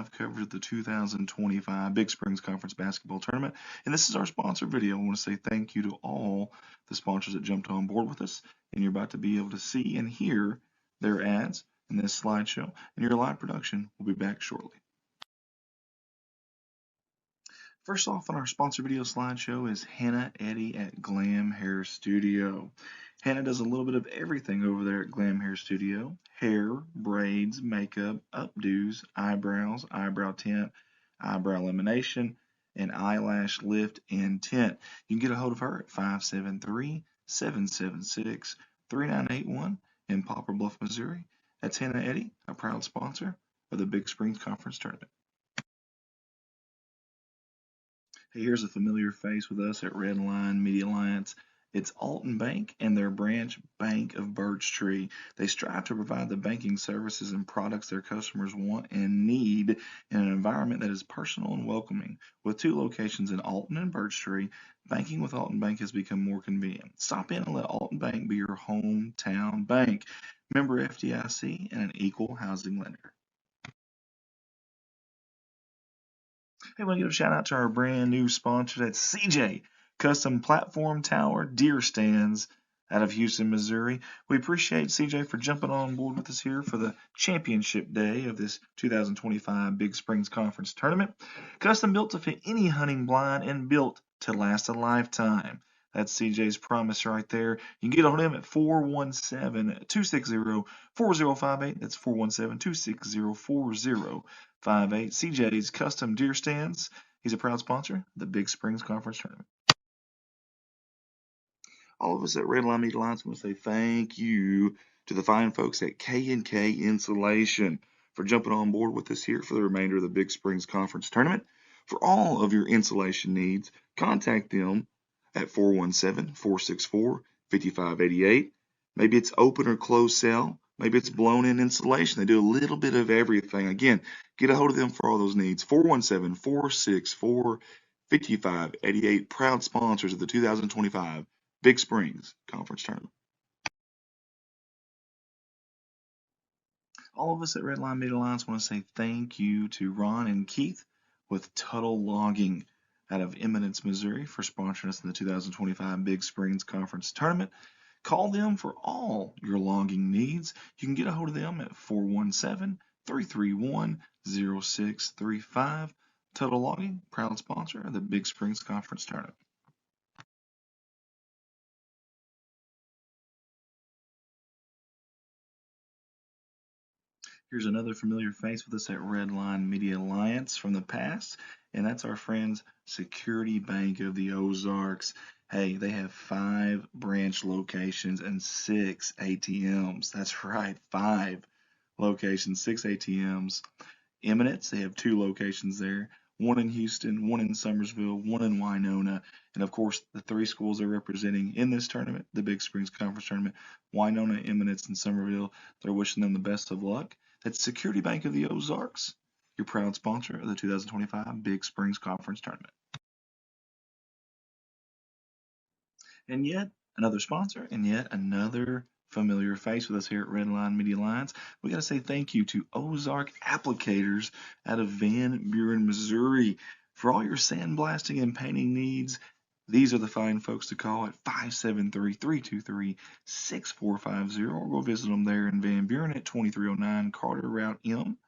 live coverage of the 2025 Big Springs Conference Basketball Tournament. And this is our sponsor video. I want to say thank you to all the sponsors that jumped on board with us. And you're about to be able to see and hear their ads in this slideshow. And your live production will be back shortly. First off on our sponsor video slideshow is Hannah Eddy at Glam Hair Studio. Hannah does a little bit of everything over there at Glam Hair Studio. Hair, braids, makeup, updos, eyebrows, eyebrow tint, eyebrow lamination, and eyelash lift and tint. You can get a hold of her at 573-776-3981 in Poplar Bluff, Missouri. That's Hannah Eddy, a proud sponsor of the Big Springs Conference Tournament. Hey, here's a familiar face with us at Redline Media Alliance. It's Alton Bank and their branch Bank of Birch Tree. They strive to provide the banking services and products their customers want and need in an environment that is personal and welcoming. With 2 locations in Alton and Birch Tree, banking with Alton Bank has become more convenient. Stop in and let Alton Bank be your hometown bank. Member FDIC and an equal housing lender. Hey, I want to give a shout out to our brand new sponsor. That's CJ Custom Platform Tower Deer Stands out of Houston, Missouri. We appreciate CJ for jumping on board with us here for the championship day of this 2025 Big Springs Conference Tournament. Custom built to fit any hunting blind and built to last a lifetime. That's CJ's promise right there. You can get on him at 417-260-4058. That's 417-260-4058. CJ's Custom Deer Stands. He's a proud sponsor of the Big Springs Conference Tournament. All of us at Redline Media Alliance want to say thank you to the fine folks at K&K Insulation for jumping on board with us here for the remainder of the Big Springs Conference Tournament. For all of your insulation needs, contact them at 417-464-5588. Maybe it's open or closed cell. Maybe it's blown-in insulation. They do a little bit of everything. Again, get a hold of them for all those needs. 417-464-5588. Proud sponsors of the 2025 Big Springs Conference Tournament. All of us at Redline Media Alliance want to say thank you to Ron and Keith with Tuttle Logging out of Eminence, Missouri for sponsoring us in the 2025 Big Springs Conference Tournament. Call them for all your logging needs. You can get a hold of them at 417-331-0635. Tuttle Logging, proud sponsor of the Big Springs Conference Tournament. Here's another familiar face with us at Redline Media Alliance from the past, and that's our friends Security Bank of the Ozarks. Hey, they have 5 branch locations and 6 ATMs. That's right, 5 locations, 6 ATMs. Eminence, they have 2 locations there. 1 in Houston, 1 in Summersville, 1 in Winona, and of course the 3 schools they're representing in this tournament, the Big Springs Conference Tournament, Winona, Eminence, and Summerville. They're wishing them the best of luck. That's Security Bank of the Ozarks, your proud sponsor of the 2025 Big Springs Conference Tournament. And yet another sponsor, and yet another familiar face with us here at Redline Media Alliance. We got to say thank you to Ozark Applicators out of Van Buren, Missouri. For all your sandblasting and painting needs, these are the fine folks to call at 573-323-6450, or go visit them there in Van Buren at 2309 Carter Route M.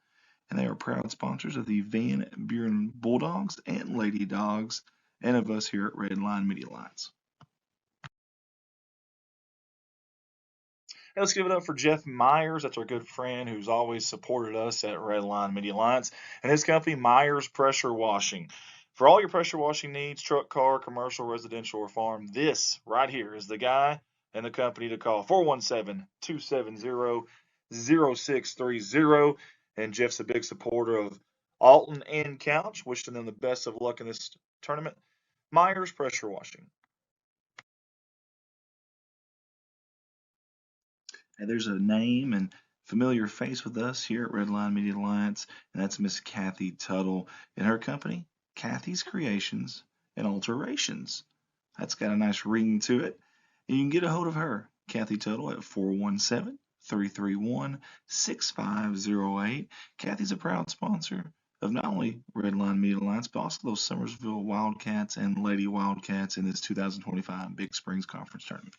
And they are proud sponsors of the Van Buren Bulldogs and Lady Dogs, and of us here at Redline Media Alliance. Hey, let's give it up for Jeff Myers. That's our good friend who's always supported us at Redline Media Alliance, and his company, Myers Pressure Washing. For all your pressure washing needs, truck, car, commercial, residential, or farm, this right here is the guy and the company to call. 417-270-0630. And Jeff's a big supporter of Alton and Couch, wishing them the best of luck in this tournament. Myers Pressure Washing. And there's a name and familiar face with us here at Redline Media Alliance, and that's Miss Kathy Tuttle and her company, Kathy's Creations and Alterations. That's got a nice ring to it. And you can get a hold of her, Kathy Tuttle, at 417-331-6508. Kathy's a proud sponsor of not only Redline Media Alliance, but also those Summersville Wildcats and Lady Wildcats in this 2025 Big Springs Conference Tournament.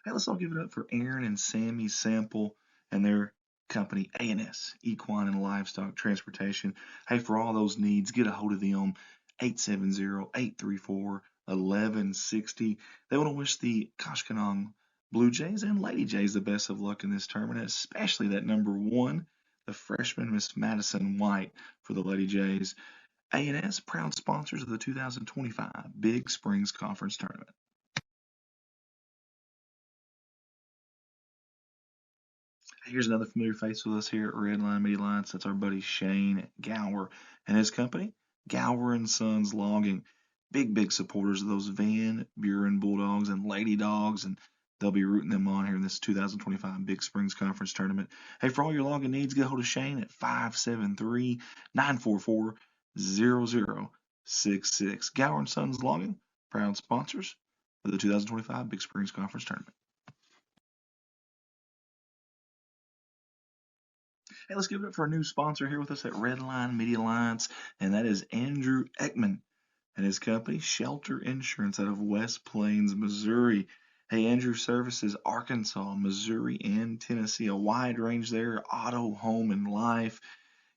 Hey, let's all give it up for Aaron and Sammy Sample and their company, A&S, Equine and Livestock Transportation. Hey, for all those needs, get a hold of them, 870-834-1160. They want to wish the Koshkonong Blue Jays and Lady Jays the best of luck in this tournament, especially that number one, the freshman Miss Madison White for the Lady Jays. A&S, proud sponsors of the 2025 Big Springs Conference Tournament. Here's another familiar face with us here at Redline Media Alliance. That's our buddy Shane Gower and his company, Gower and Sons Logging. Big supporters of those Van Buren Bulldogs and Lady Dogs, and they'll be rooting them on here in this 2025 Big Springs Conference Tournament. Hey, for all your logging needs, get a hold of Shane at 573-944-0066. Gower and Sons Logging, proud sponsors of the 2025 Big Springs Conference Tournament. Hey, let's give it up for a new sponsor here with us at Redline Media Alliance, and that is Andrew Ekman and his company, Shelter Insurance, out of West Plains, Missouri. Hey, Andrew services Arkansas, Missouri, and Tennessee. A wide range there, auto, home, and life.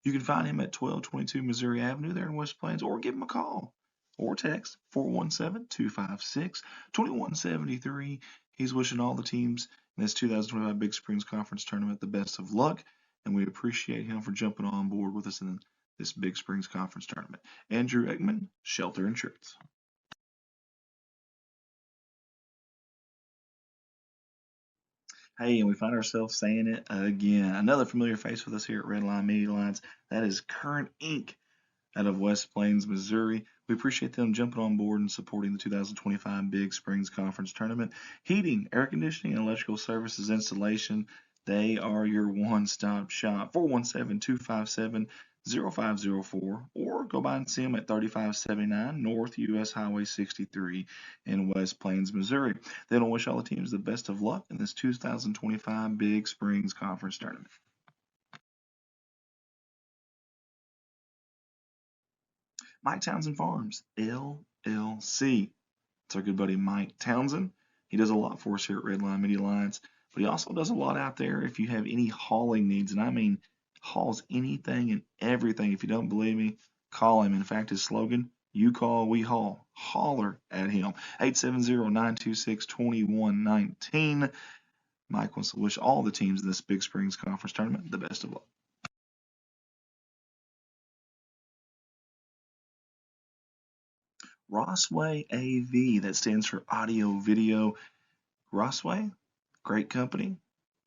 You can find him at 1222 Missouri Avenue there in West Plains, or give him a call or text 417-256-2173. He's wishing all the teams in this 2025 Big Springs Conference Tournament the best of luck, and we appreciate him for jumping on board with us in this Big Springs Conference Tournament. Andrew Ekman, Shelter Insurance. Hey, and we find ourselves saying it again. Another familiar face with us here at Redline Media Alliance. That is Current Inc. out of West Plains, Missouri. We appreciate them jumping on board and supporting the 2025 Big Springs Conference Tournament. Heating, air conditioning, and electrical services installation. They are your one-stop shop. 417-257-0504, or go by and see them at 3579 North US Highway 63 in West Plains, Missouri. They don't wish all the teams the best of luck in this 2025 Big Springs Conference Tournament. Mike Townsend Farms, LLC. It's our good buddy Mike Townsend. He does a lot for us here at Redline Media Alliance, but he also does a lot out there if you have any hauling needs, and I mean hauls anything and everything. If you don't believe me, call him. In fact, his slogan, you call, we haul. Holler at him. 870-926-2119. Mike wants to wish all the teams in this Big Springs Conference Tournament the best of luck. Rossway AV, that stands for audio video. Rossway, great company,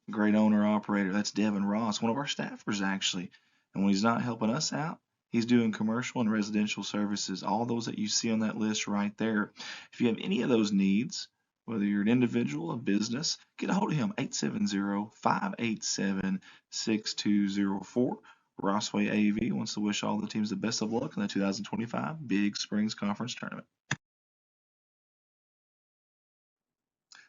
great owner operator. That's Devin Ross, one of our staffers actually. And when he's not helping us out, he's doing commercial and residential services, all those that you see on that list right there. If you have any of those needs, whether you're an individual, a business, get a hold of him, 870-587-6204. Rossway AV wants to wish all the teams the best of luck in the 2025 Big Springs Conference Tournament.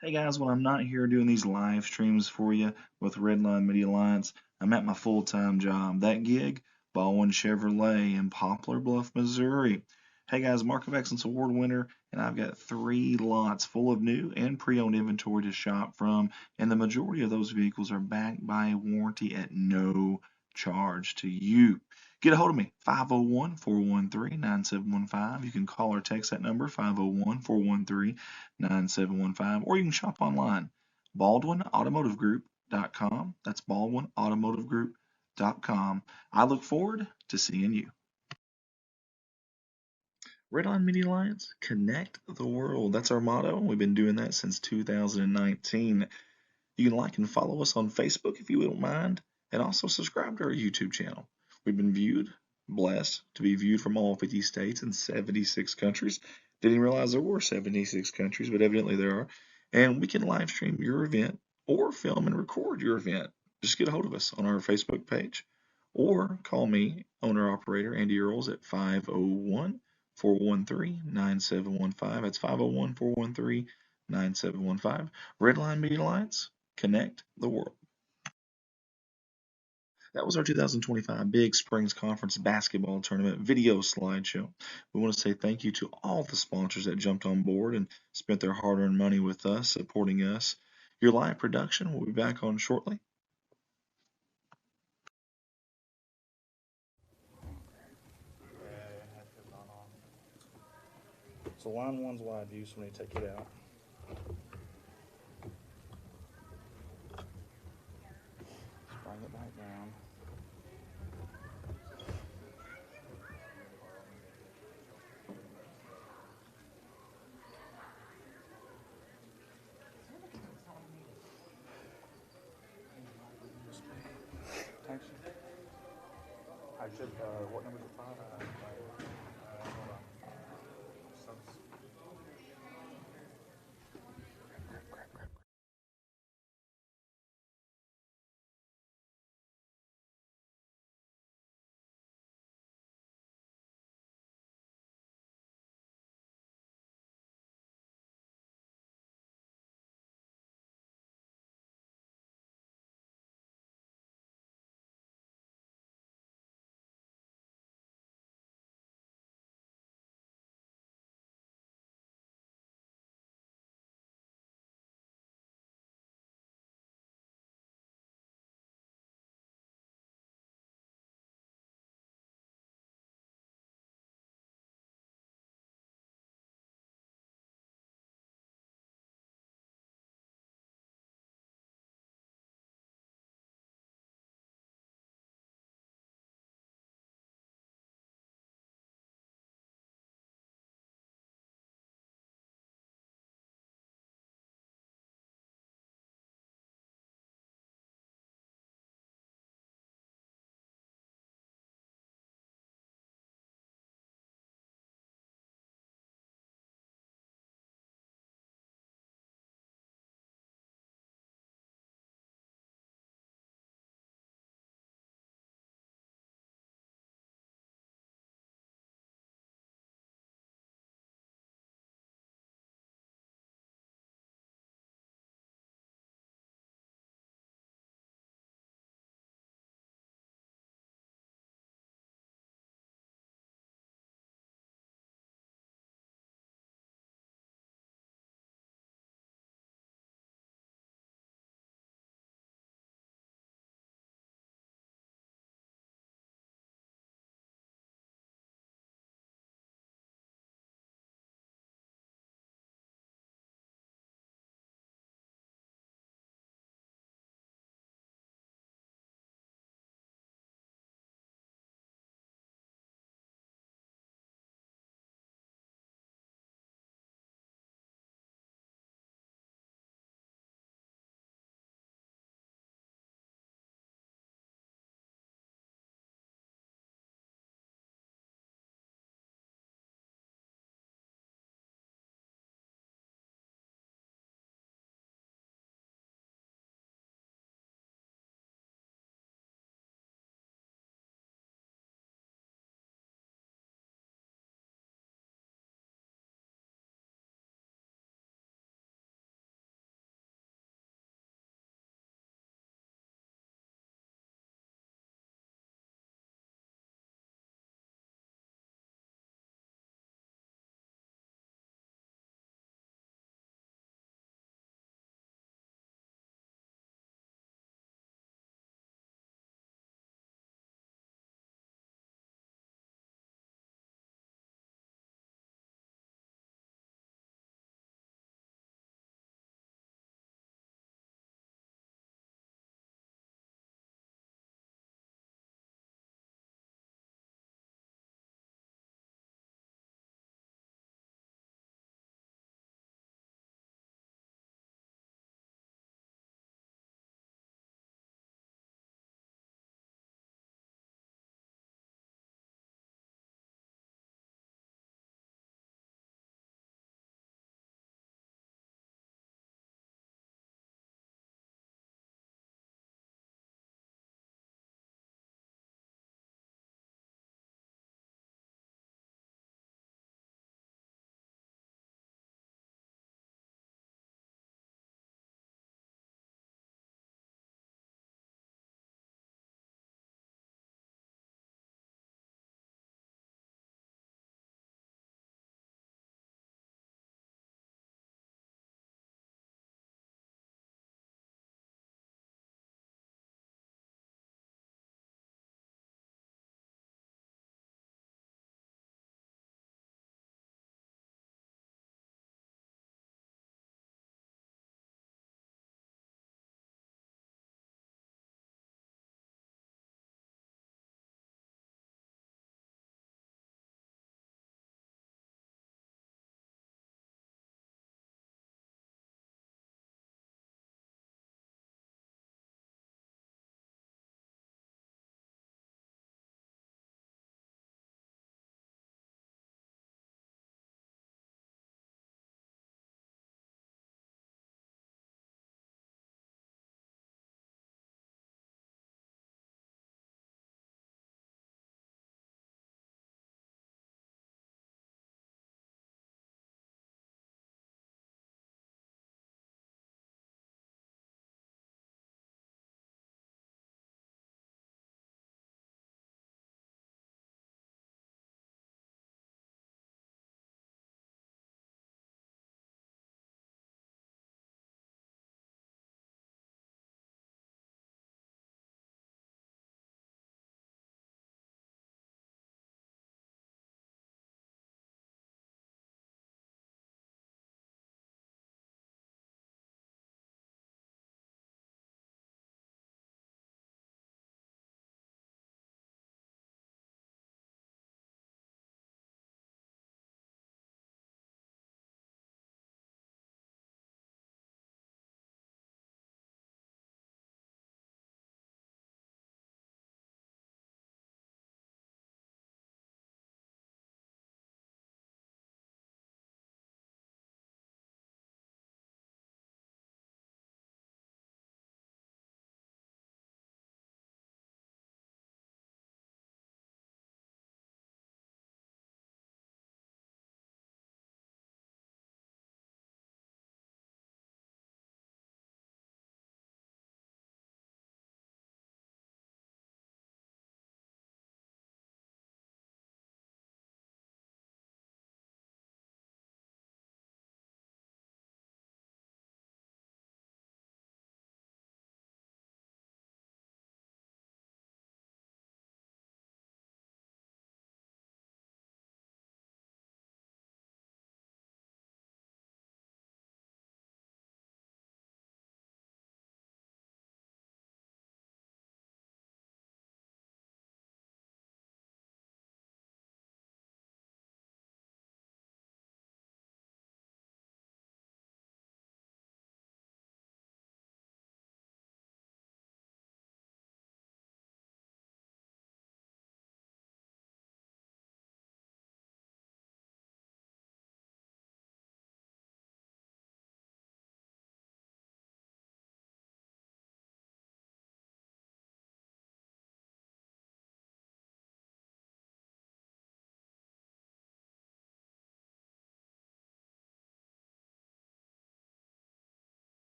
Hey guys, when I'm not here doing these live streams for you with Redline Media Alliance, I'm at my full-time job. That gig, Baldwin Chevrolet in Poplar Bluff, Missouri. Hey guys, Mark of Excellence Award winner, and I've got 3 lots full of new and pre-owned inventory to shop from, and the majority of those vehicles are backed by a warranty at no charge to you. Get a hold of me, 501-413-9715. You can call or text that number, 501-413-9715, or you can shop online, baldwinautomotivegroup.com. That's baldwinautomotivegroup.com. I look forward to seeing you. Redline Media Alliance, connect the world. That's our motto. We've been doing that since 2019. You can like and follow us on Facebook if you don't mind, and also subscribe to our YouTube channel. We've been blessed to be viewed from all 50 states and 76 countries. Didn't realize there were 76 countries, but evidently there are. And we can live stream your event or film and record your event. Just get a hold of us on our Facebook page or call me, owner-operator Andy Earls, at 501-413-9715. That's 501-413-9715. Redline Media Alliance, connect the world. That was our 2025 Big Springs Conference basketball tournament video slideshow. We want to say thank you to all the sponsors that jumped on board and spent their hard-earned money with us, supporting us. Your live production will be back on shortly. So line one's wide view, so when you take it out. Bring it back down. I should, what number is it? 5?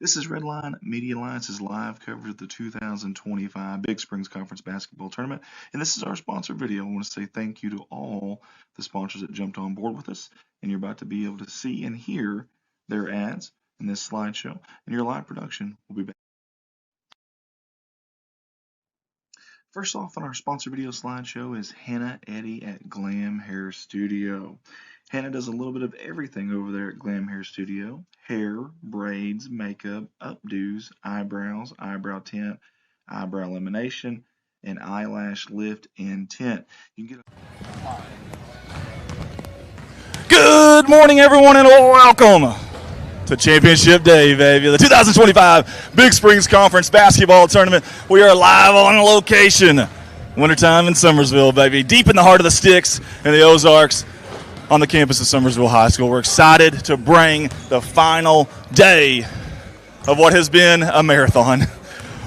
This is Redline Media Alliance's live coverage of the 2025 Big Springs Conference Basketball Tournament, and this is our sponsor video. I want to say thank you to all the sponsors that jumped on board with us, and you're about to be able to see and hear their ads in this slideshow, and your live production will be back. First off on our sponsor video slideshow is Hannah Eddy at Glam Hair Studio. Hannah does a little bit of everything over there at Glam Hair Studio. Hair, braids, makeup, updos, eyebrows, eyebrow tint, eyebrow lamination, and eyelash lift and tint. You can get Good morning, everyone, and welcome to Championship Day, baby. The 2025 Big Springs Conference Basketball Tournament. We are live on location. Wintertime in Summersville, baby. Deep in the heart of the sticks in the Ozarks on the campus of Summersville High School. We're excited to bring the final day of what has been a marathon.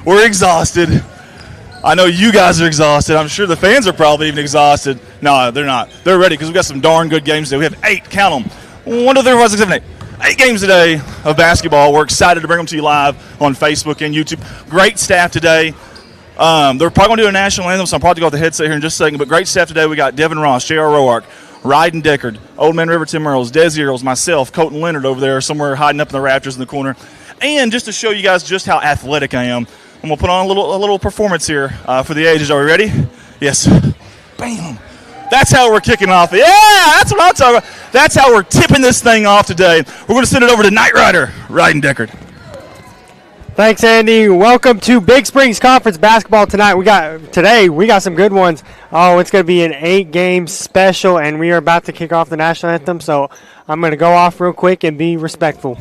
We're exhausted. I know you guys are exhausted. I'm sure the fans are probably even exhausted. No, they're not. They're ready because we've got some darn good games today. We have 8, count them. 1, 2, 3, 4, 5, 6, 7, 8. 8 games today of basketball. We're excited to bring them to you live on Facebook and YouTube. Great staff today. They're probably going to do a national anthem, so I'm probably going to go with the headset here in just a second. But great staff today. We got Devin Ross, J.R. Roark, Ryden Deckard, Old Man River Tim Earls, Desi Earls, myself, Colton Leonard over there somewhere hiding up in the rafters in the corner. And just to show you guys just how athletic I am, I'm going to put on a little performance here for the ages. Are we ready? Yes. Bam. That's how we're kicking off. Yeah, that's what I'm talking about. That's how we're tipping this thing off today. We're going to send it over to Knight Rider, Ryden Deckard. Thanks, Andy. Welcome to Big Springs Conference Basketball tonight. We got some good ones. Oh, it's going to be an 8-game special, and we are about to kick off the national anthem, so I'm going to go off real quick and be respectful.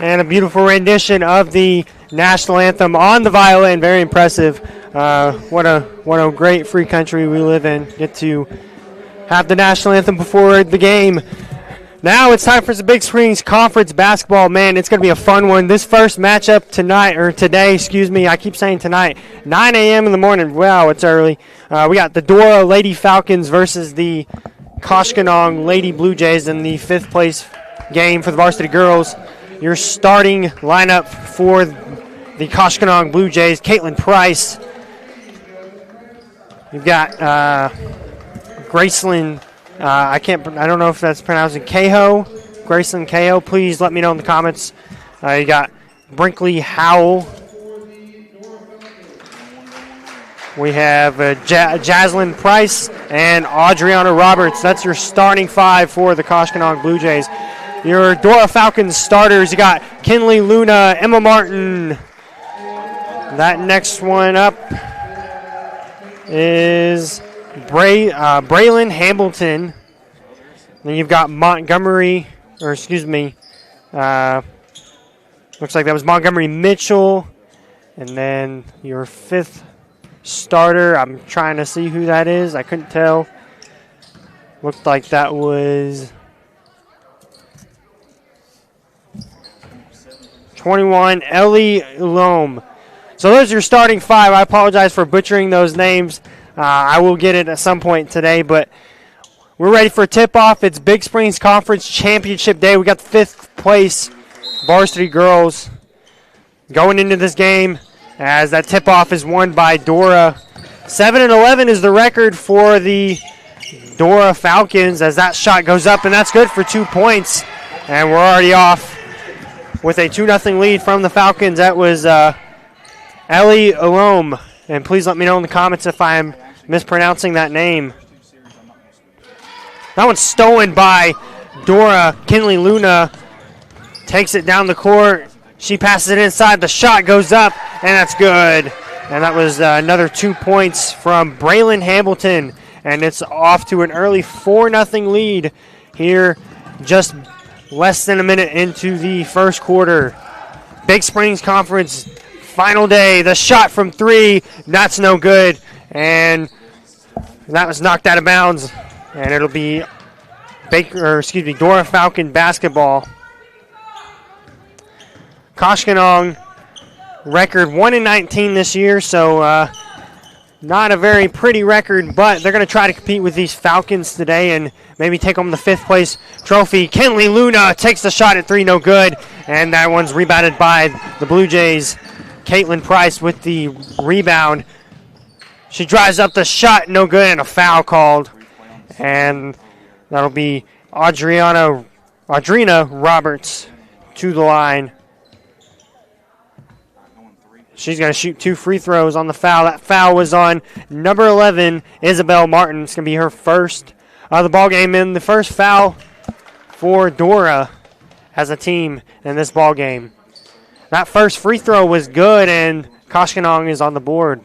And a beautiful rendition of the national anthem on the violin. Very impressive. What a great free country we live in. Get to have the national anthem before the game. Now it's time for some Big Springs Conference basketball. Man, it's going to be a fun one. This first matchup today, I keep saying tonight, 9 a.m. in the morning. Wow, it's early. We got the Dora Lady Falcons versus the Koshkonong Lady Blue Jays in the 5th place game for the varsity girls. Your starting lineup for the Koshkonong Blue Jays: Caitlin Price. You've got Graceland. I don't know if that's pronounced Cahoe. Graceland Cahoe. Please let me know in the comments. You got Brinkley Howell. We have Jaslyn Price and Adriana Roberts. That's your starting 5 for the Koshkonong Blue Jays. Your Dora Falcons starters, you got Kinley Luna, Emma Martin. That next one up is Braylon Hamilton. Then you've got looks like that was Montgomery Mitchell. And then your 5th starter, I'm trying to see who that is. I couldn't tell. Looked like that was 21, Ellie Loam. So those are your starting 5. I apologize for butchering those names. I will get it at some point today, but we're ready for tip-off. It's Big Springs Conference Championship Day. We got the 5th place varsity girls going into this game as that tip-off is won by Dora. 7-11 is the record for the Dora Falcons as that shot goes up, and that's good for 2 points. And we're already off with a 2-0 lead from the Falcons. That was Ellie Alome. And please let me know in the comments if I'm mispronouncing that name. That one's stolen by Dora. Kinley Luna takes it down the court. She passes it inside. The shot goes up, and that's good. And that was another 2 points from Braylon Hamilton. And it's off to an early 4-0 lead here just less than a minute into the first quarter. Big Springs Conference final day. The shot from 3, that's no good. And that was knocked out of bounds. And it'll be Dora Falcon basketball. Koshkonong record 1-19 this year, so not a very pretty record, but they're going to try to compete with these Falcons today and maybe take home the 5th place trophy. Kinley Luna takes the shot at 3, no good, and that one's rebounded by the Blue Jays. Caitlin Price with the rebound. She drives up the shot, no good, and a foul called. And that'll be Audrina Roberts to the line. She's going to shoot 2 free throws on the foul. That foul was on number 11, Isabel Martin. It's going to be her first of the ball game, and the first foul for Dora as a team in this ball game. That first free throw was good, and Koshkonong is on the board.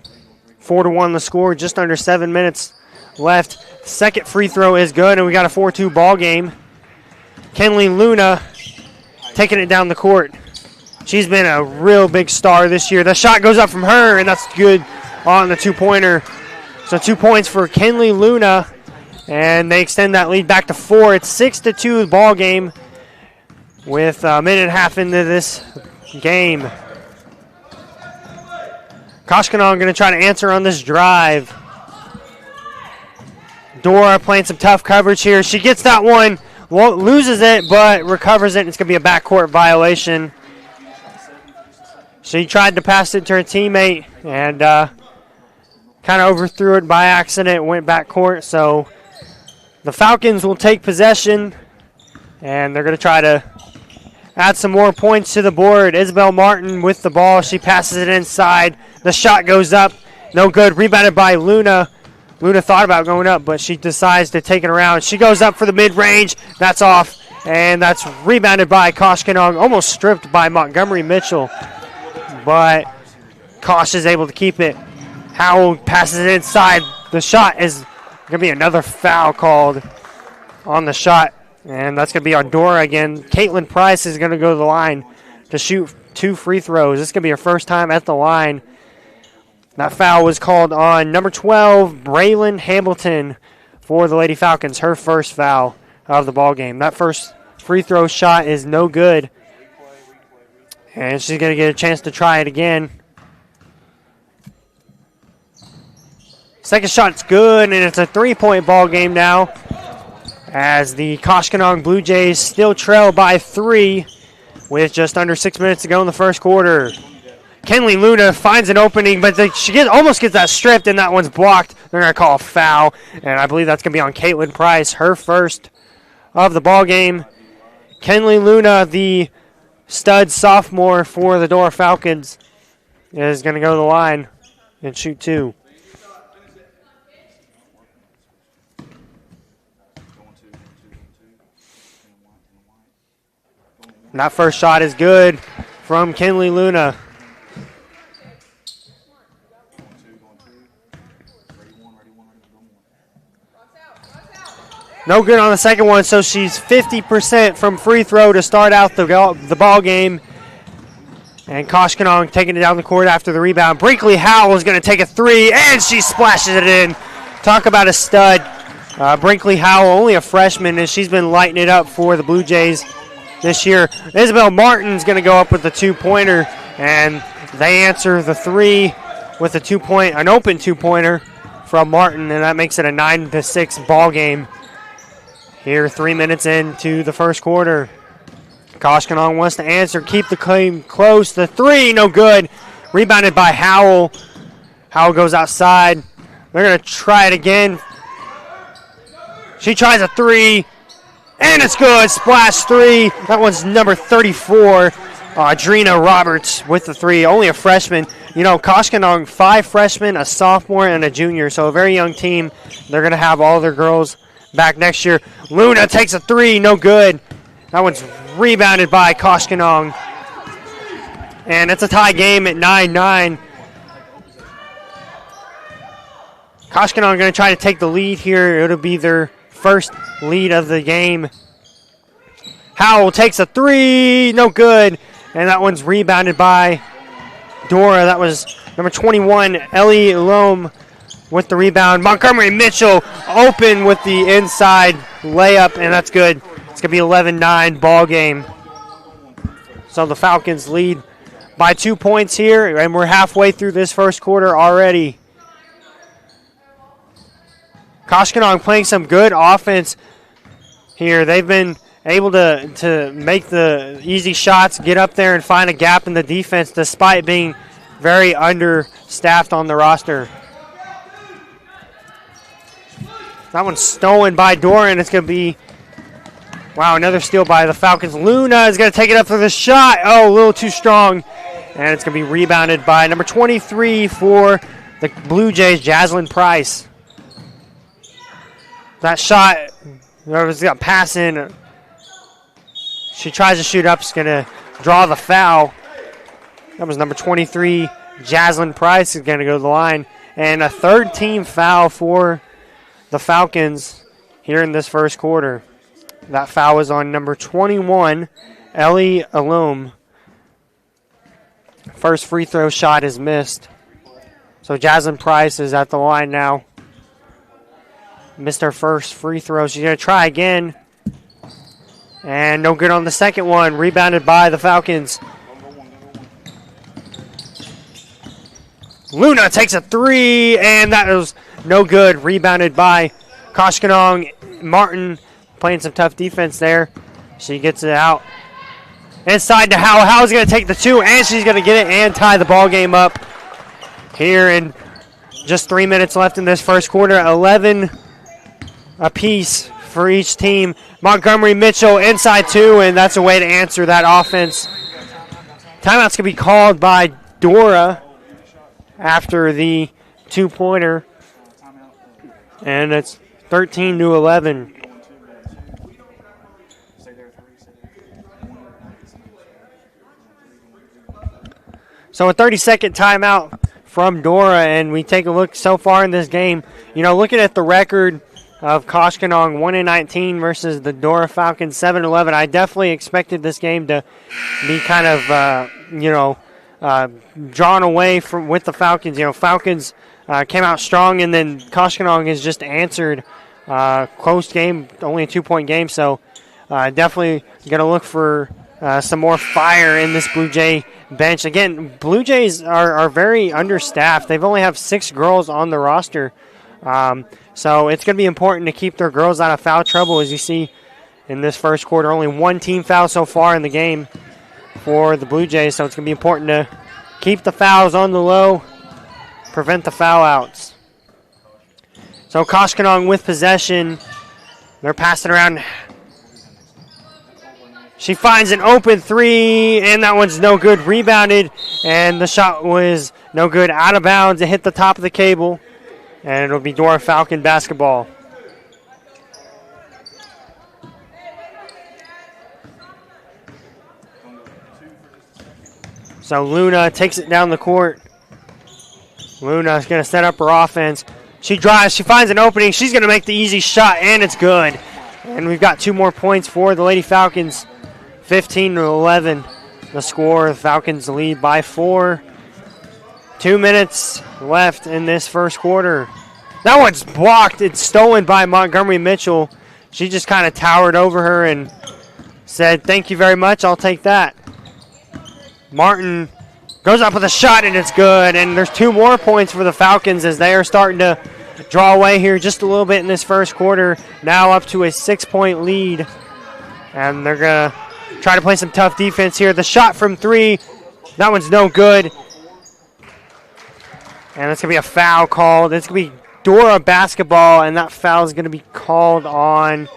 4-1 the score, just under 7 minutes left. Second free throw is good, and we got a 4-2 ball game. Kinley Luna taking it down the court. She's been a real big star this year. The shot goes up from her, and that's good on the 2-pointer. So 2 points for Kinley Luna, and they extend that lead back to 4. It's 6-2 ball game with a minute and a half into this game. Koshkonong going to try to answer on this drive. Dora playing some tough coverage here. She gets that one, loses it, but recovers it. It's going to be a backcourt violation. She tried to pass it to her teammate and kind of overthrew it by accident, went backcourt. So the Falcons will take possession, and they're going to try to add some more points to the board. Isabel Martin with the ball. She passes it inside. The shot goes up. No good. Rebounded by Luna. Luna thought about going up, but she decides to take it around. She goes up for the mid-range. That's off, and that's rebounded by Koshkonong. Almost stripped by Montgomery Mitchell, but Kosh is able to keep it. Howell passes it inside. The shot is going to be another foul called on the shot, and that's going to be on Dora again. Caitlin Price is going to go to the line to shoot 2 free throws. This is going to be her first time at the line. That foul was called on number 12, Braylon Hamilton, for the Lady Falcons, her first foul of the ball game. That first free throw shot is no good, and she's going to get a chance to try it again. Second shot's good, and it's a 3-point ball game now as the Koshkonong Blue Jays still trail by 3 with just under 6 minutes to go in the first quarter. Kinley Luna finds an opening, but she almost gets that stripped, and that one's blocked. They're going to call a foul, and I believe that's going to be on Caitlin Price, her first of the ball game. Kinley Luna, the stud sophomore for the Dora Falcons, is going to go to the line and shoot 2. And that first shot is good from Kinley Luna. No good on the second one, so she's 50% from free throw to start out the ball game. And Koshkonong taking it down the court after the rebound. Brinkley Howell is going to take a 3, and she splashes it in. Talk about a stud. Brinkley Howell, only a freshman, and she's been lighting it up for the Blue Jays. this year. Isabel Martin's going to go up with the 2-pointer, and they answer the 3 with an open 2-pointer from Martin, and that makes it a 9-6 ball game. Here, 3 minutes into the first quarter. Koshkonong wants to answer, keep the game close. The 3, no good. Rebounded by Howell. Howell goes outside. They're going to try it again. She tries a 3, and it's good. Splash 3. That one's number 34. Adrina Roberts with the 3. Only a freshman. You know, Koshkonong, 5 freshmen, a sophomore, and a junior. So a very young team. They're going to have all their girls back next year. Luna takes a 3. No good. That one's rebounded by Koshkonong. And it's a tie game at 9-9. Koshkonong going to try to take the lead here. It'll be their first lead of the game. Howell takes a 3. No good. And that one's rebounded by Dora. That was number 21, Ellie Loam with the rebound. Montgomery Mitchell open with the inside layup, and that's good. It's going to be 11-9 ball game. So the Falcons lead by 2 points here, and we're halfway through this first quarter already. Koshkonong playing some good offense here. They've been able to make the easy shots, get up there and find a gap in the defense despite being very understaffed on the roster. That one's stolen by Doran. It's going to be, wow, another steal by the Falcons. Luna is going to take it up for the shot. Oh, a little too strong. And it's going to be rebounded by number 23 for the Blue Jays, Jaslyn Price. That shot, whoever's got pass in, she tries to shoot up, is going to draw the foul. That was number 23, Jaslyn Price, is going to go to the line. And a third-team foul for the Falcons here in this first quarter. That foul was on number 21, Ellie Alum. First free throw shot is missed. So Jaslyn Price is at the line now. Missed her first free throw. She's going to try again. And no good on the second one. Rebounded by the Falcons. Luna takes a 3, and that was no good. Rebounded by Koshkonong. Martin playing some tough defense there. She gets it out. Inside to Howell. Howell's going to take the 2, and she's going to get it and tie the ball game up here. And just 3 minutes left in this first quarter. 11 apiece for each team. Montgomery Mitchell inside 2, and that's a way to answer that offense. Timeout's going to be called by Dora after the 2-pointer, and it's 13-11. So a 30-second timeout from Dora, and we take a look so far in this game. You know, looking at the record of Koshkonong 1-19 versus the Dora Falcons 7-11, I definitely expected this game to be kind of, drawn away from with the Falcons. You know, Falcons came out strong, and then Koshkonong has just answered. Close game, only a 2-point game, so definitely going to look for some more fire in this Blue Jay bench. Again, Blue Jays are very understaffed. They've only have 6 girls on the roster. So it's going to be important to keep their girls out of foul trouble, as you see in this first quarter. Only 1 team foul so far in the game for the Blue Jays, so it's going to be important to keep the fouls on the low, prevent the foul outs. So Koshkonong with possession. They're passing around. She finds an open 3, and that one's no good. Rebounded, and the shot was no good. Out of bounds. It hit the top of the cable, and it'll be Dora Falcon basketball. So Luna takes it down the court. Luna's going to set up her offense. She drives. She finds an opening. She's going to make the easy shot, and it's good. And we've got 2 more points for the Lady Falcons. 15-11 the score. The Falcons lead by 4. 2 minutes left in this first quarter. That one's blocked. It's stolen by Montgomery Mitchell. She just kind of towered over her and said, thank you very much, I'll take that. Martin goes up with a shot, and it's good. And there's 2 more points for the Falcons as they are starting to draw away here just a little bit in this first quarter. Now up to a 6-point lead. And they're going to try to play some tough defense here. The shot from 3, that one's no good. And that's going to be a foul called. It's going to be Dora basketball, and that foul is going to be called on,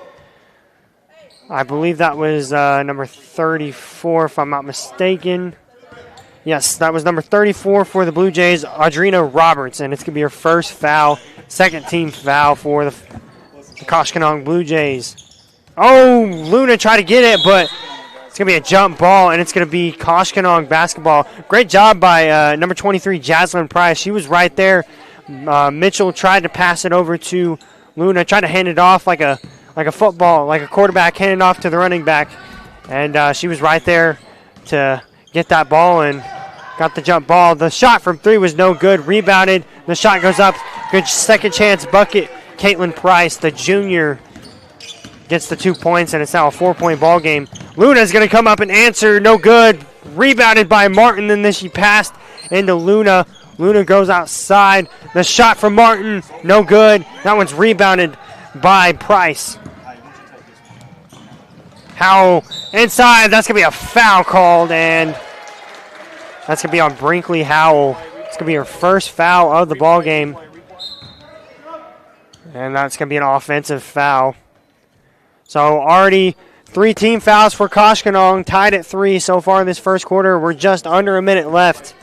I believe that was number 34, if I'm not mistaken. Yes, that was number 34 for the Blue Jays, Audrina Roberts, and it's going to be her first foul, second team foul for the Koshkonong Blue Jays. Oh, Luna tried to get it, but it's going to be a jump ball, and it's going to be Koshkonong basketball. Great job by number 23, Jaslyn Price. She was right there. Mitchell tried to pass it over to Luna, tried to hand it off like a football, like a quarterback handing off to the running back, and she was right there to get that ball and got the jump ball. The shot from 3 was no good. Rebounded. The shot goes up. Good second chance bucket. Caitlin Price, the junior, gets the 2 points, and it's now a 4-point ball game. Luna's going to come up and answer. No good. Rebounded by Martin, and then she passed into Luna. Luna goes outside. The shot from Martin, no good. That one's rebounded by Price. Howell inside. That's going to be a foul called, and that's going to be on Brinkley Howell. It's going to be her first foul of the ball game, and that's going to be an offensive foul. So already 3 team fouls for Koshkonong, tied at 3 so far in this first quarter. We're just under a minute left.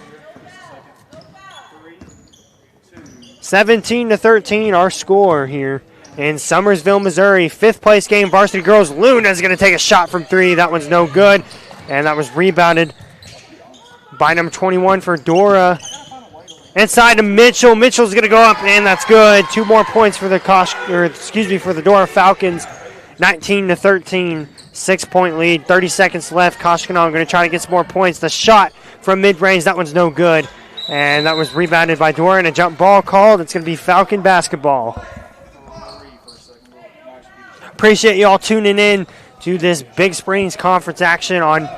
17-13 our score here in Summersville, Missouri. 5th place game, Varsity Girls. Luna's going to take a shot from 3. That one's no good. And that was rebounded by number 21 for Dora. Inside to Mitchell. Mitchell's going to go up, and that's good. 2 more points for the for the Dora Falcons. 19-13, 6-point lead. 30 seconds left. Koshkonong going to try to get some more points. The shot from mid-range, that one's no good. And that was rebounded by Dora, and a jump ball called. It's going to be Falcon basketball. Appreciate you all tuning in to this Big Springs Conference action on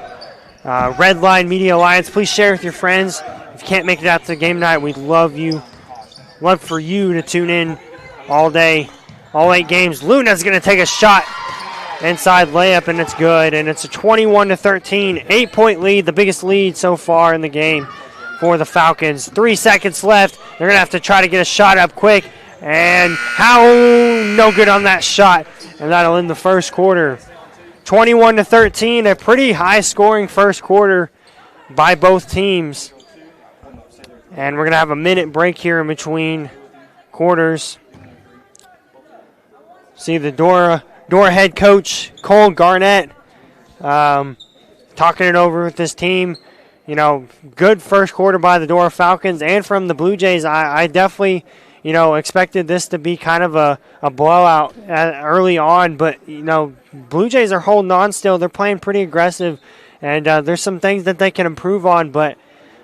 Red Line Media Alliance. Please share with your friends. If you can't make it out to the game tonight, we'd love for you to tune in all day, all 8 games. Luna's going to take a shot inside layup, and it's good. And it's a 21-13, 8-point lead, the biggest lead so far in the game for the Falcons. 3 seconds left. They're going to have to try to get a shot up quick. And how no good on that shot. And that'll end the first quarter. 21-13, a pretty high-scoring first quarter by both teams. And we're going to have a minute break here in between quarters. See the Dora head coach, Cole Garnett, talking it over with this team. You know, good first quarter by the Dora Falcons and from the Blue Jays. I definitely, expected this to be kind of a blowout early on. But, Blue Jays are holding on still. They're playing pretty aggressive. And there's some things that they can improve on. But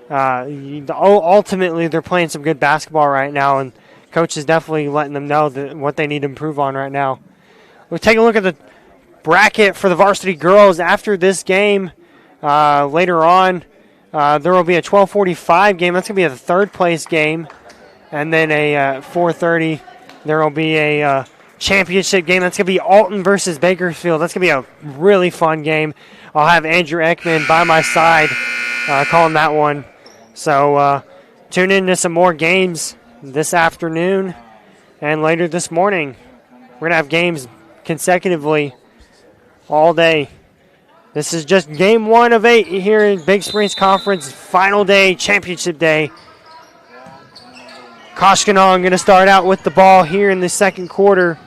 ultimately, they're playing some good basketball right now. And Coach is definitely letting them know what they need to improve on right now. We'll take a look at the bracket for the Varsity Girls after this game. Later on, there will be a 12:45 game. That's going to be a third-place game. And then a 4:30, there will be a championship game. That's going to be Alton versus Bakersfield. That's going to be a really fun game. I'll have Andrew Ekman by my side calling that one. So tune in to some more games this afternoon and later this morning. We're going to have games consecutively all day. This is just game 1 of 8 here in Big Springs Conference. Final day, championship day. Koshkonong going to start out with the ball here in the second quarter.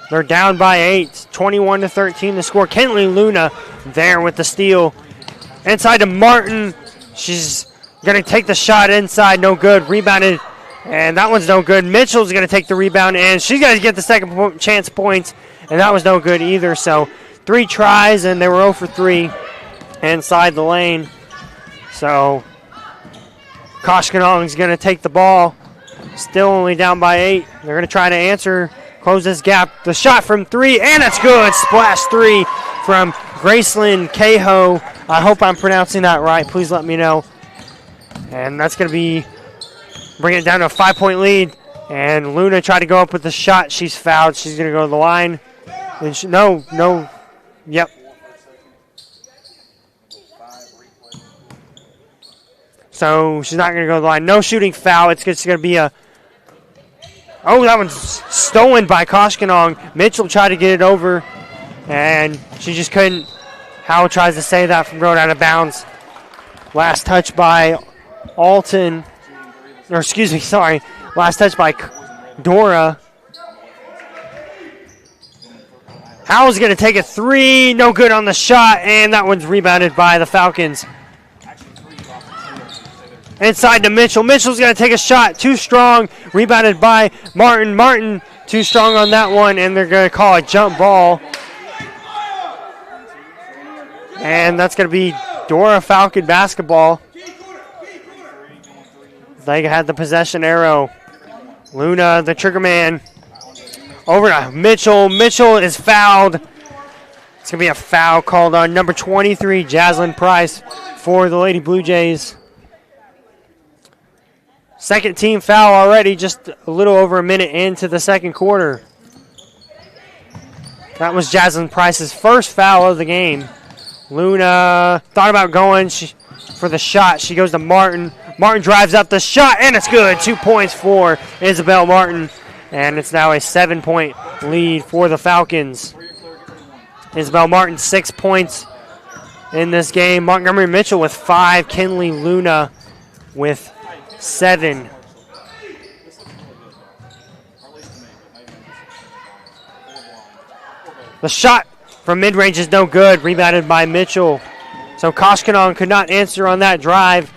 They're down by 8, 21-13 the score. Kenley Luna there with the steal. Inside to Martin. She's going to take the shot inside, no good. Rebounded, and that one's no good. Mitchell's going to take the rebound, and she's going to get the second chance points, and that was no good either. So 3 tries, and they were 0 for 3 inside the lane. So Koshkonong is going to take the ball. Still only down by 8. They're going to try to answer. close this gap. The shot from 3, and it's good. Splash 3 from Graceland Cahoe. I hope I'm pronouncing that right. Please let me know. And that's going to be bring it down to a 5-point lead. And Luna tried to go up with the shot. She's fouled. She's going to go to the line. And no. Yep. So she's not going to go to the line. No shooting foul. It's just going to be a... Oh, that one's stolen by Koshkonong. Mitchell tried to get it over, and she just couldn't. Howell tries to save that from going out of bounds. Last touch by Alton. Or excuse me, sorry. Last touch by Dora. Howell's going to take a 3. No good on the shot, and that one's rebounded by the Falcons. Inside to Mitchell. Mitchell's going to take a shot. Too strong. Rebounded by Martin. Martin too strong on that one, and they're going to call a jump ball. And that's going to be Dora Falcon basketball. They had the possession arrow. Luna, the trigger man. Over to Mitchell. Mitchell is fouled. It's going to be a foul called on number 23, Jaslyn Price, for the Lady Blue Jays. Second team foul already, just a little over a minute into the second quarter. That was Jaslyn Price's first foul of the game. Luna thought about going for the shot. She goes to Martin. Martin drives up the shot, and it's good. 2 points for Isabel Martin. And it's now a 7-point lead for the Falcons. Isabel Martin, 6 points in this game. Montgomery Mitchell with 5. Kinley Luna with 7. The shot from mid-range is no good. Rebounded by Mitchell. So Koshkonong could not answer on that drive.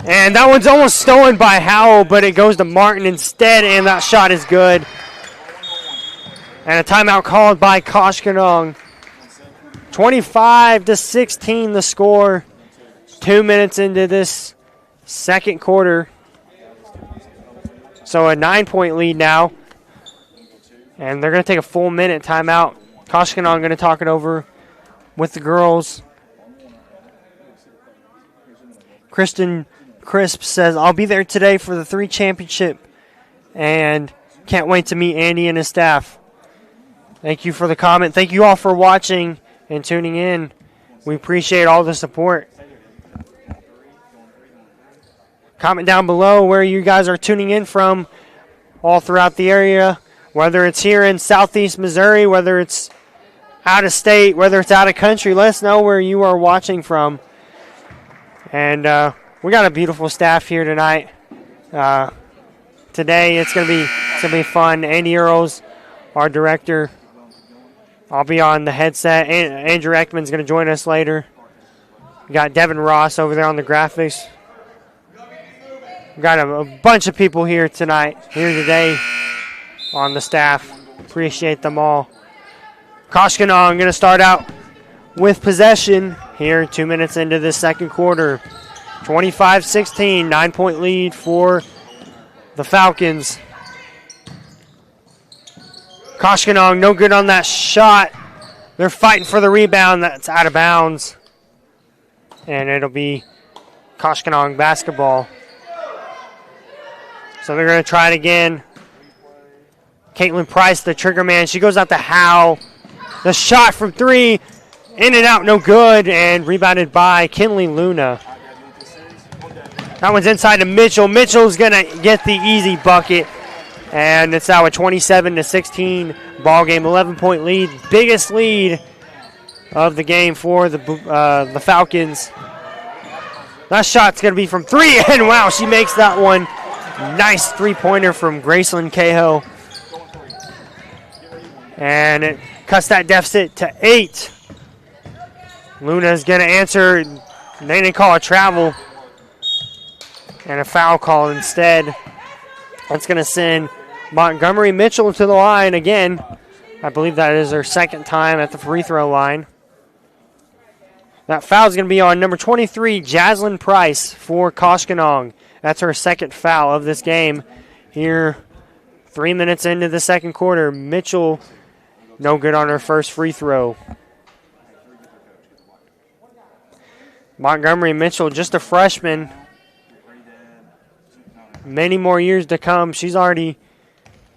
And that one's almost stolen by Howell, but it goes to Martin instead, and that shot is good. And a timeout called by Koshkonong. 25-16 the score. 2 minutes into this second quarter. So a 9-point lead now. And they're going to take a full minute timeout. Koshkonong going to talk it over with the girls. Kristen Crisp says, I'll be there today for the 3 championship and can't wait to meet Andy and his staff. Thank you for the comment. Thank you all for watching and tuning in. We appreciate all the support. Comment down below where you guys are tuning in from all throughout the area, whether it's here in Southeast Missouri, whether it's out of state, whether it's out of country. Let us know where you are watching from. And we got a beautiful staff here tonight. Today it's gonna be fun. Andy Earls, our director. I'll be on the headset. Andrew Ekman's gonna join us later. We got Devin Ross over there on the graphics. We got a bunch of people here today on the staff. Appreciate them all. Koshkonong gonna start out with possession here 2 minutes into this second quarter. 25-16, 9-point lead for the Falcons. Koshkonong no good on that shot. They're fighting for the rebound. That's out of bounds. And it'll be Koshkonong basketball. So they're going to try it again. Caitlin Price, the trigger man. She goes out to Howe. The shot from 3. In and out, no good. And rebounded by Kinley Luna. That one's inside to Mitchell. Mitchell's going to get the easy bucket. And it's now a 27-16 ball game, 11-point lead. Biggest lead of the game for the Falcons. That shot's going to be from 3. And wow, she makes that one. Nice three-pointer from Graceland Cahoe. And it cuts that deficit to 8. Luna's going to answer. They didn't call a travel. And a foul call instead. That's going to send Montgomery Mitchell to the line again. I believe that is her second time at the free throw line. That foul is going to be on number 23, Jaslyn Price for Koshkonong. That's her second foul of this game here 3 minutes into the second quarter. Mitchell, no good on her first free throw. Montgomery Mitchell, just a freshman. Many more years to come. She's already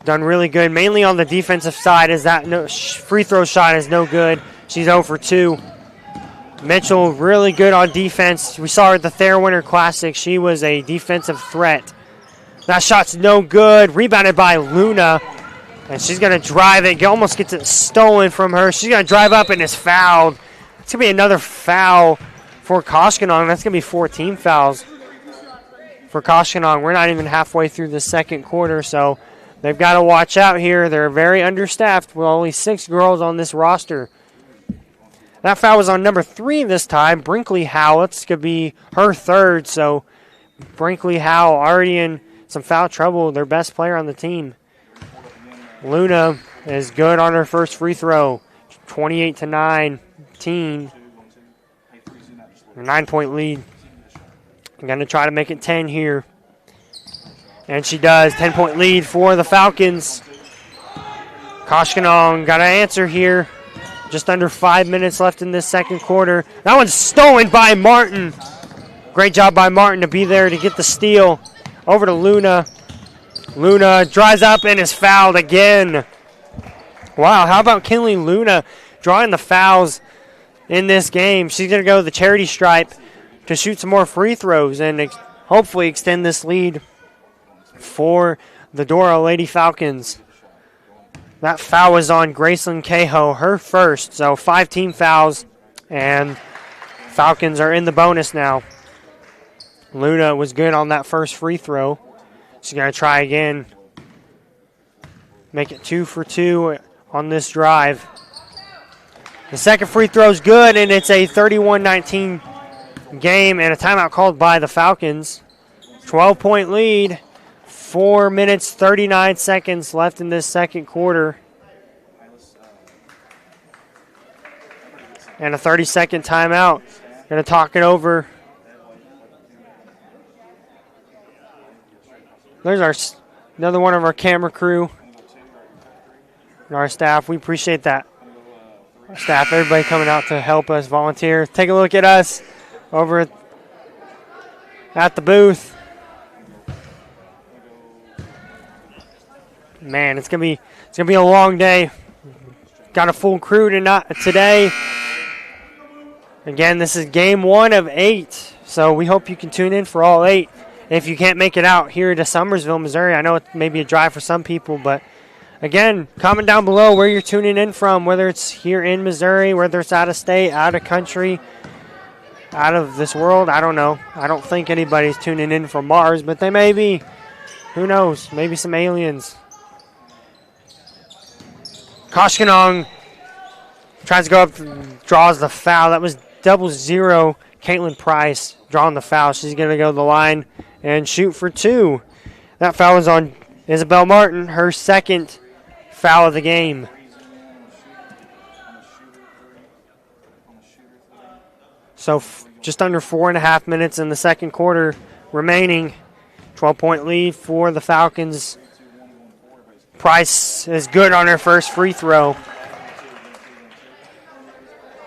done really good, mainly on the defensive side, as that free throw shot is no good. She's 0 for 2. Mitchell really good on defense. We saw her at the Thayer Winter Classic. She was a defensive threat. That shot's no good. Rebounded by Luna. And she's going to drive it. Almost gets it stolen from her. She's going to drive up and is fouled. It's going to be another foul for Koshkonong. That's going to be 14 fouls for Koshkonong. We're not even halfway through the second quarter, so they've got to watch out here. They're very understaffed with only 6 girls on this roster. That foul was on number 3 this time, Brinkley Howe. It's going to be her third, so Brinkley Howe already in some foul trouble, their best player on the team. Luna is good on her first free throw. 28-19. 9-point lead. I'm going to try to make it 10 here. And she does. 10-point lead for the Falcons. Koshkonong got an answer here. Just under 5 minutes left in this second quarter. That one's stolen by Martin. Great job by Martin to be there to get the steal. Over to Luna. Luna drives up and is fouled again. Wow, how about Kinley Luna drawing the fouls in this game? She's going to go to the charity stripe to shoot some more free throws and hopefully extend this lead for the Dora Lady Falcons. That foul was on Graceland Cahoe, her first. So 5 team fouls, and Falcons are in the bonus now. Luna was good on that first free throw. She's going to try again. Make it 2 for 2 on this drive. The second free throw is good, and it's a 31-19 game and a timeout called by the Falcons. 12-point lead. 4 minutes, 39 seconds left in this second quarter. And a 30-second timeout. Going to talk it over. There's another one of our camera crew and our staff. We appreciate that. Our staff, everybody coming out to help us volunteer. Take a look at us over at the booth. Man, it's gonna be a long day. Got a full crew today. Again, this is game 1 of 8, so we hope you can tune in for all 8. If you can't make it out here to Summersville, Missouri, I know it may be a drive for some people, but again, comment down below where you're tuning in from, whether it's here in Missouri, whether it's out of state, out of country, out of this world. I don't know. I don't think anybody's tuning in from Mars, but they may be. Who knows? Maybe some aliens. Koshkonong tries to go up, draws the foul. That was 0-0. Caitlin Price drawing the foul. She's going to go to the line and shoot for 2. That foul was on Isabel Martin, her second foul of the game. So just under 4.5 minutes in the second quarter remaining. 12-point lead for the Falcons. Price is good on her first free throw.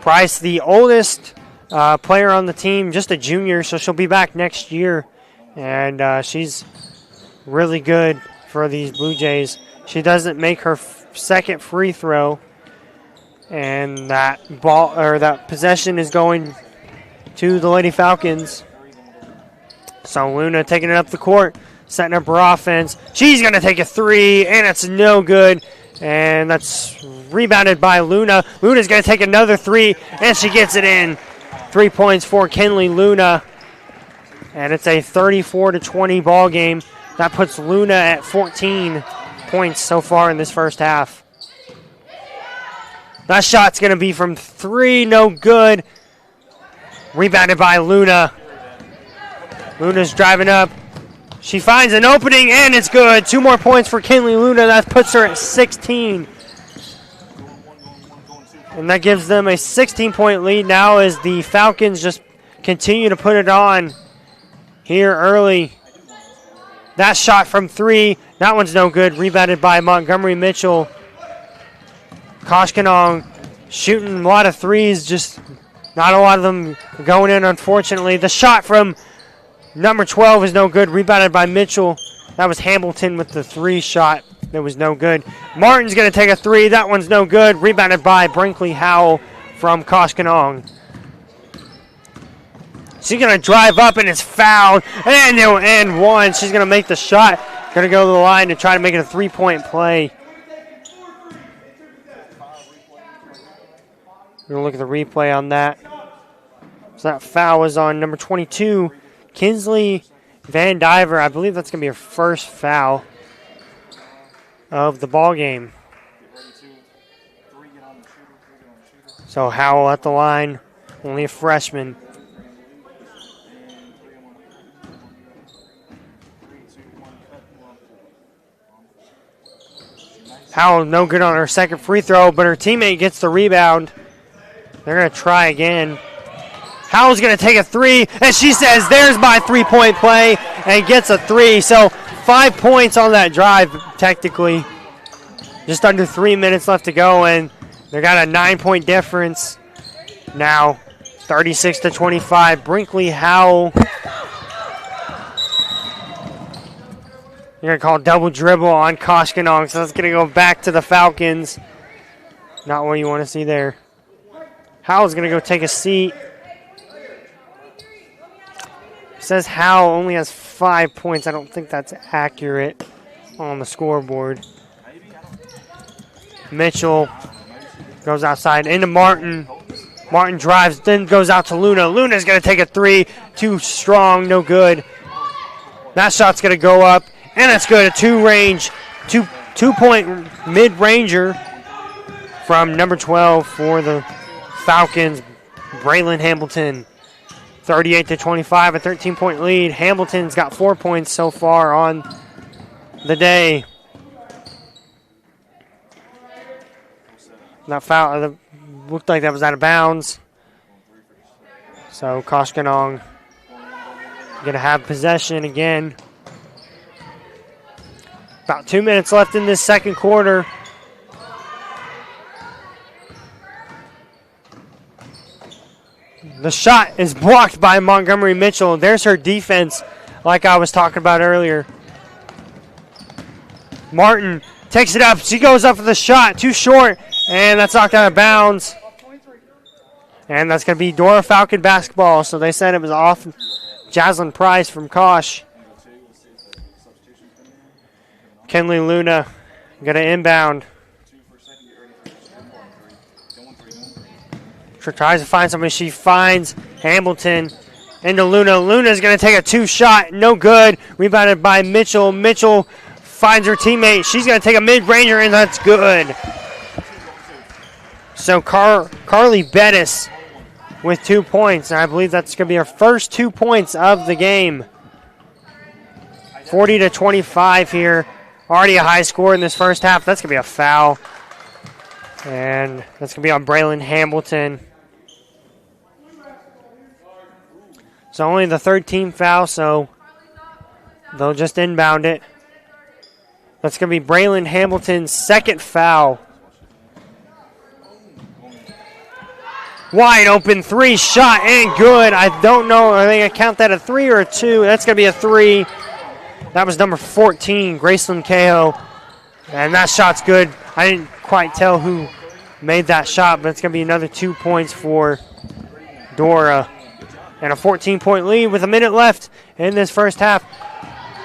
Price, the oldest player on the team, just a junior, so she'll be back next year. And she's really good for these Blue Jays. She doesn't make her second free throw. And that possession is going to the Lady Falcons. So Luna taking it up the court, setting up her offense. She's going to take a 3, and it's no good. And that's rebounded by Luna. Luna's going to take another 3, and she gets it in. 3 points for Kinley Luna. And it's a 34-20 ball game. That puts Luna at 14 points so far in this first half. That shot's going to be from 3, no good. Rebounded by Luna. Luna's driving up. She finds an opening, and it's good. 2 more points for Kinley Luna. That puts her at 16. And that gives them a 16-point lead now as the Falcons just continue to put it on here early. That shot from 3, That one's no good. Rebounded by Montgomery Mitchell. Koshkonong shooting a lot of threes, just not a lot of them going in, unfortunately. The shot from number 12 is no good. Rebounded by Mitchell. That was Hamilton with the three shot. That was no good. Martin's going to take a three. That one's no good. Rebounded by Brinkley Howell from Koshkonong. She's going to drive up and it's fouled. And one. She's going to make the shot. Going to go to the line to try to make it a three-point play. We're going to look at the replay on that. So that foul was on number 22, Kinsley Van Diver. I believe that's going to be her first foul of the ball game. So Howell at the line, only a freshman. Howell no good on her second free throw, but her teammate gets the rebound. They're going to try again. Howell's going to take a three, and she says, there's my three-point play, and gets a three. So 5 points on that drive, technically. Just under 3 minutes left to go, and they got a 9-point difference now, 36-25. Brinkley Howell. You're going to call double dribble on Koshkonong, so that's going to go back to the Falcons. Not what you want to see there. Howell's going to go take a seat. It says Howell only has 5 points. I don't think that's accurate on the scoreboard. Mitchell goes outside into Martin. Martin drives, then goes out to Luna. Luna's going to take a three. Too strong, no good. That shot's going to go up, and it's good. A two-point mid-ranger from number 12 for the Falcons, Braylon Hamilton. 38-25, a 13-point lead. Hamilton's got 4 points so far on the day. That foul looked like that was out of bounds. So Koshkonong going to have possession again. About 2 minutes left in this second quarter. The shot is blocked by Montgomery Mitchell. There's her defense, like I was talking about earlier. Martin takes it up. She goes up for the shot. Too short, and that's knocked out of bounds. And that's going to be Dora Falcon basketball. So they said it was off Jaslyn Price from Kosh. Kenley Luna going to inbound. Tries to find somebody. She finds Hamilton into Luna. Luna's going to take a two-shot. No good. Rebounded by Mitchell. Mitchell finds her teammate. She's going to take a mid-ranger, and that's good. So Carly Bettis with 2 points. And I believe that's going to be her first 2 points of the game. 40-25 here. Already a high score in this first half. That's going to be a foul. And that's going to be on Braylon Hamilton. So only the third team foul, so they'll just inbound it. That's going to be Braylon Hamilton's second foul. Wide open three shot and good. I don't know. I think I count that a 3 or a 2. That's going to be a 3. That was number 14, Graceland Cahill. And that shot's good. I didn't quite tell who made that shot, but it's going to be another 2 points for Dora. And a 14-point lead with a minute left in this first half.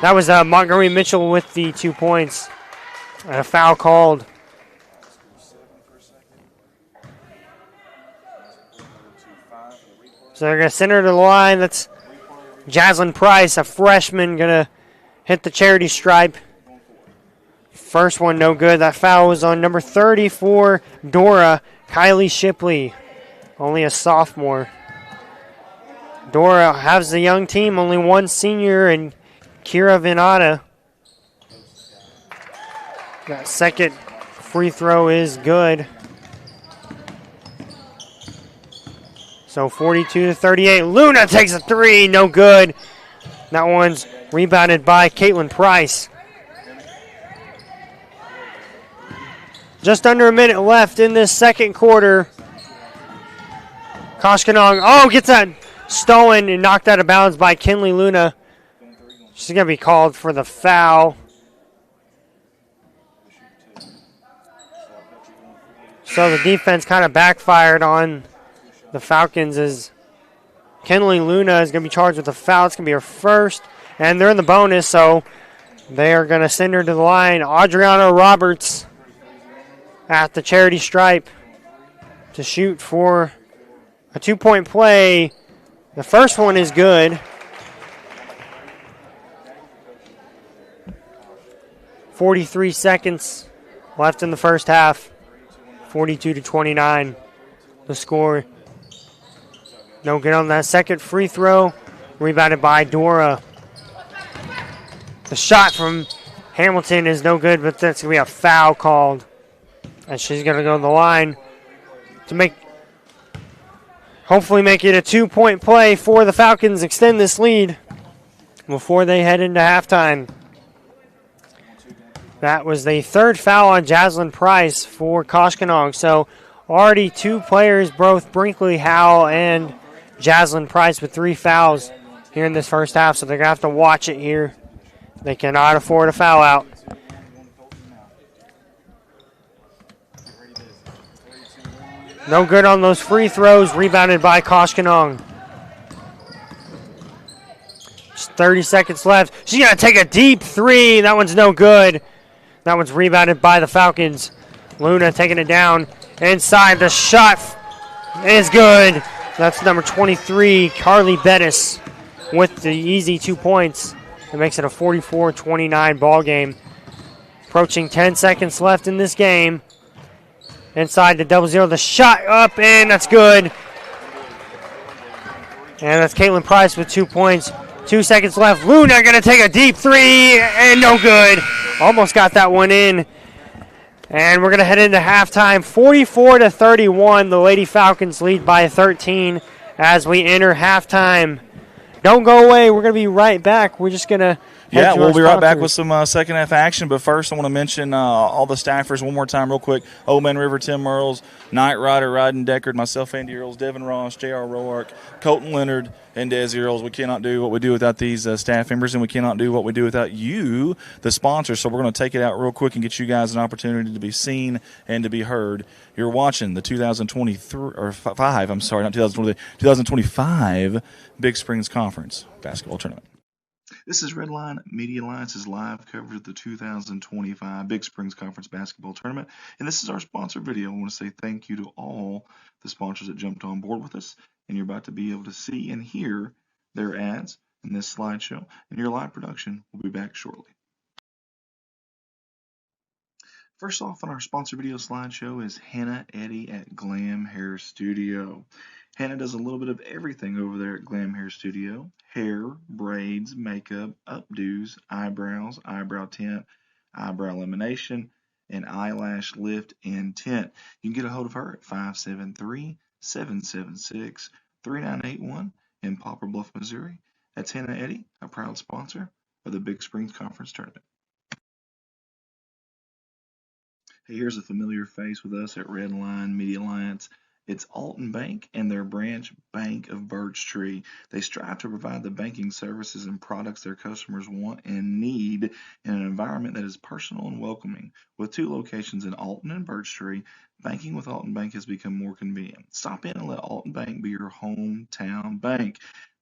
That was Montgomery Mitchell with the 2 points. And a foul called. So they're going to send her to the line. That's Jaslyn Price, a freshman, going to hit the charity stripe. First one, no good. That foul was on number 30 for Dora, Kylie Shipley. Only a sophomore. Dora has the young team, only one senior, and Kira Venata. That second free throw is good. So 42-38. Luna takes a 3, no good. That one's rebounded by Caitlin Price. Just under a minute left in this second quarter. Koshkonong, gets that stolen and knocked out of bounds by Kinley Luna. She's going to be called for the foul. So the defense kind of backfired on the Falcons as Kinley Luna is going to be charged with a foul. It's going to be her first, and they're in the bonus, so they are going to send her to the line. Adriana Roberts at the charity stripe to shoot for a 2-point play. The first one is good. 43 seconds left in the first half. 42-29 the score. No good on that second free throw. Rebounded by Dora. The shot from Hamilton is no good, but that's going to be a foul called. And she's going to go to the line to hopefully make it a 2-point play for the Falcons, extend this lead before they head into halftime. That was the third foul on Jaslyn Price for Koshkonong. So already 2 players, both Brinkley Howell and Jaslyn Price, with 3 fouls here in this first half. So they're going to have to watch it here. They cannot afford a foul out. No good on those free throws, rebounded by Koshkonong. Just 30 seconds left. She's going to take a deep 3. That one's no good. That one's rebounded by the Falcons. Luna taking it down inside. The shot is good. That's number 23, Carly Bettis, with the easy 2 points. It makes it a 44-29 ball game. Approaching 10 seconds left in this game. Inside the 0-0. The shot up, and that's good. And that's Caitlin Price with 2 points. 2 seconds left. Luna going to take a deep 3, and no good. Almost got that one in. And we're going to head into halftime. 44-31. The Lady Falcons lead by 13 as we enter halftime. Don't go away. We're going to be right back. We're just going to we'll be right back with some second half action. But first, I want to mention all the staffers one more time real quick. Old Man River, Tim Merles, Knight Rider, Ryden Deckard, myself, Andy Earls, Devin Ross, J.R. Roark, Colton Leonard, and Desi Earls. We cannot do what we do without these staff members, and we cannot do what we do without you, the sponsors. So we're going to take it out real quick and get you guys an opportunity to be seen and to be heard. You're watching the 2025 Big Springs Conference basketball tournament. This is Redline Media Alliance's live coverage of the 2025 Big Springs Conference Basketball Tournament. And this is our sponsor video. I want to say thank you to all the sponsors that jumped on board with us. And you're about to be able to see and hear their ads in this slideshow. And your live production will be back shortly. First off on our sponsor video slideshow is Hannah Eddy at Glam Hair Studio. Hannah does a little bit of everything over there at Glam Hair Studio. Hair, braids, makeup, updos, eyebrows, eyebrow tint, eyebrow elimination, and eyelash lift and tint. You can get a hold of her at 573-776-3981 in Poplar Bluff, Missouri. That's Hannah Eddy, a proud sponsor of the Big Springs Conference Tournament. Hey, here's a familiar face with us at Redline Media Alliance. It's Alton Bank and their branch Bank of Birch Tree. They strive to provide the banking services and products their customers want and need in an environment that is personal and welcoming. With 2 locations in Alton and Birch Tree, banking with Alton Bank has become more convenient. Stop in and let Alton Bank be your hometown bank.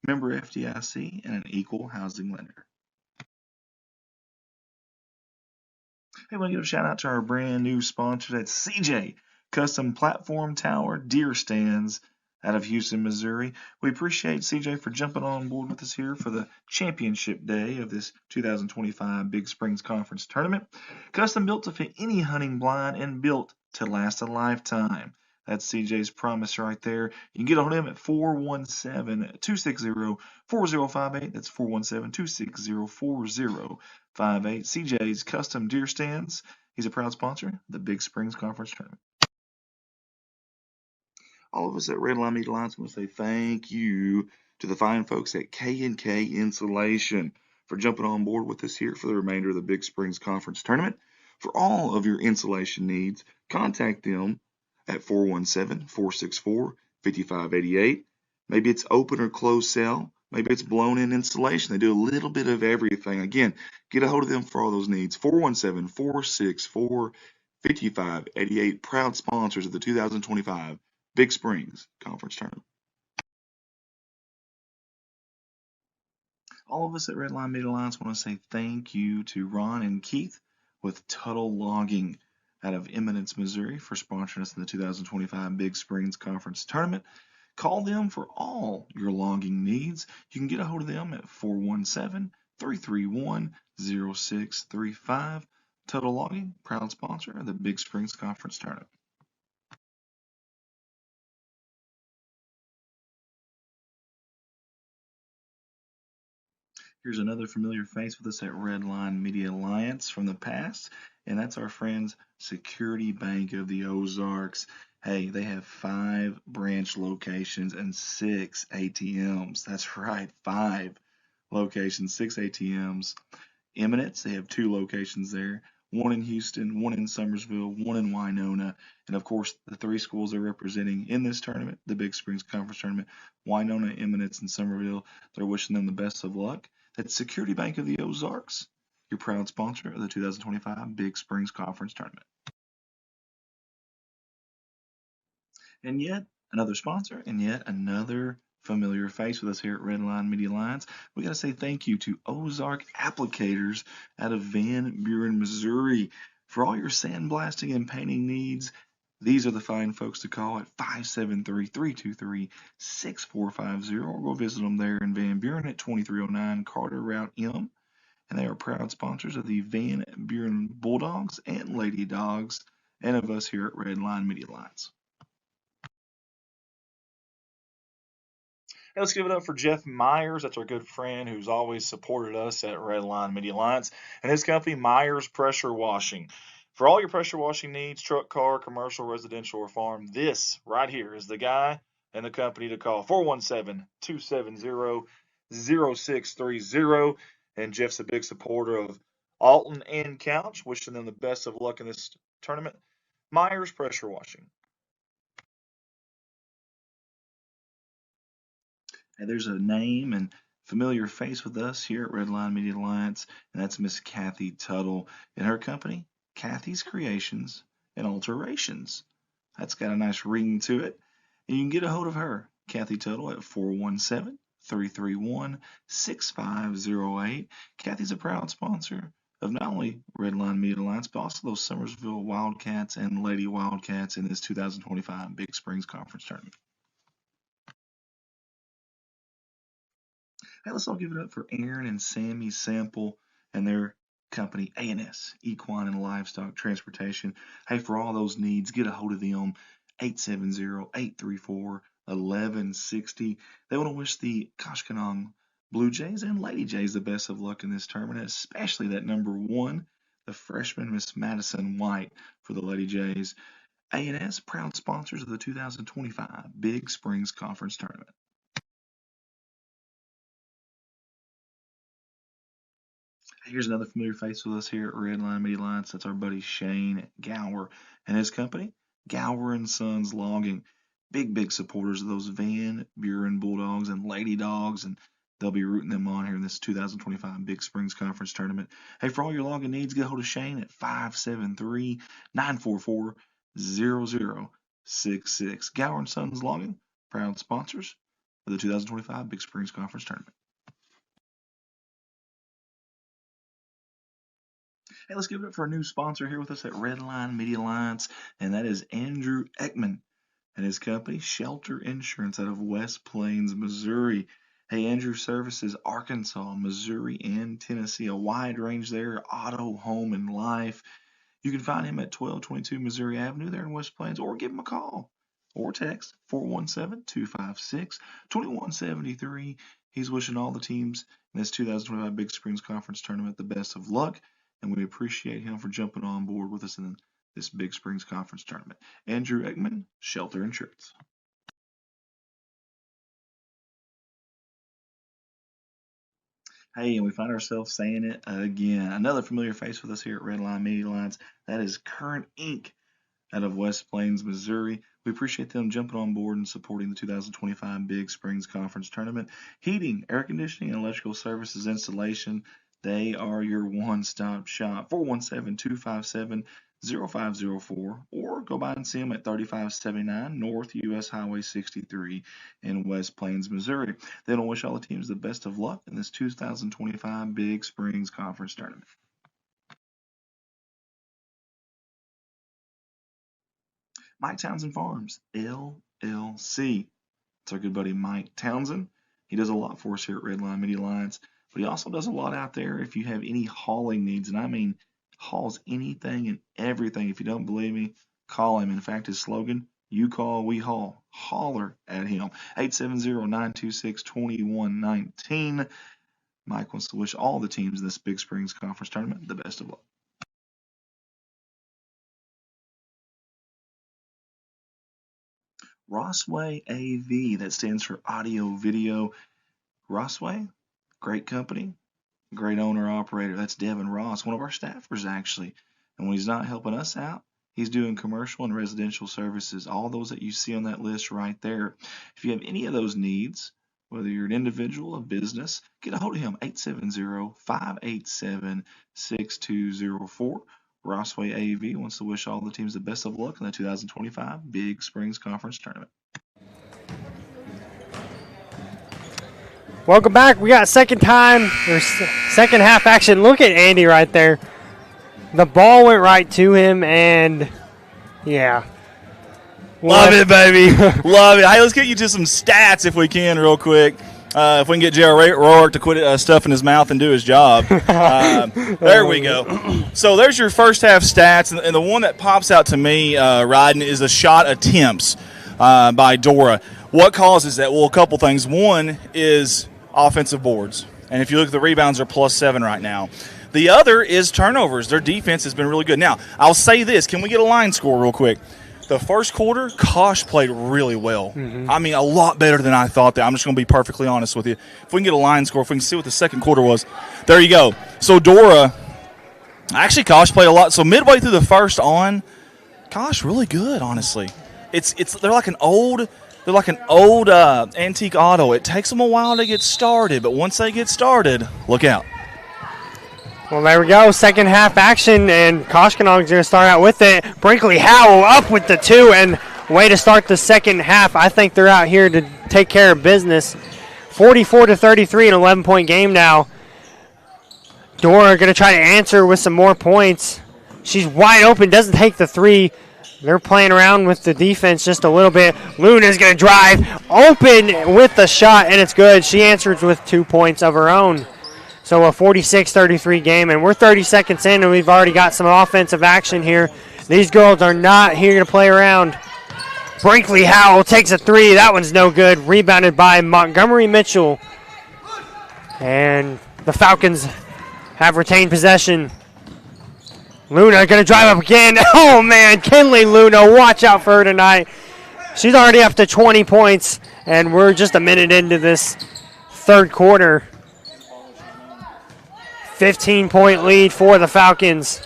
Member FDIC and an equal housing lender. Hey, I want to give a shout out to our brand new sponsor. That's CJ Custom Platform Tower Deer Stands out of Houston, Missouri. We appreciate CJ for jumping on board with us here for the championship day of this 2025 Big Springs Conference Tournament. Custom built to fit any hunting blind and built to last a lifetime. That's CJ's promise right there. You can get on him at 417-260-4058. That's 417-260-4058. CJ's Custom Deer Stands. He's a proud sponsor of the Big Springs Conference Tournament. All of us at Redline Media Alliance want to say thank you to the fine folks at K&K Insulation for jumping on board with us here for the remainder of the Big Springs Conference Tournament. For all of your insulation needs, contact them at 417-464-5588. Maybe it's open or closed cell. Maybe it's blown-in installation. They do a little bit of everything. Again, get a hold of them for all those needs. 417-464-5588. Proud sponsors of the 2025 Big Springs Conference Tournament. All of us at Redline Media Alliance want to say thank you to Ron and Keith with Tuttle Logging out of Eminence, Missouri for sponsoring us in the 2025 Big Springs Conference Tournament. Call them for all your logging needs. You can get a hold of them at 417-331-0635. Tuttle Logging, proud sponsor of the Big Springs Conference Tournament. Here's another familiar face with us at Redline Media Alliance from the past, and that's our friends Security Bank of the Ozarks. Hey, they have 5 branch locations and 6 ATMs. That's right, 5 locations, 6 ATMs. Eminence, they have 2 locations there. 1 in Houston, 1 in Summersville, 1 in Winona, and of course the 3 schools they're representing in this tournament, the Big Springs Conference Tournament, Winona, Eminence, and Summerville. They're wishing them the best of luck. That's Security Bank of the Ozarks, your proud sponsor of the 2025 Big Springs Conference Tournament. And yet another sponsor, and yet another familiar face with us here at Redline Media Alliance. We got to say thank you to Ozark Applicators out of Van Buren, Missouri. For all your sandblasting and painting needs, these are the fine folks to call at 573-323-6450, or go visit them there in Van Buren at 2309 Carter Route M. And they are proud sponsors of the Van Buren Bulldogs and Lady Dogs, and of us here at Redline Media Alliance. Hey, let's give it up for Jeff Myers. That's our good friend who's always supported us at Redline Media Alliance, and his company, Myers Pressure Washing. For all your pressure washing needs, truck, car, commercial, residential, or farm, this right here is the guy and the company to call. 417-270-0630. And Jeff's a big supporter of Alton and Couch, wishing them the best of luck in this tournament. Myers Pressure Washing. Hey, there's a name and familiar face with us here at Redline Media Alliance, and that's Miss Kathy Tuttle and her company, Kathy's Creations and Alterations. That's got a nice ring to it. And you can get a hold of her, Kathy Tuttle, at 417-331-6508. Kathy's a proud sponsor of not only Redline Media Alliance, but also those Summersville Wildcats and Lady Wildcats in this 2025 Big Springs Conference Tournament. Hey, let's all give it up for Aaron and Sammy Sample and their company, A&S, Equine and Livestock Transportation. Hey, for all those needs, get a hold of them, 870-834-1160. They want to wish the Koshkonong Blue Jays and Lady Jays the best of luck in this tournament, especially that number 1, the freshman, Miss Madison White, for the Lady Jays. A&S, proud sponsors of the 2025 Big Springs Conference Tournament. Here's another familiar face with us here at Redline Media Alliance. That's our buddy Shane Gower and his company, Gower and Sons Logging. Big supporters of those Van Buren Bulldogs and Lady Dogs, and they'll be rooting them on here in this 2025 Big Springs Conference Tournament. Hey, for all your logging needs, get a hold of Shane at 573-944-0066. Gower and Sons Logging, proud sponsors of the 2025 Big Springs Conference Tournament. Hey, let's give it up for a new sponsor here with us at Redline Media Alliance, and that is Andrew Ekman and his company, Shelter Insurance, out of West Plains, Missouri. Hey, Andrew services Arkansas, Missouri, and Tennessee. A wide range there, auto, home, and life. You can find him at 1222 Missouri Avenue there in West Plains, or give him a call or text 417-256-2173. He's wishing all the teams in this 2025 Big Springs Conference Tournament the best of luck, and we appreciate him for jumping on board with us in this Big Springs Conference Tournament. Andrew Ekman, Shelter Insurance. Hey, and we find ourselves saying it again. Another familiar face with us here at Redline Media Alliance. That is Current Ink out of West Plains, Missouri. We appreciate them jumping on board and supporting the 2025 Big Springs Conference Tournament. Heating, air conditioning, and electrical services installation. They are your one-stop shop. 417-257-0504, or go by and see them at 3579 North US Highway 63 in West Plains, Missouri. They don't wish all the teams the best of luck in this 2025 Big Springs Conference Tournament. Mike Townsend Farms, LLC. It's our good buddy Mike Townsend. He does a lot for us here at Redline Media Alliance, but he also does a lot out there if you have any hauling needs, and I mean hauls anything and everything. If you don't believe me, call him. In fact, his slogan, you call, we haul. Holler at him. 870-926-2119. Mike wants to wish all the teams in this Big Springs Conference Tournament the best of luck. Rossway AV, that stands for audio video. Rossway, great company, great owner operator. That's Devin Ross, one of our staffers actually. And when he's not helping us out, he's doing commercial and residential services, all those that you see on that list right there. If you have any of those needs, whether you're an individual, a business, get a hold of him, 870-587-6204. Rossway AV wants to wish all the teams the best of luck in the 2025 Big Springs Conference Tournament. Welcome back. We got second half action. Look at Andy right there. The ball went right to him, and yeah. Love it, baby. Love it. Hey, let's get you to some stats if we can real quick. If we can get J.R. Rourke to quit stuffing his mouth and do his job. There we go. So there's your first half stats. And the one that pops out to me, Ryden, is the shot attempts by Dora. What causes that? Well, a couple things. One is offensive boards. And if you look at the rebounds, they're +7 right now. The other is turnovers. Their defense has been really good. Now, I'll say this. Can we get a line score real quick? The first quarter, Kosh played really well. Mm-hmm. I mean, a lot better than I thought. I'm just going to be perfectly honest with you. If we can get a line score, if we can see what the second quarter was, there you go. So Dora, actually, Kosh played a lot. So midway through the first on, Kosh really good, honestly. They're like an old antique auto. It takes them a while to get started, but once they get started, look out. Well, there we go. Second half action, and Koshkonong's going to start out with it. Brinkley Howell up with the 2, and way to start the second half. I think they're out here to take care of business. 44-33, an 11-point game now. Dora going to try to answer with some more points. She's wide open, doesn't take the 3. They're playing around with the defense just a little bit. Luna's going to drive open with the shot, and it's good. She answers with 2 points of her own. So a 46-33 game, and we're 30 seconds in, and we've already got some offensive action here. These girls are not here to play around. Brinkley Howell takes a 3. That one's no good. Rebounded by Montgomery Mitchell. And the Falcons have retained possession. Luna going to drive up again. Oh, man, Kinley Luna, watch out for her tonight. She's already up to 20 points, and we're just a minute into this third quarter. 15-point lead for the Falcons.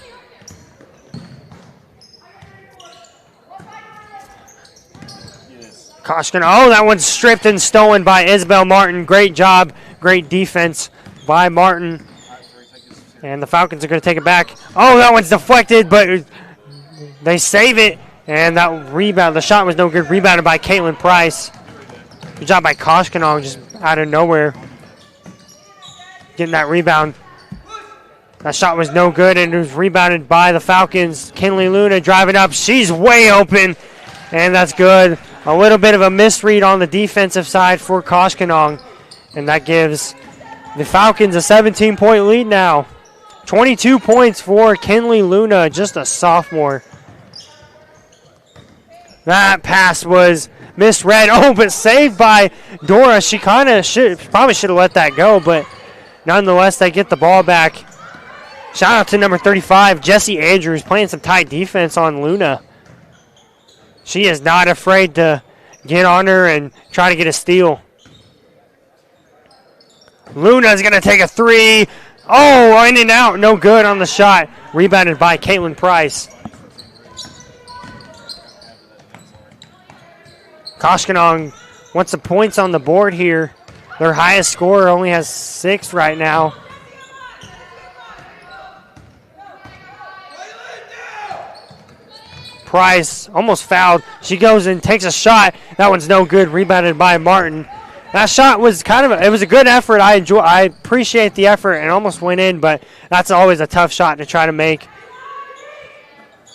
Koshkin, that one's stripped and stolen by Isabel Martin. Great job, great defense by Martin. And the Falcons are going to take it back. That one's deflected, but they save it. And that rebound, the shot was no good. Rebounded by Caitlin Price. Good job by Koshkinong, just out of nowhere. Getting that rebound. That shot was no good, and it was rebounded by the Falcons. Kinley Luna driving up. She's way open, and that's good. A little bit of a misread on the defensive side for Koshkinong, and that gives the Falcons a 17-point lead now. 22 points for Kinley Luna, just a sophomore. That pass was misread. But saved by Dora. She probably should have let that go, but nonetheless, they get the ball back. Shout out to number 35, Jessie Andrews, playing some tight defense on Luna. She is not afraid to get on her and try to get a steal. Luna's going to take a 3. In and out. No good on the shot. Rebounded by Caitlin Price. Koshkonong wants the points on the board here. Their highest scorer only has 6 right now. Price almost fouled. She goes and takes a shot. That one's no good. Rebounded by Martin. That shot was it was a good effort. I appreciate the effort and almost went in, but that's always a tough shot to try to make.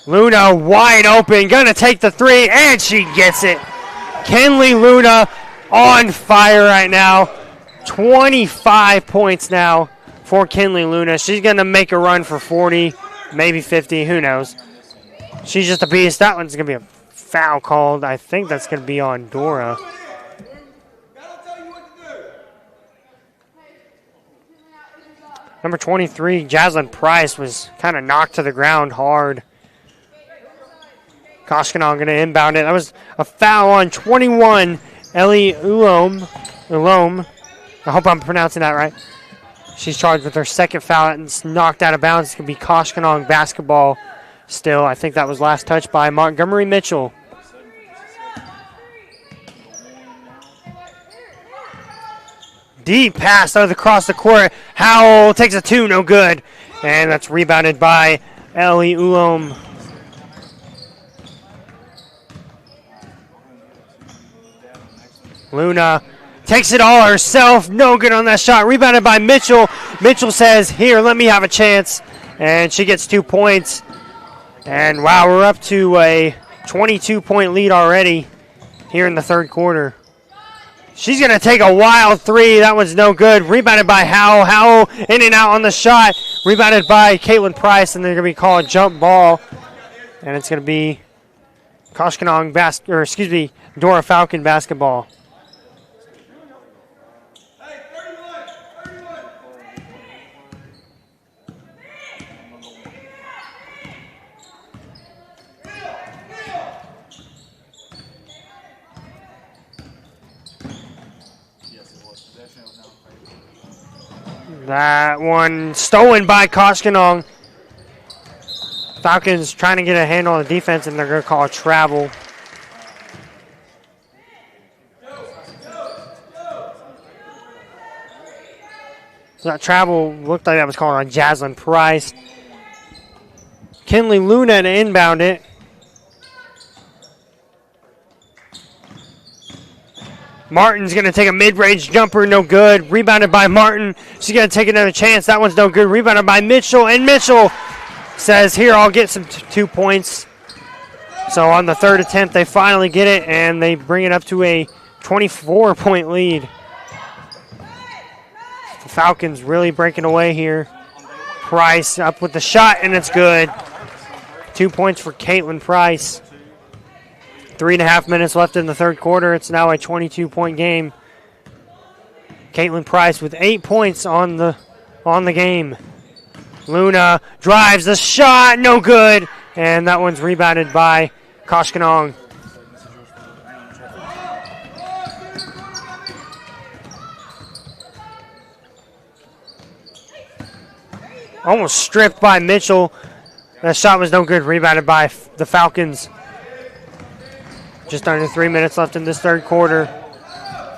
Luna wide open, gonna take the 3, and she gets it. Kinley Luna on fire right now. 25 points now for Kinley Luna. She's gonna make a run for 40, maybe 50, who knows. She's just a beast. That one's going to be a foul called. I think that's going to be on Dora. Number 23, Jaslyn Price, was kind of knocked to the ground hard. Koshkonong going to inbound it. That was a foul on 21, Ellie Ulom. I hope I'm pronouncing that right. She's charged with her second foul and it's knocked out of bounds. It's going to be Koshkonong basketball. Still, I think that was last touch by Montgomery Mitchell. Deep pass across the court. Howell takes a 2, no good. And that's rebounded by Ellie Ulom. Luna takes it all herself. No good on that shot. Rebounded by Mitchell. Mitchell says, here, let me have a chance. And she gets 2 points. And, wow, we're up to a 22-point lead already here in the third quarter. She's going to take a wild 3. That one's no good. Rebounded by Howell. Howell in and out on the shot. Rebounded by Caitlin Price, and they're going to be called jump ball. And it's going to be Dora Falcon basketball. That one stolen by Koshkonong. Falcons trying to get a handle on the defense, and they're going to call a travel. So that travel looked like that was called on Jaslyn Price. Kinley Luna to inbound it. Martin's going to take a mid-range jumper, no good. Rebounded by Martin. She's going to take another chance. That one's no good. Rebounded by Mitchell, and Mitchell says, here, I'll get some 2 points. So on the third attempt, they finally get it, and they bring it up to a 24-point lead. The Falcons really breaking away here. Price up with the shot, and it's good. 2 points for Caitlin Price. 3.5 minutes left in the third quarter. It's now a 22-point game. Caitlin Price with 8 points on the game. Luna drives the shot, no good, and that one's rebounded by Koshkonong. Almost stripped by Mitchell. That shot was no good, rebounded by the Falcons. Just under 3 minutes left in this third quarter.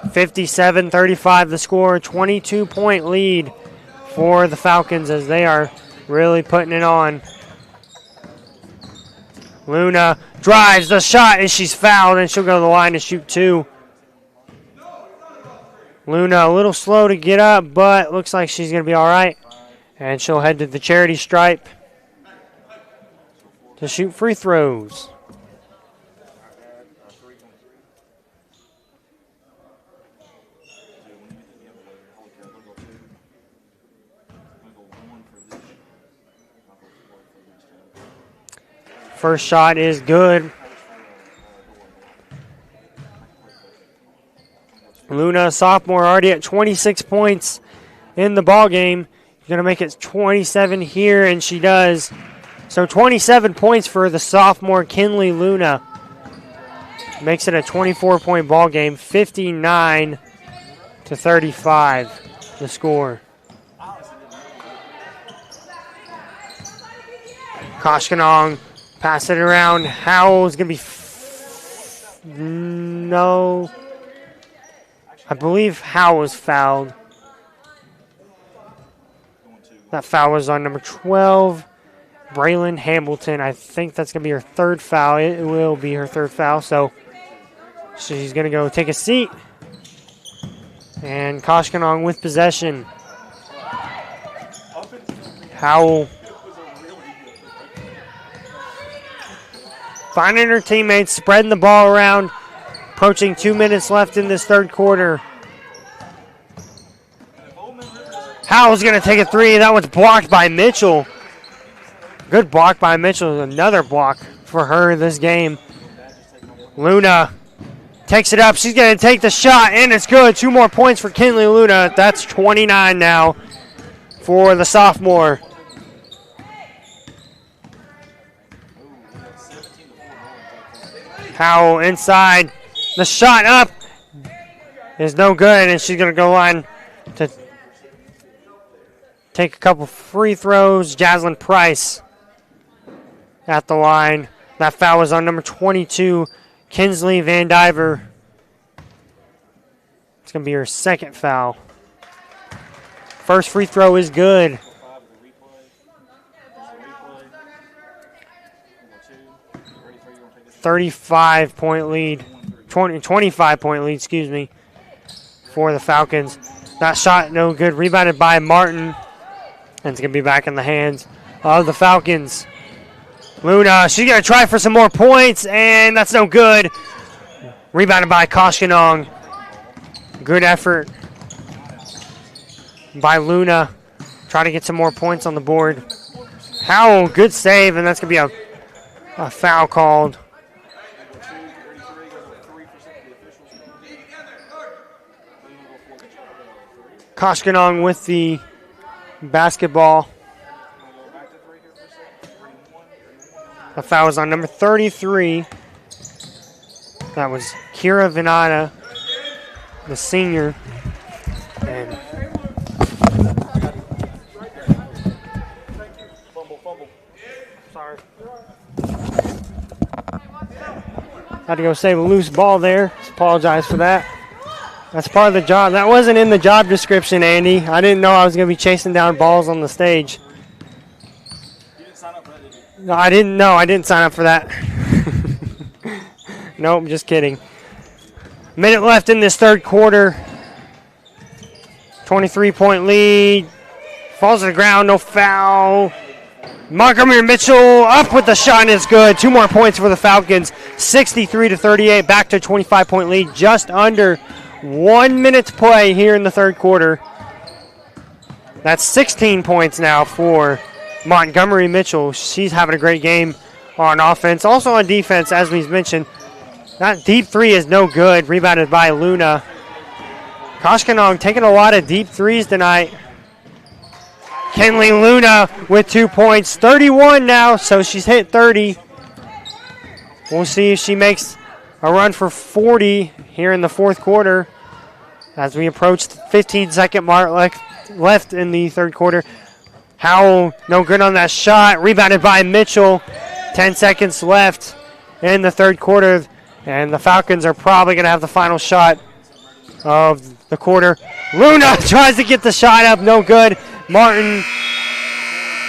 57-35 the score. 22-point lead for the Falcons as they are really putting it on. Luna drives the shot, and she's fouled, and she'll go to the line to shoot 2. Luna a little slow to get up, but looks like she's going to be all right. And she'll head to the charity stripe to shoot free throws. First shot is good. Luna, sophomore, already at 26 points in the ball game. Going to make it 27 here, and she does. So 27 points for the sophomore Kinley Luna. Makes it a 24-point ball game, 59-35 the score. Koshkonong pass it around. Howell's going to be No. I believe Howe was fouled. That foul was on number 12, Braylon Hamilton. I think that's going to be her third foul. It will be her third foul. So she's going to go take a seat. And Koshkonong with possession. Howell finding her teammates, spreading the ball around. Approaching 2 minutes left in this third quarter. Howell's going to take a three. That was blocked by Mitchell. Good block by Mitchell. Another block for her this game. Luna takes it up. She's going to take the shot, and it's good. 2 more points for Kinley Luna. That's 29 now for the sophomore. Howell inside. The shot up is no good, and she's going to go on to take a couple free throws. Jaslyn Price at the line. That foul was on number 22, Kinsley Van Diver. It's going to be her second foul. First free throw is good. $35-point lead. 25-point lead, excuse me, for the Falcons. That shot no good. Rebounded by Martin. And it's going to be back in the hands of the Falcons. Luna, she's going to try for some more points, and that's no good. Rebounded by Koshkonong. Good effort by Luna. Trying to get some more points on the board. Howell, good save, and that's going to be a foul called. Koshkonong with the basketball. The foul was on number 33. That was Kira Venata, the senior. And sorry. Had to go save a loose ball there. Apologize for that. That's part of the job. That wasn't in the job description, Andy. I didn't know I was going to be chasing down balls on the stage. You didn't sign up for that, did you? No, I didn't know. I didn't sign up for that. Nope, just kidding. Minute left in this third quarter. 23-point lead. Falls to the ground, no foul. Montgomery Mitchell up with the shot, and it's good. 2 more points for the Falcons. 63-38, back to a 25-point lead. Just under 1 minute to play here in the third quarter. That's 16 points now for Montgomery Mitchell. She's having a great game on offense. Also on defense, as we've mentioned. That deep three is no good. Rebounded by Luna. Koshkonong taking a lot of deep threes tonight. Kinley Luna with 2 points. 31 now, so she's hit 30. We'll see if she makes a run for 40 here in the fourth quarter as we approach the 15-second mark left in the third quarter. Howell, no good on that shot. Rebounded by Mitchell. 10 seconds left in the third quarter, and the Falcons are probably going to have the final shot of the quarter. Luna tries to get the shot up. No good. Martin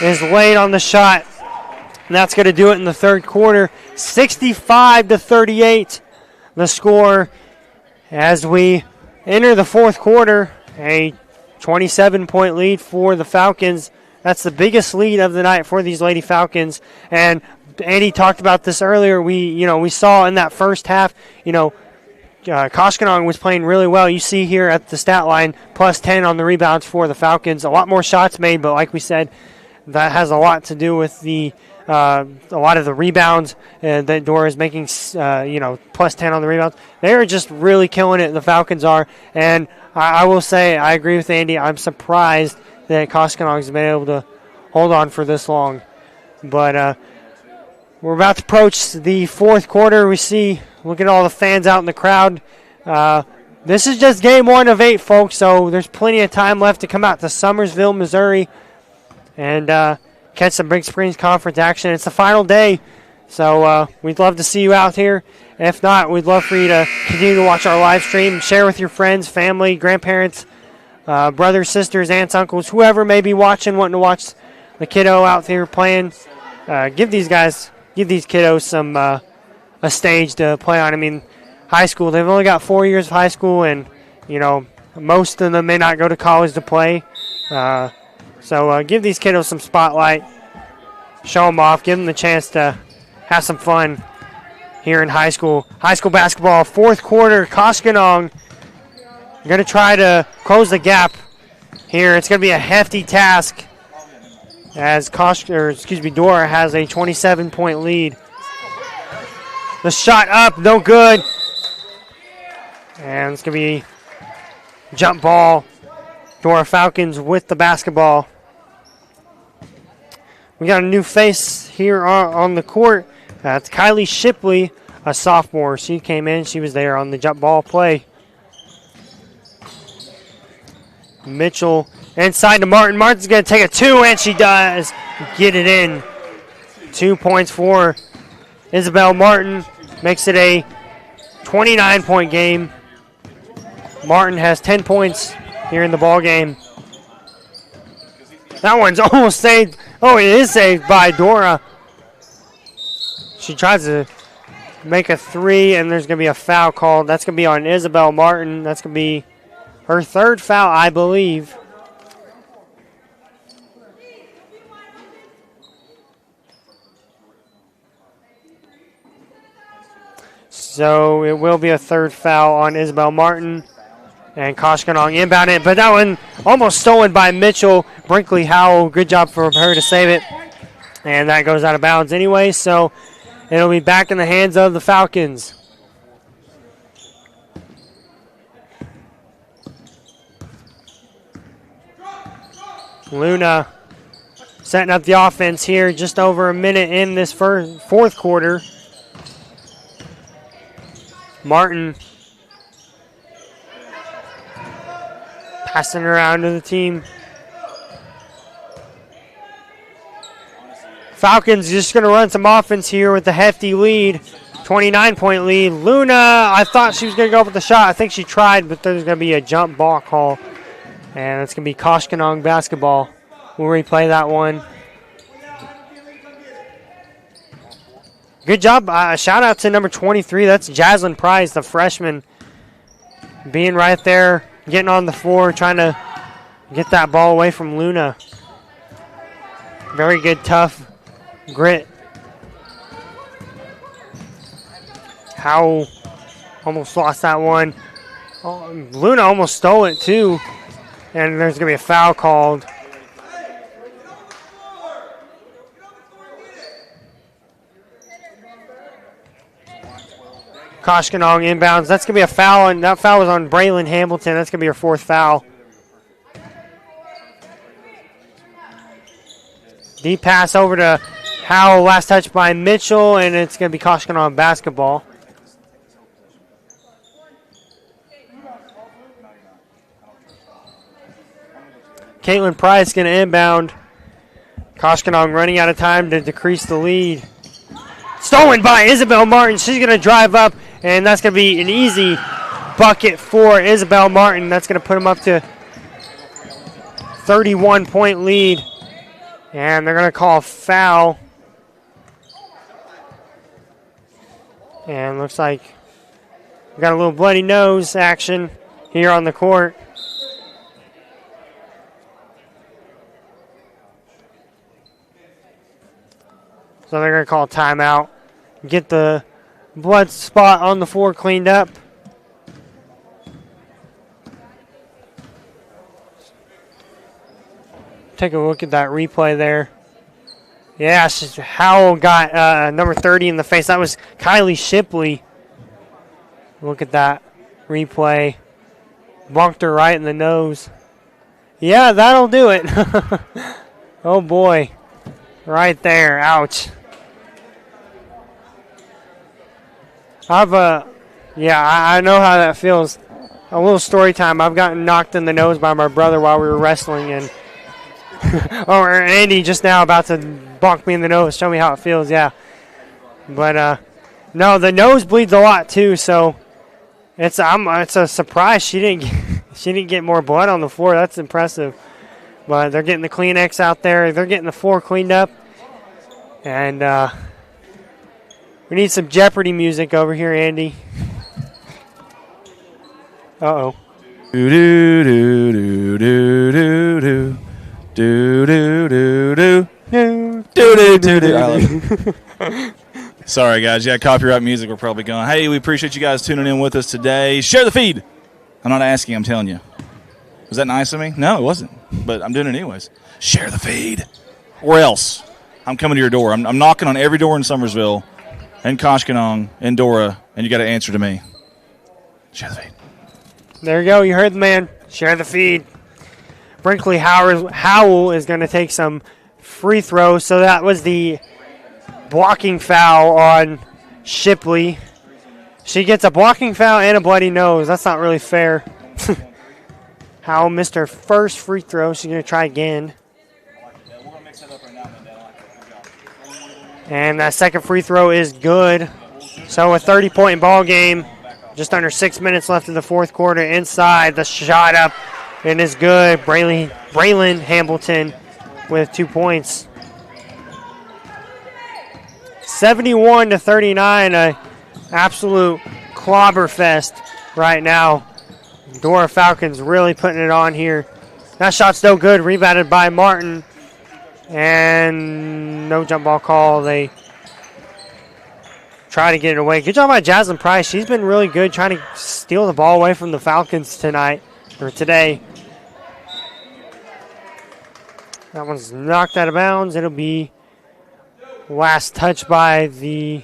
is late on the shot. And that's going to do it in the third quarter. 65-38 the score as we enter the fourth quarter. A 27-point lead for the Falcons. That's the biggest lead of the night for these Lady Falcons. And Andy talked about this earlier. We saw in that first half, Koshkonong was playing really well. You see here at the stat line, plus 10 on the rebounds for the Falcons. A lot more shots made, but like we said, that has a lot to do with a lot of the rebounds that Dora is making, plus 10 on the rebounds. They're just really killing it, the Falcons are. And I will say, I agree with Andy. I'm surprised that Koshkonong has been able to hold on for this long. But we're about to approach the fourth quarter. Look at all the fans out in the crowd. This is just game 1 of 8, folks, so there's plenty of time left to come out to Summersville, Missouri, and catch some Big Springs Conference action. It's the final day So we'd love to see you out here. If not, we'd love for you to continue to watch our live stream, share with your friends, family, grandparents, brothers, sisters, aunts, uncles, whoever may be watching, wanting to watch the kiddo out there playing. Give these kiddos some a stage to play on. I mean, high school, they've only got 4 years of high school, and, you know, most of them may not go to college to play. So give these kiddos some spotlight, show them off, give them the chance to have some fun here in high school. High school basketball, fourth quarter, Koshkonong going to try to close the gap here. It's going to be a hefty task as Dora has a 27-point lead. The shot up, no good. And it's going to be jump ball. Dora Falcons with the basketball. We got a new face here on the court. That's Kylie Shipley, a sophomore. She came in. She was there on the jump ball play. Mitchell inside to Martin. Martin's going to take a two, and she does get it in. 2 points for Isabel Martin. Makes it a 29-point game. Martin has 10 points here in the ball game. That one's almost saved. Oh, it is saved by Dora. She tries to make a three, and there's going to be a foul called. That's going to be on Isabel Martin. That's going to be her third foul, I believe. So it will be a third foul on Isabel Martin. And Koshkonong inbound it, but that one almost stolen by Mitchell. Brinkley Howell, good job for her to save it. And that goes out of bounds anyway, so it'll be back in the hands of the Falcons. Luna setting up the offense here, just over a minute in this fourth quarter. Martin passing around to the team. Falcons just going to run some offense here with a hefty lead. 29-point lead. Luna, I thought she was going to go up with the shot. I think she tried, but there's going to be a jump ball call. And it's going to be Koshkonong basketball. We'll replay that one. Good job. Shout out to number 23. That's Jaslyn Price, the freshman, being right there, getting on the floor, trying to get that ball away from Luna. Very good, tough grit. Howell almost lost that one. Oh, Luna almost stole it too. And there's going to be a foul called. Koshkonong inbounds. That's going to be a foul, and that foul was on Braylon Hamilton. That's going to be her fourth foul. Deep pass over to Howell. Last touch by Mitchell, and it's going to be Koshkonong basketball. Caitlin Price going to inbound. Koshkonong running out of time to decrease the lead. Stolen by Isabel Martin. She's going to drive up, and that's going to be an easy bucket for Isabel Martin. That's going to put them up to 31-point lead. And they're going to call a foul. And looks like we got a little bloody nose action here on the court. So they're going to call a timeout. Get the blood spot on the floor cleaned up. Take a look at that replay there. Yeah, Howell got number 30 in the face. That was Kylie Shipley. Look at that replay. Bunked her right in the nose. Yeah, that'll do it. Oh, boy. Right there. Ouch. I know how that feels. A little story time. I've gotten knocked in the nose by my brother while we were wrestling, and Andy just now about to bonk me in the nose. Show me how it feels. Yeah. But no, the nose bleeds a lot too, so it's a surprise she didn't get more blood on the floor. That's impressive. But they're getting the Kleenex out there. They're getting the floor cleaned up. And we need some Jeopardy music over here, Andy. Uh-oh. Do do do do do do do do do do do do do do. I love it. Sorry, guys. Yeah, copyright music. We're probably going. Hey, we appreciate you guys tuning in with us today. Share the feed. I'm not asking. I'm telling you. Was that nice of me? No, it wasn't. But I'm doing it anyways. Share the feed. Or else. I'm coming to your door. I'm knocking on every door in Summersville, in Koshkonong, in Dora, and you got to answer to me. Share the feed. There you go. You heard the man. Share the feed. Brinkley Howell is going to take some free throws. So that was the blocking foul on Shipley. She gets a blocking foul and a bloody nose. That's not really fair. Howell missed her first free throw. She's going to try again. And that second free throw is good. So a 30-point ball game. Just under 6 minutes left in the fourth quarter. Inside, the shot up. It is good. Braylon Hamilton with 2 points. 71-39, an absolute clobber fest right now. Dora Falcons really putting it on here. That shot's no good. Rebounded by Martin. And no jump ball call. They try to get it away. Good job by Jaslyn Price. She's been really good trying to steal the ball away from the Falcons tonight, or today. That one's knocked out of bounds. It'll be last touch by the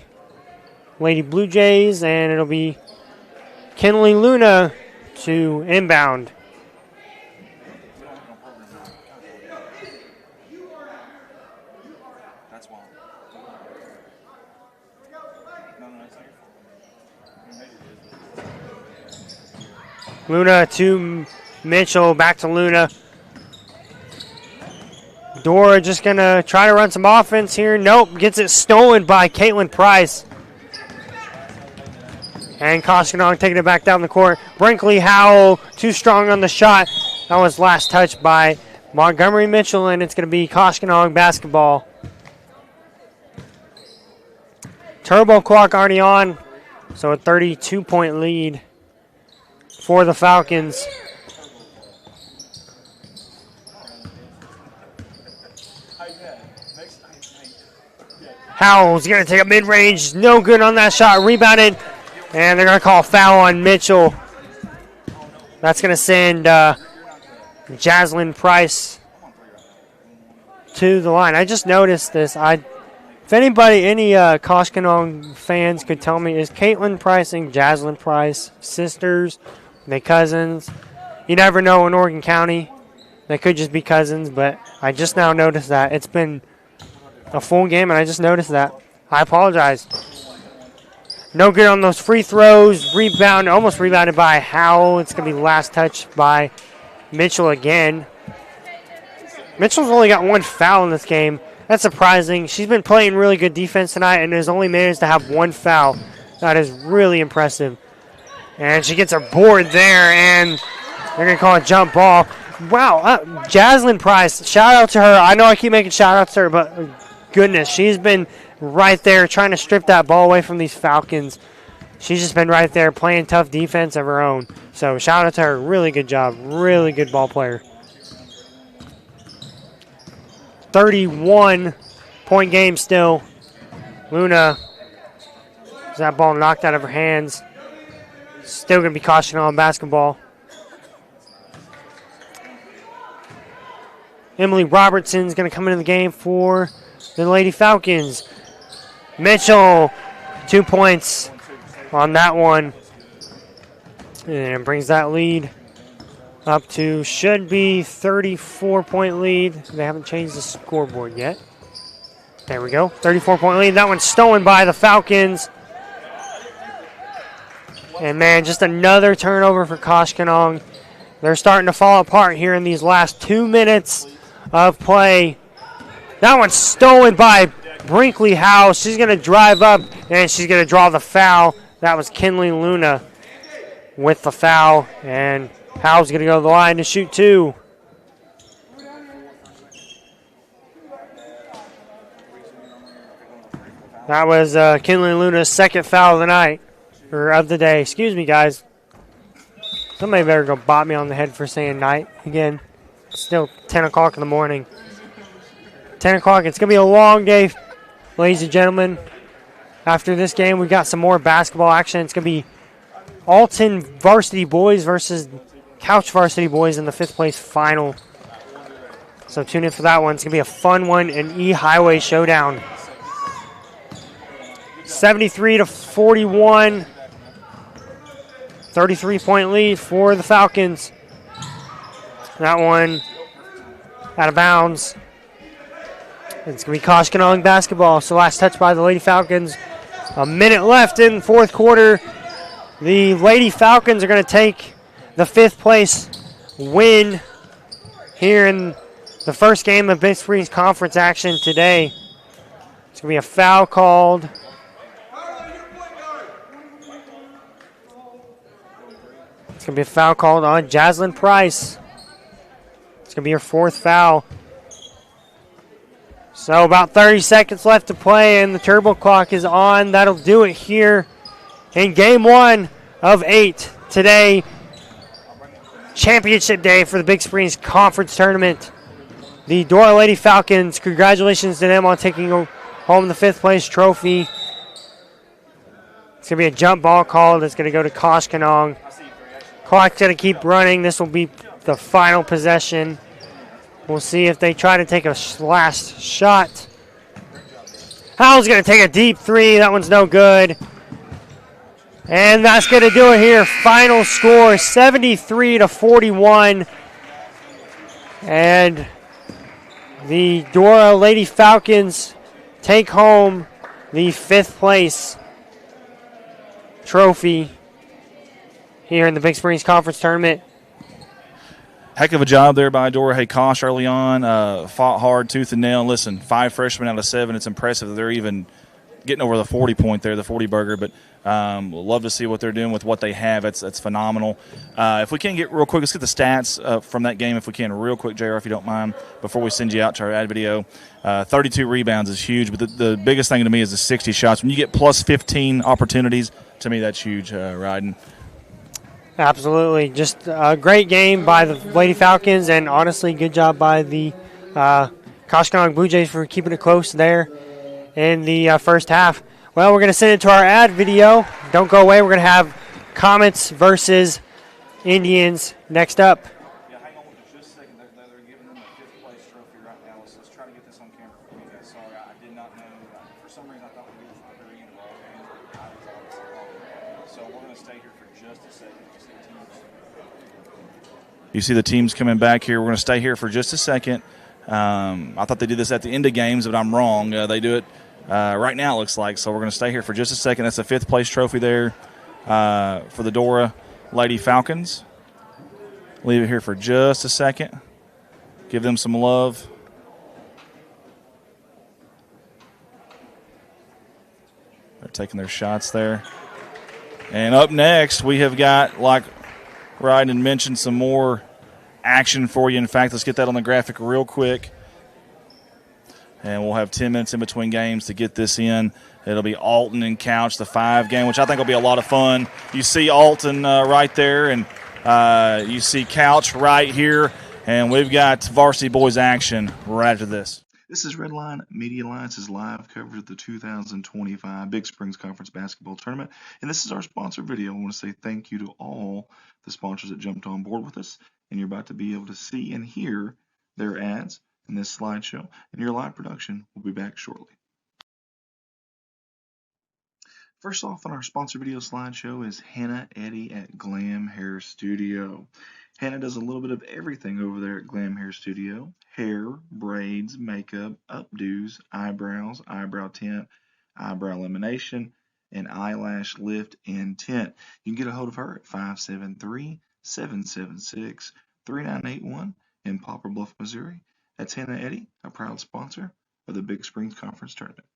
Lady Blue Jays, and it'll be Kinley Luna to inbound. Luna to Mitchell, back to Luna. Dora just going to try to run some offense here. Nope, gets it stolen by Caitlin Price. And Koshkonong taking it back down the court. Brinkley Howell, too strong on the shot. That was last touch by Montgomery Mitchell, and it's going to be Koshkonong basketball. Turbo clock already on, so a 32-point lead for the Falcons. Howell's going to take a mid-range. No good on that shot. Rebounded. And they're going to call a foul on Mitchell. That's going to send Jaslyn Price to the line. I just noticed this. If any Koshkonong fans could tell me, is Caitlin Price and Jaslyn Price sisters? Are they cousins? You never know in Oregon County. They could just be cousins, but I just now noticed that. It's been a full game, and I just noticed that. I apologize. No good on those free throws. Rebound, almost rebounded by Howell. It's going to be last touch by Mitchell again. Mitchell's only got one foul in this game. That's surprising. She's been playing really good defense tonight and has only managed to have one foul. That is really impressive. And she gets her board there, and they're going to call a jump ball. Wow, Jaslyn Price, shout out to her. I know I keep making shout outs to her, but goodness, she's been right there trying to strip that ball away from these Falcons. She's just been right there playing tough defense of her own. So shout out to her. Really good job. Really good ball player. 31-point game still. Luna has that ball knocked out of her hands. Still going to be cautioned on basketball. Emily Robertson's going to come into the game for the Lady Falcons. Mitchell, 2 points on that one. And brings that lead up to, should be 34-point lead. They haven't changed the scoreboard yet. There we go, 34-point lead. That one's stolen by the Falcons. And man, just another turnover for Koshkonong. They're starting to fall apart here in these last 2 minutes of play. That one's stolen by Brinkley Howe. She's going to drive up, and she's going to draw the foul. That was Kinley Luna with the foul, and Howe's going to go to the line to shoot 2. That was Kinley Luna's second foul of the night, or of the day. Excuse me, guys. Somebody better go bop me on the head for saying night again. It's still 10 o'clock in the morning. 10 o'clock. It's going to be a long day, ladies and gentlemen. After this game, we got some more basketball action. It's going to be Alton Varsity Boys versus Couch Varsity Boys in the 5th place final. So tune in for that one. It's going to be a fun one, an E-Highway showdown. 73-41. 33-point lead for the Falcons. That one out of bounds. It's going to be Koshkonong basketball. So last touch by the Lady Falcons. A minute left in the 4th quarter. The Lady Falcons are going to take the 5th place win here in the first game of Big Springs Conference action today. It's going to be a foul called. It's going to be a foul called on Jaslyn Price. It's going to be her 4th foul. So about 30 seconds left to play, and the turbo clock is on. That'll do it here in Game 1 of 8 today. Championship day for the Big Springs Conference Tournament. The Dora Lady Falcons, congratulations to them on taking home the 5th place trophy. It's going to be a jump ball call that's going to go to Koshkonong. Clock's going to keep running. This will be the final possession. We'll see if they try to take a last shot. Howell's going to take a deep 3. That one's no good. And that's going to do it here. Final score, 73-41. And the Dora Lady Falcons take home the 5th place trophy here in the Big Springs Conference Tournament. Heck of a job there by Dora Haykosh early on. Fought hard, tooth and nail. Listen, 5 freshmen out of 7. It's impressive that they're even getting over the 40 point there, the 40 burger. But we'll love to see what they're doing with what they have. That's phenomenal. If we can get real quick, let's get the stats from that game if we can real quick, JR, if you don't mind, before we send you out to our ad video. 32 rebounds is huge, but the biggest thing to me is the 60 shots. When you get plus 15 opportunities, to me that's huge, Ryden. Absolutely. Just a great game by the Lady Falcons, and honestly, good job by the Koshkonong Blue Jays for keeping it close there in the first half. Well, we're going to send it to our ad video. Don't go away. We're going to have Comets versus Indians next up. Yeah, hang on just a second. They're giving them a 5th place trophy right now. Let's try to get this on camera for you guys. Sorry, I did not know. For some reason, I thought we were at the very end of all games. I was obviously wrong. So we're going to stay here for just a second. You see the teams coming back here. We're going to stay here for just a second. I thought they did this at the end of games, but I'm wrong. They do it right now, it looks like. So we're going to stay here for just a second. That's a 5th place trophy there for the Dora Lady Falcons. Leave it here for just a second. Give them some love. They're taking their shots there. And up next, we have got, like Ryden mentioned, some more action for you. In fact, let's get that on the graphic real quick. And we'll have 10 minutes in between games to get this in. It'll be Alton and Couch, the 5 game, which I think will be a lot of fun. You see Alton right there, and you see Couch right here. And we've got Varsity Boys action right after this. This is Redline Media Alliance's live coverage of the 2025 Big Springs Conference Basketball Tournament. And this is our sponsor video. I want to say thank you to all the sponsors that jumped on board with us. And you're about to be able to see and hear their ads in this slideshow. And your live production will be back shortly. First off on our sponsor video slideshow is Hannah Eddy at Glam Hair Studio. Hannah does a little bit of everything over there at Glam Hair Studio. Hair, braids, makeup, updos, eyebrows, eyebrow tint, eyebrow lamination, and eyelash lift and tint. You can get a hold of her at 573-776-3981 in Poplar Bluff, Missouri. That's Hannah Eddy, a proud sponsor of the Big Springs Conference Tournament.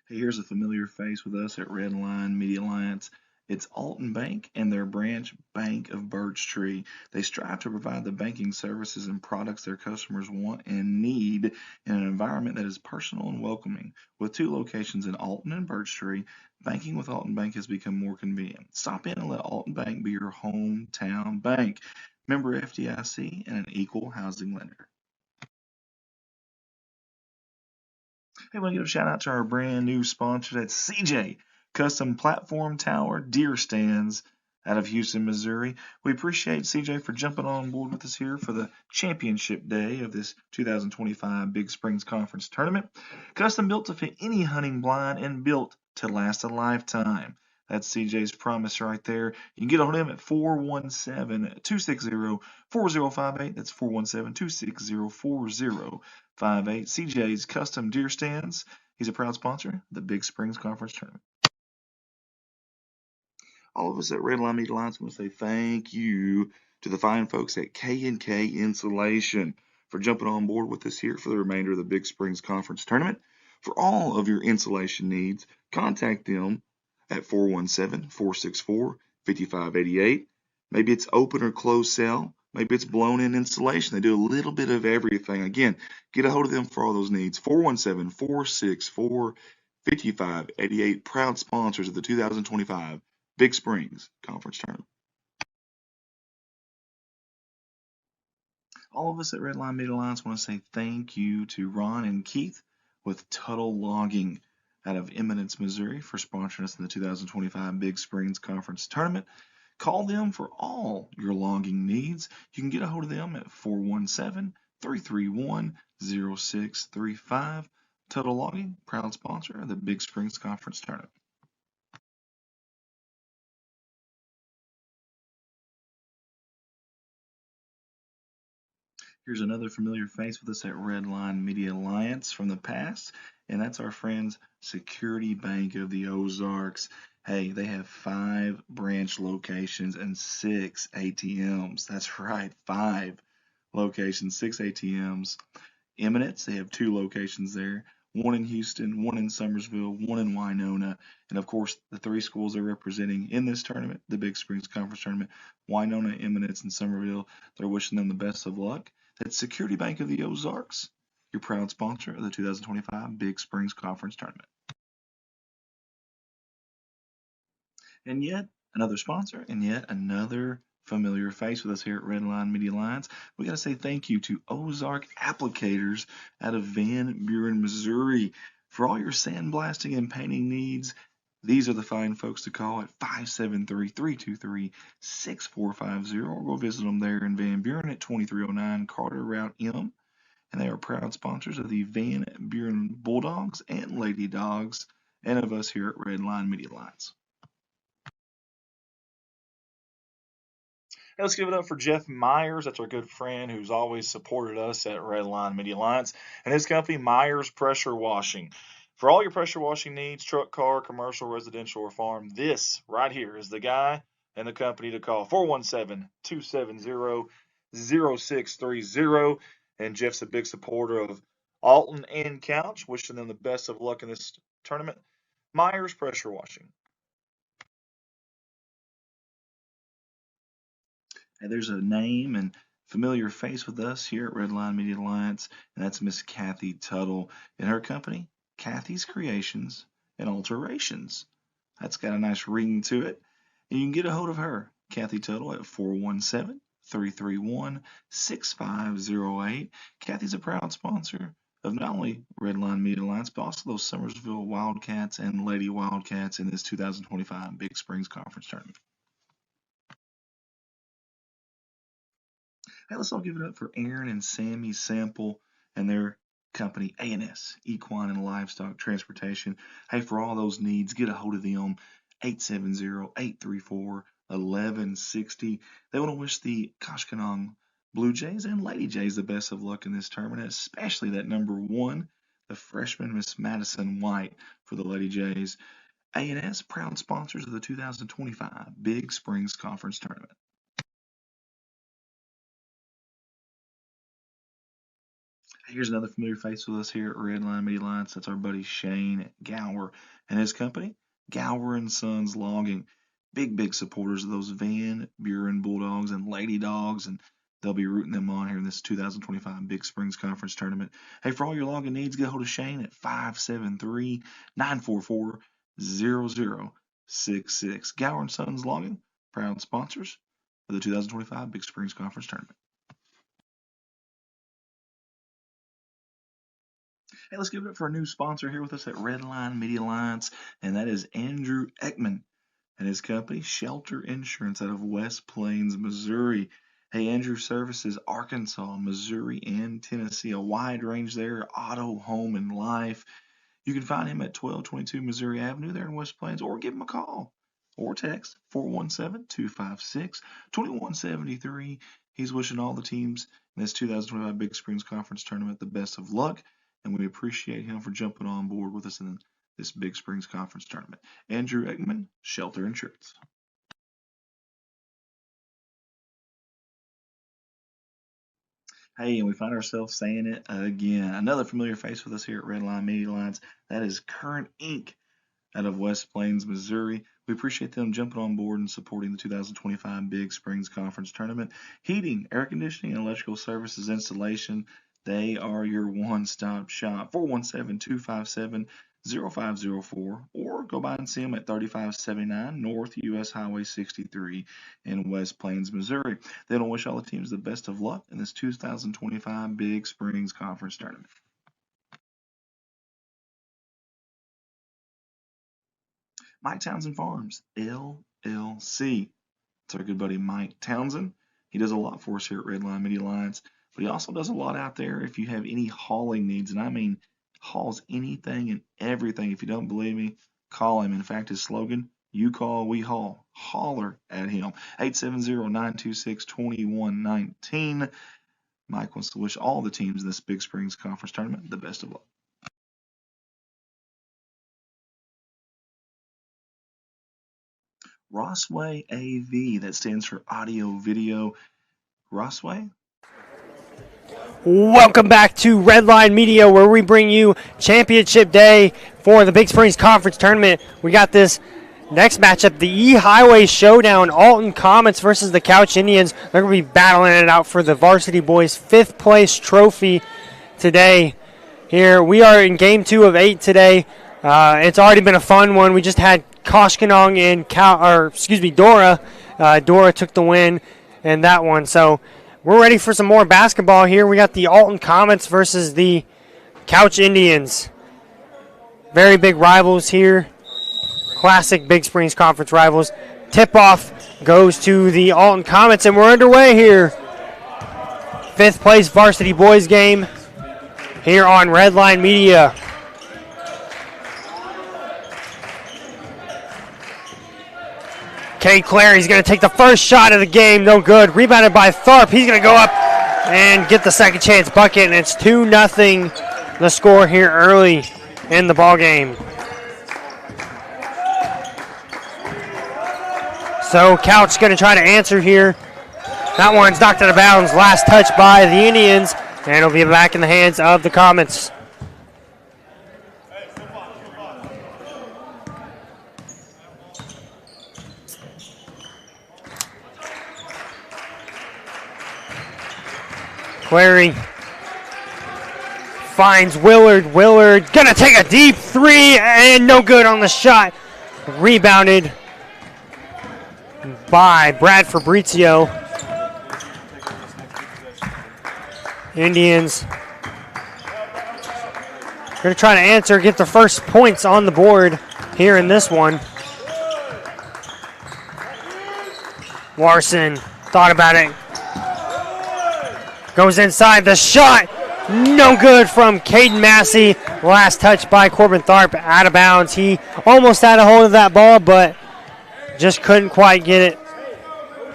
Hey, here's a familiar face with us at Redline Media Alliance. It's Alton Bank and their branch Bank of Birch Tree. They strive to provide the banking services and products their customers want and need in an environment that is personal and welcoming. With 2 locations in Alton and Birch Tree, banking with Alton Bank has become more convenient. Stop in and let Alton Bank be your hometown bank. Member FDIC and an equal housing lender. Hey, I want to give a shout out to our brand new sponsor. That's CJ Custom Platform Tower Deer Stands out of Houston, Missouri. We appreciate CJ for jumping on board with us here for the championship day of this 2025 Big Springs Conference Tournament. Custom built to fit any hunting blind and built to last a lifetime. That's CJ's promise right there. You can get a hold of him at 417-260-4058. That's 417-260-4058. CJ's Custom Deer Stands. He's a proud sponsor of the Big Springs Conference Tournament. All of us at Redline Media Alliance want to say thank you to the fine folks at K&K Insulation for jumping on board with us here for the remainder of the Big Springs Conference Tournament. For all of your insulation needs, contact them at 417-464-5588. Maybe it's open or closed cell. Maybe it's blown-in insulation. They do a little bit of everything. Again, get a hold of them for all those needs. 417-464-5588. Proud sponsors of the 2025 Big Springs Conference Tournament. All of us at Redline Media Alliance want to say thank you to Ron and Keith with Tuttle Logging out of Eminence, Missouri for sponsoring us in the 2025 Big Springs Conference Tournament. Call them for all your logging needs. You can get a hold of them at 417-331-0635. Tuttle Logging, proud sponsor of the Big Springs Conference Tournament. Here's another familiar face with us at Redline Media Alliance from the past, and that's our friends Security Bank of the Ozarks. Hey, they have 5 branch locations and 6 ATMs. That's right, 5 locations, 6 ATMs. Eminence, they have 2 locations there. 1 in Houston, 1 in Summersville, 1 in Winona, and of course the 3 schools they're representing in this tournament, the Big Springs Conference Tournament, Winona, Eminence, and Summerville. They're wishing them the best of luck. That's Security Bank of the Ozarks, your proud sponsor of the 2025 Big Springs Conference Tournament. And yet another sponsor, and yet another familiar face with us here at Redline Media Alliance. We got to say thank you to Ozark Applicators out of Van Buren, Missouri. For all your sandblasting and painting needs, these are the fine folks to call at 573-323-6450, or go visit them there in Van Buren at 2309 Carter Route M. And they are proud sponsors of the Van Buren Bulldogs and Lady Dogs, and of us here at Redline Media Alliance. Hey, let's give it up for Jeff Myers. That's our good friend who's always supported us at Redline Media Alliance, and his company, Myers Pressure Washing. For all your pressure washing needs, truck, car, commercial, residential, or farm, this right here is the guy and the company to call. 417-270-0630. And Jeff's a big supporter of Alton and Couch, wishing them the best of luck in this tournament. Myers Pressure Washing. And there's a name and familiar face with us here at Redline Media Alliance, and that's Miss Kathy Tuttle and her company, Kathy's Creations and Alterations. That's got a nice ring to it. And you can get a hold of her, Kathy Tuttle, at 417-331-6508. Kathy's a proud sponsor of not only Redline Media Alliance, but also those Summersville Wildcats and Lady Wildcats in this 2025 Big Springs Conference Tournament. Hey, let's all give it up for Aaron and Sammy Sample and their company, A&S, Equine and Livestock Transportation. Hey, for all those needs, get a hold of them, 870-834-1160. They want to wish the Koshkonong Blue Jays and Lady Jays the best of luck in this tournament, especially that number 1, the freshman Miss Madison White for the Lady Jays. A&S, proud sponsors of the 2025 Big Springs Conference Tournament. Here's another familiar face with us here at Redline Media Alliance. That's our buddy Shane Gower and his company, Gower and Sons Logging. Big supporters of those Van Buren Bulldogs and Lady Dogs, and they'll be rooting them on here in this 2025 Big Springs Conference Tournament. Hey, for all your logging needs, get a hold of Shane at 573-944-0066. Gower and Sons Logging, proud sponsors of the 2025 Big Springs Conference Tournament. Hey, let's give it up for a new sponsor here with us at Redline Media Alliance, and that is Andrew Ekman and his company, Shelter Insurance, out of West Plains, Missouri. Hey, Andrew services Arkansas, Missouri, and Tennessee. A wide range there, auto, home, and life. You can find him at 1222 Missouri Avenue there in West Plains, or give him a call or text 417-256-2173. He's wishing all the teams in this 2025 Big Springs Conference Tournament the best of luck, and we appreciate him for jumping on board with us in this Big Springs Conference Tournament. Andrew Ekman, Shelter Insurance. Hey, and we find ourselves saying it again. Another familiar face with us here at Redline Media Alliance. That is Current Inc. out of West Plains, Missouri. We appreciate them jumping on board and supporting the 2025 Big Springs Conference Tournament. Heating, air conditioning, and electrical services installation. They are your one-stop shop. 417-257-0504, or go by and see them at 3579 North US Highway 63 in West Plains, Missouri. They don't wish all the teams the best of luck in this 2025 Big Springs Conference Tournament. Mike Townsend Farms, LLC. It's our good buddy Mike Townsend. He does a lot for us here at Redline Media Alliance, but he also does a lot out there if you have any hauling needs, and I mean hauls anything and everything. If you don't believe me, call him. In fact, his slogan, you call, we haul. Holler at him. 870-926-2119. Mike wants to wish all the teams in this Big Springs Conference Tournament the best of luck. Rossway AV, that stands for audio video. Rossway? Welcome back to Redline Media, where we bring you Championship Day for the Big Springs Conference Tournament. We got this next matchup, the E-Highway Showdown, Alton Comets versus the Couch Indians. They're going to be battling it out for the Varsity Boys' 5th place trophy today. Here, we are in Game 2 of 8 today. It's already been a fun one. We just had Koshkonong and Dora. Dora took the win in that one. So we're ready for some more basketball here. We got the Alton Comets versus the Couch Indians. Very big rivals here. Classic Big Springs Conference rivals. Tip-off goes to the Alton Comets, and we're underway here. 5th place Varsity Boys game here on Redline Media. Cade Clary's going to take the first shot of the game. No good. Rebounded by Tharp. He's going to go up and get the second chance bucket, and it's 2-0 the score here early in the ball game. So Couch going to try to answer here. That one's knocked out of bounds. Last touch by the Indians, and it'll be back in the hands of the Comets. Clary finds Willard. Willard gonna take a deep three, and no good on the shot. Rebounded by Brad Fabrizio. Indians gonna try to answer, get the first points on the board here in this one. Larson thought about it. Goes inside, the shot, no good from Caden Massey. Last touch by Corbin Tharp, out of bounds. He almost had a hold of that ball, but just couldn't quite get it.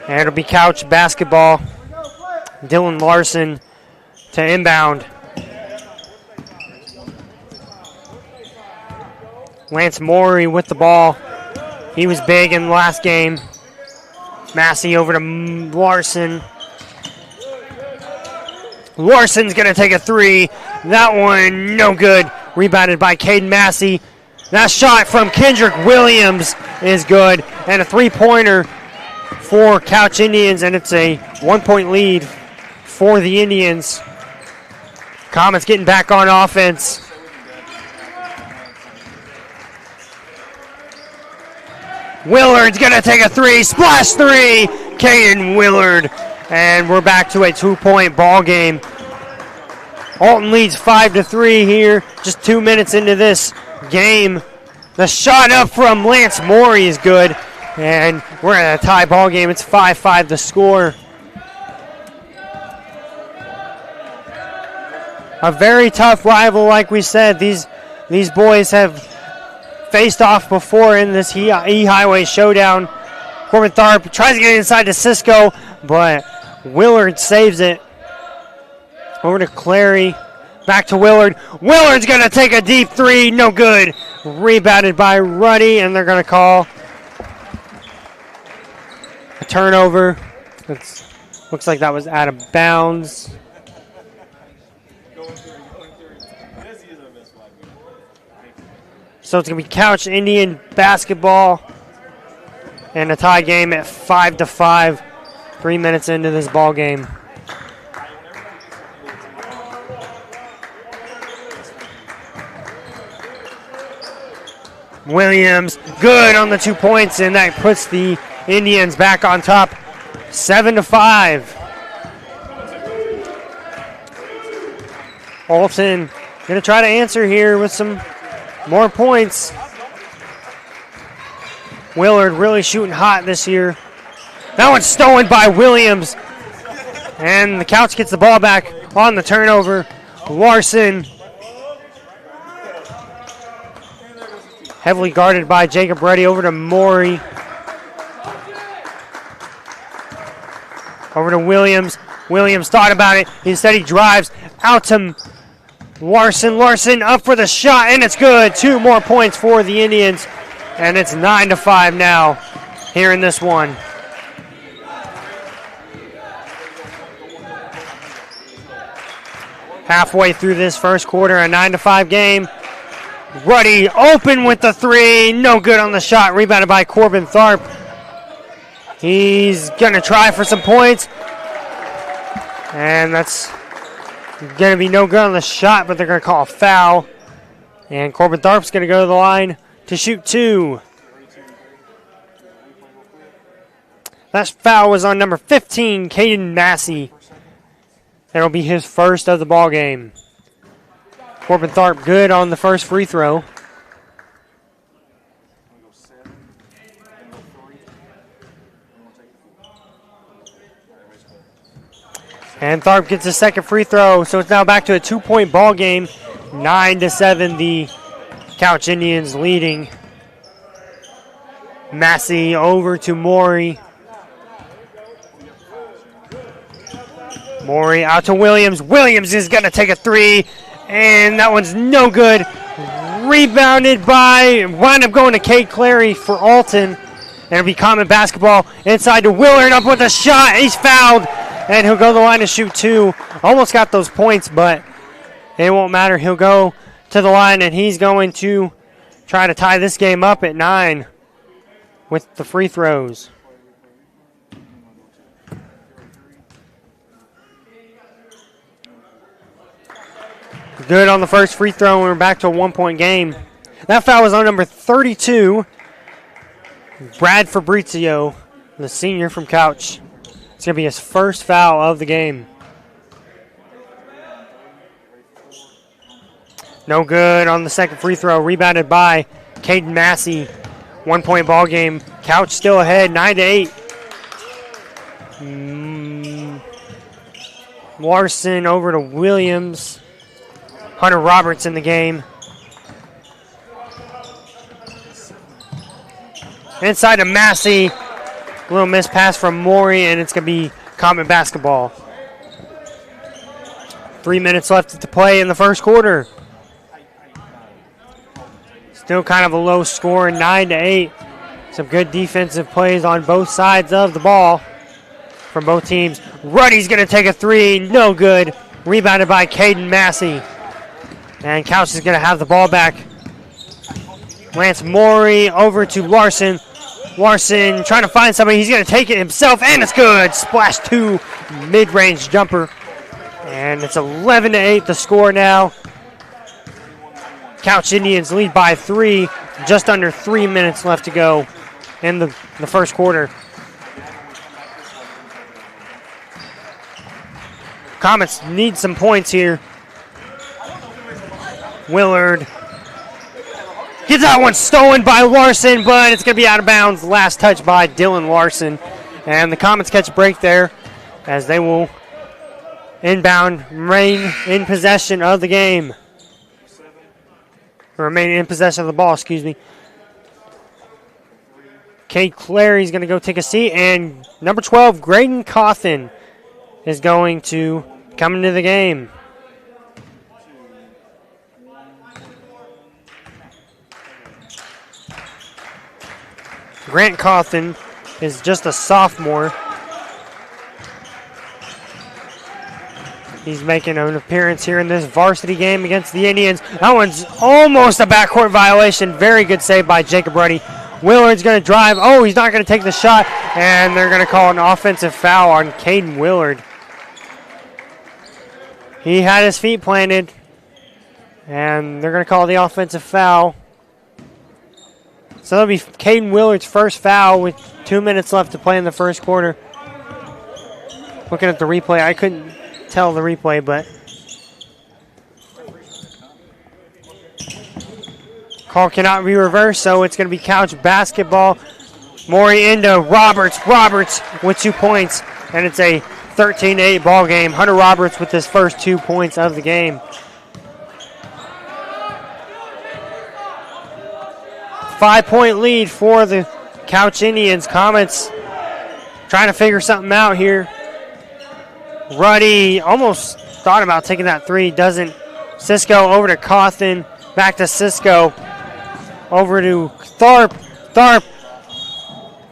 And it'll be Couch basketball. Dylan Larson to inbound. Lance Morey with the ball. He was big in the last game. Massey over to Larson. Larson's going to take a three. That one, no good. Rebounded by Caden Massey. That shot from Kendrick Williams is good. And a three-pointer for Couch Indians, and it's a 1-point lead for the Indians. Comets getting back on offense. Willard's going to take a three. Splash three. Caden Willard. And we're back to a 2-point ball game. Alton leads 5-3 here. Just 2 minutes into this game. The shot up from Lance Morey is good. And we're in a tie ball game. It's 5-5 the score. A very tough rival, like we said. These boys have faced off before in this E-Highway showdown. Corbin Tharp tries to get inside to Cisco, but Willard saves it. Over to Clary. Back to Willard. Willard's going to take a deep three. No good. Rebounded by Ruddy, and they're going to call a turnover. Looks like that was out of bounds. So it's going to be Couch Indian basketball and a tie game at 5-5. 3 minutes into this ball game. Williams, good on the 2 points, and that puts the Indians back on top, 7-5. Alton going to try to answer here with some more points. Willard really shooting hot this year. That one's stolen by Williams. And the Couch gets the ball back on the turnover. Larson. Heavily guarded by Jacob Reddy. Over to Morey. Over to Williams. Williams thought about it. Instead he drives out to Larson. Larson up for the shot, and it's good. 2 more points for the Indians. And it's 9-5 now here in this one. Halfway through this first quarter, a 9-5 game. Ruddy open with the three. No good on the shot. Rebounded by Corbin Tharp. He's going to try for some points. And that's going to be no good on the shot, but they're going to call a foul. And Corbin Tharp's going to go to the line to shoot 2. That foul was on number 15, Caden Massey. That'll be his first of the ball game. Corbin Tharp good on the first free throw. And Tharp gets his second free throw, so it's now back to a 2-point ball game. 9-7, the Couch Indians leading. Massey over to Morey. Morey out to Williams. Williams is going to take a three, and that one's no good. Rebounded by, wound up going to Kate Clary for Alton. And it'll be Common basketball inside to Willard, up with a shot. He's fouled, and he'll go to the line to shoot 2. Almost got those points, but it won't matter. He'll go to the line, and he's going to try to tie this game up at 9 with the free throws. Good on the first free throw, and we're back to a 1-point game. That foul was on number 32, Brad Fabrizio, the senior from Couch. It's going to be his first foul of the game. No good on the second free throw. Rebounded by Caden Massey. 1-point ball game. Couch still ahead, 9-8. Larson over to Williams. Hunter Roberts in the game. Inside to Massey. A little missed pass from Morey, and it's going to be Common basketball. 3 minutes left to play in the first quarter. Still kind of a low score, 9-8. Some good defensive plays on both sides of the ball from both teams. Ruddy's going to take a three. No good. Rebounded by Caden Massey. And Couch is going to have the ball back. Lance Morey over to Larson. Larson trying to find somebody. He's going to take it himself, and it's good. Splash 2 mid-range jumper. And it's 11-8 the score now. Couch Indians lead by 3. Just under 3 minutes left to go in the first quarter. Comets need some points here. Willard gets that one stolen by Larson, but it's going to be out of bounds. Last touch by Dylan Larson. And the Comets catch a break there as they will inbound, remain in possession of the game. Remain in possession of the ball, excuse me. Kate Clary's going to go take a seat, and number 12, Graydon Cawthon, is going to come into the game. Grant Cawthon is just a sophomore. He's making an appearance here in this varsity game against the Indians. That one's almost a backcourt violation. Very good save by Jacob Ruddy. Willard's going to drive. Oh, he's not going to take the shot, and they're going to call an offensive foul on Caden Willard. He had his feet planted, and they're going to call the offensive foul. So that'll be Caden Willard's first foul with 2 minutes left to play in the first quarter. Looking at the replay, I couldn't tell the replay, but call cannot be reversed, so it's going to be Couch basketball. Morey into Roberts. Roberts with 2 points, and it's a 13-8 ball game. Hunter Roberts with his first 2 points of the game. 5-point lead for the Couch Indians. Comets trying to figure something out here. Ruddy almost thought about taking that three. Doesn't. Cisco over to Cawthon. Back to Cisco. Over to Tharp. Tharp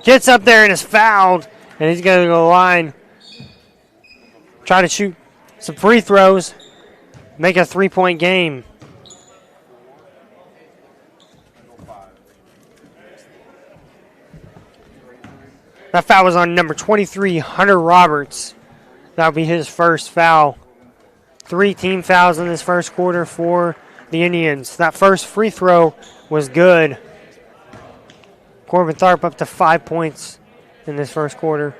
gets up there and is fouled. And he's going to go to the line. Try to shoot some free throws. Make a 3-point game. That foul was on number 23, Hunter Roberts. That'll be his first foul. 3 team fouls in this first quarter for the Indians. That first free throw was good. Corbin Tharp up to 5 points in this first quarter.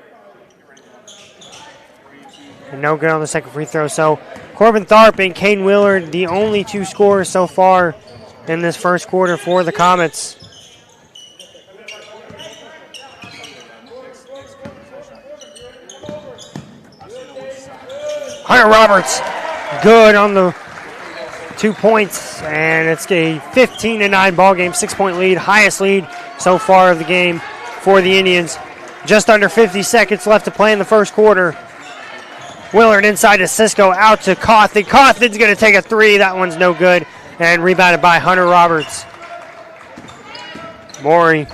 And no good on the second free throw. So Corbin Tharp and Caden Willard, the only 2 scorers so far in this first quarter for the Comets. Hunter Roberts, good on the 2 points, and it's a 15-9 ball game, 6-point lead, highest lead so far of the game for the Indians. Just under 50 seconds left to play in the first quarter. Willard inside to Cisco, out to Cawthon. Cawthon's going to take a three. That one's no good, and rebounded by Hunter Roberts. Morey.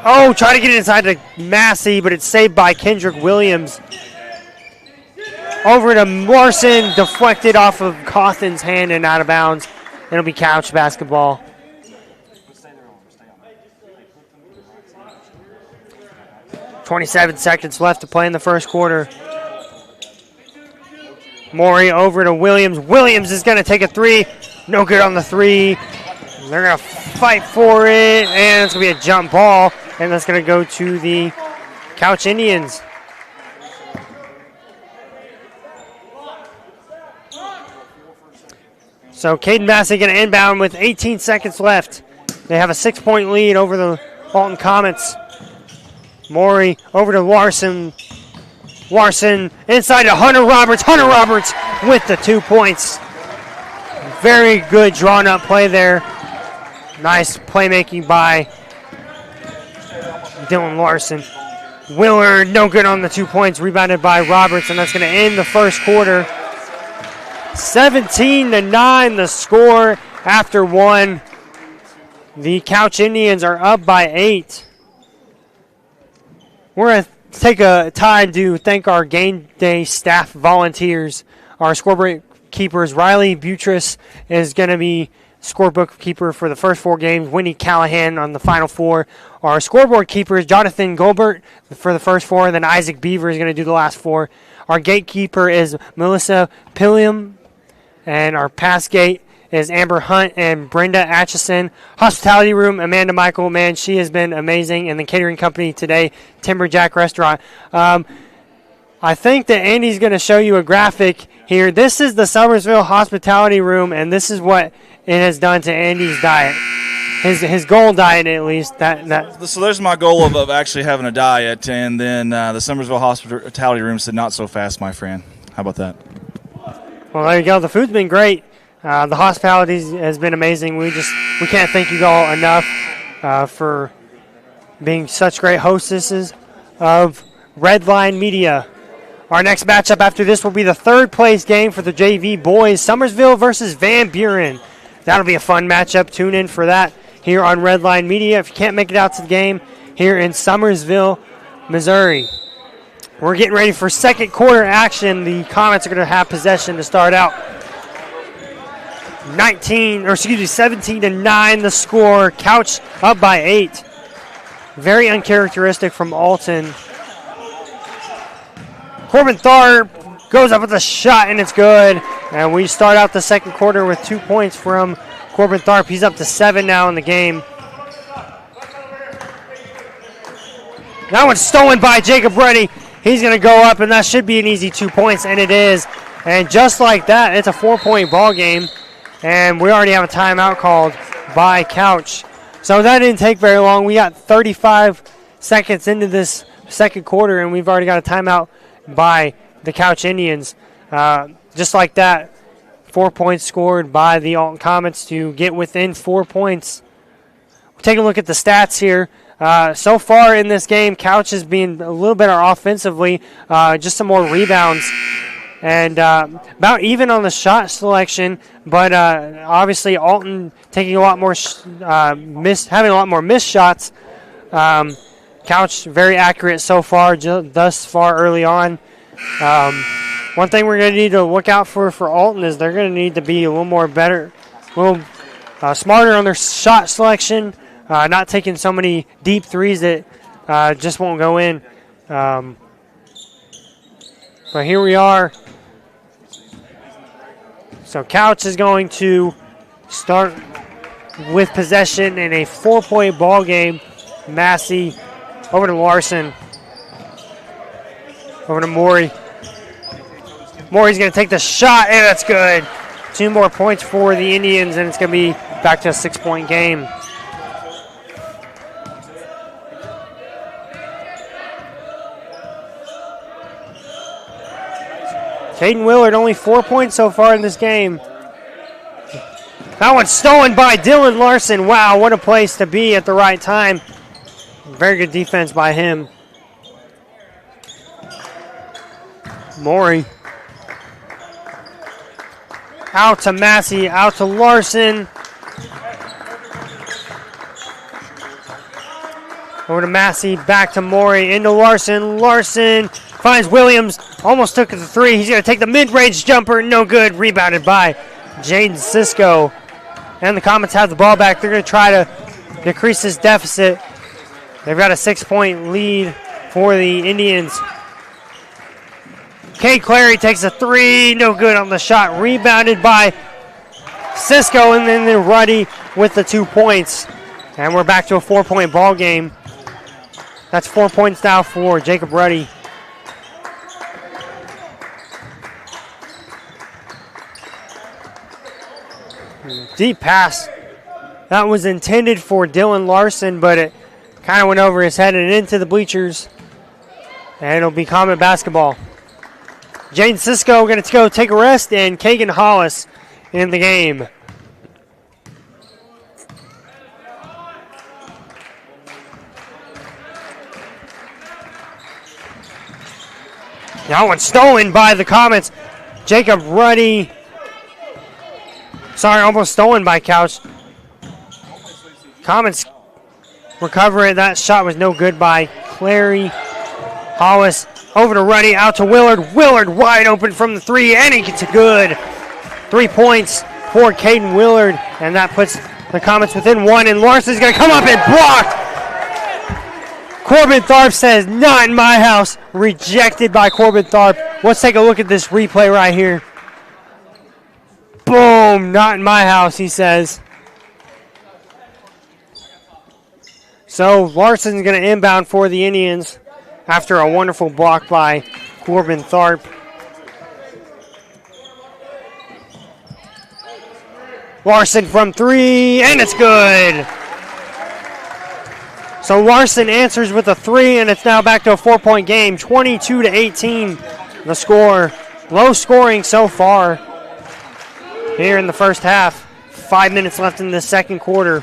Oh, try to get it inside to Massey, but it's saved by Kendrick Williams. Over to Larson, deflected off of Cawthon's hand and out of bounds. It'll be Couch basketball. .27 seconds left to play in the first quarter. Morey over to Williams. Williams is going to take a three. No good on the three. They're going to fight for it, and it's going to be a jump ball, and that's going to go to the Couch Indians. So Caden Massey going to inbound with 18 seconds left. They have a 6-point lead over the Alton Comets. Morey over to Larson. Larson inside to Hunter Roberts. Hunter Roberts with the 2 points. Very good drawn up play there. Nice playmaking by Dylan Larson. Willard, no good on the 2 points. Rebounded by Roberts, and that's going to end the first quarter. 17-9 the score after one. The Couch Indians are up by 8. We're take a time to thank our game day staff volunteers. Our scoreboard keepers, Riley Buttress is going to be scorebook keeper for the first 4 games. Winnie Callahan on the final 4. Our scoreboard keepers, Jonathan Gilbert for the first 4, and then Isaac Beaver is going to do the last 4. Our gatekeeper is Melissa Pilliam, and our pass gate is Amber Hunt and Brenda Atchison. Hospitality room, Amanda Michael, man, she has been amazing. And the catering company today, Timberjack Restaurant. I think that Andy's going to show you a graphic here. This is the Summersville Hospitality Room, and this is what it has done to Andy's diet. His goal diet, at least. So there's my goal of actually having a diet, and then the Summersville Hospitality Room said, not so fast, my friend. How about that? Well, there you go. The food's been great. The hospitality has been amazing. We can't thank you all enough for being such great hostesses of Redline Media. Our next matchup after this will be the 3rd place game for the JV boys, Summersville versus Van Buren. That'll be a fun matchup. Tune in for that here on Redline Media. If you can't make it out to the game here in Summersville, Missouri. We're getting ready for second quarter action. The Comets are going to have possession to start out. 17-9 the score. Couch up by 8. Very uncharacteristic from Alton. Corbin Tharp goes up with a shot, and it's good. And we start out the second quarter with 2 points from Corbin Tharp. He's up to 7 now in the game. That one's stolen by Jacob Reddy. He's going to go up, and that should be an easy 2 points, and it is. And just like that, it's a 4-point ball game. And we already have a timeout called by Couch. So that didn't take very long. We got 35 seconds into this second quarter, and we've already got a timeout by the Couch Indians. Just like that, 4 points scored by the Alton Comets to get within 4 points. We'll take a look at the stats here. So far in this game, Couch has been a little better offensively, just some more rebounds. And about even on the shot selection, but obviously Alton taking a lot more, having a lot more missed shots. Couch very accurate so far, thus far early on. One thing we're going to need to look out for Alton is they're going to need to be a little more better, a little smarter on their shot selection, not taking so many deep threes that just won't go in. But here we are. So Couch is going to start with possession in a 4-point ball game. Massey over to Larson. Over to Morey. Morey's going to take the shot, and that's good. 2 more points for the Indians, and it's going to be back to a 6-point game. Caden Willard, only 4 points so far in this game. That one's stolen by Dylan Larson. Wow, what a place to be at the right time. Very good defense by him. Morey. Out to Massey, out to Larson. Over to Massey, back to Morey, into Larson. Larson finds Williams, almost took it to 3. He's going to take the mid-range jumper, no good. Rebounded by Jaden Cisco. And the Comets have the ball back. They're going to try to decrease this deficit. They've got a 6-point lead for the Indians. Cade Clary takes a 3, no good on the shot. Rebounded by Cisco, and then Ruddy with the 2 points. And we're back to a 4-point ball game. That's 4 points now for Jacob Ruddy. Deep pass. That was intended for Dylan Larson, but it kind of went over his head and into the bleachers. And it'll be Comet basketball. Jaden Cisco going to go take a rest, and Kagan Hollis in the game. That one stolen by the Comets. Jacob Ruddy. Sorry, almost stolen by Couch. Comets recover it. That shot was no good by Clary. Hollis over to Ruddy, out to Willard. Willard wide open from the three, and he gets a good 3 points for Caden Willard, and that puts the Comets within one, and Larson's going to come up and block. Corbin Tharp says, not in my house. Rejected by Corbin Tharp. Let's take a look at this replay right here. Boom, not in my house, he says. So Larson's going to inbound for the Indians after a wonderful block by Corbin Tharp. Larson from three, and it's good. So Larson answers with a three, and it's now back to a 4-point game, 22-18 the score. Low scoring so far here in the first half. 5 minutes left in the second quarter.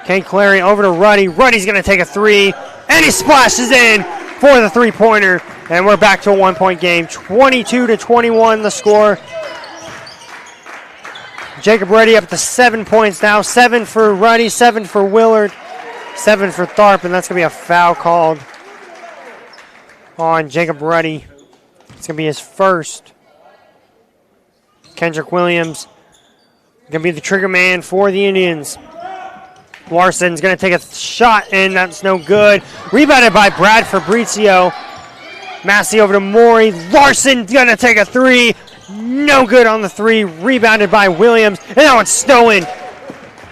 Kane Clary over to Ruddy. Ruddy's going to take a three, and he splashes in for the three-pointer, and we're back to a 1-point game, 22-21 the score. Jacob Ruddy up to 7 points now. 7 for Ruddy, 7 for Willard, 7 for Tharp, and that's going to be a foul called on Jacob Ruddy. It's going to be his first. Kendrick Williams going to be the trigger man for the Indians. Larson's going to take a shot, and that's no good. Rebounded by Brad Fabrizio. Massey over to Morey. Larson going to take a three. No good on the three. Rebounded by Williams. And that one's stolen.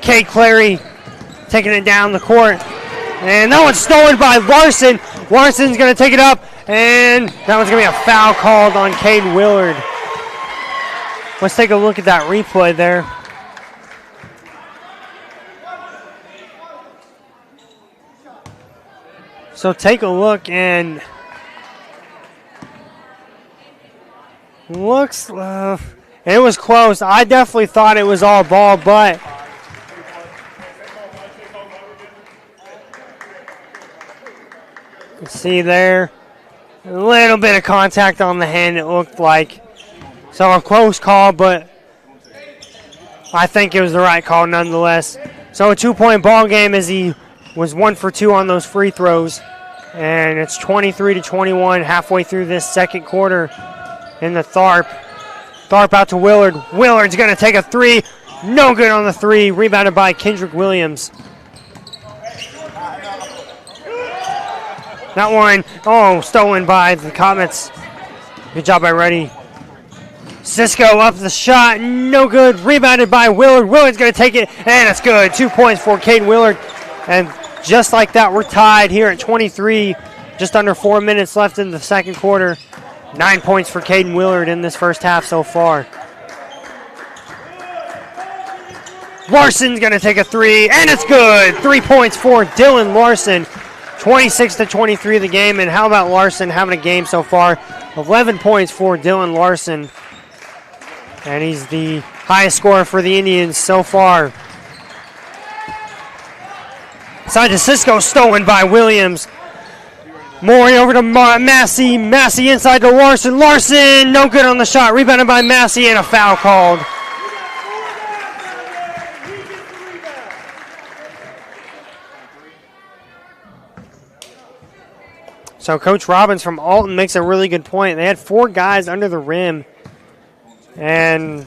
Kate Clary taking it down the court. And that one's stolen by Larson. Larson's going to take it up. And that one's going to be a foul called on Cade Willard. Let's take a look at that replay there. So take a look, and looks, it was close. I definitely thought it was all ball, but you see there, a little bit of contact on the hand, it looked like. So a close call, but I think it was the right call nonetheless. So a 2-point ball game as he was 1 for 2 on those free throws. And it's 23-21 halfway through this second quarter in the Tharp. Tharp out to Willard. Willard's going to take a three. No good on the three. Rebounded by Kendrick Williams. That one, stolen by the Comets. Good job by Reddy. Cisco up the shot. No good. Rebounded by Willard. Willard's going to take it, and it's good. 2 points for Cade Willard. And just like that, we're tied here at 23. Just under 4 minutes left in the second quarter. 9 points for Caden Willard in this first half so far. Larson's going to take a three, and it's good. 3 points for Dylan Larson. 26-23 the game, and how about Larson having a game so far? 11 points for Dylan Larson. And he's the highest scorer for the Indians so far. Side to Cisco, stolen by Williams. Morey over to Massey. Massey inside to Larson. Larson, no good on the shot. Rebounded by Massey, and a foul called. So Coach Robbins from Alton makes a really good point. They had 4 guys under the rim, and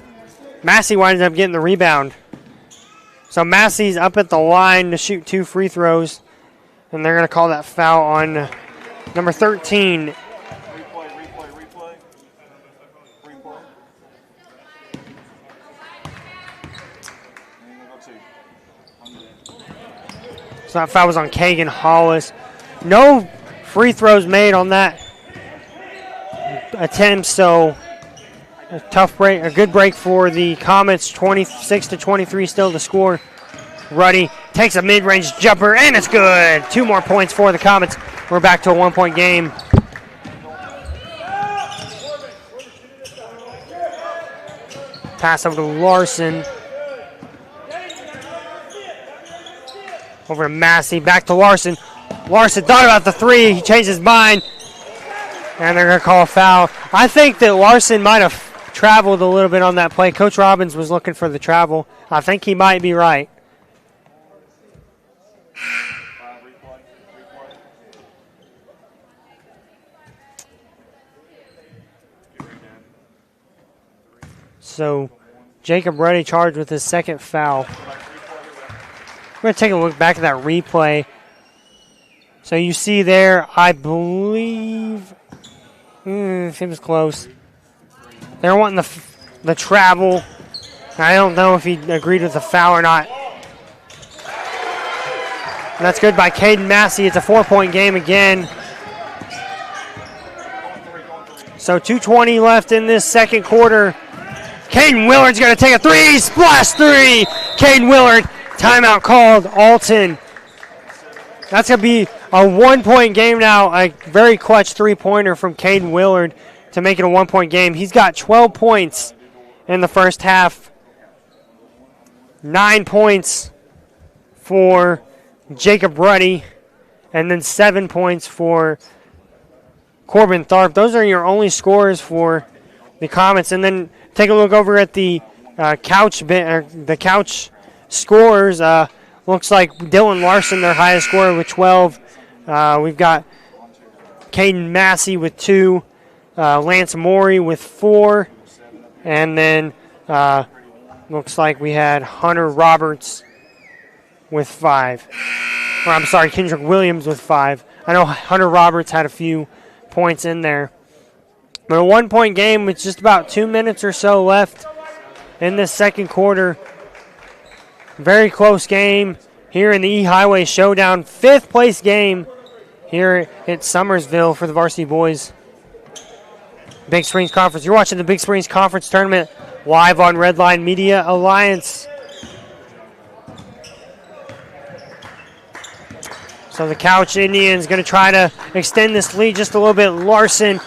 Massey winds up getting the rebound. So Massey's up at the line to shoot 2 free throws, and they're going to call that foul on number 13. So that foul was on Kagan Hollis. No free throws made on that attempt, so a tough break, a good break for the Comets. 26-23 still to score. Ruddy takes a mid-range jumper, and it's good. 2 more points for the Comets. We're back to a 1-point game. Pass over to Larson. Over to Massey, back to Larson. Larson thought about the three. He changed his mind, and they're going to call a foul. I think that Larson might have traveled a little bit on that play. Coach Robbins was looking for the travel. I think he might be right. So Jacob Ruddy charged with his second foul. We're going to take a look back at that replay. So you see there, I believe, it was close. They're wanting the travel. I don't know if he agreed with the foul or not. And that's good by Caden Massey. It's a 4-point game again. So 2:20 left in this second quarter. Caden Willard's going to take a three. Splash three. Caden Willard. Timeout called. Alton. That's going to be a 1-point game now. A very clutch three-pointer from Caden Willard to make it a 1-point game. He's got 12 points in the first half. 9 points for Jacob Ruddy, and then 7 points for Corbin Tharp. Those are your only scores for the Comets. And then take a look over at the couch scores. Looks like Dylan Larson, their highest scorer, with 12. We've got Caden Massey with 2, Lance Morey with 4, and then looks like we had Hunter Roberts with 5. Or I'm sorry, Kendrick Williams with 5. I know Hunter Roberts had a few points in there. But a 1-point game with just about 2 minutes or so left in this second quarter. Very close game here in the E-Highway Showdown. 5th place game here at Summersville for the Varsity boys. Big Springs Conference. You're watching the Big Springs Conference Tournament live on Redline Media Alliance. So the Couch Indians going to try to extend this lead just a little bit. Larson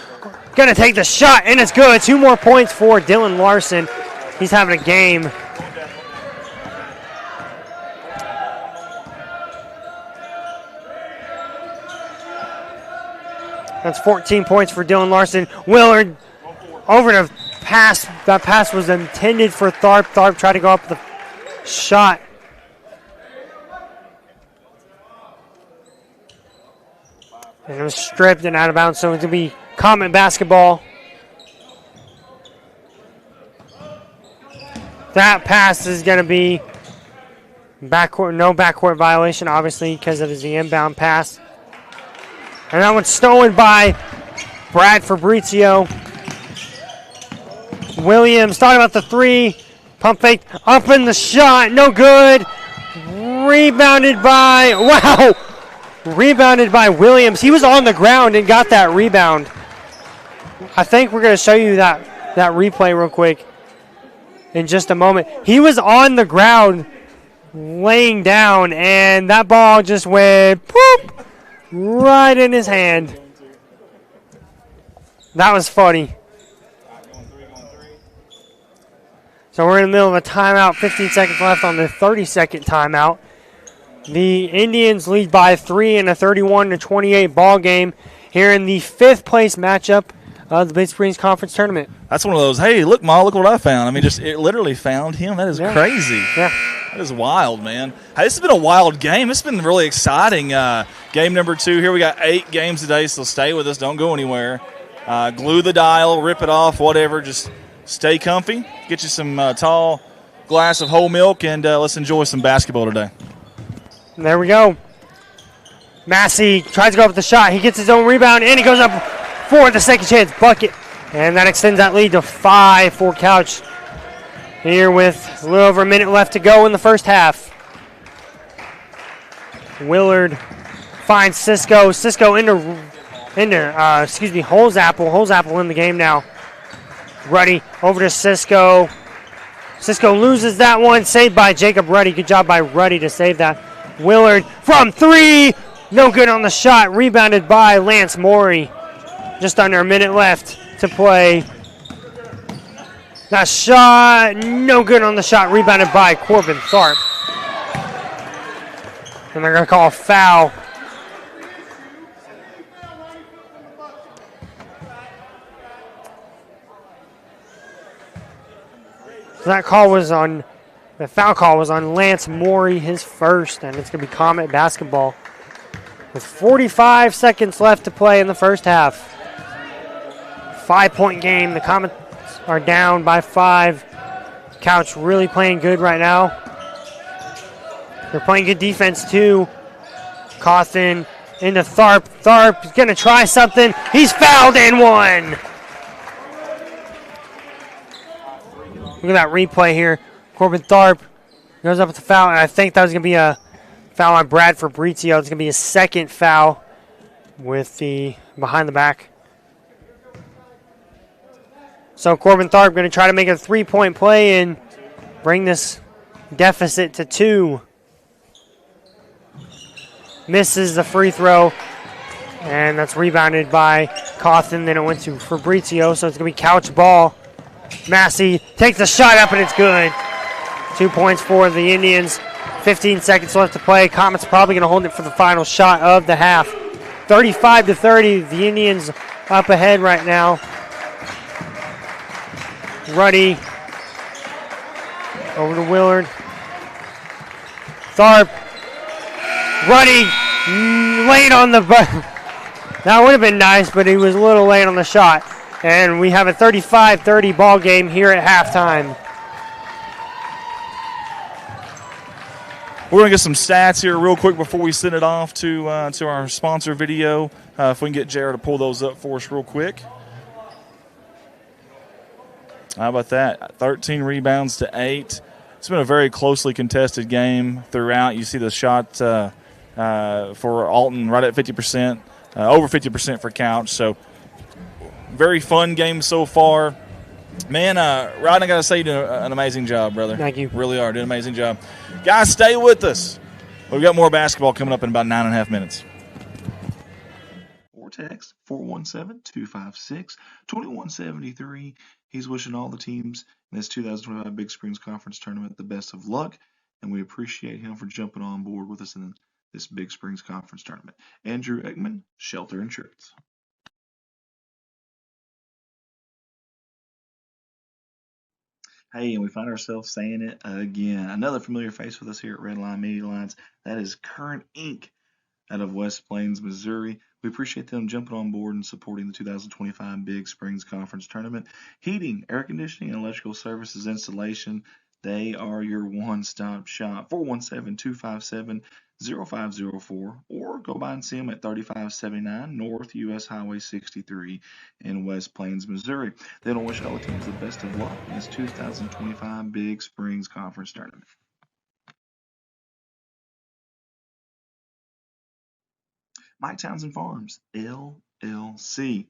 going to take the shot, and it's good. 2 more points for Dylan Larson. He's having a game. That's 14 points for Dylan Larson. Willard over to pass. That pass was intended for Tharp. Tharp tried to go up the shot. And it was stripped and out of bounds, so it's going to be Comet basketball. That pass is going to be backcourt, no backcourt violation, obviously, because it is the inbound pass. And that one's stolen by Brad Fabrizio. Williams thought about the 3. Pump fake, up in the shot, no good. Rebounded by, wow. Rebounded by Williams. He was on the ground and got that rebound. I think we're going to show you that replay real quick in just a moment. He was on the ground laying down, and that ball just went poop right in his hand. That was funny. So we're in the middle of a timeout. 15 seconds left on the 30-second timeout. The Indians lead by 3 in a 31-28 ball game here in the 5th place matchup of the Big Springs Conference Tournament. That's one of those, hey, look, Ma, look what I found. I mean, it literally found him. That is crazy. Yeah. That is wild, man. Hey, this has been a wild game. It's been really exciting. Game number 2 here. We got 8 games today, so stay with us. Don't go anywhere. Glue the dial, rip it off, whatever. Just stay comfy. Get you some tall glass of whole milk, and let's enjoy some basketball today. There we go. Massey tries to go up with the shot. He gets his own rebound, and he goes up for the second chance bucket. And that extends that lead to 5 for Couch here with a little over a minute left to go in the first half. Willard finds Cisco. Cisco into Holzapple. Holzapple in the game now. Ruddy over to Cisco. Cisco loses that one. Saved by Jacob Ruddy. Good job by Ruddy to save that. Willard from 3. No good on the shot. Rebounded by Lance Morey. Just under a minute left to play. That shot, no good on the shot. Rebounded by Corbin Tharp. And they're going to call a foul. So that call was on, the foul call was on Lance Morey, his first, and it's going to be Comet basketball. With 45 seconds left to play in the first half. 5-point game. The Comets are down by 5 Couch really playing good right now. They're playing good defense too. Cawthon into Tharp. Tharp is going to try something. He's fouled and one. Look at that replay here. Corbin Tharp goes up with the foul, and I think that was going to be a foul on Brad Fabrizio. It's going to be a second foul with the behind the back. So Corbin Tharp going to try to make a three-point play and bring this deficit to 2. Misses the free throw, and that's rebounded by Cawthon. Then it went to Fabrizio, so it's going to be Couch ball. Massey takes the shot up, and it's good. 2 points for the Indians. 15 seconds left to play. Comets probably going to hold it for the final shot of the half. 35-30. The Indians up ahead right now. Ruddy over to Willard. Tharp. Ruddy late on the that would have been nice, but he was a little late on the shot. And we have a 35-30 ball game here at halftime. We're going to get some stats here real quick before we send it off to our sponsor video. If we can get Jared to pull those up for us real quick. How about that? 13 rebounds to 8. It's been a very closely contested game throughout. You see the shot for Alton right at 50%, over 50% for Couch. So very fun game so far. Man, Ryan, I got to say you did an amazing job, brother. Thank you. Really are. Did an amazing job. Guys, stay with us. We've got more basketball coming up in about 9.5 minutes. Or text 417-256-2173. He's wishing all the teams in this 2025 Big Springs Conference Tournament the best of luck, and we appreciate him for jumping on board with us in this Big Springs Conference Tournament. Andrew Ekman, Shelter Insurance. Hey, and we find ourselves saying it again. Another familiar face with us here at Red Line Media Lines. That is Current Inc. out of West Plains, Missouri. We appreciate them jumping on board and supporting the 2025 Big Springs Conference Tournament. Heating, air conditioning, and electrical services installation. They are your one-stop shop. 417-257-0504, or go by and see them at 3579 North US Highway 63 in West Plains, Missouri. They don't wish all the teams the best of luck in this 2025 Big Springs Conference Tournament. Mike Townsend Farms, LLC.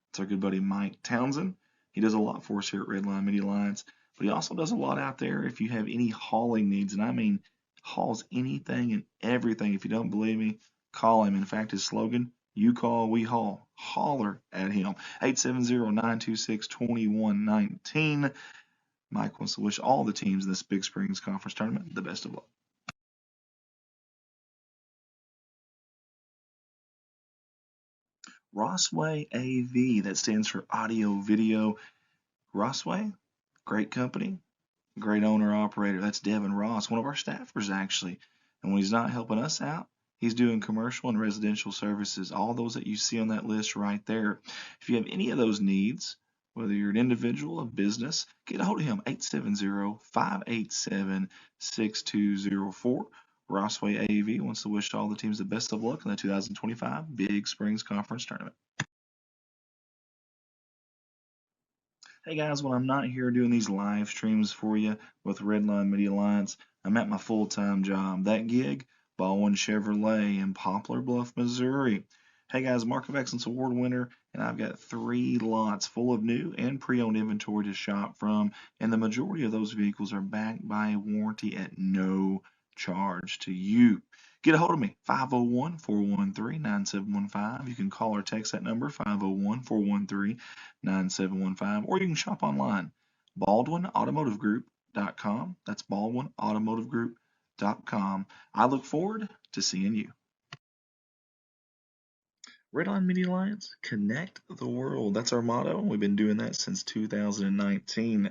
It's our good buddy Mike Townsend. He does a lot for us here at Red Line Media Lines, but he also does a lot out there if you have any hauling needs, and I mean hauls anything and everything. If you don't believe me, call him. In fact, his slogan, you call, we haul. Holler at him. 870-926-2119. Mike wants to wish all the teams in this Big Springs Conference Tournament the best of luck. Rossway AV, that stands for audio video. Rossway, great company, great owner operator. That's Devin Ross, one of our staffers actually. And when he's not helping us out, he's doing commercial and residential services, all those that you see on that list right there. If you have any of those needs, whether you're an individual, a business, get a hold of him, 870-587-6204. Rossway AV wants to wish all the teams the best of luck in the 2025 Big Springs Conference Tournament. Hey guys, when I'm not here doing these live streams for you with Redline Media Alliance, I'm at my full-time job. That gig, Baldwin Chevrolet in Poplar Bluff, Missouri. Hey guys, Mark of Excellence Award winner, and I've got 3 lots full of new and pre-owned inventory to shop from, and the majority of those vehicles are backed by a warranty at no charge to you. Get a hold of me, 501-413-9715. You can call or text that number, 501-413-9715, or you can shop online, baldwinautomotivegroup.com. That's baldwinautomotivegroup.com. I look forward to seeing you. Red Line Media Alliance, connect the world. That's our motto. We've been doing that since 2019.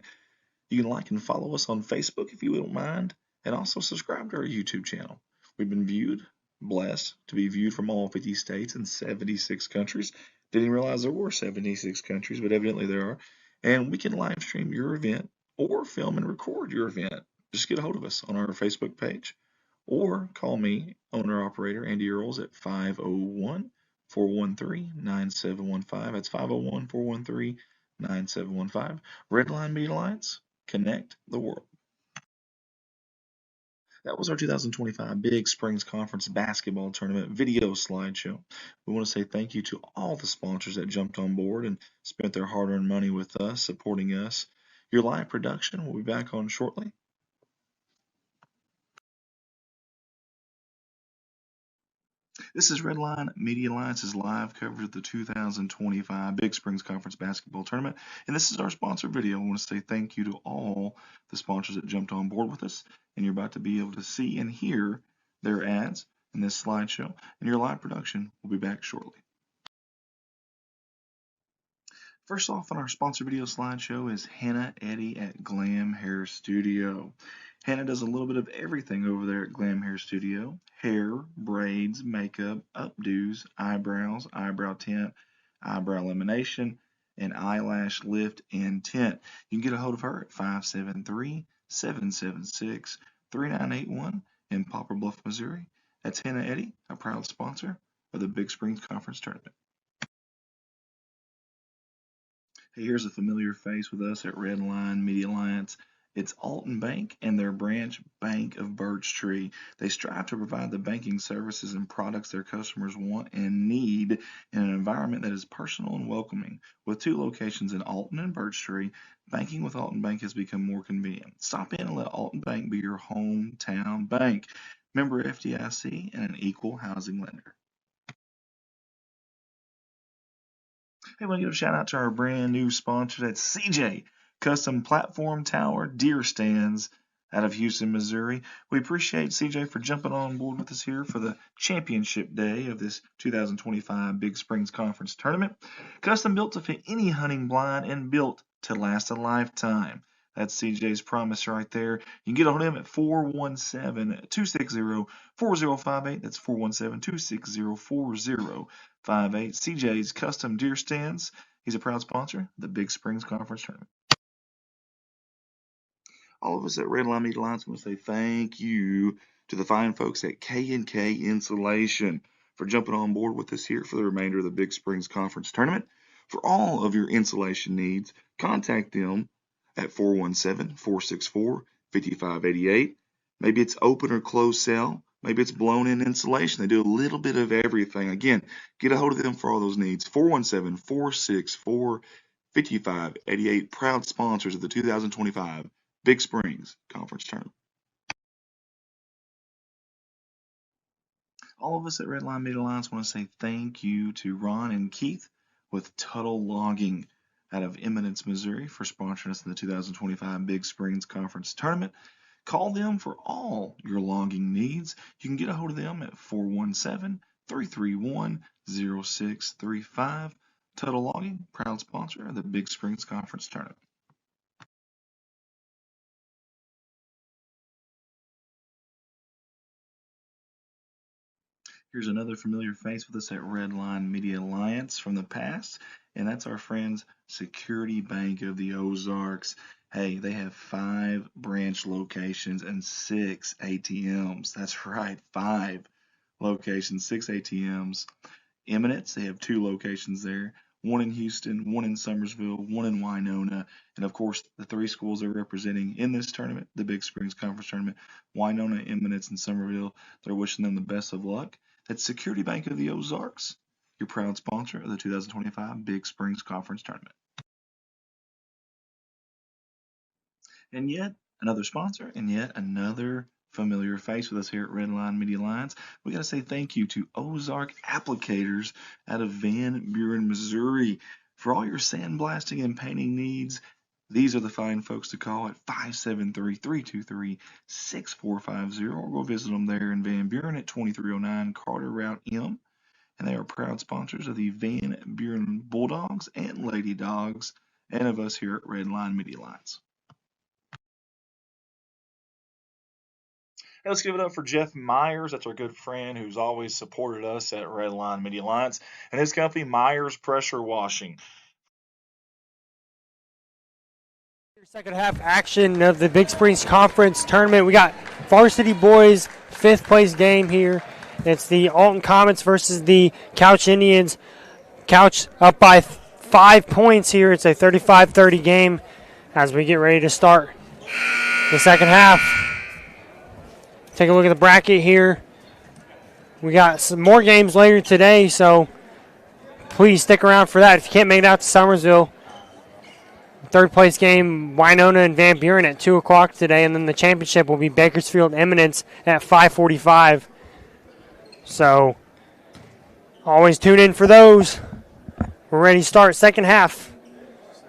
You can like and follow us on Facebook if you don't mind, and also subscribe to our YouTube channel. We've been blessed to be viewed from all 50 states and 76 countries. Didn't realize there were 76 countries, but evidently there are. And we can live stream your event or film and record your event, just get a hold of us on our Facebook page or call me, owner operator Andy Earls, at 501 413 9715. That's 501 413 9715. Redline Media Alliance, connect the world. That was our 2025 Big Springs Conference Basketball Tournament video slideshow. We want to say thank you to all the sponsors that jumped on board and spent their hard-earned money with us, supporting us. Your live production will be back on shortly. This is Redline Media Alliance's live coverage of the 2025 Big Springs Conference Basketball Tournament, and this is our sponsor video. I want to say thank you to all the sponsors that jumped on board with us, and you're about to be able to see and hear their ads in this slideshow, and your live production will be back shortly. First off on our sponsor video slideshow is Hannah Eddy at Glam Hair Studio. Hannah does a little bit of everything over there at Glam Hair Studio. Hair, braids, makeup, updos, eyebrows, eyebrow tint, eyebrow lamination, and eyelash lift and tint. You can get a hold of her at 573-776-3981 in Poplar Bluff, Missouri. That's Hannah Eddy, a proud sponsor of the Big Springs Conference Tournament. Hey, here's a familiar face with us at Redline Media Alliance. It's Alton Bank and their branch Bank of Birch Tree. They strive to provide the banking services and products their customers want and need in an environment that is personal and welcoming. With 2 locations in Alton and Birch Tree, banking with Alton Bank has become more convenient. Stop in and let Alton Bank be your hometown bank. Member FDIC and an equal housing lender. Hey, I want to give a shout out to our brand new sponsor, that's CJ Custom Platform Tower Deer Stands out of Houston, Missouri. We appreciate CJ for jumping on board with us here for the championship day of this 2025 Big Springs Conference Tournament. Custom built to fit any hunting blind and built to last a lifetime. That's CJ's promise right there. You can get a hold of him at 417-260-4058. That's 417-260-4058. CJ's Custom Deer Stands. He's a proud sponsor of the Big Springs Conference Tournament. All of us at Redline Media Alliance want to say thank you to the fine folks at K&K Insulation for jumping on board with us here for the remainder of the Big Springs Conference Tournament. For all of your insulation needs, contact them at 417-464-5588. Maybe it's open or closed cell. Maybe it's blown-in insulation. They do a little bit of everything. Again, get a hold of them for all those needs. 417-464-5588. Proud sponsors of the 2025 Big Springs Conference Tournament. All of us at Redline Media Alliance want to say thank you to Ron and Keith with Tuttle Logging out of Eminence, Missouri for sponsoring us in the 2025 Big Springs Conference Tournament. Call them for all your logging needs. You can get a hold of them at 417-331-0635. Tuttle Logging, proud sponsor of the Big Springs Conference Tournament. Here's another familiar face with us at Redline Media Alliance from the past, and that's our friends Security Bank of the Ozarks. Hey, they have 5 branch locations and 6 ATMs. That's right, 5 locations, 6 ATMs. Eminence, they have 2 locations there. 1 in Houston, 1 in Summersville, 1 in Winona, and of course the 3 schools they're representing in this tournament, the Big Springs Conference Tournament, Winona, Eminence, and Summerville. They're wishing them the best of luck. That's Security Bank of the Ozarks, your proud sponsor of the 2025 Big Springs Conference Tournament. And yet another sponsor, and yet another familiar face with us here at Redline Media Alliance. We got to say thank you to Ozark Applicators out of Van Buren, Missouri. For all your sandblasting and painting needs, these are the fine folks to call at 573-323-6450, or go visit them there in Van Buren at 2309 Carter Route M. And they are proud sponsors of the Van Buren Bulldogs and Lady Dogs, and of us here at Redline Media Alliance. Hey, let's give it up for Jeff Myers. That's our good friend who's always supported us at Redline Media Alliance, and his company, Myers Pressure Washing. Second half action of the Big Springs Conference Tournament. We got Varsity Boys 5th place game here. It's the Alton Comets versus the Couch Indians. Couch up by 5 points here. It's a 35-30 game as we get ready to start the second half. Take a look at the bracket here. We got some more games later today, so please stick around for that. If you can't make it out to Summersville, third place game, Winona and Van Buren at 2 o'clock today, and then the championship will be Bakersfield Eminence at 5:45. So always tune in for those. We're ready to start second half.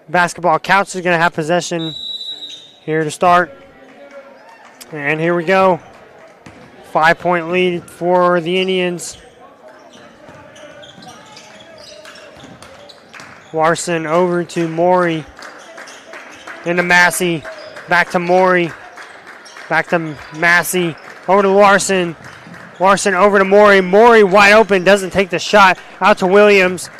Basketball. Couch is going to have possession here to start. And here we go. 5-point lead for the Indians. Larson over to Maury. Into Massey, back to Maury, back to Massey, over to Larson. Larson over to Maury. Maury wide open, doesn't take the shot. Out to Williams.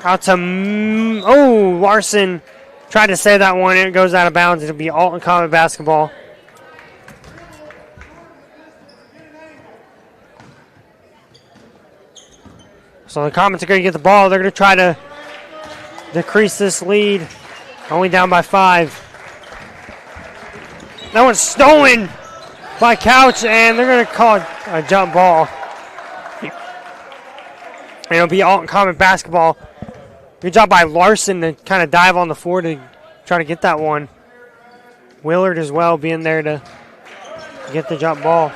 Out to, Larson tried to save that one. It goes out of bounds. It'll be Alton Comet basketball. So the Comets are going to get the ball. They're going to try to decrease this lead. Only down by 5. That one's stolen by Couch, and they're going to call a jump ball. And it'll be Alton Comet basketball. Good job by Larson to kind of dive on the floor to try to get that one. Willard as well being there to get the jump ball.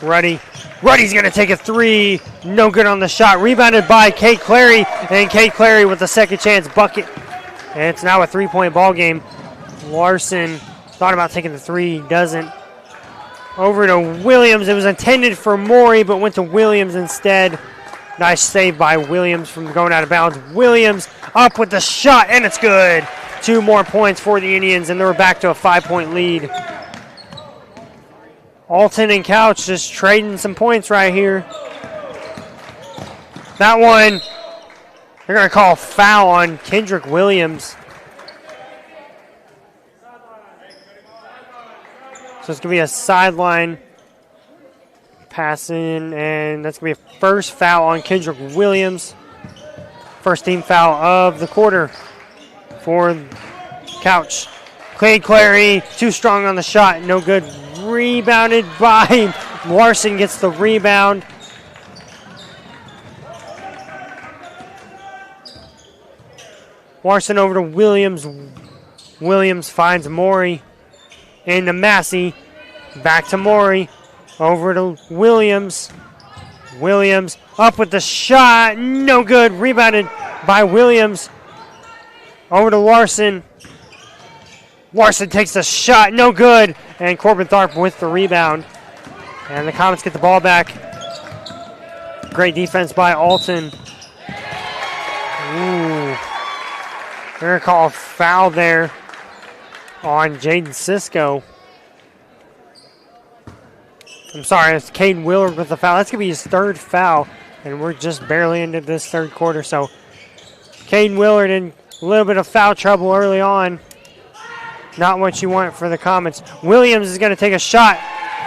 Ruddy's going to take a 3. No good on the shot. Rebounded by Kate Clary. And Kate Clary with the second chance bucket. And it's now a 3-point ball game. Larson thought about taking the 3. Doesn't. Over to Williams. It was intended for Maury, but went to Williams instead. Nice save by Williams from going out of bounds. Williams up with the shot, and it's good. 2 more points for the Indians, and they're back to a 5-point lead. Alton and Couch just trading some points right here. That one, they're going to call a foul on Kendrick Williams. So it's going to be a sideline passing, and that's going to be a first foul on Kendrick Williams. First team foul of the quarter for Couch. Clay Clary, too strong on the shot, no good. Rebounded by Larson, gets the rebound. Larson over to Williams. Williams finds Maury. Into Massey. Back to Maury. Over to Williams. Williams up with the shot. No good. Rebounded by Williams. Over to Larson. Larson takes the shot. No good. And Corbin Tharp with the rebound. And the Comets get the ball back. Great defense by Alton. Ooh. They're going to call a foul there on Jaden Cisco. I'm sorry, it's Caden Willard with the foul. That's going to be his 3rd foul. And we're just barely into this 3rd quarter. So Caden Willard in a little bit of foul trouble early on. Not what you want for the Comets. Williams is going to take a shot,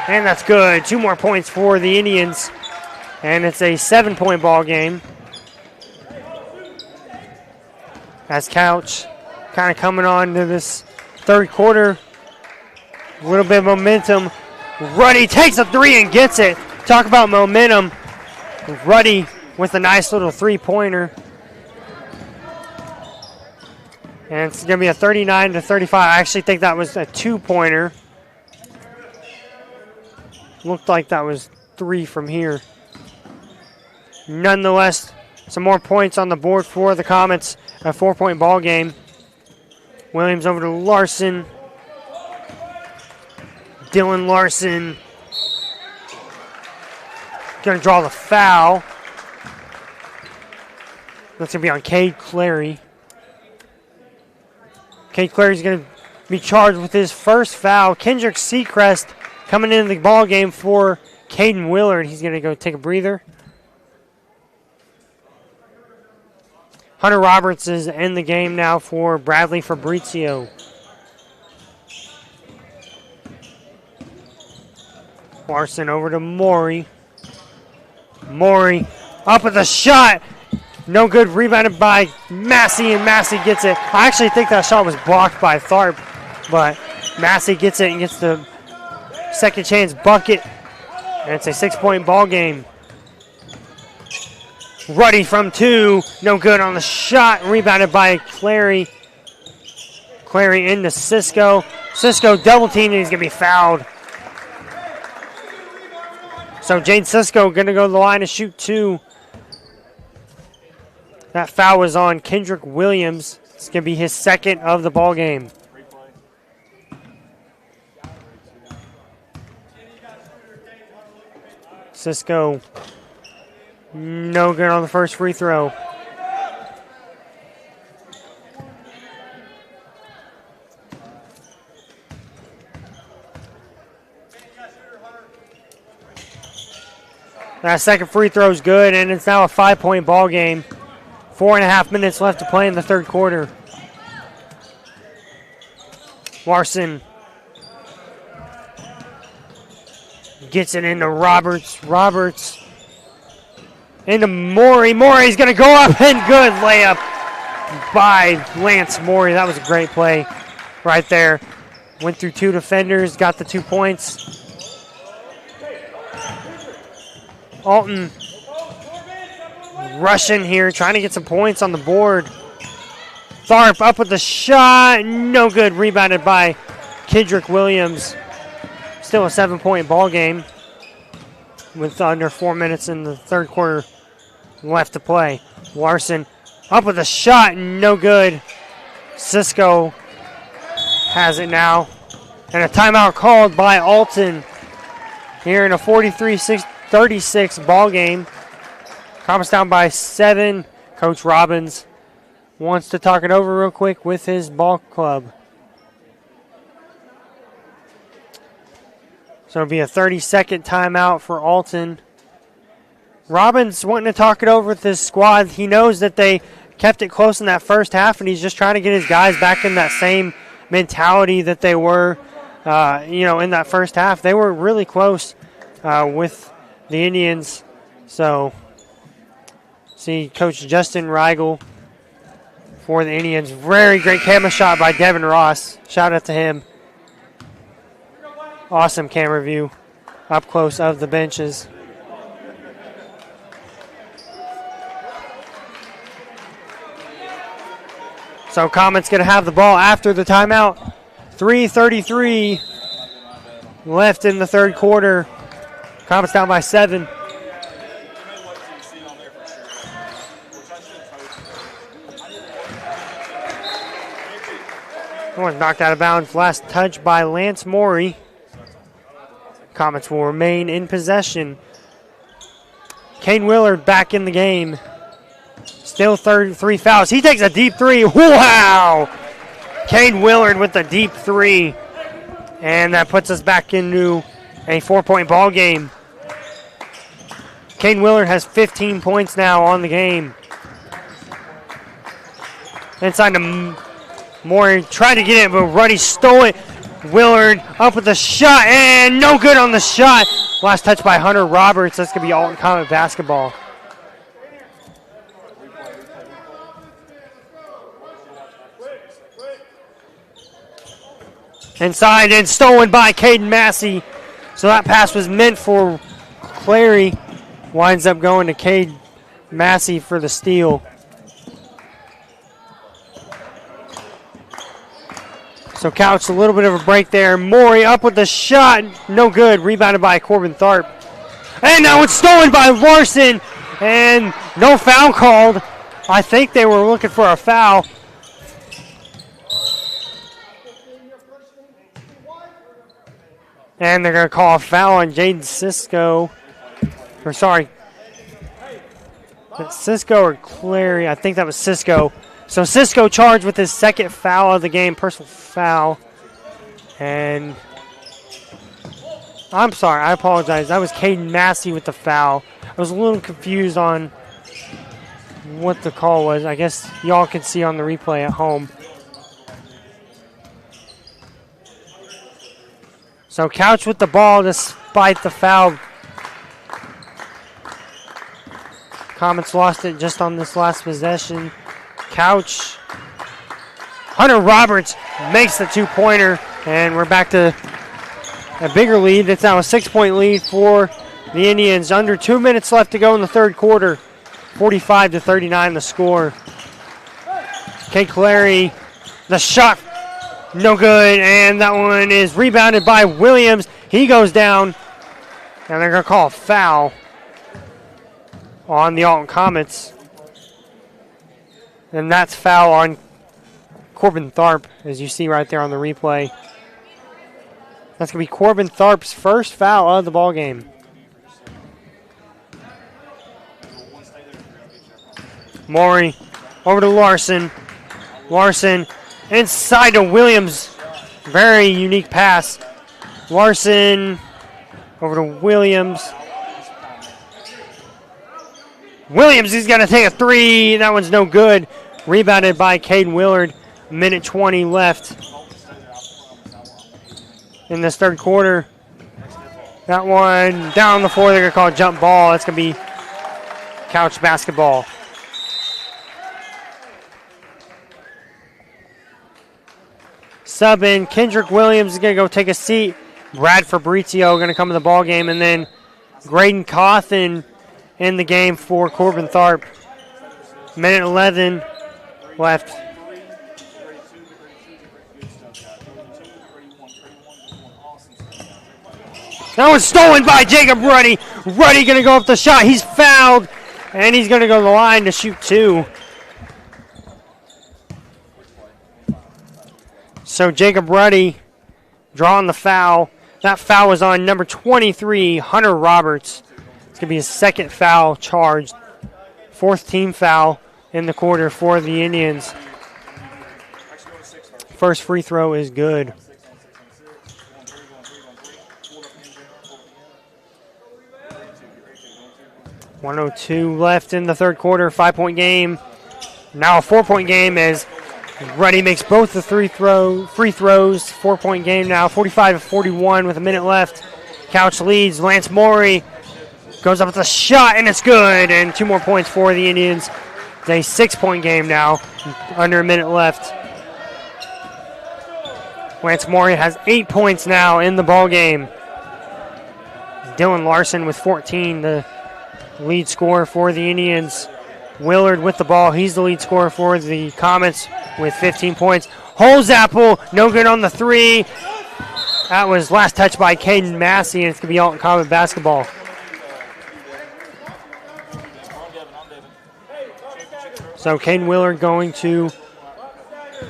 and that's good. 2 more points for the Indians, and it's a 7-point ball game. As Couch kind of coming on to this 3rd quarter. A little bit of momentum. Ruddy takes a 3 and gets it. Talk about momentum. Ruddy with a nice little 3-pointer. And it's going to be a 39-35. I actually think that was a 2-pointer. Looked like that was 3 from here. Nonetheless, some more points on the board for the Comets. A 4-point ball game. Williams over to Larson. Dylan Larson. Going to draw the foul. That's going to be on Cade Clary. Cade Clary's going to be charged with his first foul. Kendrick Seacrest coming into the ball game for Caden Willard. He's going to go take a breather. Hunter Roberts is in the game now for Bradley Fabrizio. Larson over to Maury. Maury up with a shot. No good. Rebounded by Massey, and Massey gets it. I actually think that shot was blocked by Tharp, but Massey gets it and gets the second chance bucket. And it's a 6-point ball game. Ruddy from 2. No good on the shot. Rebounded by Clary. Clary into Cisco. Cisco double teamed and he's going to be fouled. So Jade Cisco going to go to the line to shoot 2. That foul was on Kendrick Williams. It's going to be his second of the ball game. Cisco, no good on the first free throw. That second free throw is good, and it's now a 5-point ball game. 4.5 minutes left to play in the third quarter. Larson gets it into Roberts. Roberts into Maury. Maury's going to go up, and good layup by Lance Maury. That was a great play right there. Went through 2 defenders, got the 2 points. Alton rushing here, trying to get some points on the board. Tharp up with the shot. No good. Rebounded by Kendrick Williams. Still a 7-point ball game with under 4 minutes in the third quarter left to play. Larson up with a shot. No good. Cisco has it now. And a timeout called by Alton here in a 43-36 ball game. Comets down by 7. Coach Robbins wants to talk it over real quick with his ball club. So it'll be a 30-second timeout for Alton. Robbins wanting to talk it over with his squad. He knows that they kept it close in that first half, and he's just trying to get his guys back in that same mentality that they were, in that first half. They were really close with the Indians. So, see Coach Justin Rigel for the Indians. Very great camera shot by Devin Ross. Shout out to him. Awesome camera view up close of the benches. So Comets going to have the ball after the timeout. 3:33 left in the third quarter. Comets down by 7. One knocked out of bounds. Last touch by Lance Maury. Comets will remain in possession. Kane Willard back in the game. Still 3 fouls. He takes a deep 3. Wow! Kane Willard with the deep 3. And that puts us back into a 4-point ball game. Kane Willard has 15 points now on the game. Inside to Maury, tried to get it, but Ruddy stole it. Willard up with the shot, and no good on the shot. Last touch by Hunter Roberts. That's going to be Alton Comet basketball. Inside and stolen by Caden Massey. So that pass was meant for Clary. Winds up going to Cade Massey for the steal. So Couch, a little bit of a break there. Maury up with the shot. No good. Rebounded by Corbin Tharp. And now it's stolen by Larson. And no foul called. I think they were looking for a foul. And they're going to call a foul on Jaden Cisco. Or sorry. Cisco or Clary? I think that was Cisco. So Cisco charged with his second foul of the game, personal foul. And I'm sorry, I apologize. That was Caden Massey with the foul. I was a little confused on what the call was. I guess y'all can see on the replay at home. So Couch with the ball despite the foul. Comets lost it just on this last possession. Couch. Hunter Roberts makes the two-pointer, and we're back to a bigger lead. It's now a 6-point lead for the Indians. Under 2 minutes left to go in the third quarter. 45-39 the score. Kate Clary, the shot, no good, and that one is rebounded by Williams. He goes down, and they're going to call a foul on the Alton Comets. And that's foul on Corbin Tharp, as you see right there on the replay. That's going to be Corbin Tharp's first foul of the ball game. Morey over to Larson. Larson inside to Williams. Very unique pass. Larson over to Williams. Williams is going to take a three. That one's no good. Rebounded by Caden Willard. Minute 20 left in this third quarter. That one down the floor. They're going to call a jump ball. It's going to be Couch basketball. Sub in. Kendrick Williams is going to go take a seat. Brad Fabrizio going to come in the ball game. And then Graydon Cawthon in the game for Corbin Tharp. Minute 11 left. That was stolen by Jacob Ruddy. Ruddy going to go up the shot. He's fouled, and he's going to go to the line to shoot two. So Jacob Ruddy drawing the foul. That foul was on number 23, Hunter Roberts. It's going to be his second foul charged. Fourth team foul in the quarter for the Indians. First free throw is good. .102 left in the third quarter. 5-point game. Now a 4-point game as Ruddy makes both the free throws. 4-point game now. 45-41 with a minute left. Couch leads. Lance Morey goes up with a shot, and it's good. And 2 more points for the Indians. It's a 6-point game now. Under a minute left. Lance Morey has 8 points now in the ball game. Dylan Larson with 14, the lead scorer for the Indians. Willard with the ball. He's the lead scorer for the Comets with 15 points. Holzapfel, no good on the three. That was last touch by Caden Massey, and it's going to be Alton Comet basketball. So Caden Willard going to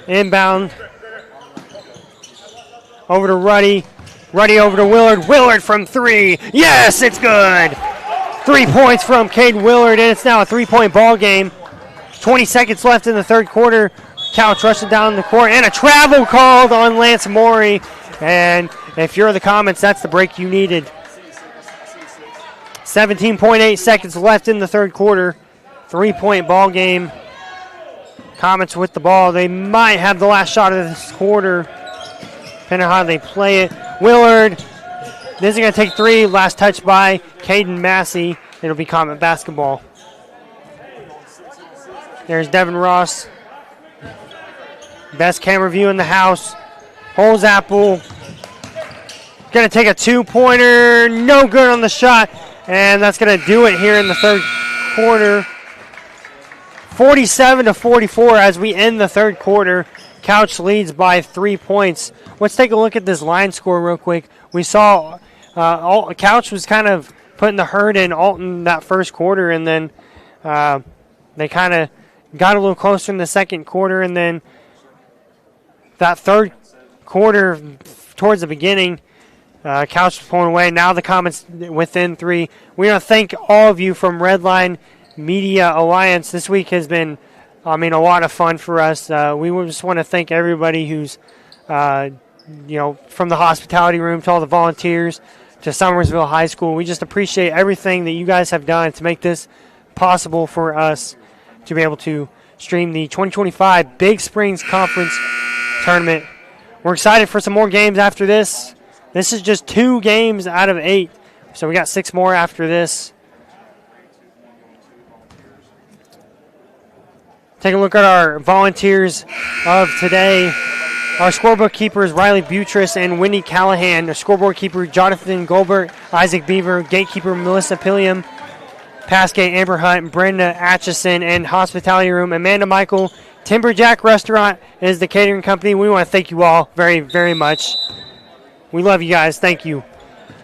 inbound. Over to Ruddy. Ruddy over to Willard. Willard from three. Yes, it's good. 3 points from Caden Willard, and it's now a 3-point ball game. 20 seconds left in the third quarter. Couch rushing down the court, and a travel called on Lance Morey. And if you're the Comets, that's the break you needed. 17.8 seconds left in the third quarter. 3-point ball game. Comets with the ball. They might have the last shot of this quarter, depending on how they play it. Willard. This is going to take three. Last touch by Caden Massey. It'll be Comet basketball. There's Devin Ross. Best camera view in the house. Holzapfel. Going to take a 2-pointer. No good on the shot. And that's going to do it here in the third quarter. 47-44 as we end the third quarter. Couch leads by 3 points. Let's take a look at this line score real quick. We saw Couch was kind of putting the hurt in Alton that first quarter, and then they kind of got a little closer in the second quarter, and then that third quarter towards the beginning, Couch was pulling away. Now the Comets within 3. We want to thank all of you from Redline Media Alliance. This week has been, a lot of fun for us. We just want to thank everybody who's, from the hospitality room to all the volunteers to Summersville High School. We just appreciate everything that you guys have done to make this possible for us to be able to stream the 2025 Big Springs Conference Tournament. We're excited for some more games after this. This is just 2 games out of 8, so we got 6 more after this. Take a look at our volunteers of today. Our scoreboard keepers, Riley Buttress and Wendy Callahan. Our scoreboard keeper, Jonathan Goldberg, Isaac Beaver. Gatekeeper, Melissa Pilliam. Pass gate, Amber Hunt, Brenda Atchison. And hospitality room, Amanda Michael. Timberjack Restaurant is the catering company. We want to thank you all very, very much. We love you guys. Thank you.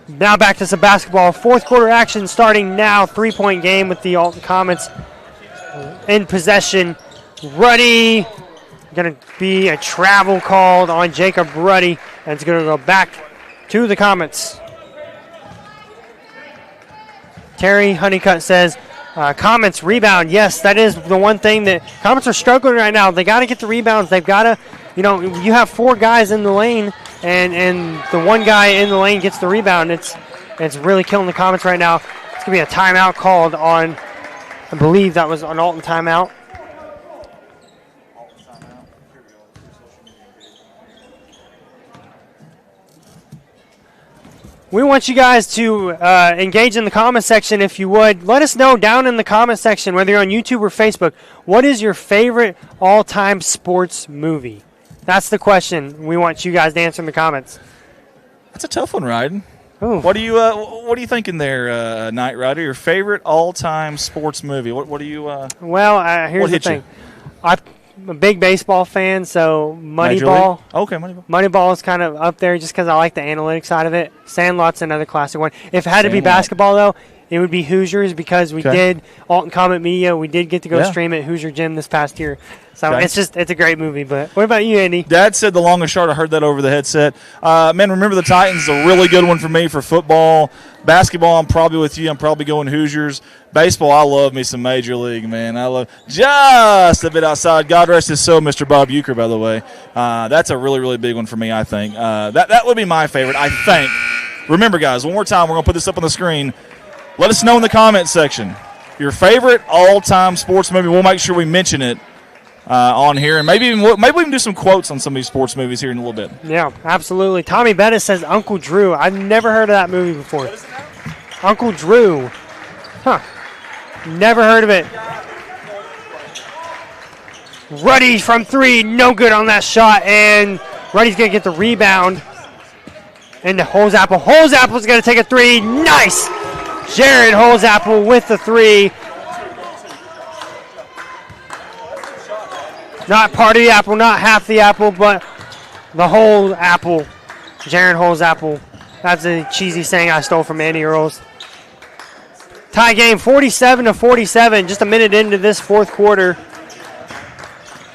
Now back to some basketball. Fourth quarter action starting now. 3-point game with the Alton Comets in possession. Ruddy, going to be a travel called on Jacob Ruddy. And it's going to go back to the Comets. Terry Honeycutt says, Comets rebound. Yes, that is the one thing that Comets are struggling right now. They got to get the rebounds. They've got to, you have 4 guys in the lane, and the one guy in the lane gets the rebound. It's really killing the Comets right now. It's going to be a timeout called on, I believe that was an Alton timeout. We want you guys to engage in the comment section if you would. Let us know down in the comment section, whether you're on YouTube or Facebook, what is your favorite all-time sports movie? That's the question we want you guys to answer in the comments. That's a tough one, Ryden. Ooh. What are you thinking there, Knight Rider? Your favorite all-time sports movie? What do you? Well, here's the thing. I'm a big baseball fan, so Moneyball. Okay, Moneyball. Moneyball is kind of up there just because I like the analytics side of it. Sandlot's another classic one. If it had to be basketball, though, it would be Hoosiers because we did Alton Comet Media. We did get to go stream at Hoosier Gym this past year. So it's a great movie. But what about you, Andy? Dad said the long and short. I heard that over the headset. Man, Remember the Titans is a really good one for me for football. Basketball, I'm probably with you. I'm probably going Hoosiers. Baseball, I love me some Major League, man. I love just a bit outside. God rest his soul, Mr. Bob Uecker, by the way. That's a really, really big one for me, I think. That would be my favorite, I think. Remember, guys, one more time, we're going to put this up on the screen. Let us know in the comment section your favorite all-time sports movie. We'll make sure we mention it on here, and maybe we can do some quotes on some of these sports movies here in a little bit. Yeah, absolutely. Tommy Bettis says Uncle Drew. I've never heard of that movie before. Uncle Drew. Huh. Never heard of it. Ruddy from 3, no good on that shot, and Ruddy's going to get the rebound. And the Holzapple. Holzapple's going to take a 3. Nice! Jared Holzapple with the 3. Not part of the apple, not half the apple, but the whole apple. Jared Holzapple. That's a cheesy saying I stole from Andy Earls. Tie game 47-47, just a minute into this fourth quarter.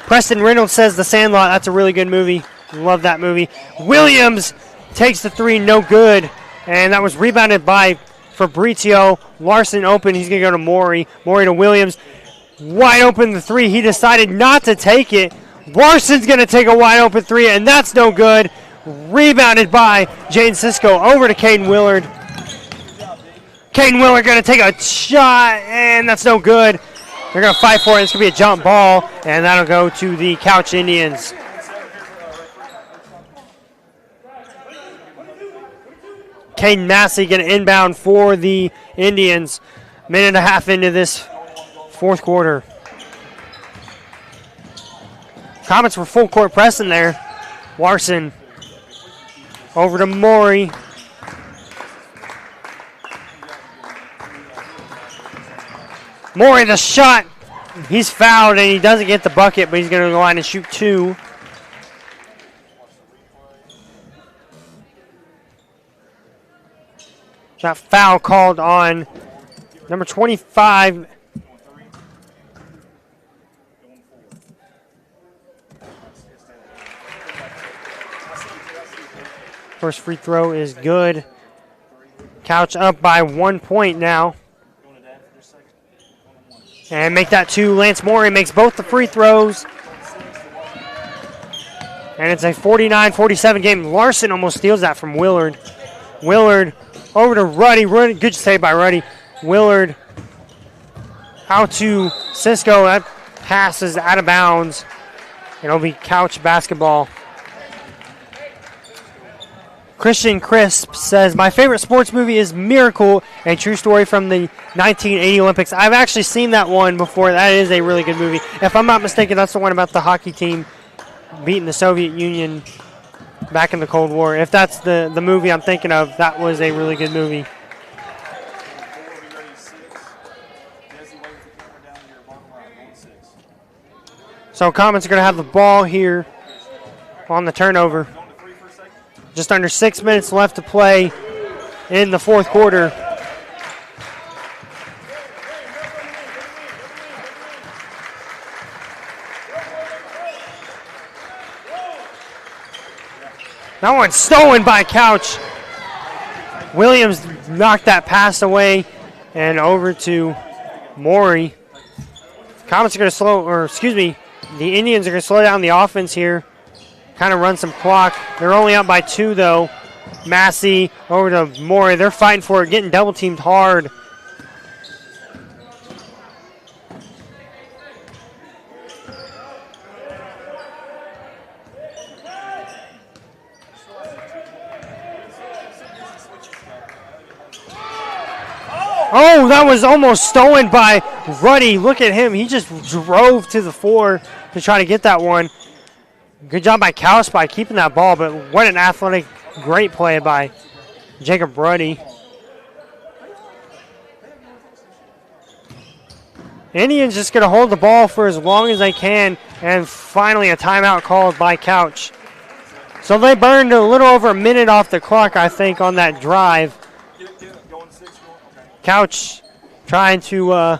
Preston Reynolds says The Sandlot. That's a really good movie. Love that movie. Williams takes the 3, no good. And that was rebounded by Fabrizio. Larson open. He's going to go to Morey. Morey to Williams. Wide open the 3. He decided not to take it. Larson's going to take a wide open 3, and that's no good. Rebounded by Jane Cisco over to Caden Willard. Caden Willard going to take a shot, and that's no good. They're going to fight for it. It's going to be a jump ball, and that'll go to the Couch Indians. Caden Massey going to inbound for the Indians. Minute and a half into this fourth quarter. Comets were full court pressing there. Larson over to Morey. Morey, the shot. He's fouled and he doesn't get the bucket, but he's going to go on and shoot 2. That foul called on number 25. First free throw is good. Couch up by 1 point now. And make that 2. Lance Morey makes both the free throws. And it's a 49-47 game. Larson almost steals that from Willard. Willard over to Ruddy. Good save by Ruddy. Willard out to Cisco. That passes out of bounds. It'll be Couch basketball. Christian Crisp says, my favorite sports movie is Miracle, a true story from the 1980 Olympics. I've actually seen that one before. That is a really good movie. If I'm not mistaken, that's the one about the hockey team beating the Soviet Union back in the Cold War. If that's the movie I'm thinking of, that was a really good movie. So Comets are going to have the ball here on the turnover. Just under 6 minutes left to play in the fourth quarter. That one's stolen by Couch. Williams knocked that pass away and over to Maury. Comets are going to the Indians are going to slow down the offense here. Kind of run some clock. They're only up by 2, though. Massey over to Maury. They're fighting for it, getting double teamed hard. Oh, that was almost stolen by Ruddy. Look at him. He just drove to the floor to try to get that one. Good job by Couch by keeping that ball, but what an athletic, great play by Jacob Ruddy. Indians just going to hold the ball for as long as they can, and finally a timeout called by Couch. So they burned a little over a minute off the clock, I think, on that drive. Couch trying to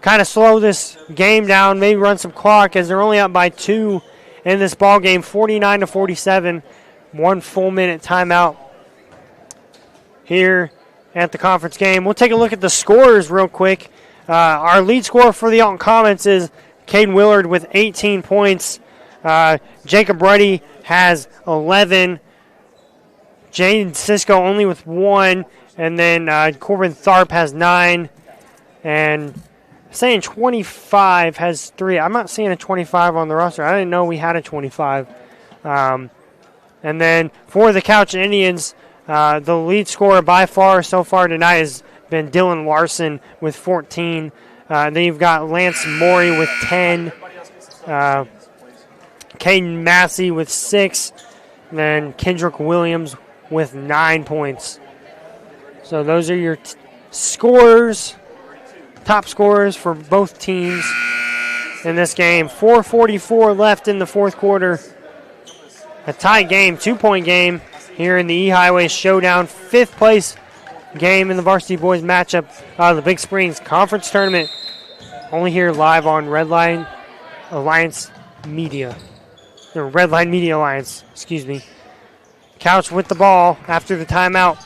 kind of slow this game down, maybe run some clock as they're only up by 2 in this ball game, 49-47. 1 full minute timeout here at the conference game. We'll take a look at the scores real quick. Our lead scorer for the Alton Comets is Caden Willard with 18 points. Jacob Ruddy has 11. Jaden Cisco only with 1. And then Corbin Tharp has 9. And saying 25 has 3. I'm not seeing a 25 on the roster. I didn't know we had a 25. And then for the Couch Indians, the lead scorer by far so far tonight has been Dylan Larson with 14. Then you've got Lance Maury with 10. Caden Massey with 6. And then Kendrick Williams with 9 points. So those are your scorers, top scorers for both teams in this game. 4:44 left in the fourth quarter. A tight game, 2-point game here in the E-Highway Showdown. 5th place game in the Varsity Boys matchup of the Big Springs Conference Tournament. Only here live on Redline Alliance Media. Or Redline Media Alliance, excuse me. Couch with the ball after the timeout.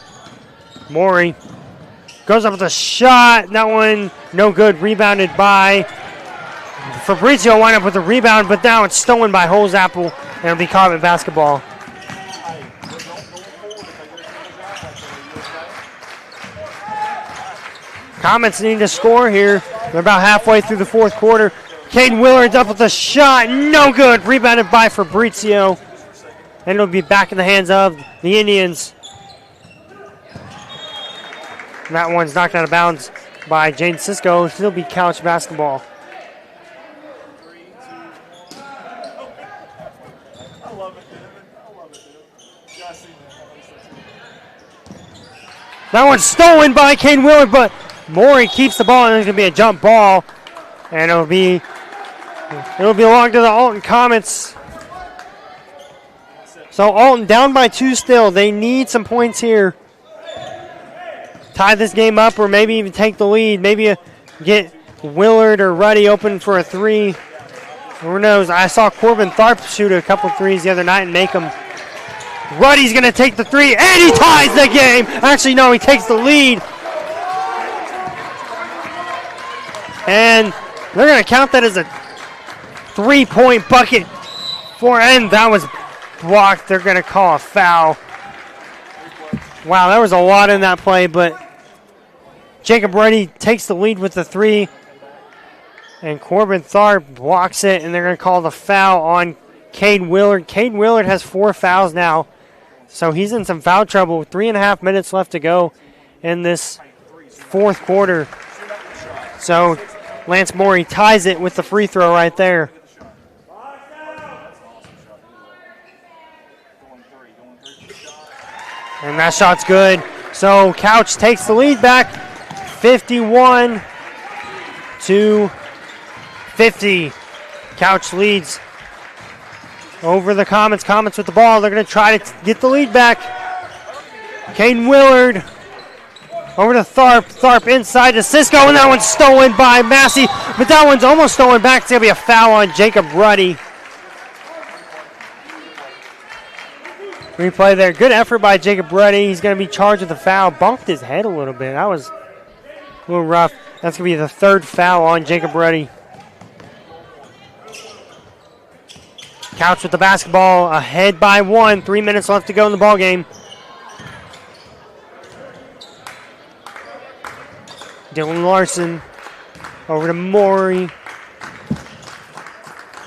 Maury goes up with a shot. That one no good. Rebounded by Fabrizio. Wind up with a rebound, but now it's stolen by Holzapple, and it'll be Comet basketball. Comets need to score here. They're about halfway through the fourth quarter. Caden Willard's up with a shot. No good. Rebounded by Fabrizio. And it'll be back in the hands of the Indians. And that one's knocked out of bounds by Jaden Cisco. It'll be Couch basketball. That one's stolen by Caden Willard, but Maury keeps the ball, and there's going to be a jump ball. And it'll be along to the Alton Comets. So Alton down by 2 still. They need some points here. Tie this game up or maybe even take the lead. Maybe get Willard or Ruddy open for a 3. Who knows? I saw Corbin Tharp shoot a couple threes the other night and make them. Ruddy's going to take the 3, and he ties the game. Actually, no, he takes the lead. And they're going to count that as a 3-point bucket and that was blocked. They're going to call a foul. Wow, there was a lot in that play, but Jacob Ruddy takes the lead with the 3. And Corbin Tharp blocks it, and they're going to call the foul on Cade Willard. Cade Willard has 4 fouls now, so he's in some foul trouble with 3.5 minutes left to go in this fourth quarter. So Lance Morey ties it with the free throw right there. And that shot's good. So Couch takes the lead back, 51-50. Couch leads over the Comets. Comets with the ball. They're going to try to get the lead back. Caden Willard over to Tharp. Tharp inside to Cisco, and that one's stolen by Massey. But that one's almost stolen back. It's going to be a foul on Jacob Ruddy. Replay there. Good effort by Jacob Ruddy. He's going to be charged with a foul. Bumped his head a little bit. That was a little rough. That's going to be the third foul on Jacob Ruddy. Couch with the basketball, ahead by 1. 3 minutes left to go in the ball game. Dylan Larson over to Morey.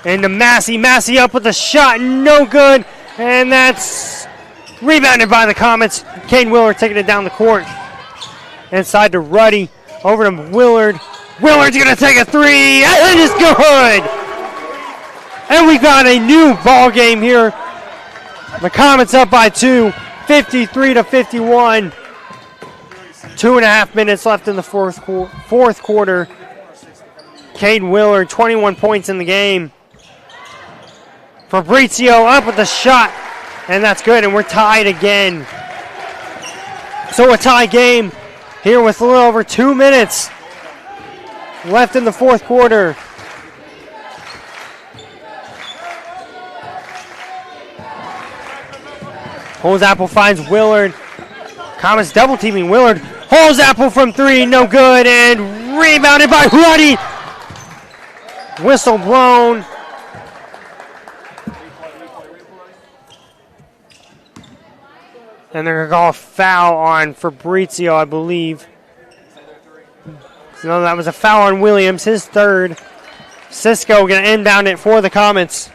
And to Massey. Massey up with a shot. No good. And that's rebounded by the Comets. Caden Willard taking it down the court. Inside to Ruddy. Over to Willard. Willard's going to take a 3. And it's good. And we got a new ball game here. The Comets up by 2. 53-51. 2.5 minutes left in the fourth quarter. Caden Willard, 21 points in the game. Fabrizio up with the shot, and that's good, and we're tied again. So a tie game here with a little over 2 minutes left in the fourth quarter. Holzapple finds Willard. Comets double teaming Willard. Holzapple from 3, no good, and rebounded by Ruddy. Whistle blown. And they're going to call a foul on Fabrizio, I believe. No, that was a foul on Williams, his third. Cisco going to inbound it for the Comets.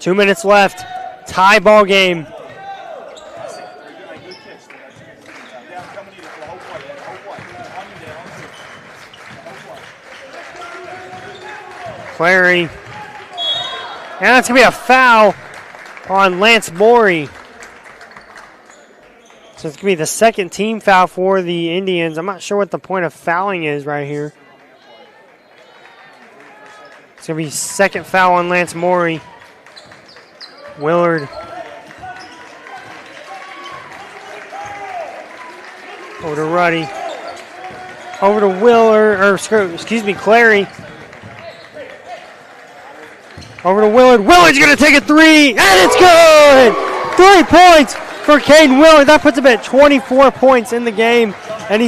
2 minutes left. Tie ball game. Clary. And that's going to be a foul on Lance Morey. So it's going to be the second team foul for the Indians. I'm not sure what the point of fouling is right here. It's going to be second foul on Lance Morey. Willard. Over to Ruddy. Over to Willard, or excuse me, Clary. Over to Willard. Willard's going to take a 3, and it's good! 3 points for Caden Willard. That puts him at 24 points in the game, and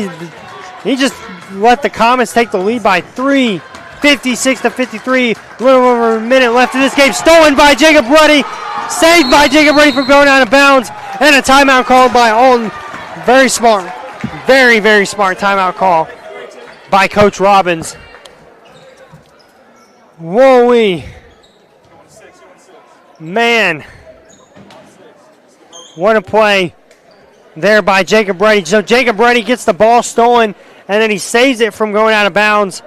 he just let the Comets take the lead by 3, 56-53. A little over a minute left in this game. Stolen by Jacob Ruddy. Saved by Jacob Ruddy from going out of bounds, and a timeout called by Alton. Very smart. Very, very smart timeout call by Coach Robbins. Whoa-wee. Man, what a play there by Jacob Ruddy. So Jacob Ruddy gets the ball stolen, and then he saves it from going out of bounds.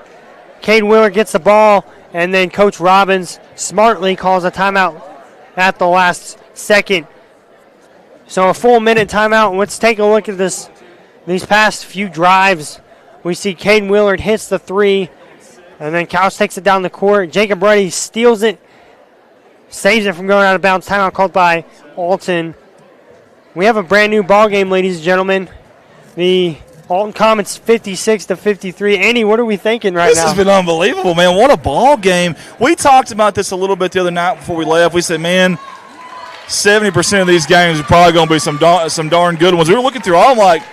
Caden Willard gets the ball, and then Coach Robbins smartly calls a timeout at the last second. So a full minute timeout. Let's take a look at these past few drives. We see Caden Willard hits the 3, and then Couch takes it down the court. Jacob Ruddy steals it. Saves it from going out of bounds. Timeout called by Alton. We have a brand new ball game, ladies and gentlemen. The Alton Comets 56-53. Andy, what are we thinking right now? This has been unbelievable, man. What a ball game. We talked about this a little bit the other night before we left. We said, man, 70% of these games are probably going to be some darn good ones. We were looking through all, like,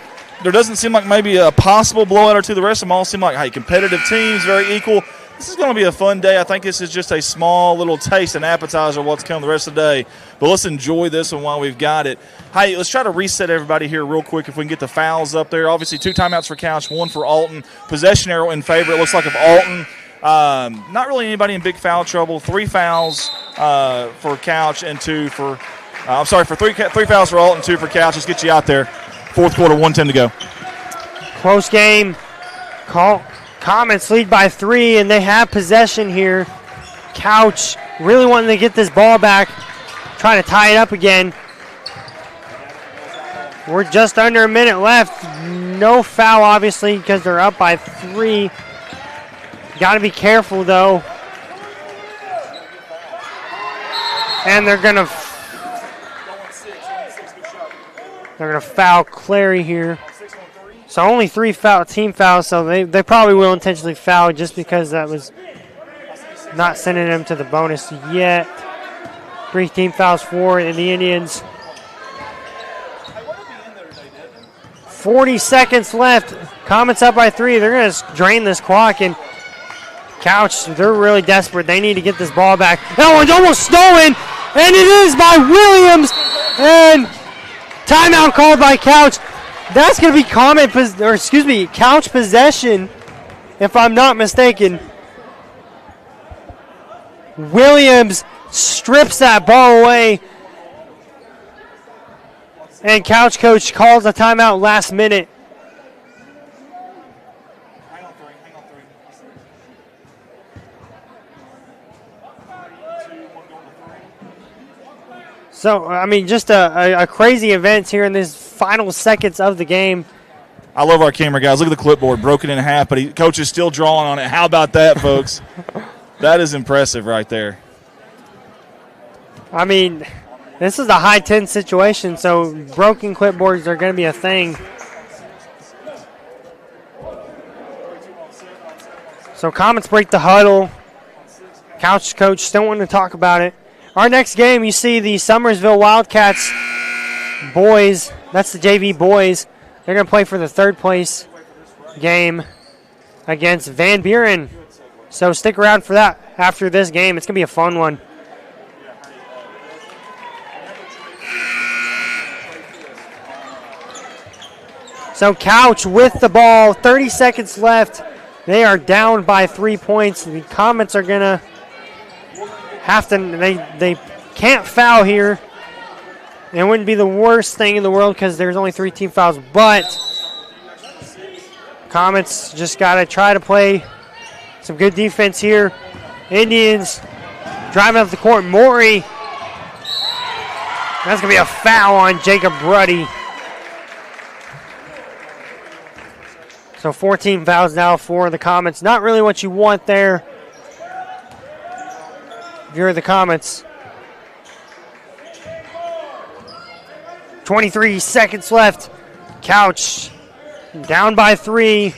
there doesn't seem like maybe a possible blowout or two. The rest of them all seem like, hey, competitive teams, very equal. This is going to be a fun day. I think this is just a small little taste and appetizer of what's coming the rest of the day. But let's enjoy this one while we've got it. Hey, let's try to reset everybody here real quick if we can get the fouls up there. Obviously, 2 timeouts for Couch, 1 for Alton. Possession arrow in favor. It looks like of Alton. Not really anybody in big foul trouble. 3 fouls for Couch and 2 for three fouls for Alton, 2 for Couch. Let's get you out there. Fourth quarter, 1:10 to go. Close game. Comets lead by 3, and they have possession here. Couch really wanting to get this ball back, trying to tie it up again. We're just under a minute left. No foul, obviously, because they're up by 3. Got to be careful, though. And they're gonna foul Clary here. So only 3 team fouls, so they probably will intentionally foul just because that was not sending them to the bonus yet. 3 team fouls for the Indians. 40 seconds left. Comets up by 3. They're going to drain this clock, and Couch, they're really desperate. They need to get this ball back. That one's almost stolen, and it is by Williams, and timeout called by Couch. That's going to be Couch possession, if I'm not mistaken. Williams strips that ball away, and Couch coach calls a timeout last minute. So, I mean, just a crazy event here in these final seconds of the game. I love our camera guys. Look at the clipboard, broken in half, but coach is still drawing on it. How about that, folks? That is impressive right there. I mean, this is a high 10 situation, so broken clipboards are going to be a thing. So Comets break the huddle. Couch coach still wanting to talk about it. Our next game, you see the Summersville Wildcats boys. That's the JV boys. They're going to play for the 3rd place game against Van Buren. So stick around for that after this game. It's going to be a fun one. So Couch with the ball, 30 seconds left. They are down by 3 points. The Comets are going to have to, they can't foul here. It wouldn't be the worst thing in the world because there's only 3 team fouls, but Comets just got to try to play some good defense here. Indians driving up the court. Maury. That's going to be a foul on Jacob Ruddy. So 14 fouls now for the Comets. Not really what you want there if you're the Comets. 23 seconds left. Couch down by 3.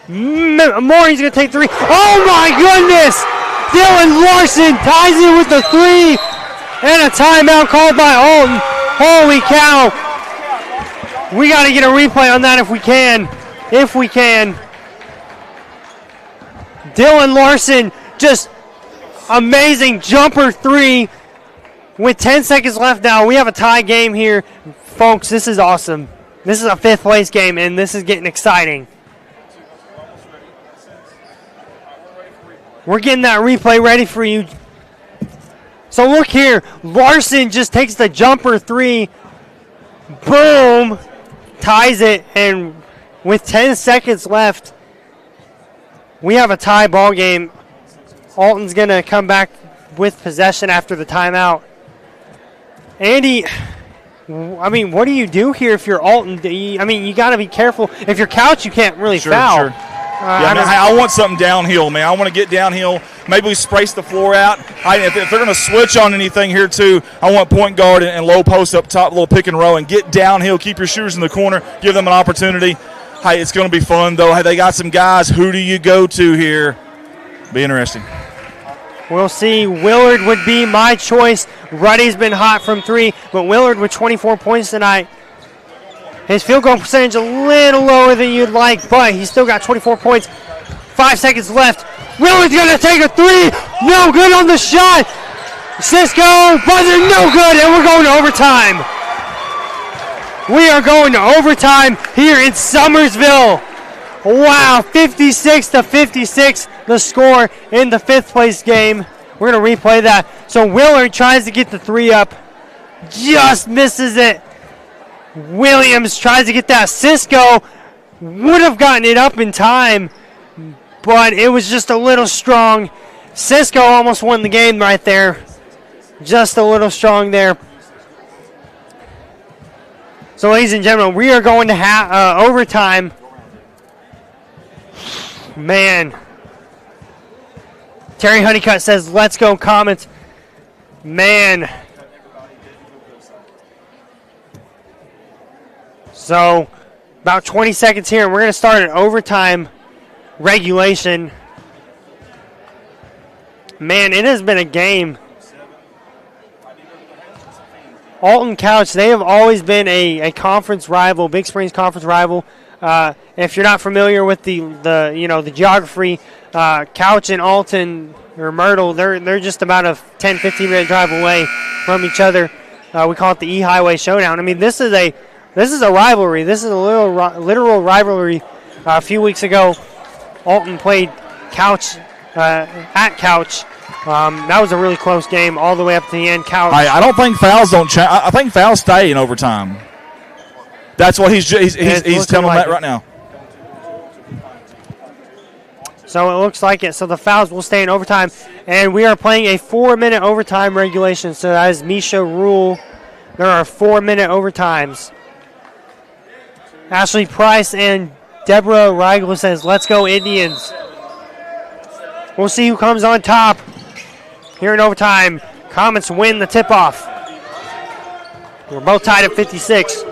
Maury's going to take 3. Oh my goodness! Dylan Larson ties it with the 3. And a timeout called by Alton. Holy cow! We got to get a replay on that if we can. If we can. Dylan Larson, just amazing jumper 3. With 10 seconds left now, we have a tie game here. Folks, this is awesome. This is a 5th place game, and this is getting exciting. We're getting that replay ready for you. So look here. Larson just takes the jumper 3. Boom. Ties it, and with 10 seconds left, we have a tie ball game. Alton's going to come back with possession after the timeout. Andy, I mean, what do you do here if you're Alton? I mean, you got to be careful. If you're Couch, you can't really foul. Sure. I want something downhill, man. I want to get downhill. Maybe we sprace the floor out. If they're going to switch on anything here, too, I want point guard and low post up top, little pick and roll, and get downhill. Keep your shooters in the corner. Give them an opportunity. Hey, it's going to be fun, though. Hey, they got some guys. Who do you go to here? Be interesting. We'll see. Willard would be my choice. Ruddy's been hot from 3, but Willard with 24 points tonight. His field goal percentage a little lower than you'd like, but he's still got 24 points. 5 seconds left. Willard's going to take a three. No good on the shot. Cisco, buzzer, no good, and we're going to overtime. We are going to overtime here in Summersville. Wow, 56-56, the score in the 5th place game. We're going to replay that. So Willard tries to get the three up, just misses it. Williams tries to get that. Cisco would have gotten it up in time, but it was just a little strong. Cisco almost won the game right there. Just a little strong there. So, ladies and gentlemen, we are going to overtime. Man. Terry Honeycutt says, let's go, Comets. Man. So, about 20 seconds here, and we're going to start an overtime regulation. Man, it has been a game. Alton Couch, they have always been a conference rival, Big Springs conference rival. If you're not familiar with the geography, Couch and Alton or Myrtle, they're just about a 10-15 minute drive away from each other. We call it the E Highway Showdown. I mean, this is a rivalry. This is a literal rivalry. A few weeks ago, Alton played Couch at Couch. That was a really close game all the way up to the end. Couch. I don't think fouls don't change. I think fouls stay in overtime. That's what he's telling them that right now. So it looks like it. So the fouls will stay in overtime. And we are playing a 4-minute overtime regulation. So that is Misha rule. There are 4-minute overtimes. Ashley Price and Deborah Rigel says, let's go Indians. We'll see who comes on top here in overtime. Comets win the tip-off. We're both tied at 56.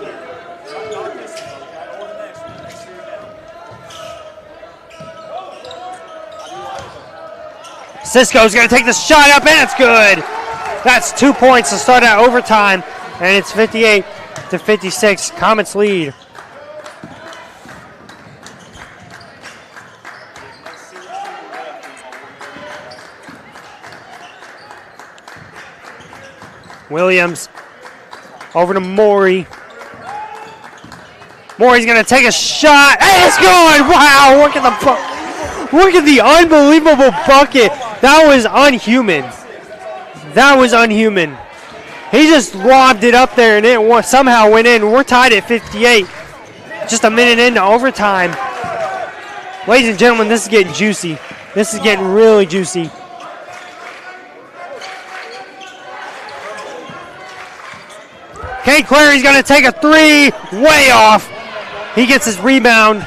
Cisco's going to take the shot up, and it's good. That's 2 points to start out overtime, and it's 58-56. Comets lead. Williams over to Morey. Morey's going to take a shot, and it's good. Wow, look at the unbelievable bucket. That was unhuman. That was unhuman. He just lobbed it up there, and it somehow went in. We're tied at 58. Just a minute into overtime. Ladies and gentlemen, this is getting juicy. This is getting really juicy. Kate Clary's going to take a three. Way off. He gets his rebound.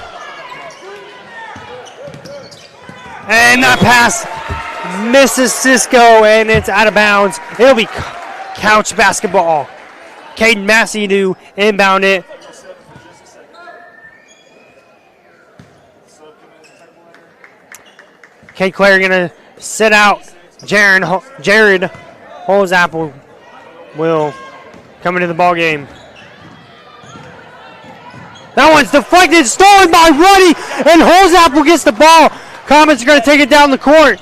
And that pass misses Cisco, and it's out of bounds. It'll be Couch basketball. Caden Massey to inbound it. Kate Clary going to sit out. Jared Holzapple will come into the ball game. That one's deflected, stolen by Ruddy, and Holzapple gets the ball. Comets are going to take it down the court.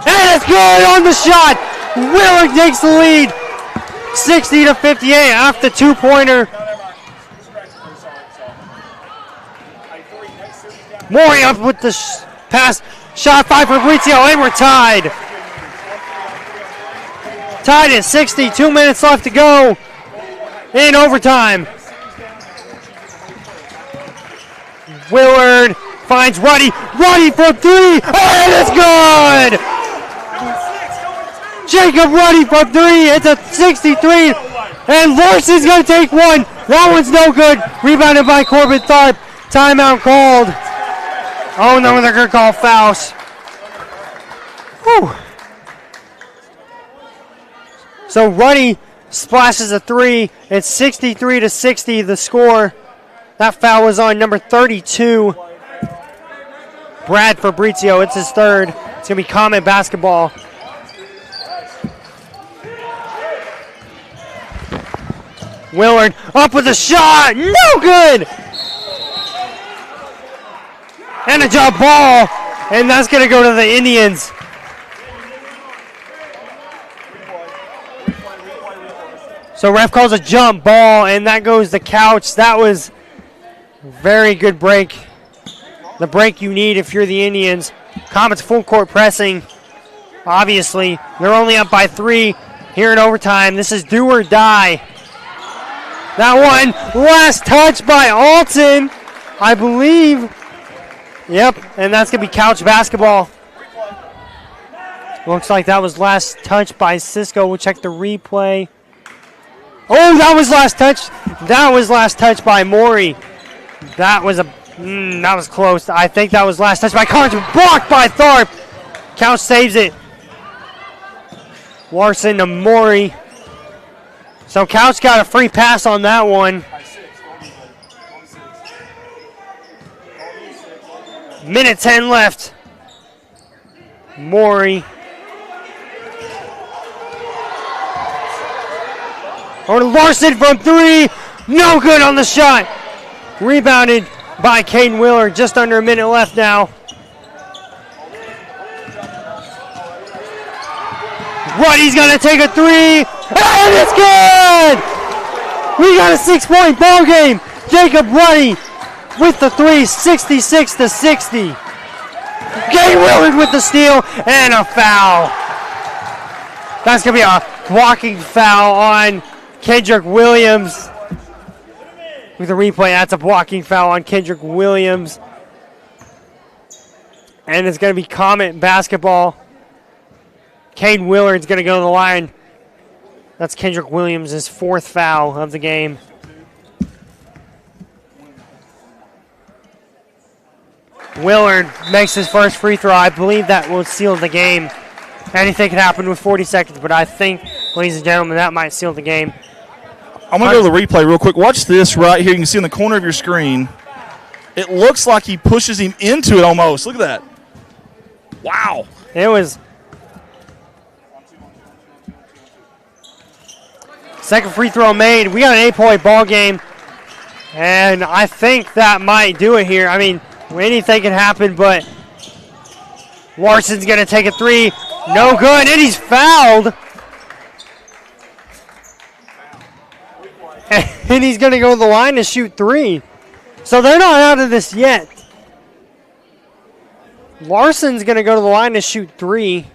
And it's good on the shot. Willard takes the lead. 60-58 off the two-pointer. Morey up with the pass. Shot 5 for Fabrizio, and we're tied. Tied at 60. 2 minutes left to go in overtime. Willard finds Ruddy. Ruddy for three, and it's good! Jacob Ruddy for three. It's a 63, and Larson's going to take one. That one's no good. Rebounded by Corbin Tharp. Timeout called. Oh, no, they're going to call fouls. Whew. So Ruddy splashes a three. It's 63-60 the score. That foul was on number 32, Brad Fabrizio. It's his third. It's going to be Comet basketball. Willard up with a shot. No good. And a jump ball. And that's going to go to the Indians. So ref calls a jump ball, and that goes to Couch. That was very good break. The break you need if you're the Indians. Comets full court pressing. Obviously, they're only up by 3 here in overtime. This is do or die. That one, last touch by Alton, I believe. Yep, and that's going to be Couch basketball. Looks like that was last touch by Cisco. We'll check the replay. Oh, that was last touch. That was last touch by Maury. That was close. I think that was last touch by Carnes. Blocked by Tharp. Couch saves it. Larson to Maury. So Couch got a free pass on that one. Minute 10 left. Maury. Over to Larson from 3. No good on the shot. Rebounded by Caden Willard. Just under a minute left now. Ruddy's going to take a 3. And it's good! We got a 6-point ball game. Jacob Ruddy with the 3, 66-60. Caden Willard with the steal and a foul. That's going to be a blocking foul on Kendrick Williams. With the replay, that's a blocking foul on Kendrick Williams. And it's going to be Comet basketball. Caden Willard's going to go to the line. That's Kendrick Williams' 4th foul of the game. Willard makes his first free throw. I believe that will seal the game. Anything can happen with 40 seconds, but I think, ladies and gentlemen, that might seal the game. I'm going to go to the replay real quick. Watch this right here. You can see in the corner of your screen. It looks like he pushes him into it almost. Look at that. Wow. It was. Second free throw made. We got an 8-point ball game. And I think that might do it here. I mean, anything can happen, but Larson's going to take a 3. No good, and he's fouled. And he's going to go to the line to shoot 3. So they're not out of this yet. Larson's going to go to the line to shoot 3.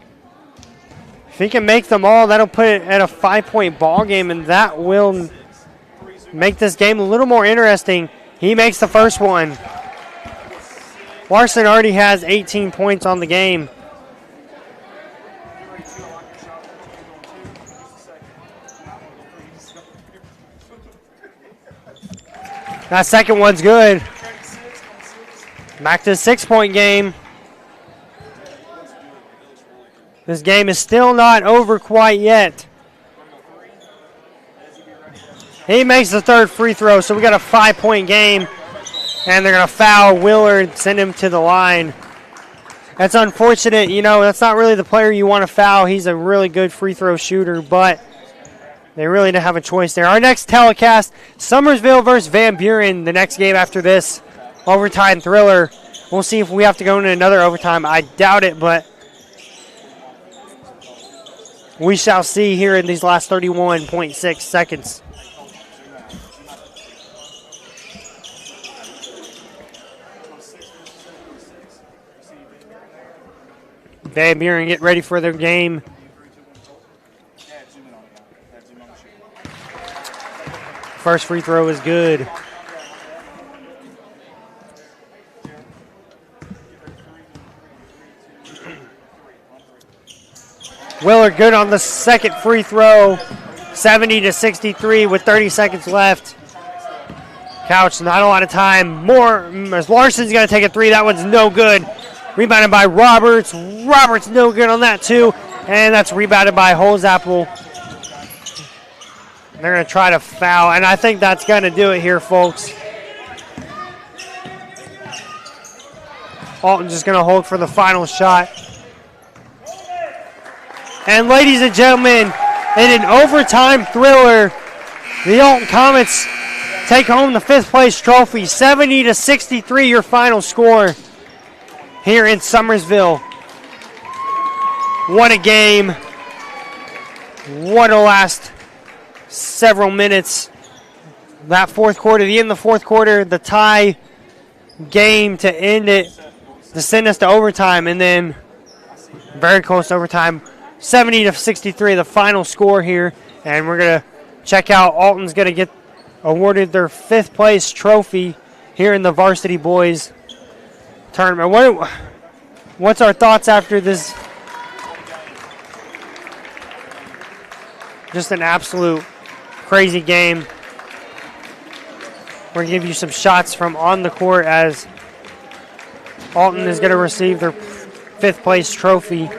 If he can make them all, that'll put it at a 5-point ball game, and that will make this game a little more interesting. He makes the first one. Larson already has 18 points on the game. That second one's good. Back to the 6-point game. This game is still not over quite yet. He makes the 3rd free throw, so we got a 5-point game. And they're going to foul Willard, send him to the line. That's unfortunate. You know, that's not really the player you want to foul. He's a really good free throw shooter, but they really didn't have a choice there. Our next telecast, Summersville versus Van Buren, the next game after this. Overtime thriller. We'll see if we have to go into another overtime. I doubt it, but we shall see here in these last 31.6 seconds. Van Buren get ready for their game. First free throw is good. Willard good on the second free throw. 70-63 with 30 seconds left. Couch, not a lot of time. More as Larson's going to take a 3. That one's no good. Rebounded by Roberts. Roberts no good on that too. And that's rebounded by Holzapfel. They're going to try to foul, and I think that's going to do it here, folks. Alton just going to hold for the final shot. And ladies and gentlemen, in an overtime thriller, The Alton Comets take home the 5th place trophy, 70-63 your final score here in Summersville. What a game. What a last several minutes. That fourth quarter, the end of the fourth quarter, the tie game to end it, to send us to overtime, and then very close to overtime, 70-63, the final score here. And we're going to check out, Alton's going to get awarded their 5th place trophy here in the Varsity Boys tournament. What's our thoughts after this? Just an absolute crazy game. We're going to give you some shots from on the court as Alton is going to receive their 5th place trophy.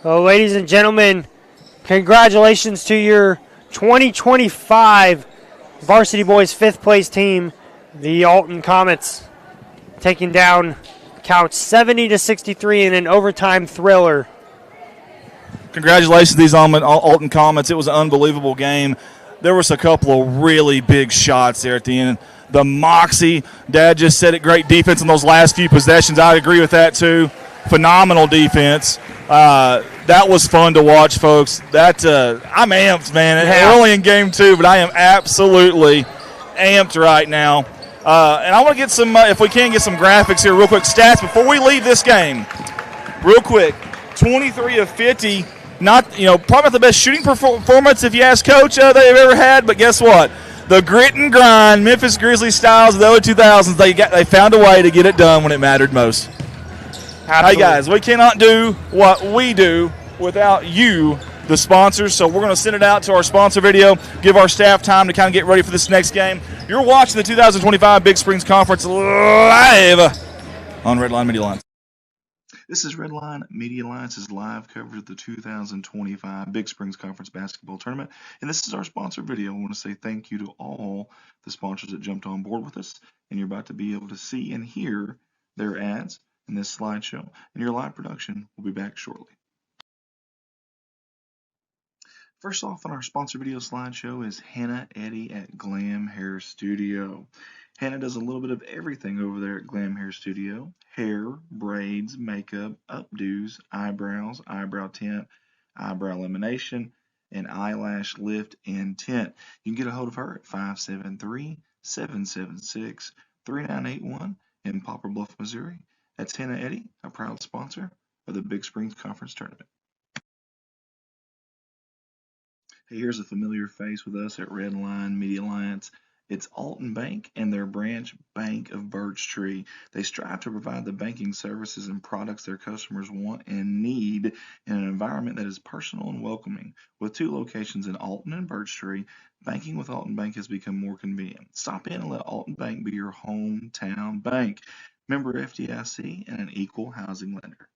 Well, ladies and gentlemen, congratulations to your 2025 Varsity Boys 5th place team, the Alton Comets, taking down Couch 70-63 in an overtime thriller. Congratulations to these Alton Comets. It was an unbelievable game. There was a couple of really big shots there at the end. The moxie, Dad just said it, great defense in those last few possessions. I agree with that too. Phenomenal defense. That was fun to watch, folks. I'm amped, man. Yeah. We're only in game 2, but I am absolutely amped right now. And I want to get some, if we can, get some graphics here real quick. Stats before we leave this game. Real quick, 23 of 50. Probably not the best shooting performance, if you ask Coach, they've ever had. But guess what? The grit and grind, Memphis Grizzlies styles of the early 2000s, they found a way to get it done when it mattered most. Absolutely. Hey, guys, we cannot do what we do without you, the sponsors. So we're going to send it out to our sponsor video, give our staff time to kind of get ready for this next game. You're watching the 2025 Big Springs Conference live on Redline Media Alliance. This is Redline Media Alliance's live coverage of the 2025 Big Springs Conference Basketball Tournament. And this is our sponsor video. I want to say thank you to all the sponsors that jumped on board with us. And you're about to be able to see and hear their ads in this slideshow. And your live production will be back shortly. First off on our sponsor video slideshow is Hannah Eddy at Glam Hair Studio. Hannah does a little bit of everything over there at Glam Hair Studio. Hair, braids, makeup, updos, eyebrows, eyebrow tint, eyebrow lamination, and eyelash lift and tint. You can get a hold of her at 573-776-3981 in Poplar Bluff, Missouri. That's Hannah Eddy, a proud sponsor of the Big Springs Conference Tournament. Hey, here's a familiar face with us at Redline Media Alliance. It's Alton Bank and their branch Bank of Birch Tree. They strive to provide the banking services and products their customers want and need in an environment that is personal and welcoming. With 2 locations in Alton and Birch Tree, banking with Alton Bank has become more convenient. Stop in and let Alton Bank be your hometown bank. Member FDIC and an equal housing lender.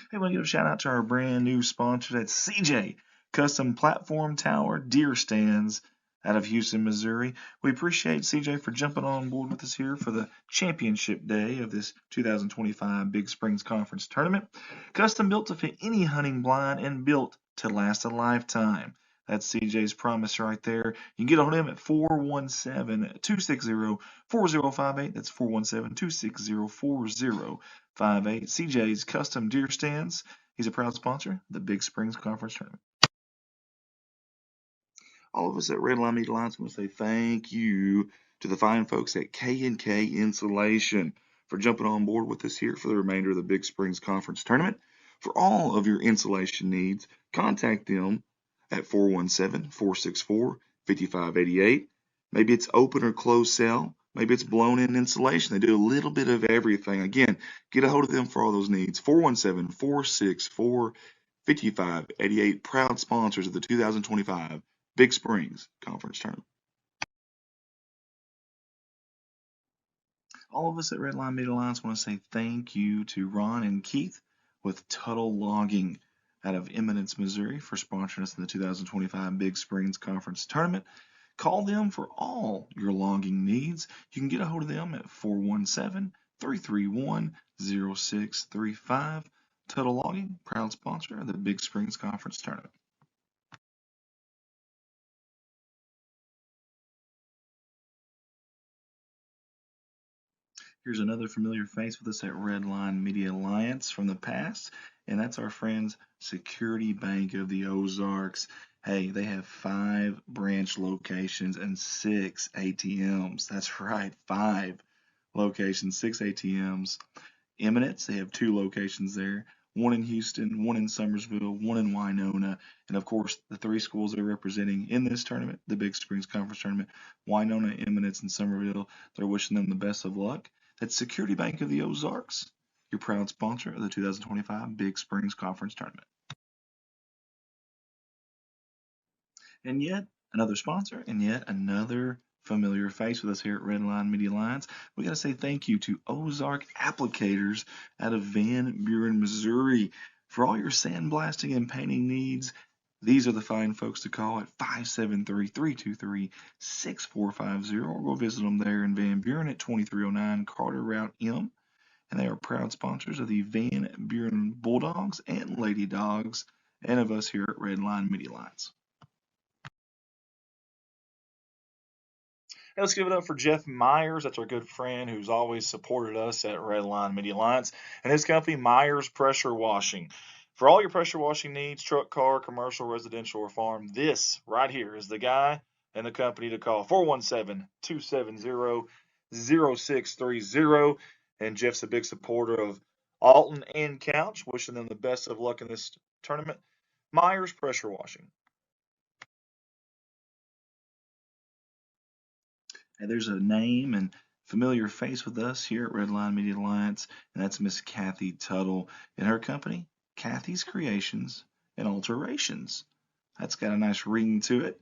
Hey, I want to give a shout out to our brand new sponsor. That's CJ Custom Platform Tower Deer Stands out of Houston, Missouri. We appreciate CJ for jumping on board with us here for the championship day of this 2025 Big Springs Conference Tournament. Custom built to fit any hunting blind and built to last a lifetime. That's CJ's promise right there. You can get a hold of him at 417-260-4058. That's 417-260-4058. CJ's Custom Deer Stands. He's a proud sponsor of the Big Springs Conference Tournament. All of us at Redline Media Alliance want to say thank you to the fine folks at K&K Insulation for jumping on board with us here for the remainder of the Big Springs Conference Tournament. For all of your insulation needs, contact them at 417-464-5588. Maybe it's open or closed cell. Maybe it's blown-in insulation. They do a little bit of everything. Again, get a hold of them for all those needs. 417-464-5588. Proud sponsors of the 2025 Big Springs Conference Tournament. All of us at Redline Media Alliance want to say thank you to Ron and Keith with Tuttle Logging. out of Eminence, Missouri for sponsoring us in the 2025 Big Springs Conference Tournament. Call them for all your logging needs. You can get a hold of them at 417-331-0635. Total Logging, proud sponsor of the Big Springs Conference Tournament. Here's another familiar face with us at Redline Media Alliance from the past, and that's our friends Security Bank of the Ozarks. Hey, they have 5 branch locations and 6 ATMs. That's right, 5 locations, 6 ATMs. Eminence, they have 2 locations there. One in Houston, one in Summersville, one in Winona, and of course the 3 schools they're representing in this tournament, the Big Springs Conference Tournament, Winona, Eminence, and Summerville. They're wishing them the best of luck. That's Security Bank of the Ozarks, your proud sponsor of the 2025 Big Springs Conference Tournament. And yet another sponsor, and yet another familiar face with us here at Redline Media Alliance. We got to say thank you to Ozark Applicators out of Van Buren, Missouri. For all your sandblasting and painting needs, these are the fine folks to call at 573-323-6450, or go visit them there in Van Buren at 2309 Carter Route M. And they are proud sponsors of the Van Buren Bulldogs and Lady Dogs, and of us here at Redline Media Alliance. Hey, let's give it up for Jeff Myers. That's our good friend who's always supported us at Redline Media Alliance, and his company, Myers Pressure Washing. For all your pressure washing needs, truck, car, commercial, residential, or farm, this right here is the guy and the company to call. 417-270-0630. And Jeff's a big supporter of Alton and Couch, wishing them the best of luck in this tournament. Myers Pressure Washing. Hey, there's a name and familiar face with us here at Redline Media Alliance, and that's Miss Kathy Tuttle and her company, Kathy's Creations and Alterations. That's got a nice ring to it.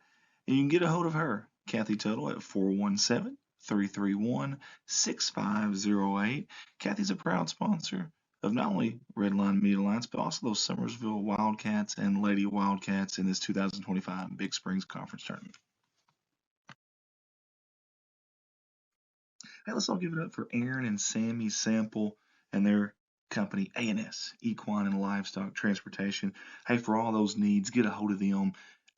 And you can get a hold of her, Kathy Tuttle, at 417-331-6508. Kathy's a proud sponsor of not only Redline Media Alliance, but also those Summersville Wildcats and Lady Wildcats in this 2025 Big Springs Conference Tournament. Hey, let's all give it up for Aaron and Sammy Sample and their company, A&S, Equine and Livestock Transportation. Hey, for all those needs, get a hold of them,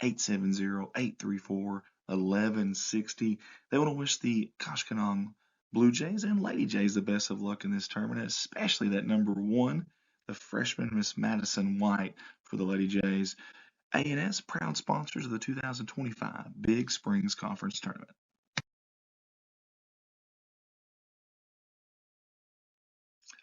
870-834-1160. They want to wish the Koshkonong Blue Jays and Lady Jays the best of luck in this tournament, especially that number 1, the freshman Miss Madison White for the Lady Jays. A&S, proud sponsors of the 2025 Big Springs Conference Tournament.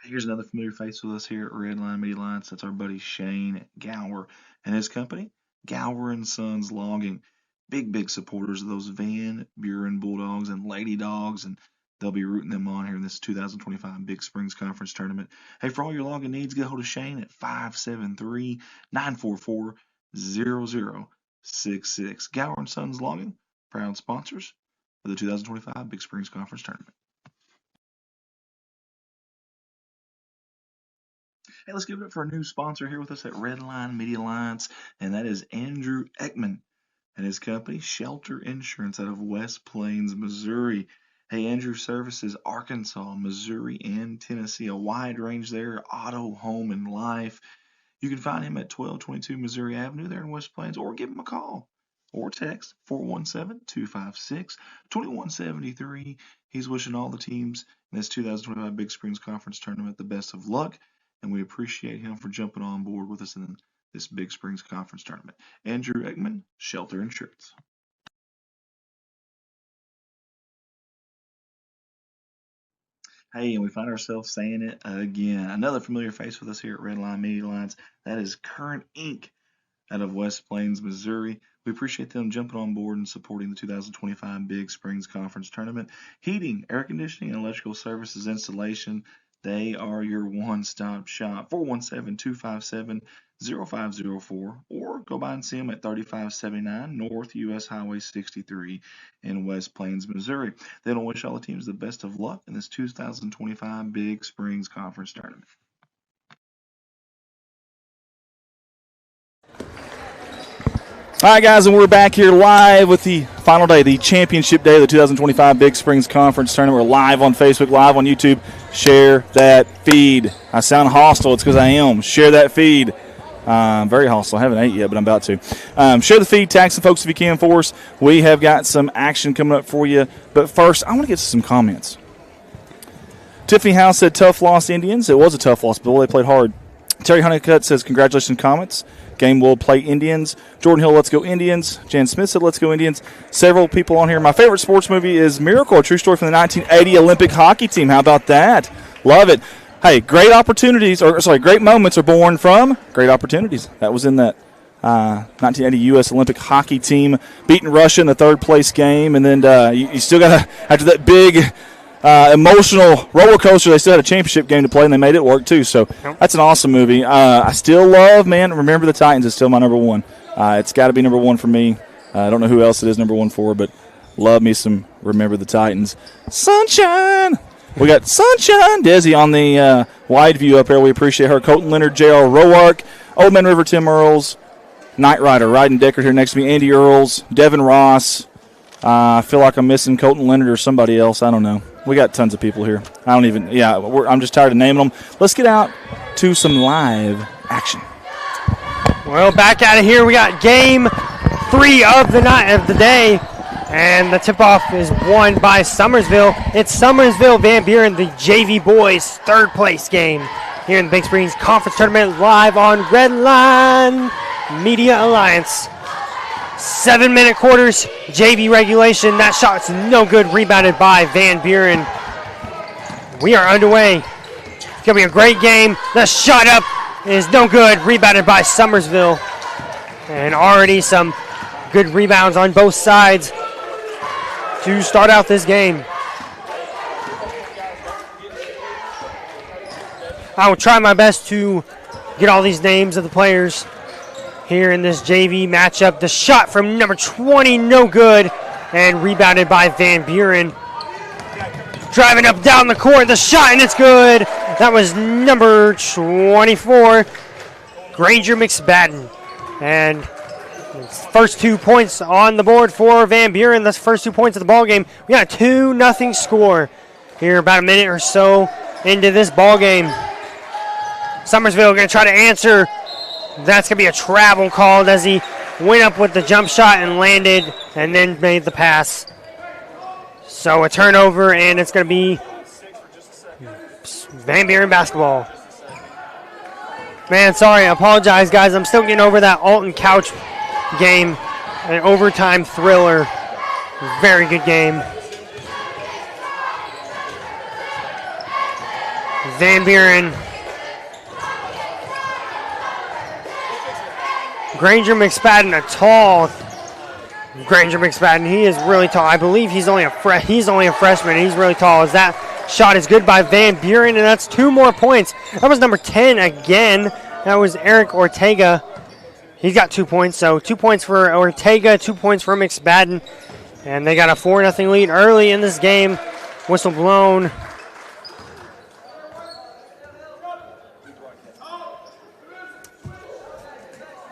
Here's another familiar face with us here at Redline Media Alliance. That's our buddy Shane Gower and his company, Gower and Sons Logging. Big supporters of those Van Buren Bulldogs and Lady Dogs, and they'll be rooting them on here in this 2025 Big Springs Conference Tournament. Hey, for all your logging needs, get a hold of Shane at 573-944-0066. Gower and Sons Logging, proud sponsors of the 2025 Big Springs Conference Tournament. Hey, let's give it up for a new sponsor here with us at Redline Media Alliance, and that is Andrew Ekman and his company, Shelter Insurance, out of West Plains, Missouri. Hey, Andrew services Arkansas, Missouri, and Tennessee, a wide range there, auto, home, and life. You can find him at 1222 Missouri Avenue there in West Plains, or give him a call or text 417-256-2173. He's wishing all the teams in this 2025 Big Springs Conference Tournament the best of luck, and we appreciate him for jumping on board with us in this Big Springs Conference Tournament. Andrew Ekman, Shelter Insurance. Hey, and we find ourselves saying it again. Another familiar face with us here at Redline Media Alliance. That is Current Inc. out of West Plains, Missouri. We appreciate them jumping on board and supporting the 2025 Big Springs Conference Tournament. Heating, air conditioning, and electrical services installation. They are your one-stop shop. 417-257-0504, or go by and see them at 3579 North US Highway 63 in West Plains, Missouri. They don't wish all the teams the best of luck in this 2025 Big Springs Conference Tournament. All right, guys, and we're back here live with the final day, the championship day of the 2025 Big Springs Conference Tournament. We're live on Facebook, live on YouTube. Share that feed. I sound hostile. It's because I am. Share that feed. Very hostile. I haven't ate yet, but I'm about to. Share the feed. Tag some folks if you can for us. We have got some action coming up for you. But first, I want to get to some comments. Tiffany House said, tough loss, Indians. It was a tough loss, but they played hard. Terry Honeycutt says, congratulations, Comets. Game will play Indians. Jordan Hill, let's go Indians. Jan Smith said, let's go Indians. Several people on here. My favorite sports movie is Miracle, a true story from the 1980 Olympic hockey team. How about that? Love it. Hey, great moments are born from great opportunities. That was in that 1980 U.S. Olympic hockey team beating Russia in the third-place game. And then you still got to, after that big emotional roller coaster, they still had a championship game to play, and they made it work too. So that's an awesome movie. I still love, Remember the Titans is still my number one. It's got to be number one for me. I don't know who else it is number one for, but love me some Remember the Titans. Sunshine! We got Sunshine Desi on the wide view up here. We appreciate her. Colton Leonard, J.R. Roark, Old Man River, Tim Earls, Knight Rider, Ryden Deckard here next to me, Andy Earls, Devin Ross. I feel like I'm missing Colton Leonard or somebody else. I don't know. We got tons of people here. I'm just tired of naming them. Let's get out to some live action. Well, back out of here. We got game 3 of the day. And the tip-off is won by Summersville. It's Summersville Van Buren, the JV boys' third-place game here in the Big Springs Conference Tournament, live on Redline Media Alliance. 7-minute quarters, JV regulation. That shot's no good, rebounded by Van Buren. We are underway. It's going to be a great game. The shot up is no good, rebounded by Summersville. And already some good rebounds on both sides to start out this game. I will try my best to get all these names of the players here in this JV matchup. The shot from number 20, no good, and rebounded by Van Buren. Driving up down the court, the shot, and it's good. That was number 24, Granger McSpadden. And first 2 points on the board for Van Buren. That's the first 2 points of the ball game. We got a 2-0 score here, about a minute or so into this ball game. Summersville going to try to answer. That's going to be a travel called as he went up with the jump shot and landed and then made the pass. So a turnover, and it's going to be Van Buren basketball. Man, sorry, I apologize, guys. I'm still getting over that Alton Couch game, an overtime thriller. Very good game. Van Buren. Granger McSpadden, a tall Granger McSpadden. He is really tall. I believe he's only a freshman. He's really tall. As that shot is good by Van Buren, and that's 2 more points. That was number 10 again. That was Eric Ortega. He's got 2 points, so 2 points for Ortega, 2 points for McSpadden. And they got a 4-0 lead early in this game. Whistle blown.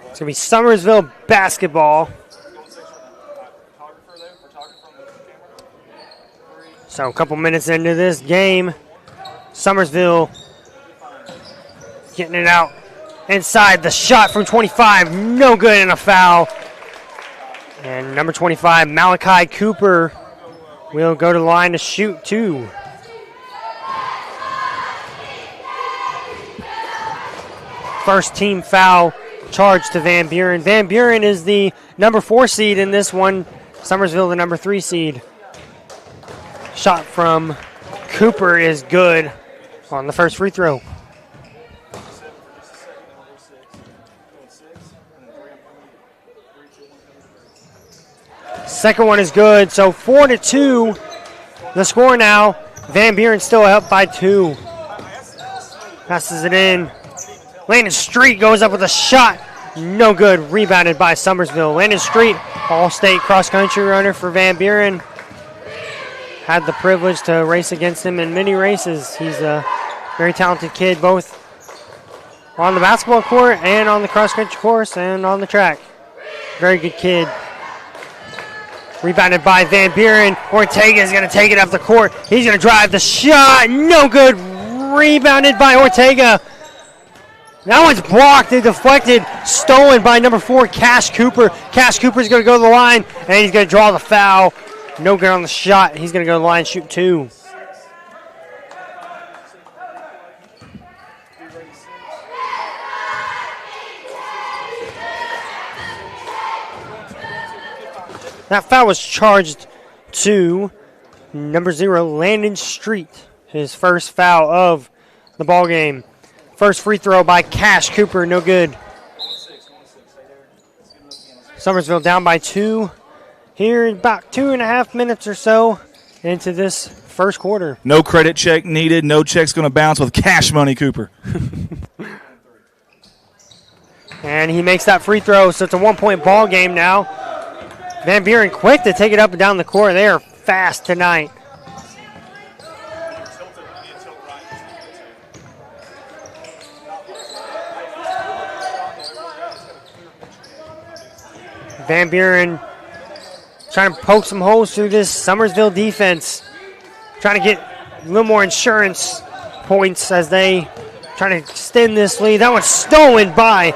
It's going to be Summersville basketball. So a couple minutes into this game, Summersville getting it out inside. The shot from 25, no good, and a foul. And number 25, Malachi Cooper, will go to the line to shoot 2. First team foul charged to Van Buren. Van Buren is the number 4 seed in this one. Summersville the number 3 seed. Shot from Cooper is good on the first free throw. Second one is good, so 4-2 the score now. Van Buren still up by 2. Passes it in. Landon Street goes up with a shot. No good. Rebounded by Summersville. Landon Street, all-state cross-country runner for Van Buren. Had the privilege to race against him in many races. He's a very talented kid, both on the basketball court and on the cross-country course and on the track. Very good kid. Rebounded by Van Buren. Ortega is going to take it up the court. He's going to drive the shot. No good. Rebounded by Ortega. That one's blocked and deflected. Stolen by number 4, Cash Cooper. Cash Cooper's going to go to the line, and he's going to draw the foul. No good on the shot. He's going to go to the line and shoot 2. That foul was charged to number 0, Landon Street. His first foul of the ball game. First free throw by Cash Cooper, no good. Summersville down by 2 here in about 2.5 minutes or so into this first quarter. No credit check needed. No check's going to bounce with cash money, Cooper. And he makes that free throw, so it's a 1-point ball game now. Van Buren quick to take it up and down the court. They are fast tonight. Van Buren trying to poke some holes through this Summersville defense. Trying to get a little more insurance points as they try to extend this lead. That one's stolen by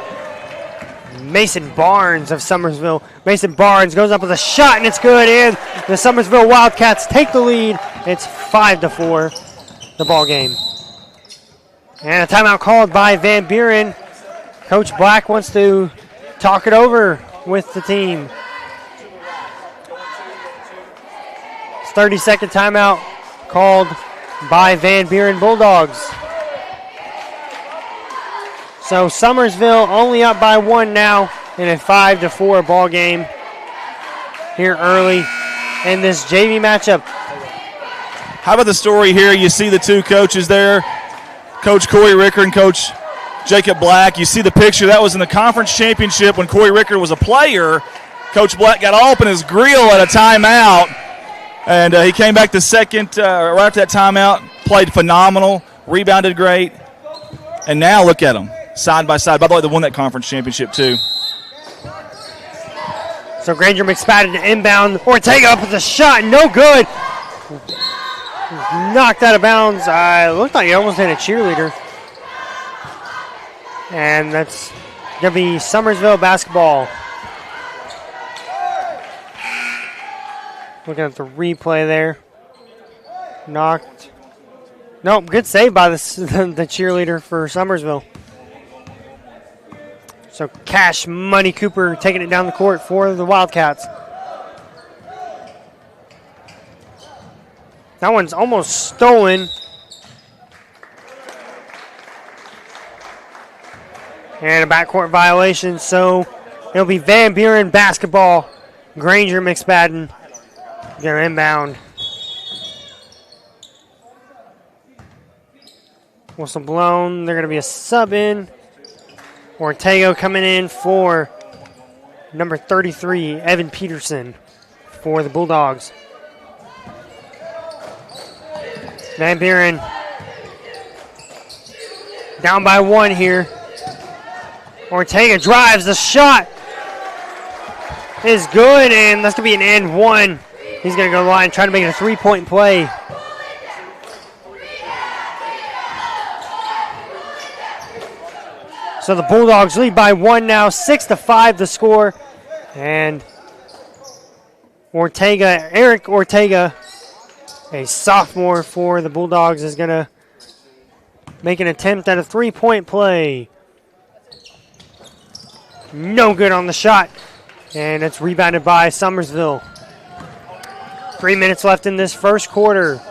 Mason Barnes of Summersville. Mason Barnes goes up with a shot, and it's good. And the Summersville Wildcats take the lead. It's 5-4, the ball game. And a timeout called by Van Buren. Coach Black wants to talk it over with the team. 30-second timeout called by Van Buren Bulldogs. So Summersville only up by 1 now in a 5-4 ball game here early in this JV matchup. How about the story here? You see the two coaches there, Coach Corey Ricker and Coach Jacob Black. You see the picture. That was in the conference championship when Corey Ricker was a player. Coach Black got all up in his grill at a timeout, and he came back the second, right after that timeout, played phenomenal, rebounded great, and now look at them. Side by side. By the way, they won that conference championship too. So Granger McSpadden to inbound. Ortega up with a shot. No good. Knocked out of bounds. Looked like he almost hit a cheerleader. And that's going to be Summersville basketball. Looking at the replay there. Knocked. Nope, good save by the cheerleader for Summersville. So Cash Money Cooper taking it down the court for the Wildcats. That one's almost stolen. And a backcourt violation, so it'll be Van Buren basketball. Granger McSpadden going to inbound. Whistle blown. They're going to be a sub in. Ortega coming in for number 33, Evan Peterson, for the Bulldogs. Van Buren down by 1 here. Ortega drives the shot. Is good, and that's going to be an and 1. He's going to go to the line, trying to make it a 3-point play. So the Bulldogs lead by 1 now, 6-5 the score. And Eric Ortega, a sophomore for the Bulldogs, is going to make an attempt at a 3-point play. No good on the shot. And it's rebounded by Summersville. 3 minutes left in this first quarter.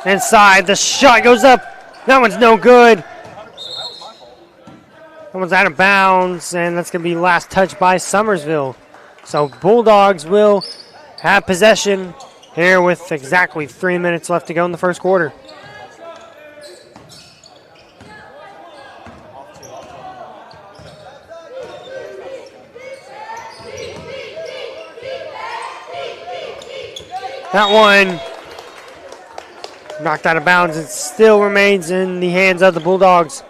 Inside, the shot goes up. That one's no good. That one's out of bounds, and that's going to be last touch by Summersville. So Bulldogs will have possession here with exactly 3 minutes left to go in the first quarter. That one knocked out of bounds. It still remains in the hands of the Bulldogs.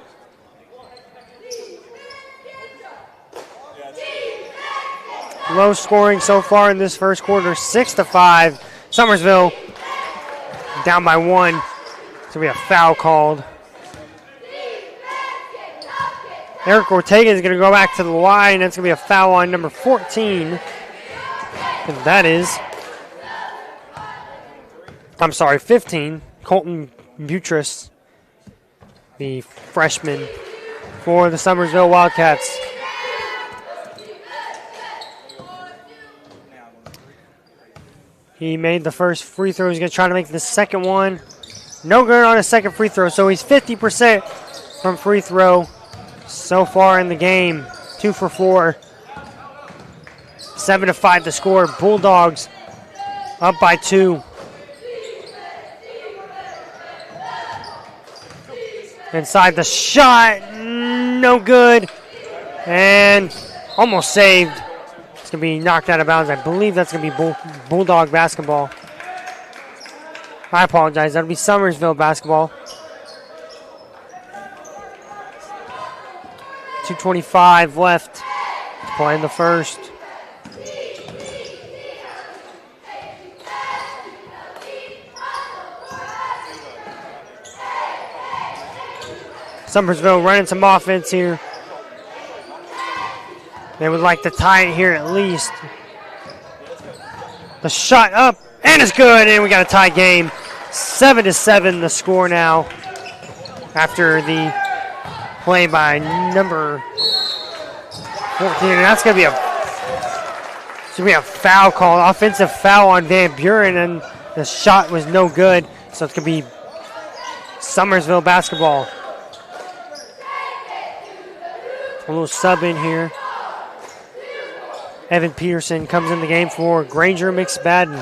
low scoring so far in this first quarter, 6-5. Summersville down by 1. It's going to be a foul called. Eric Ortega is going to go back to the line. That's going to be a foul on number 14. And that is, 15. Colton Buttress, the freshman for the Summersville Wildcats. He made the first free throw. He's going to try to make the second one. No good on his second free throw, so he's 50% from free throw so far in the game. 2 for 4. 7-5 the score. Bulldogs up by 2. Inside the shot, no good. And almost saved. It's going to be knocked out of bounds. I believe that's going to be Bulldog basketball. I apologize. That'll be Summersville basketball. 2:25 left to play in the first. Summersville running some offense here. They would like to tie it here at least. The shot up, and it's good, and we got a tie game. 7-7 the score now after the play by number 14. And that's going to be a foul call, offensive foul on Van Buren, and the shot was no good. So it's going to be Summersville basketball. A little sub in here. Evan Peterson comes in the game for Granger McSpadden.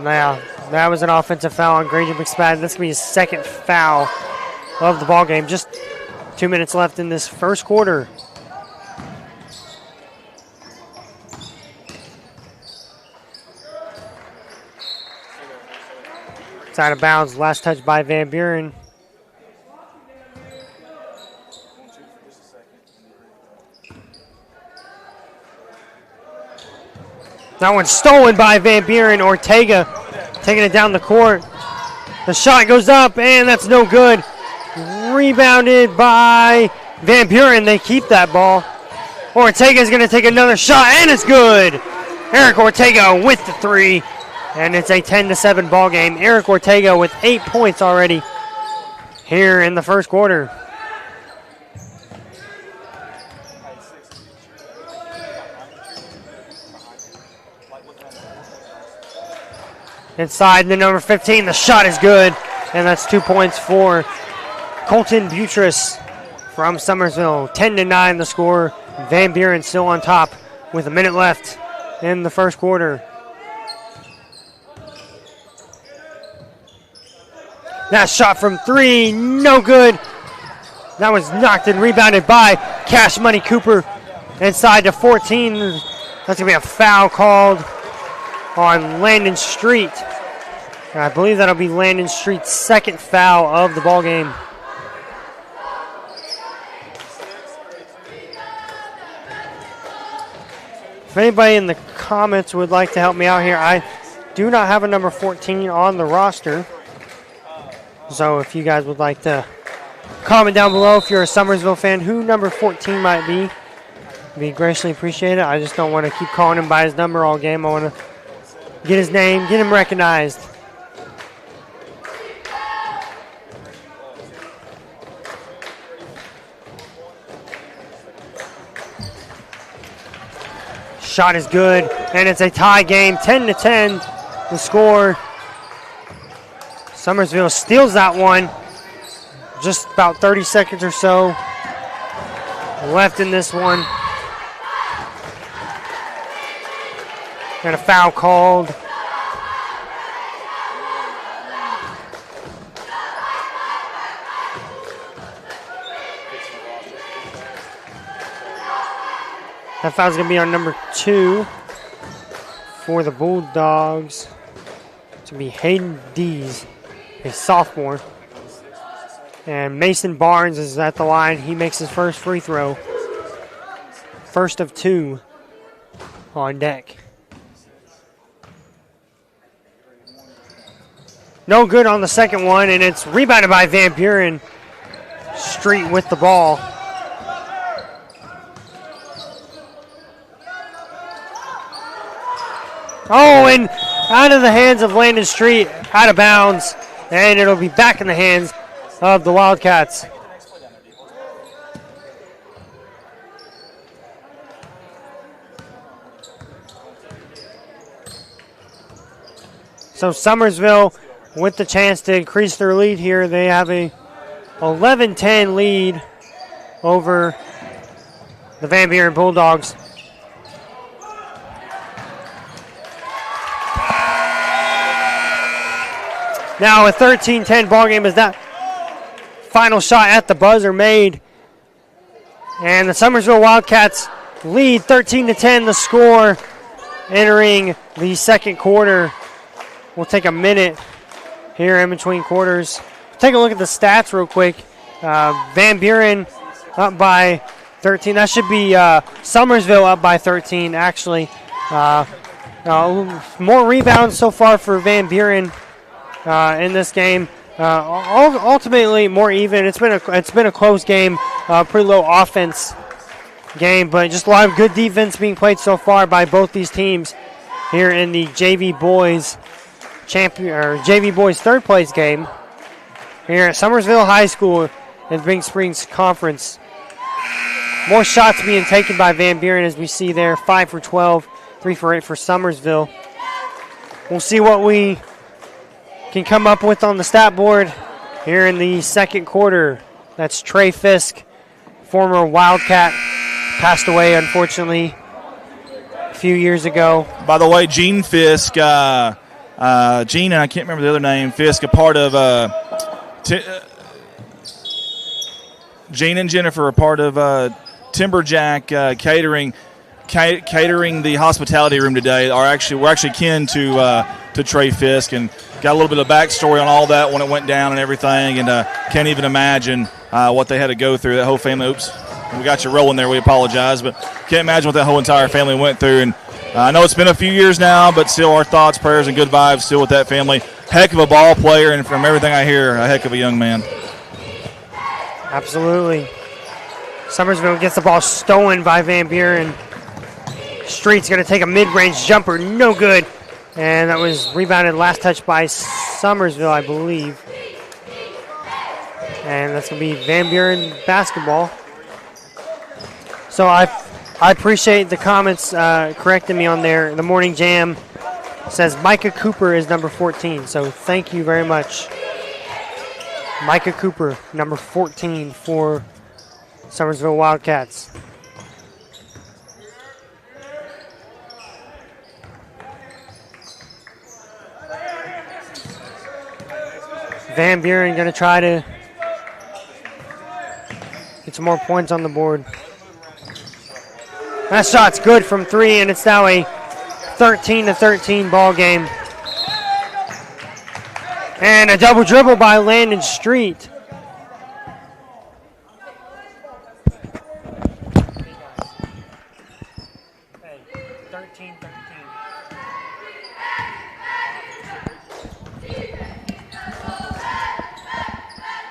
Now, that was an offensive foul on Granger McSpadden. That's going to be his second foul of the ball game. Just 2 minutes left in this first quarter. It's out of bounds. Last touch by Van Buren. That one's stolen by Van Buren. Ortega taking it down the court. The shot goes up, and that's no good. Rebounded by Van Buren. They keep that ball. Ortega's going to take another shot, and it's good. Eric Ortega with the 3, and it's a 10-7 ball game. Eric Ortega with 8 points already here in the first quarter. Inside the number 15, the shot is good, and that's 2 points for Colton Buttress from Summersville. 10-9 the score. Van Buren still on top with a minute left in the first quarter. That shot from 3, no good. That was knocked and rebounded by Cash Money Cooper. Inside to 14. That's going to be a foul called on Landon Street. I believe that'll be Landon Street's second foul of the ball game. If anybody in the comments would like to help me out here, I do not have a number 14 on the roster. So if you guys would like to comment down below if you're a Summersville fan who number 14 might be, it'd be greatly appreciated. I just don't want to keep calling him by his number all game. I want to get his name, get him recognized. Shot is good, and it's a tie game, 10-10 the score. Summersville steals that one. Just about 30 seconds or so left in this one. And a foul called. That foul's going to be on number 2 for the Bulldogs. It's going to be Hayden Dees, a sophomore. And Mason Barnes is at the line. He makes his first free throw. First of 2 on deck. No good on the second one, and it's rebounded by Van Buren. Street with the ball. Oh, and out of the hands of Landon Street, out of bounds, and it'll be back in the hands of the Wildcats. So Summersville with the chance to increase their lead here. They have a 11-10 lead over the Van Buren Bulldogs. Now a 13-10 ball game as that final shot at the buzzer made. And the Summersville Wildcats lead 13-10 the score entering the second quarter. We'll take a minute here in between quarters. Take a look at the stats real quick. Van Buren up by 13. That should be Summersville up by 13, actually. More rebounds so far for Van Buren in this game. Ultimately, more even. It's been a close game, pretty low offense game, but just a lot of good defense being played so far by both these teams here in the JV Boys JV Boys third place game here at Summersville High School in Big Springs Conference. More shots being taken by Van Buren as we see there, 5 for 12, 3 for 8 for Summersville. We'll see what we can come up with on the stat board here in the second quarter. That's Trey Fisk, former Wildcat, passed away unfortunately a few years ago. By the way, Gene Fisk, Gene, and I can't remember the other name, Fisk, a part of Gene and Jennifer are part of Timberjack catering the hospitality room today. We're actually kin to Trey Fisk, and got a little bit of backstory on all that when it went down and everything, and can't even imagine what they had to go through. That whole family. Oops, we got you rolling there. We apologize, but can't imagine what that whole entire family went through. And I know it's been a few years now, but still our thoughts, prayers, and good vibes still with that family. Heck of a ball player, and from everything I hear, a heck of a young man. Absolutely. Summersville gets the ball stolen by Van Buren. Street's going to take a mid-range jumper, no good. And that was rebounded last touch by Summersville, I believe. And that's going to be Van Buren basketball. So I appreciate the comments correcting me on there. The Morning Jam says Micah Cooper is number 14. So thank you very much. Micah Cooper, number 14 for Summersville Wildcats. Van Buren going to try to get some more points on the board. That shot's good from three, and it's now a 13-13 ball game. And a double dribble by Landon Street.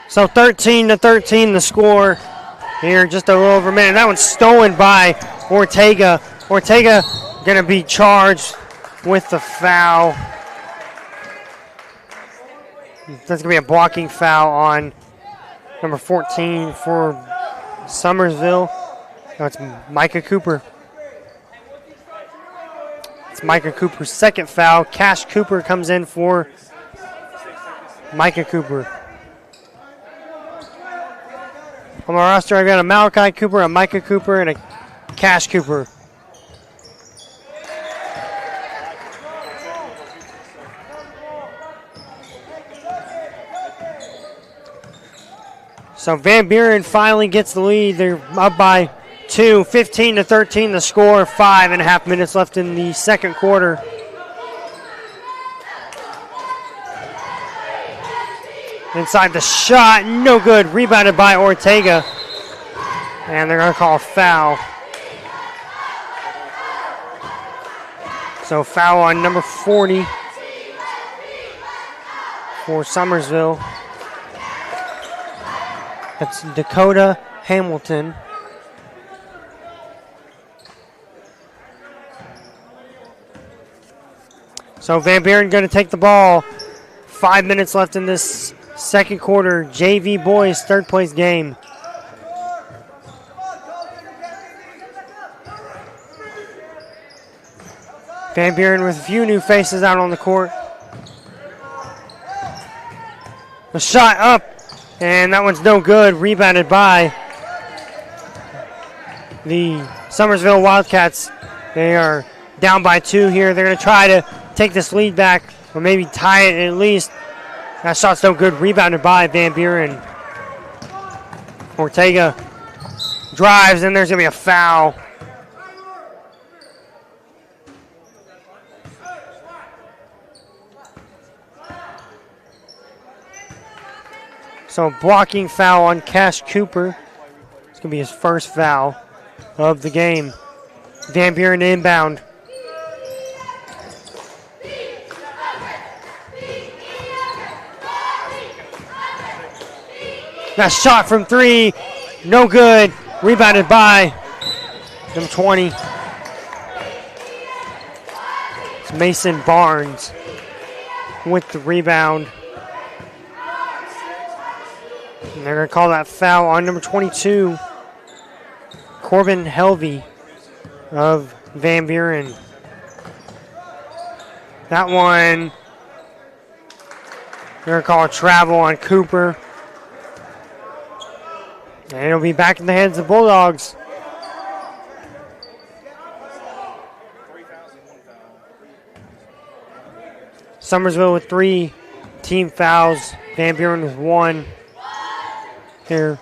So 13-13 the score here, just a little over a minute. That one's stolen by Ortega. Ortega going to be charged with the foul. That's going to be a blocking foul on number 14 for Summersville. No, it's Micah Cooper. It's Micah Cooper's second foul. Cash Cooper comes in for Micah Cooper. On my roster, I've got a Malachi Cooper, a Micah Cooper, and a Cash Cooper. So Van Buren finally gets the lead. They're up by 2, 15-13 the score, 5.5 minutes left in the second quarter. Inside the shot, no good. Rebounded by Ortega. And they're going to call a foul. So foul on number 40 for Summersville. That's Dakota Hamilton. So Van Buren going to take the ball. 5 minutes left in this second quarter. JV boys third place game. Van Buren with a few new faces out on the court. The shot up, and that one's no good. Rebounded by the Summersville Wildcats. They are down by 2 here. They're going to try to take this lead back, or maybe tie it at least. That shot's no good. Rebounded by Van Buren. Ortega drives, and there's going to be a foul. So blocking foul on Cash Cooper. It's going to be his first foul of the game. Van Buren inbound. That shot from 3, no good. Rebounded by number 20. It's Mason Barnes with the rebound. And they're going to call that foul on number 22, Corbin Helvey of Van Buren. That one, they're going to call a travel on Cooper. And it'll be back in the hands of Bulldogs. Summersville with 3 team fouls. Van Buren with 1. Here,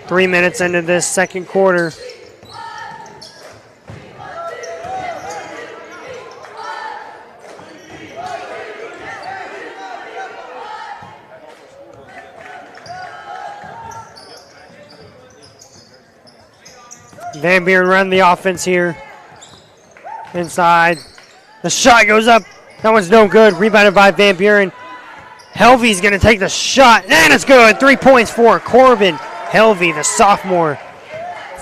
3 minutes into this second quarter. Van Buren run the offense here. Inside. The shot goes up. That one's no good. Rebounded by Van Buren. Helvey's going to take the shot. And it's good. 3 points for Corbin Helvey, the sophomore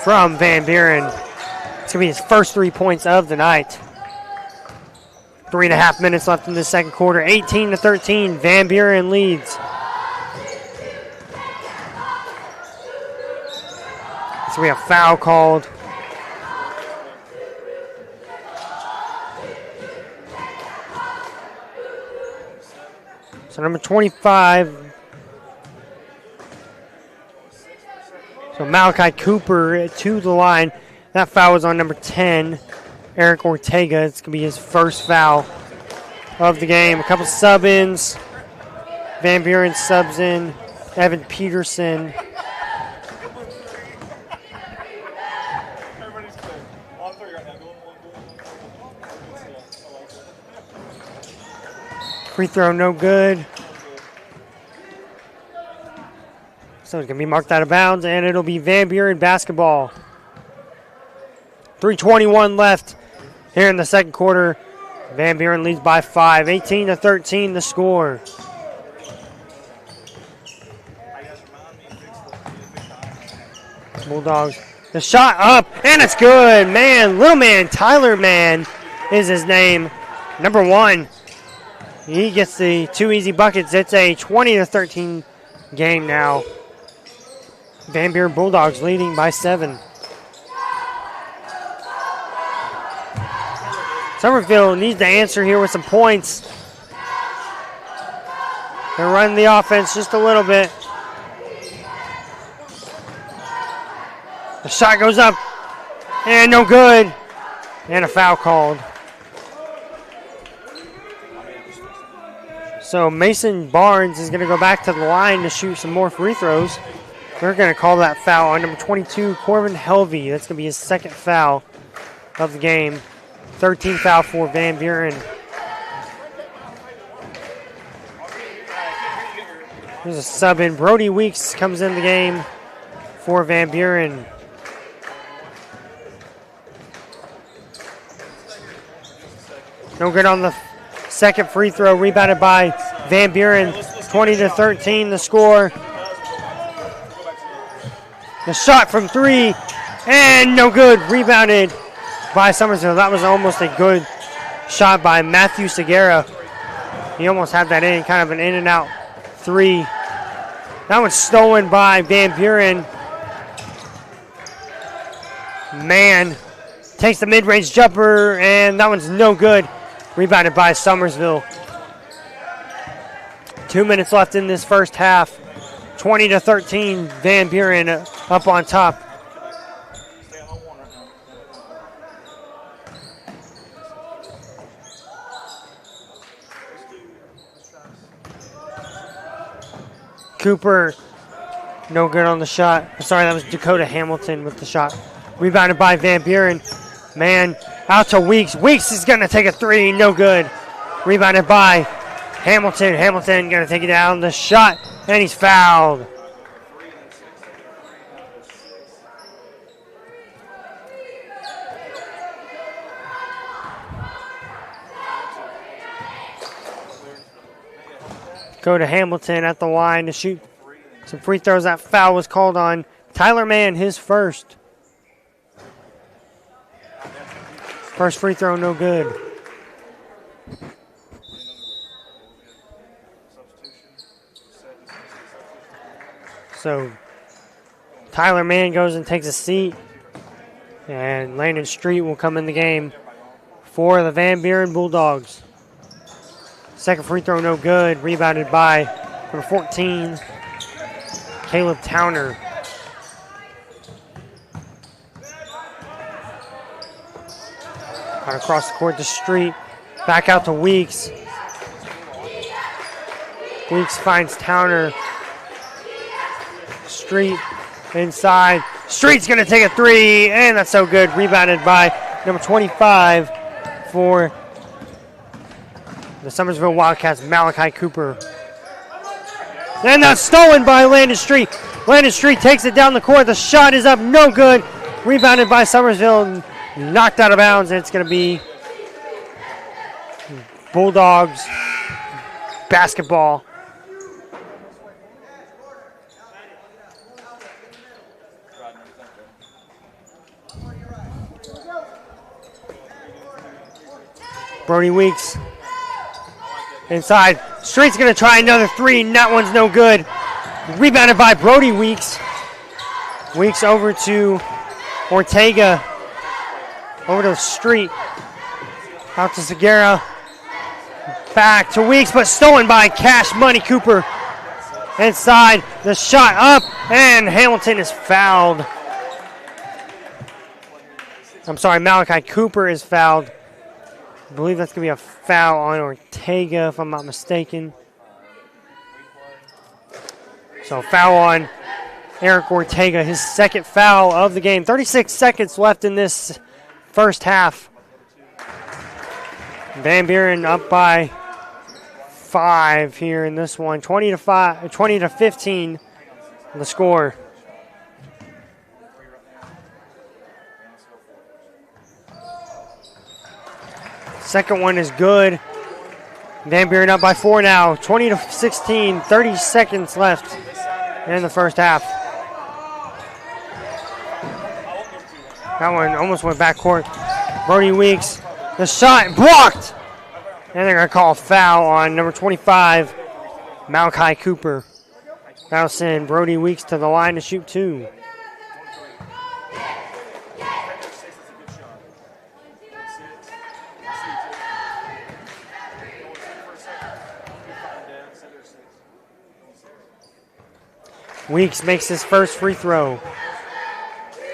from Van Buren. It's going to be his first 3 points of the night. 3.5 minutes left in the second quarter. 18-13. Van Buren leads. So we have foul called. So number 25. So Malachi Cooper to the line. That foul was on number 10, Eric Ortega. It's going to be his first foul of the game. A couple sub-ins. Van Buren subs in. Evan Peterson. Free throw no good. So it's going to be marked out of bounds, and it'll be Van Buren basketball. 3:21 left here in the second quarter. Van Buren leads by 5. 18-13 the score. Bulldogs. The shot up, and it's good. Man, little man, Tyler Mann is his name. Number 1. He gets the 2 easy buckets. It's a 20-13 game now. Van Buren Bulldogs leading by 7. Summerville needs to answer here with some points. They're running the offense just a little bit. The shot goes up, and no good. And a foul called. So Mason Barnes is going to go back to the line to shoot some more free throws. They're going to call that foul on number 22, Corbin Helvey. That's going to be his second foul of the game. 13th foul for Van Buren. There's a sub in. Brody Weeks comes in the game for Van Buren. No good on the second free throw. Rebounded by Van Buren. 20-13 the score. The shot from three. And no good. Rebounded by Summersville. That was almost a good shot by Matthew Segura. He almost had that in. Kind of an in and out three. That one's stolen by Van Buren. Man takes the mid-range jumper, and that one's no good. Rebounded by Summersville. 2 minutes left in this first half. 20-13, Van Buren up on top. Cooper, no good on the shot. Sorry, that was Dakota Hamilton with the shot. Rebounded by Van Buren. Man, out to Weeks. Weeks is going to take a three. No good. Rebounded by Hamilton. Hamilton going to take it down. The shot, and he's fouled. Go to Hamilton at the line to shoot some free throws. That foul was called on Tyler Mann, his first. First free throw, no good. So Tyler Mann goes and takes a seat, and Landon Street will come in the game for the Van Buren Bulldogs. Second free throw, no good. Rebounded by number 14, Caleb Towner. Out across the court to Street. Back out to Weeks. Weeks finds Towner. Street inside. Street's going to take a three, and that's so good. Rebounded by number 25 for the Summersville Wildcats, Malachi Cooper. And that's stolen by Landon Street. Landon Street takes it down the court. The shot is up, no good. Rebounded by Summersville, knocked out of bounds, and it's going to be Bulldogs basketball. Brody Weeks inside. Street's going to try another three, and that one's no good. Rebounded by Brody Weeks. Weeks over to Ortega. Over to Street. Out to Segura. Back to Weeks, but stolen by Cash Money Cooper. Inside. The shot up, and Hamilton is fouled. I'm sorry, Malachi Cooper is fouled. I believe that's going to be a foul on Ortega, if I'm not mistaken. So foul on Eric Ortega, his second foul of the game. 36 seconds left in this first half. Van Buren up by 5 here in this one. 20-15 the score. Second one is good. Van Buren up by 4 now. 20-16, 30 seconds left in the first half. That one almost went backcourt. Brody Weeks, the shot blocked. And they're going to call a foul on number 25, Malachi Cooper. That'll send Brody Weeks to the line to shoot 2. Weeks makes his first free throw.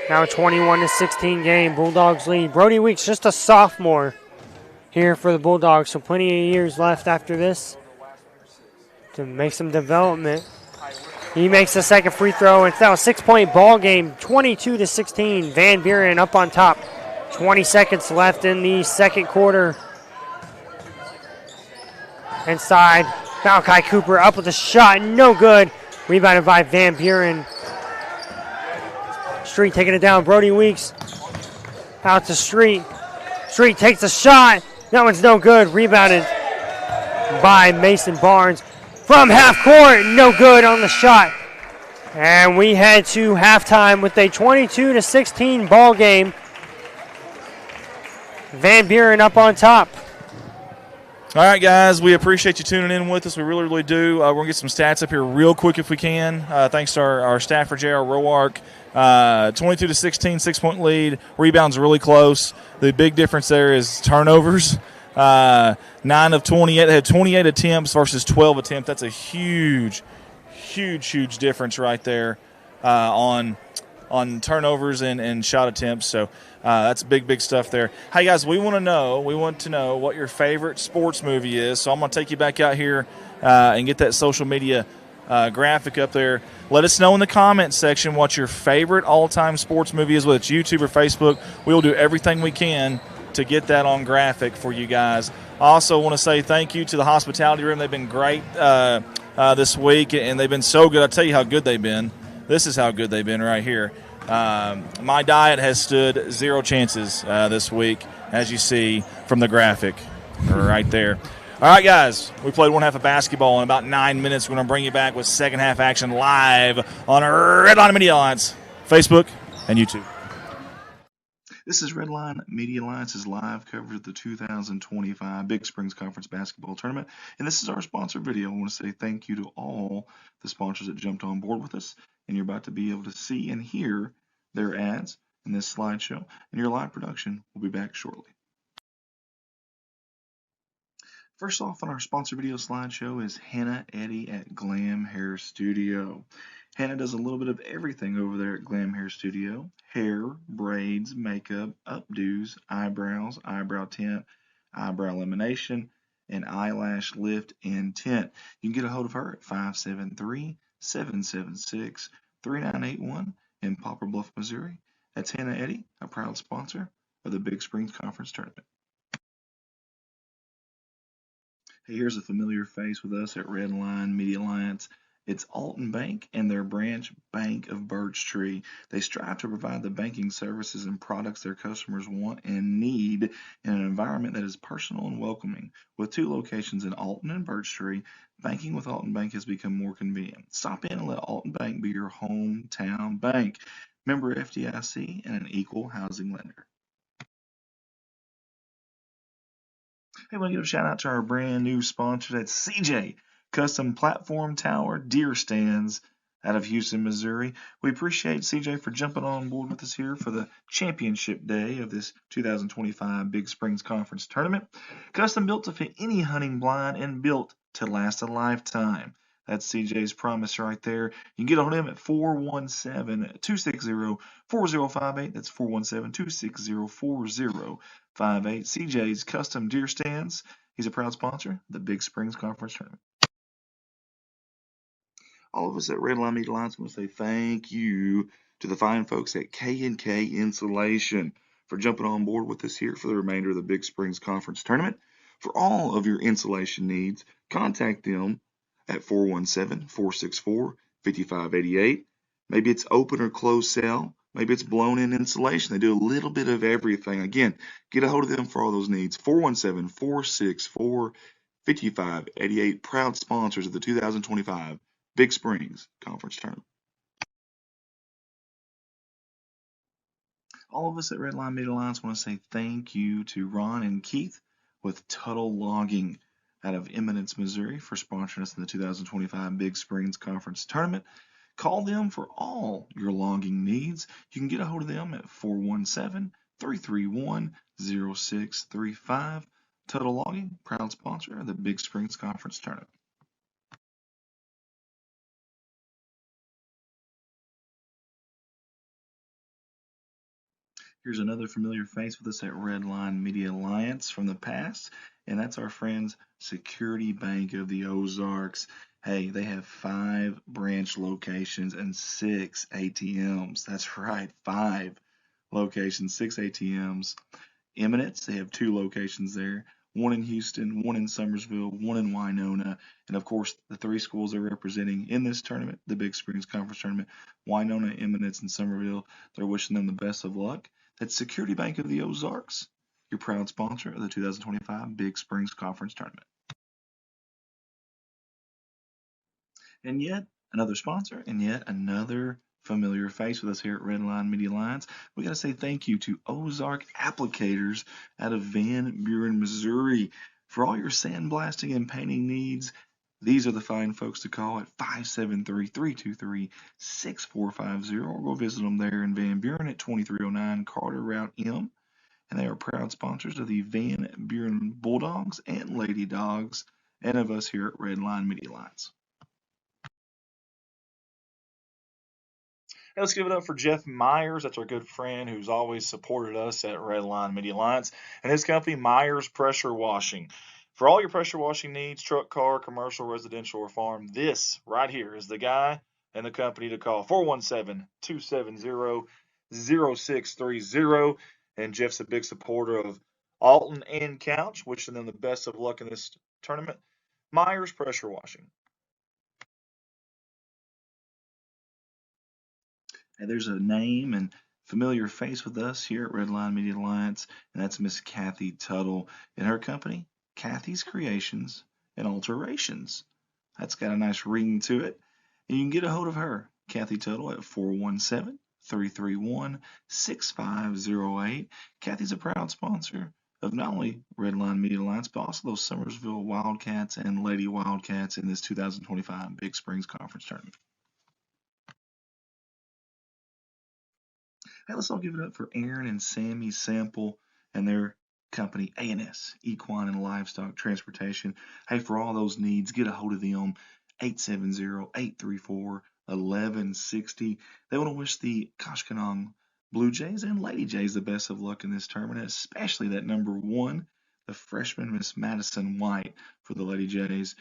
Now a 21-16 game. Bulldogs lead. Brody Weeks, just a sophomore here for the Bulldogs, so plenty of years left after this to make some development. He makes the second free throw. It's now a 6-point ball game, 22-16. Van Buren up on top. 20 seconds left in the second quarter. Inside, Malachi Cooper up with a shot, no good. Rebounded by Van Buren. Street taking it down. Brody Weeks out to Street. Street takes a shot, That one's no good. Rebounded by Mason Barnes from half court. No good on the shot. And we head to halftime with a 22-16 ball game. Van Buren up on top. All right, guys, we appreciate you tuning in with us. We really, really do. We're going to get some stats up here real quick if we can. Thanks to our staffer, J.R. Roark. 22-16, 6-point lead. Rebounds really close. The big difference there is turnovers. 9 of 28. They had 28 attempts versus 12 attempts. That's a huge difference right there on turnovers and shot attempts. So that's big stuff there. Hey, guys, we want to know what your favorite sports movie is. So I'm going to take you back out here and get that social media graphic up there. Let us know in the comments section what your favorite all-time sports movie is, whether it's YouTube or Facebook. We will do everything we can to get that on graphic for you guys. I also want to say thank you to the hospitality room. They've been great this week, and they've been so good. I'll tell you how good they've been. This is how good they've been right here. My diet has stood 0 chances this week, as you see from the graphic right there. All right, guys, we played one half of basketball in about 9 minutes. We're going to bring you back with second half action live on Redline Media Alliance, Facebook, and YouTube. This is Redline Media Alliance's live coverage of the 2025 Big Springs Conference Basketball Tournament. And this is our sponsor video. I want to say thank you to all the sponsors that jumped on board with us. And you're about to be able to see and hear their ads in this slideshow. And your live production will be back shortly. First off on our sponsor video slideshow is Hannah Eddy at Glam Hair Studio. Hannah does a little bit of everything over there at Glam Hair Studio. Hair, braids, makeup, updos, eyebrows, eyebrow tint, eyebrow lamination, and eyelash lift and tint. You can get a hold of her at 573-776-3981 in Poplar Bluff, Missouri. That's Hannah Eddy, a proud sponsor of the Big Springs Conference Tournament. Hey, here's a familiar face with us at Redline Media Alliance. It's Alton Bank and their branch Bank of Birch Tree. They strive to provide the banking services and products their customers want and need in an environment that is personal and welcoming. With 2 locations in Alton and Birch Tree, banking with Alton Bank has become more convenient. Stop in and let Alton Bank be your hometown bank. Member FDIC and an equal housing lender. Hey, I want to give a shout out to our brand new sponsor. That's CJ Custom Platform Tower Deer Stands out of Houston, Missouri. We appreciate CJ for jumping on board with us here for the championship day of this 2025 Big Springs Conference Tournament. Custom built to fit any hunting blind and built to last a lifetime. That's CJ's promise right there. You can get a hold of him at 417-260-4058. That's 417-260-4058. CJ's Custom Deer Stands. He's a proud sponsor of the Big Springs Conference Tournament. All of us at Redline Media Alliance want to say thank you to the fine folks at K&K Insulation for jumping on board with us here for the remainder of the Big Springs Conference Tournament. For all of your insulation needs, contact them at 417-464-5588. Maybe it's open or closed cell. Maybe it's blown-in insulation. They do a little bit of everything. Again, get a hold of them for all those needs. 417-464-5588. Proud sponsors of the 2025 Big Springs Conference Tournament. All of us at Redline Media Alliance want to say thank you to Ron and Keith with Tuttle Logging out of Eminence, Missouri for sponsoring us in the 2025 Big Springs Conference Tournament. Call them for all your logging needs. You can get a hold of them at 417-331-0635. Tuttle Logging, proud sponsor of the Big Springs Conference Tournament. Here's another familiar face with us at Redline Media Alliance from the past, and that's our friends Security Bank of the Ozarks. Hey, they have 5 branch locations and 6 ATMs. That's right, 5 locations, 6 ATMs. Eminence, they have 2 locations there. 1 in Houston, 1 in Summersville, 1 in Winona, and of course the 3 schools they're representing in this tournament, the Big Springs Conference Tournament, Winona, Eminence, and Summerville. They're wishing them the best of luck. That's Security Bank of the Ozarks. your proud sponsor of the 2025 Big Springs Conference Tournament. And yet another sponsor, and yet another familiar face with us here at Redline Media Alliance. We got to say thank you to Ozark Applicators out of Van Buren, Missouri. For all your sandblasting and painting needs, these are the fine folks to call at 573-323-6450, or go visit them there in Van Buren at 2309 Carter Route M. And they are proud sponsors of the Van Buren Bulldogs and Lady Dogs, and of us here at Redline Media Alliance. Hey, let's give it up for Jeff Myers. That's our good friend who's always supported us at Redline Media Alliance, and his company, Myers Pressure Washing. For all your pressure washing needs, truck, car, commercial, residential, or farm, this right here is the guy and the company to call. 417-270-0630. And Jeff's a big supporter of Alton and Couch, wishing them the best of luck in this tournament. Myers Pressure Washing. And there's a name and familiar face with us here at Redline Media Alliance, and that's Miss Kathy Tuttle and her company, Kathy's Creations and Alterations. That's got a nice ring to it. And you can get a hold of her, Kathy Tuttle, at 417-331-6508. Kathy's a proud sponsor of not only Redline Media Alliance, but also those Summersville Wildcats and Lady Wildcats in this 2025 Big Springs Conference Tournament. Hey, let's all give it up for Aaron and Sammy Sample and their company, A&S, Equine and Livestock Transportation. Hey, for all those needs, get a hold of them, 870-834-1160. They want to wish the Koshkonong Blue Jays and Lady Jays the best of luck in this tournament, especially that number 1, the freshman Miss Madison White for the Lady Jays.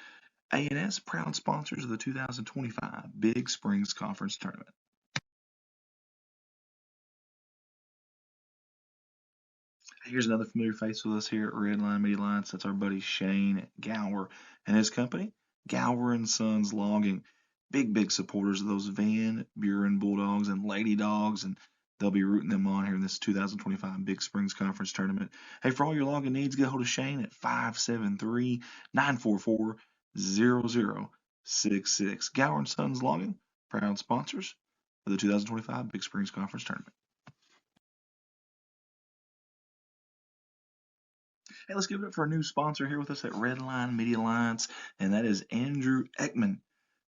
A&S, proud sponsors of the 2025 Big Springs Conference Tournament. Here's another familiar face with us here at Redline Media Alliance. That's our buddy Shane Gower and his company, Gower and Sons Logging. Big supporters of those Van Buren Bulldogs and Lady Dogs, and they'll be rooting them on here in this 2025 Big Springs Conference Tournament. Hey, for all your logging needs, get a hold of Shane at 573-944-0066. Gower and Sons Logging, proud sponsors of the 2025 Big Springs Conference Tournament. Hey, let's give it up for a new sponsor here with us at Redline Media Alliance, and that is Andrew Ekman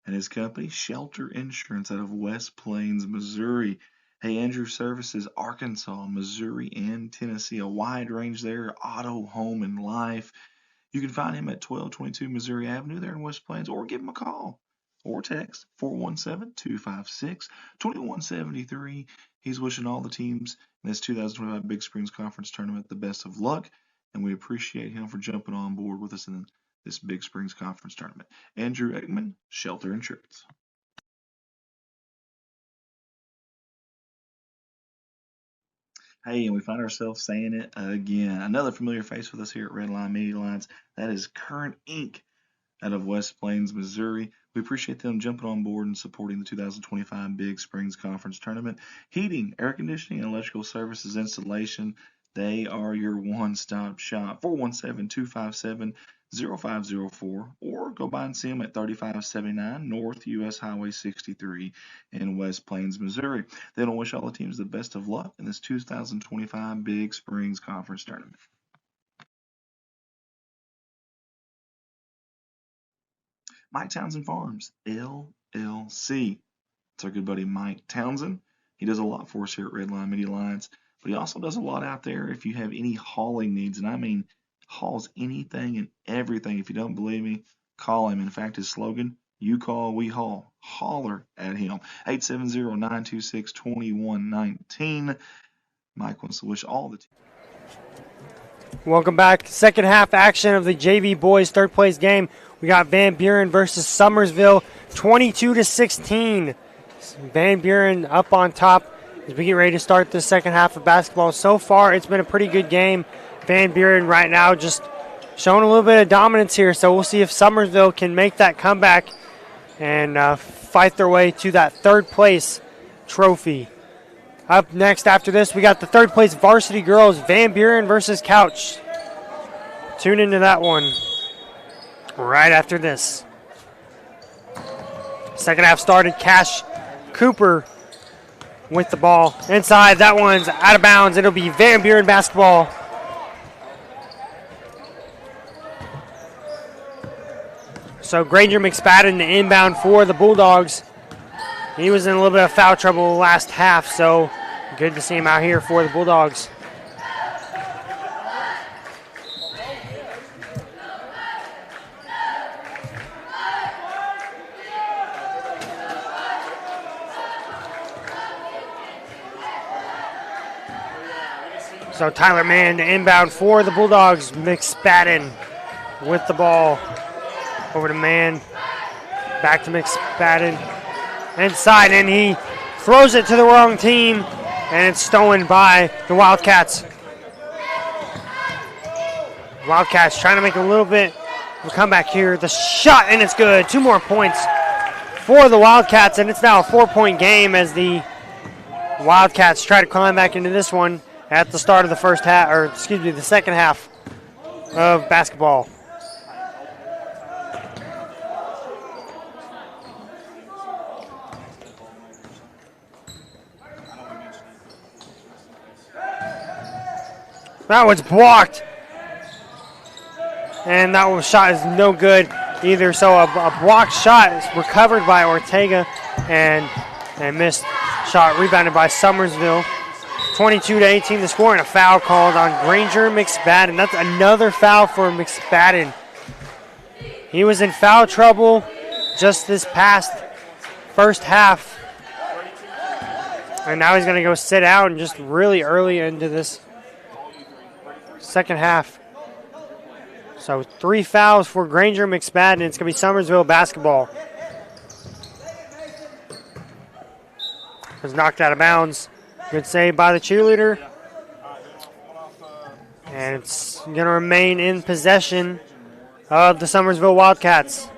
and his company, Shelter Insurance, out of West Plains, Missouri. Hey, Andrew services Arkansas, Missouri, and Tennessee, a wide range there, auto, home, and life. You can find him at 1222 Missouri Avenue there in West Plains, or give him a call or text 417-256-2173. He's wishing all the teams in this 2025 Big Springs Conference Tournament the best of luck, and we appreciate him for jumping on board with us in this Big Springs Conference Tournament. Andrew Ekman, Shelter Insurance. Hey, and we find ourselves saying it again. Another familiar face with us here at Redline Media Alliance. That is Current Inc. out of West Plains, Missouri. We appreciate them jumping on board and supporting the 2025 Big Springs Conference Tournament. Heating, air conditioning, and electrical services installation. They are your one-stop shop. 417-257-0504, or go by and see them at 3579 North U.S. Highway 63 in West Plains, Missouri. They want to wish all the teams the best of luck in this 2025 Big Springs Conference Tournament. Mike Townsend Farms, LLC. It's our good buddy Mike Townsend. He does a lot for us here at Redline Media Alliance. But he also does a lot out there if you have any hauling needs. And I mean, hauls anything and everything. If you don't believe me, call him. In fact, his slogan, you call, we haul. Holler at him. 870-926-2119. Mike wants to wish all the team. Welcome back. Second half action of the JV boys third place game. We got Van Buren versus Summersville, 22-16. Van Buren up on top as we get ready to start the second half of basketball. So far, it's been a pretty good game. Van Buren right now just showing a little bit of dominance here, so we'll see if Summersville can make that comeback and fight their way to that third place trophy. Up next after this, we got the third place varsity girls, Van Buren versus Couch. Tune into that one right after this. Second half started. Cash Cooper with the ball. Inside, that one's out of bounds. It'll be Van Buren basketball. So Granger McSpadden, the inbound for the Bulldogs. He was in a little bit of foul trouble last half, so good to see him out here for the Bulldogs. So Tyler Mann, the inbound for the Bulldogs. McSpadden with the ball. Over to Mann. Back to McSpadden. Inside, and he throws it to the wrong team, and it's stolen by the Wildcats. Wildcats trying to make a little bit of a comeback here. The shot, and it's good. 2 more points for the Wildcats, and it's now a 4-point game as the Wildcats try to climb back into this one at the start of the first half, or excuse me, the second half of basketball. That was blocked. And that one shot is no good either. So a blocked shot is recovered by Ortega and missed shot rebounded by Summersville. 22-18 the score, and a foul called on Granger McSpadden. That's another foul for McSpadden. He was in foul trouble just this past first half. And now he's going to go sit out and just really early into this second half. So 3 fouls for Granger McSpadden. It's going to be Summersville basketball. Was knocked out of bounds. Good save by the cheerleader. And it's going to remain in possession of the Summersville Wildcats.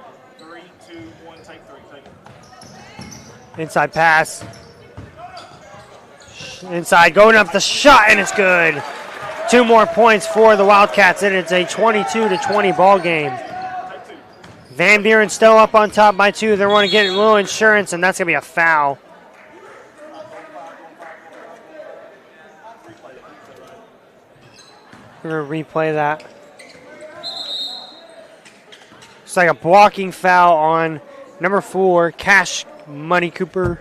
Inside pass. Inside, going up the shot, and it's good. 2 more points for the Wildcats, and it's a 22-20 ball game. Van Buren still up on top by 2. They want to get a little insurance, and that's going to be a foul. We're going to replay that. It's like a blocking foul on number 4, Cash Money Cooper.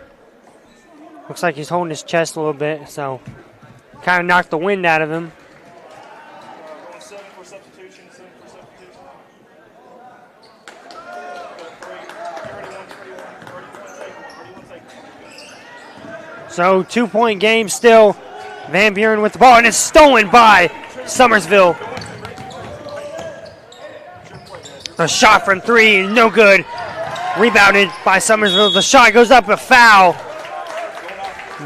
Looks like he's holding his chest a little bit, so kind of knocked the wind out of him. So 2-point game still. Van Buren with the ball, and it's stolen by Summersville. A shot from 3, no good. Rebounded by Summersville. The shot goes up, a foul.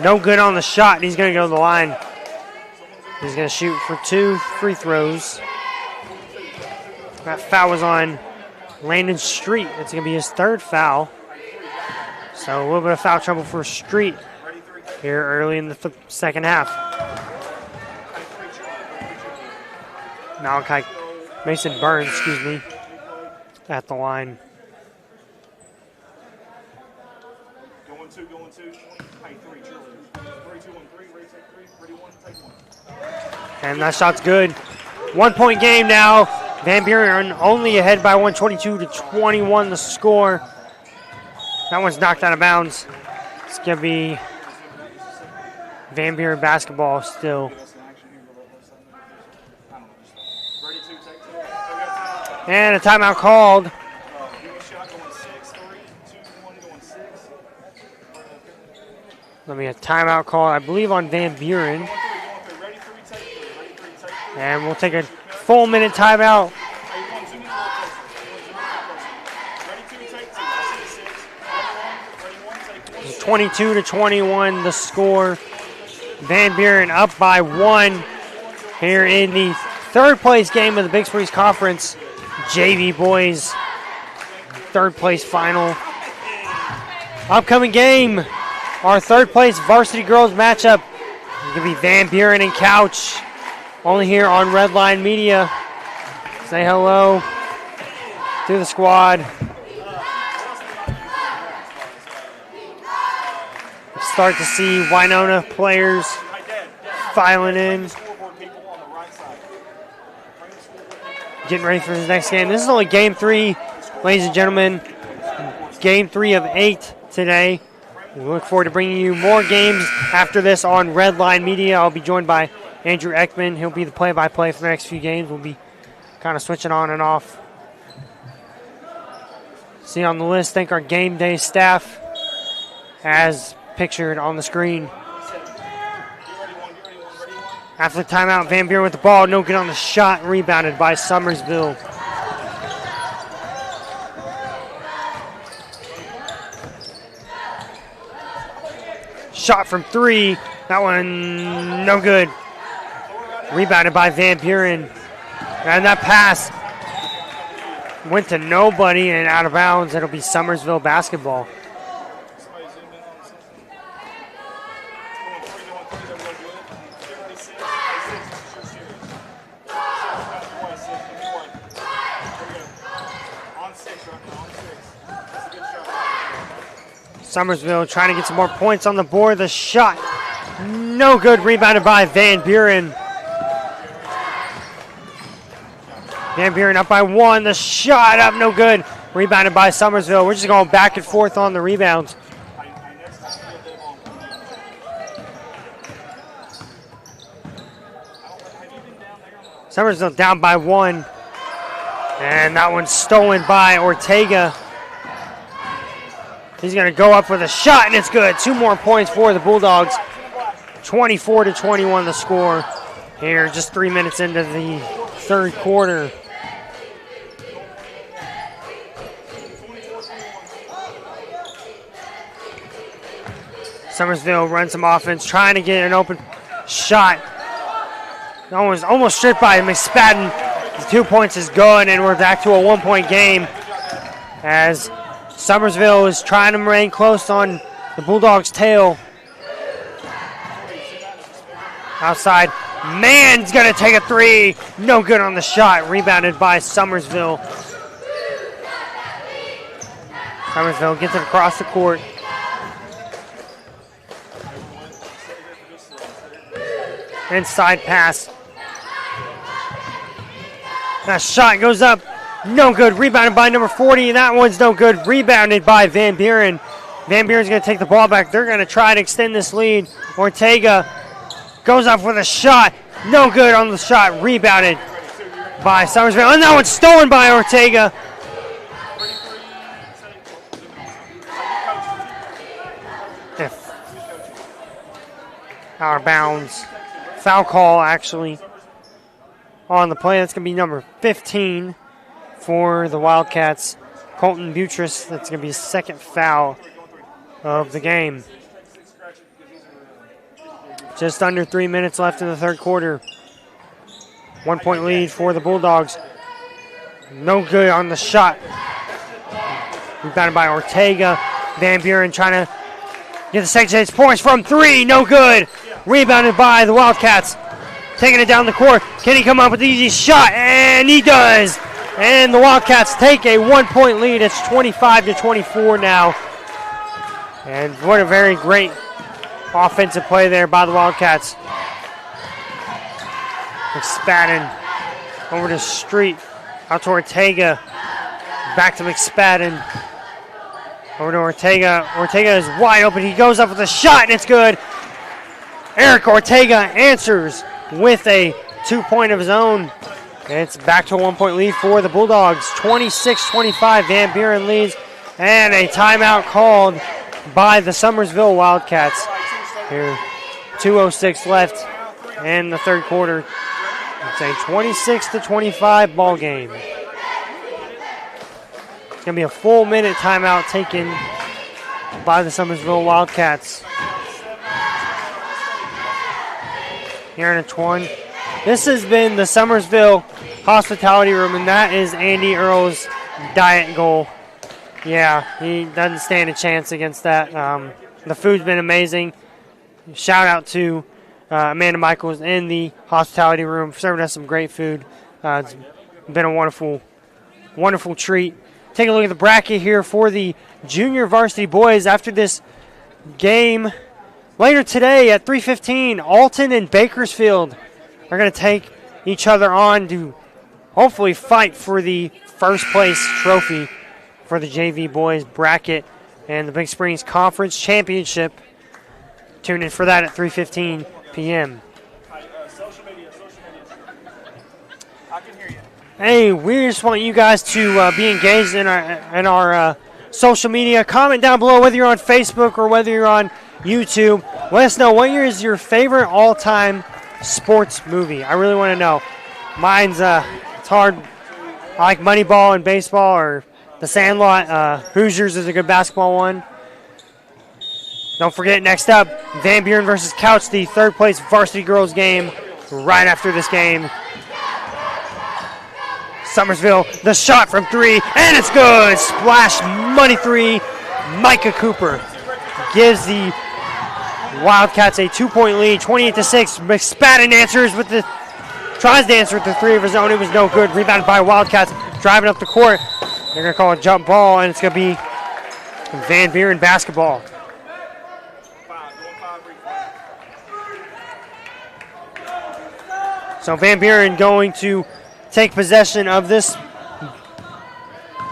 No good on the shot. He's going to go to the line. He's going to shoot for 2 free throws. That foul was on Landon Street. It's going to be his 3rd foul. So a little bit of foul trouble for Street here early in the second half. Mason Burns, at the line. And that shot's good. 1-point game now. Van Buren only ahead by 1, 22-21 the score. That one's knocked out of bounds. It's going to be Van Buren basketball still. And a timeout called. Let me a timeout call, I believe, on Van Buren. And we'll take a full minute timeout. It's 22-21 the score. Van Buren up by 1 here in the 3rd place game of the Big Sprees Conference. JV boys 3rd place final. Upcoming game, our 3rd place varsity girls matchup It's going to be Van Buren and Couch. Only here on Redline Media. Say hello to the squad. Start to see Winona players filing in. Getting ready for the next game. This is only game 3, ladies and gentlemen. Game 3 of 8 today. We look forward to bringing you more games after this on Redline Media. I'll be joined by Andrew Ekman. He'll be the play-by-play for the next few games. We'll be kind of switching on and off. See on the list, thank our game day staff as pictured on the screen. After the timeout, Van Buren with the ball. No good on the shot. Rebounded by Summersville. Shot from 3. That one no good. Rebounded by Van Buren. And that pass went to nobody and out of bounds. It'll be Summersville basketball. Summersville trying to get some more points on the board. The shot, no good. Rebounded by Van Buren. Van Buren up by 1. The shot up, no good. Rebounded by Summersville. We're just going back and forth on the rebounds. Summersville down by 1. And that one's stolen by Ortega. He's going to go up with a shot, and it's good. 2 more points for the Bulldogs. 24-21 the score here, just 3 minutes into the third quarter. Summersville runs some offense, trying to get an open shot. Almost stripped by McSpadden. The 2 points is good, and we're back to a 1-point game as Summersville is trying to remain close on the Bulldogs' tail. Outside, Mann's going to take a 3. No good on the shot. Rebounded by Summersville. Summersville gets it across the court. Inside pass. That shot goes up. No good. Rebounded by number 40. That one's no good. Rebounded by Van Buren. Van Buren's going to take the ball back. They're going to try to extend this lead. Ortega goes up with a shot. No good on the shot. Rebounded by Summersville. And that one's stolen by Ortega. Out of bounds. Foul call, actually, on the play. That's going to be number 15 for the Wildcats. Colton Buttress. That's going to be his second foul of the game. Just under 3 minutes left in the third quarter. 1 point lead for the Bulldogs. No good on the shot. Rebounded by Ortega. Van Buren trying to get the second chance points from 3. No good. Rebounded by the Wildcats. Taking it down the court. Can he come up with the easy shot? And he does. And the Wildcats take a 1 point lead. It's 25-24 now. And what a very great offensive play there by the Wildcats. McSpadden over to Street. Out to Ortega. Back to McSpadden. Over to Ortega. Ortega is wide open. He goes up with a shot, and it's good. Eric Ortega answers with a 2-point of his own. And it's back to a 1 point lead for the Bulldogs. 26-25. Van Buren leads. And a timeout called by the Summersville Wildcats. Here, 2:06 left in the third quarter. It's a 26-25 ball game. It's going to be a full minute timeout taken by the Summersville Wildcats. Here in a 1. This has been the Summersville Hospitality Room, and that is Andy Earle's diet goal. Yeah, he doesn't stand a chance against that. The food's been amazing. Shout out to Amanda Michaels in the hospitality room, serving us some great food. It's been a wonderful, wonderful treat. Take a look at the bracket here for the junior varsity boys after this game. Later today at 3:15, Alton and Bakersfield are going to take each other on to hopefully fight for the first place trophy for the JV boys bracket and the Big Springs Conference Championship. Tune in for that at 3:15 p.m. Hey, we just want you guys to be engaged in our social media. Comment down below whether you're on Facebook or whether you're on YouTube. Let us know what is your favorite all-time sports movie. I really want to know. Mine's it's hard. I like Moneyball and baseball, or The Sandlot. Hoosiers is a good basketball one. Don't forget, next up, Van Buren versus Couch, the third place varsity girls game right after this game. Summersville, the shot from three, and it's good. Splash money three. Micah Cooper gives the Wildcats a 2-point lead, 28-6. McSpadden tries to answer with the three of his own. It was no good. Rebounded by Wildcats, driving up the court. They're going to call a jump ball, and it's going to be Van Buren basketball. So Van Buren going to take possession of this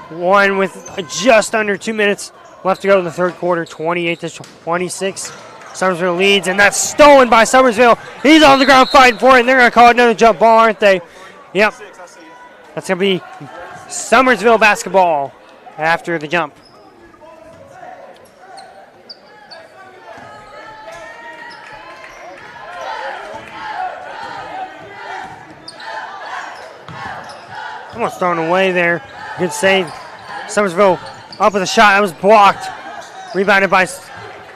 one with just under 2 minutes left to go in the third quarter, 28-26. Summersville leads, and that's stolen by Summersville. He's on the ground fighting for it, and they're going to call another jump ball, aren't they? Yep. That's going to be Summersville basketball after the jump. Almost thrown away there. Good save. Summersville up with a shot. That was blocked. Rebounded by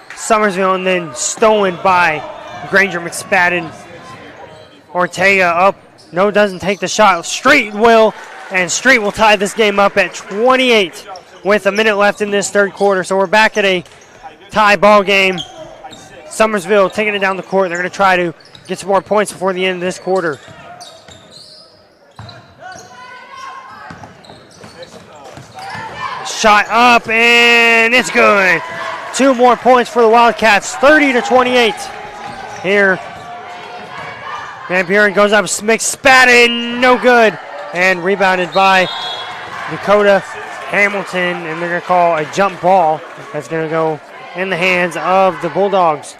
Summersville and then stolen by Granger. McSpadden. Ortega up. No, doesn't take the shot. Street will. And Street will tie this game up at 28 with a minute left in this third quarter. So we're back at a tie ball game. Summersville taking it down the court. They're going to try to get some more points before the end of this quarter. Shot up, and it's good. 2 more points for the Wildcats, 30-28. Here, Van Buren goes up, McSpadden, no good. And rebounded by Dakota Hamilton, and they're going to call a jump ball that's going to go in the hands of the Bulldogs.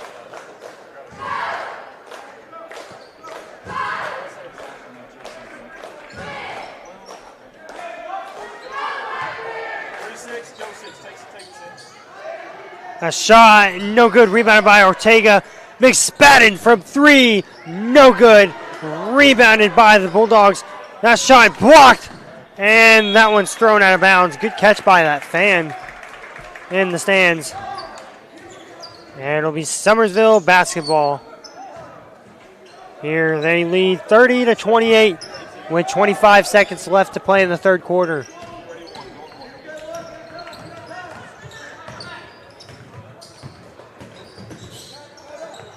A shot, no good. Rebounded by Ortega. McSpadden from 3, no good. Rebounded by the Bulldogs. That shot blocked, and that one's thrown out of bounds. Good catch by that fan in the stands. And it'll be Summersville basketball. Here they lead 30-28 with 25 seconds left to play in the third quarter.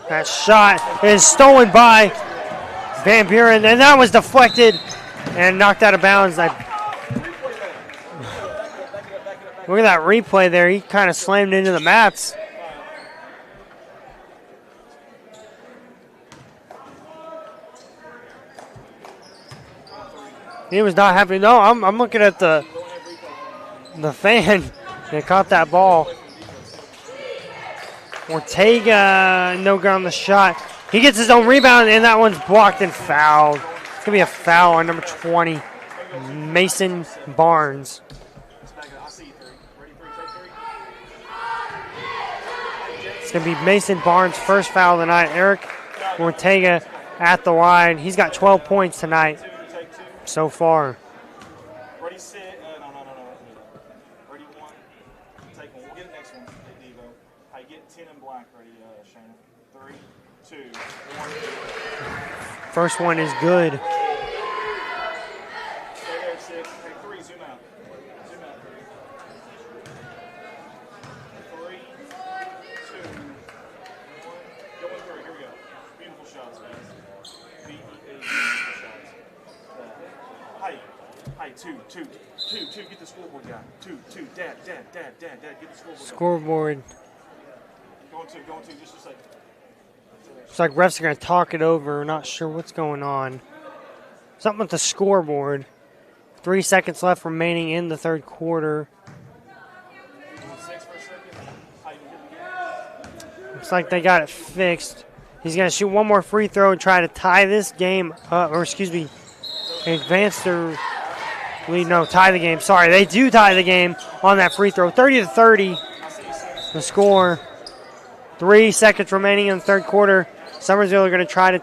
That shot is stolen by Van Buren, and that was deflected and knocked out of bounds. Look at that replay there. He kind of slammed into the mats. He was not happy. No, I'm looking at the fan that caught that ball. Ortega, no good on the shot. He gets his own rebound, and that one's blocked and fouled. It's going to be a foul on number 20, Mason Barnes. It's going to be Mason Barnes' first foul tonight. Eric Ortega at the line. He's got 12 points tonight so far. Ready, sit. No. Ready, 1. Take 1. We'll get the next one. Devo. I get 10 in black. Ready, Shayna. 3, 2, 1. First one is good. Stay there, 6. Take 3. Zoom out. 3, 2, 1. Going through. Here we go. Beautiful shot. Hey, two, get the scoreboard guy. Two, dad, get the scoreboard. Scoreboard. Going two, just a second. It's like refs are going to talk it over. Not sure what's going on. Something with the scoreboard. 3 seconds left remaining in the third quarter. Looks like they got it fixed. He's going to shoot one more free throw and try to tie this game up, or excuse me, advance their lead. No, tie the game. Sorry, they do tie the game on that free throw. 30-30, the score. 3 seconds remaining in the third quarter. Summersville are going to try to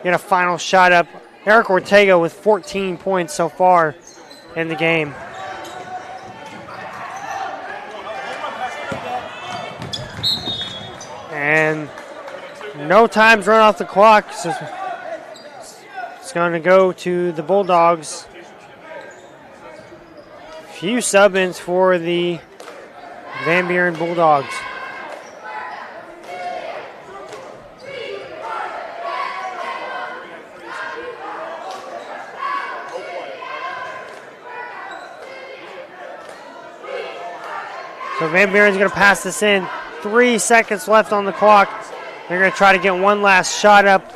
get a final shot up. Eric Ortega with 14 points so far in the game. And no time's run off the clock. So it's going to go to the Bulldogs. Few sub-ins for the Van Buren Bulldogs. So Van Buren's going to pass this in. 3 seconds left on the clock. They're going to try to get one last shot up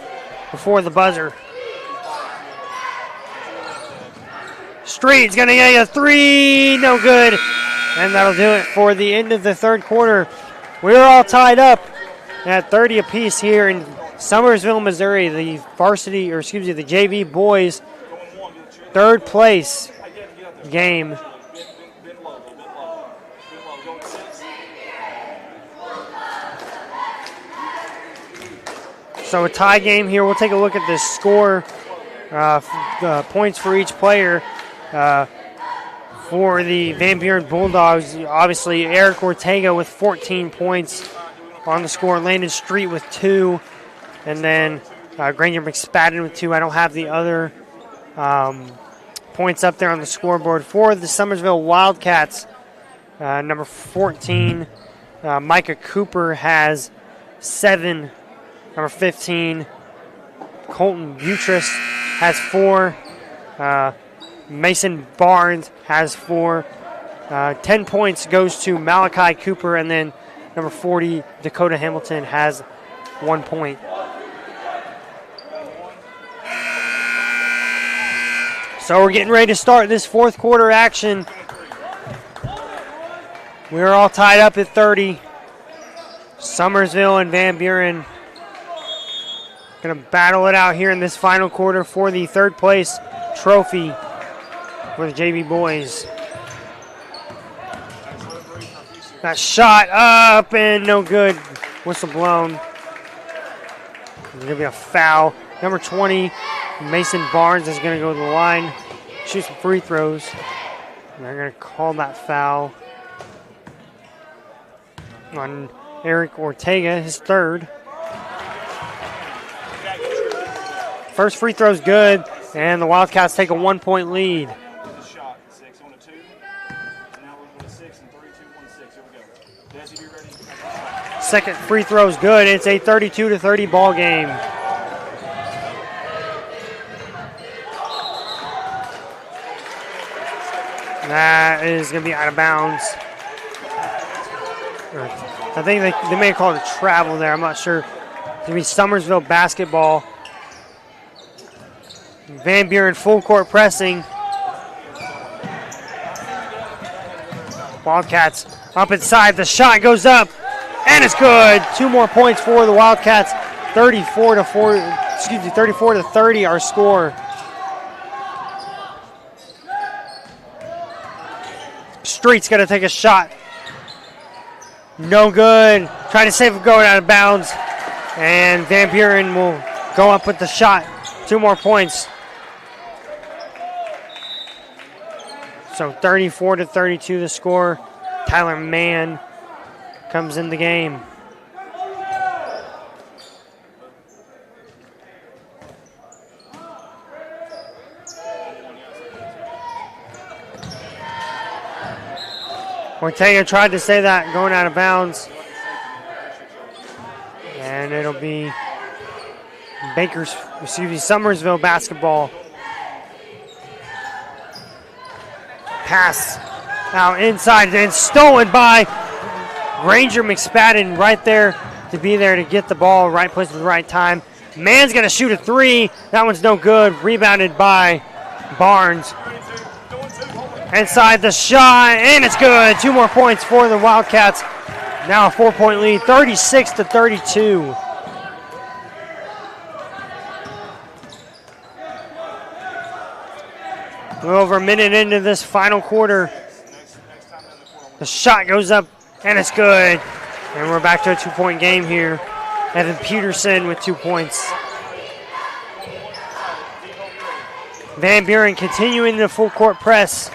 before the buzzer. Street's going to get a three. No good. And that'll do it for the end of the third quarter. We're all tied up at 30 apiece here in Summersville, Missouri. The varsity, or excuse me, the JV boys, third place game. So a tie game here. We'll take a look at the score, points for each player. For the Van Buren Bulldogs, obviously Eric Ortega with 14 points on the score. Landon Street with 2. And then Granger McSpadden with 2. I don't have the other points up there on the scoreboard. For the Summersville Wildcats, number 14, Micah Cooper has 7. Number 15, Colton Buttress has 4. Mason Barnes has 4. 10 points goes to Malachi Cooper, and then number 40, Dakota Hamilton, has 1 point. So we're getting ready to start this fourth quarter action. We're all tied up at 30. Summersville and Van Buren going to battle it out here in this final quarter for the third place trophy for the JV boys. That shot up and no good. Whistle blown. There's going to be a foul. Number 20, Mason Barnes, is going to go to the line, shoot some free throws. And they're going to call that foul on Eric Ortega, his third. First free throw's good, and the Wildcats take a 1 point lead. Second free throw's good. It's a 32-30 ball game. That is going to be out of bounds. I think they may have called it travel there. I'm not sure. It's going to be Summersville basketball. Van Buren full court pressing. Wildcats up inside. The shot goes up, and it's good. 2 more points for the Wildcats. 34-30 our score. Street's going to take a shot. No good. Trying to save it going out of bounds. And Van Buren will go up with the shot. 2 more points. So 34-32 the score. Tyler Mann comes in the game. Ortega tried to say that going out of bounds. And it'll be Summersville basketball. Pass out inside and stolen by Ranger McSpadden right there to be there to get the ball, right place at the right time. Mann's going to shoot a three. That one's no good. Rebounded by Barnes. Inside the shot, and it's good. 2 more points for the Wildcats. Now a 4-point lead, 36-32. A little over a minute into this final quarter. The shot goes up, and it's good. And we're back to a 2-point game here. Evan Peterson with 2 points. Van Buren continuing the full court press.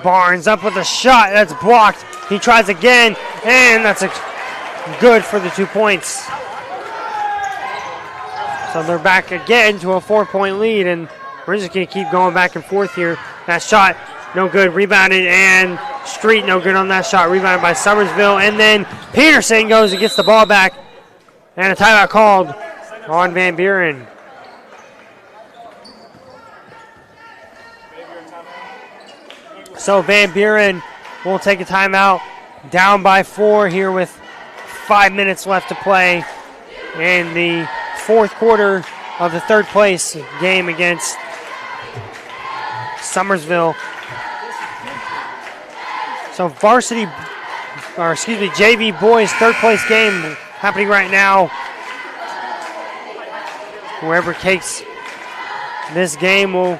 Barnes up with a shot. That's blocked. He tries again, and that's good for the 2 points. So they're back again to a 4-point lead, and we're just going to keep going back and forth here. That shot, no good. Rebounded, and Street, no good on that shot. Rebounded by Summersville, and then Peterson goes and gets the ball back, and a timeout called on Van Buren. So Van Buren will take a timeout, down by 4 here with 5 minutes left to play in the fourth quarter of the third place game against Summersville. So varsity, or excuse me, JV boys third place game happening right now. Whoever takes this game will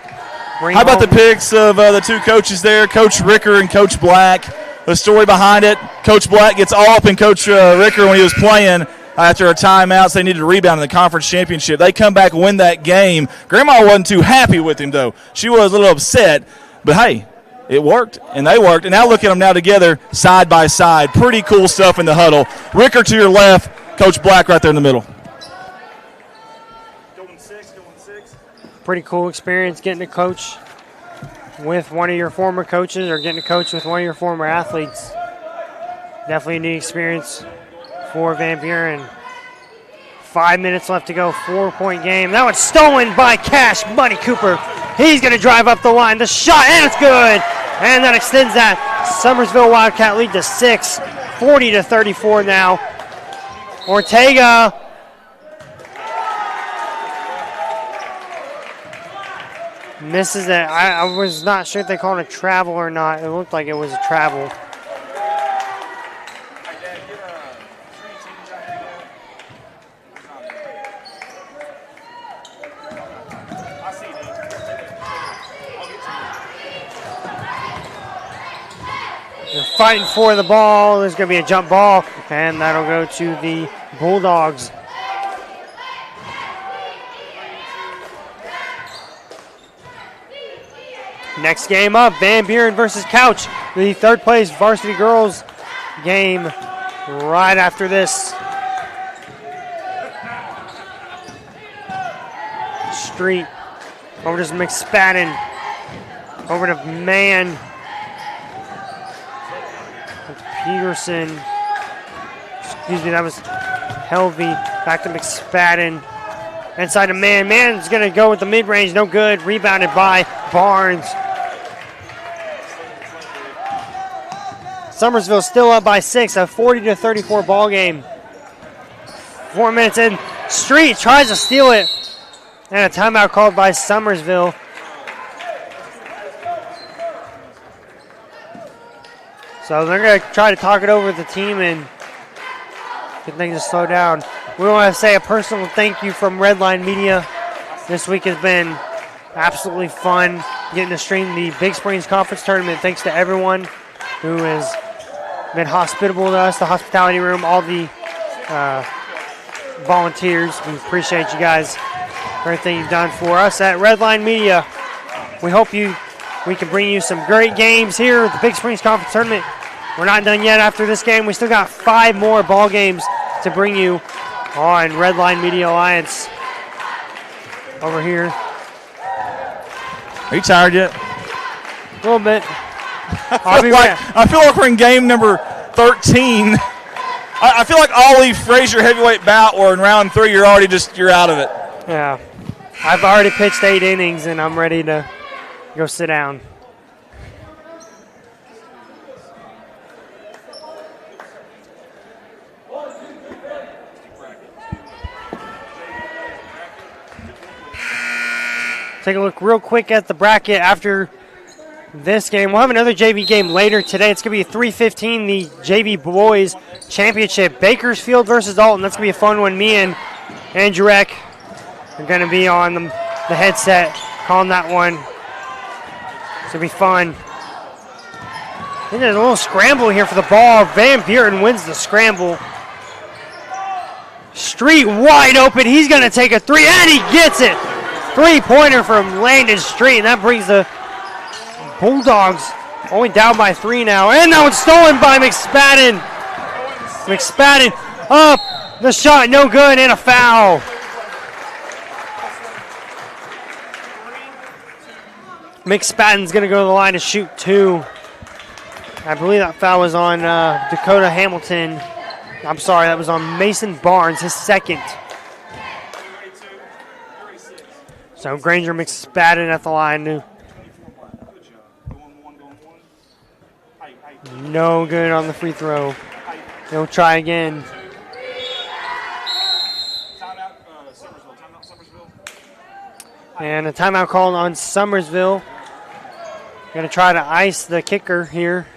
bring How about home the picks of the 2 coaches there, Coach Ricker and Coach Black? The story behind it, Coach Black gets all up in Coach Ricker when he was playing after a timeout, so they needed a rebound in the conference championship. They come back and win that game. Grandma wasn't too happy with him, though. She was a little upset, but hey, it worked, and they worked. And now look at them now together, side by side. Pretty cool stuff in the huddle. Ricker to your left, Coach Black right there in the middle. pretty cool experience getting to coach with one of your former coaches or getting to coach with one of your former athletes. Definitely a neat experience for Van Buren. 5 minutes left to go, 4-point game. That one's stolen by Cash Money Cooper. He's going to drive up the line. The shot, and it's good. And that extends that Summersville Wildcat lead to 6, 40-34 now. Ortega. Misses it. I was not sure if they called it a travel or not. It looked like it was a travel. They're fighting for the ball. There's going to be a jump ball, and that'll go to the Bulldogs. Next game up, Van Buren versus Couch. The third place varsity girls game right after this. Street over to McSpadden. Over to Mann. Peterson. Excuse me, that was Helvey. Back to McSpadden. Inside to Mann. Mann's going to go with the mid-range. No good. Rebounded by Barnes. Summersville still up by 6. A 40-34 ball game. 4 minutes in. Street tries to steal it. And a timeout called by Summersville. So they're going to try to talk it over with the team and get things to slow down. We want to say a personal thank you from Redline Media. This week has been absolutely fun getting to stream the Big Springs Conference Tournament. Thanks to everyone who has been hospitable to us, the hospitality room, all the volunteers. We appreciate you guys for everything you've done for us at Redline Media. We hope we can bring you some great games here at the Big Springs Conference Tournament. We're not done yet after this game. We still got 5 more ball games to bring you on Redline Media Alliance. Over here. Are you tired yet? A little bit. I feel like we're in game number 13. I feel like Ollie Frazier heavyweight bout, or in round 3, you're out of it. Yeah. I've already pitched 8 innings, and I'm ready to go sit down. Take a look real quick at the bracket after this game. We'll have another JV game later today. It's going to be 3:15, the JV Boys Championship. Bakersfield versus Alton. That's going to be a fun one. Me and Andrew Eck are going to be on the headset calling that one. It's going to be fun. Then there's a little scramble here for the ball. Van Buren wins the scramble. Street wide open. He's going to take a 3, and he gets it. 3-pointer from Landon Street, and that brings the Bulldogs only down by 3 now. And now it's stolen by McSpadden. McSpadden up. The shot no good, and a foul. McSpadden's going to go to the line to shoot 2. I believe that foul was on Dakota Hamilton. I'm sorry, that was on Mason Barnes, his second. So Granger McSpadden at the line. No good on the free throw. He'll try again. And a timeout called on Summersville. Going to try to ice the kicker here.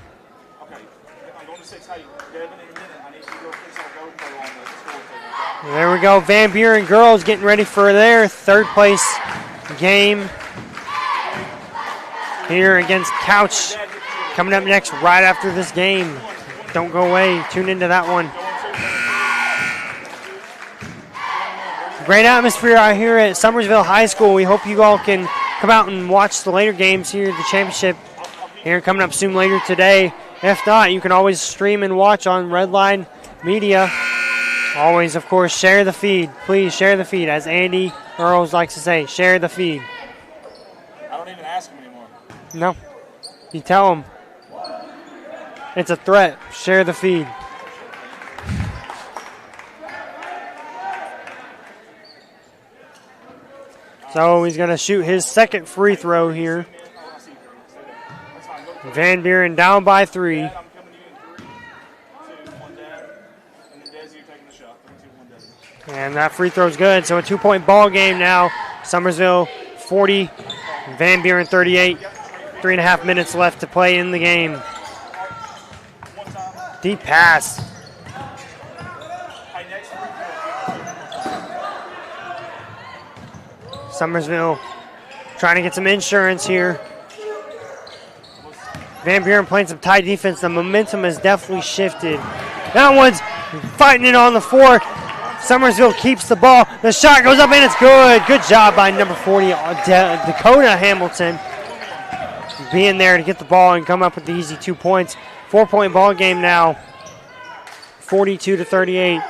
There we go. Van Buren girls getting ready for their third place game here against Couch. Coming up next right after this game. Don't go away. Tune into that one. Great atmosphere out here at Summersville High School. We hope you all can come out and watch the later games here at the championship here coming up soon later today. If not, you can always stream and watch on Redline Media. Always, of course, share the feed. Please share the feed. As Andy Earls likes to say, share the feed. I don't even ask him anymore. No. You tell him. It's a threat. Share the feed. So he's going to shoot his second free throw here. Van Buren down by 3. And that free throw's good. So a 2-point ball game now. Summersville 40, Van Buren 38. 3.5 minutes left to play in the game. Deep pass. Summersville trying to get some insurance here. Van Buren playing some tight defense. The momentum has definitely shifted. That one's fighting it on the floor. Summersville keeps the ball. The shot goes up and it's good. Good job by number 40, Dakota Hamilton, being there to get the ball and come up with the easy 2 points. 4-point ball game now, 42-38.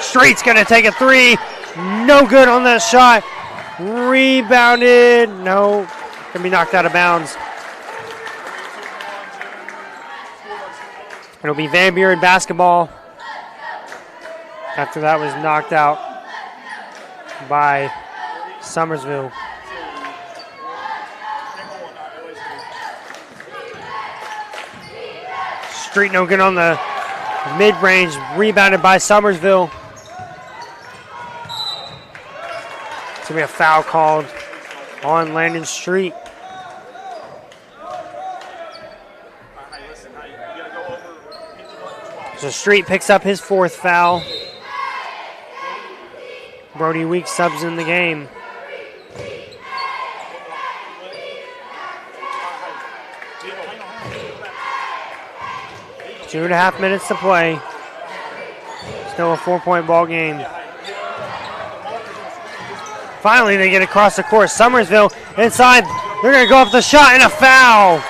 Street's going to take a 3. No good on that shot. Rebounded. No. Going to be knocked out of bounds. It'll be Van Buren basketball after that was knocked out by Summersville. Street no good on the mid-range, rebounded by Summersville. It's going to be a foul called on Landon Street. So Street picks up his 4th foul. Brody Weeks subs in the game. Two and a half minutes to play. Still a 4-point ball game. Finally, they get across the court. Summersville inside. They're going to go up the shot and a foul.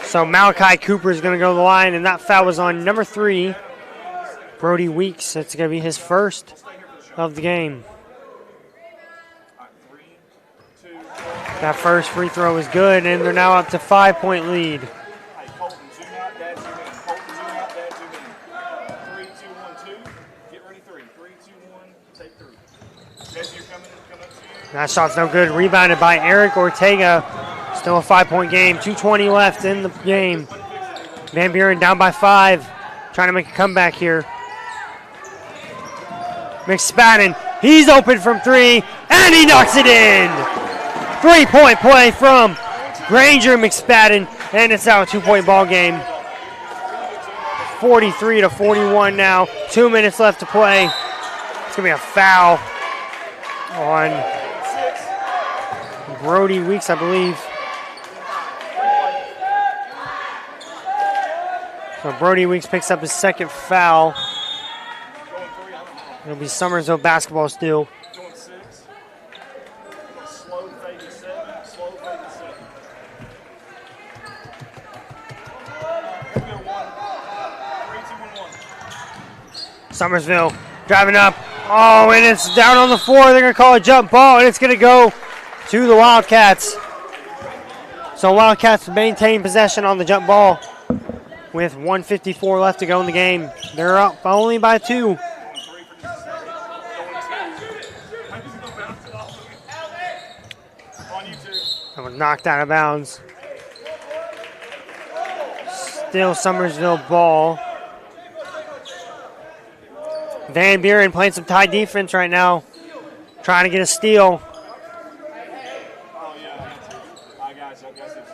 So Malachi Cooper is going to go to the line, and that foul was on number 3, Brody Weeks. It's going to be his first of the game. That first free throw is good, and they're now up to 5-point lead. Hey, Colton, zoom out, Dad, zoom in. Colton, zoom out, Dad, zoom in. 3, 2, 1, 2. Get ready, 3. 3, 2, 1, take 3. Jesse, you're coming up to you. That shot's no good. Rebounded by Eric Ortega. Still a 5-point game. 2:20 left in the game. Van Buren down by 5. Trying to make a comeback here. McSpadden, he's open from 3, and he knocks it in. 3-point play from Granger McSpadden, and it's now a 2-point ball game. 43-41 now. 2 minutes left to play. It's going to be a foul on Brody Weeks, I believe. So Brody Weeks picks up his second foul. It'll be Summersville basketball still. Going 6. Slow fade to 7. Slow fade to 7. Here we go, 1. 3, 2, 1, 1. Summersville driving up. Oh, and it's down on the floor. They're going to call a jump ball, and it's going to go to the Wildcats. So Wildcats maintain possession on the jump ball with 1:54 left to go in the game. They're up only by 2. That was knocked out of bounds. Still Summersville ball. Van Buren playing some tight defense right now. Trying to get a steal. Oh, yeah. I got you. I see what you're saying.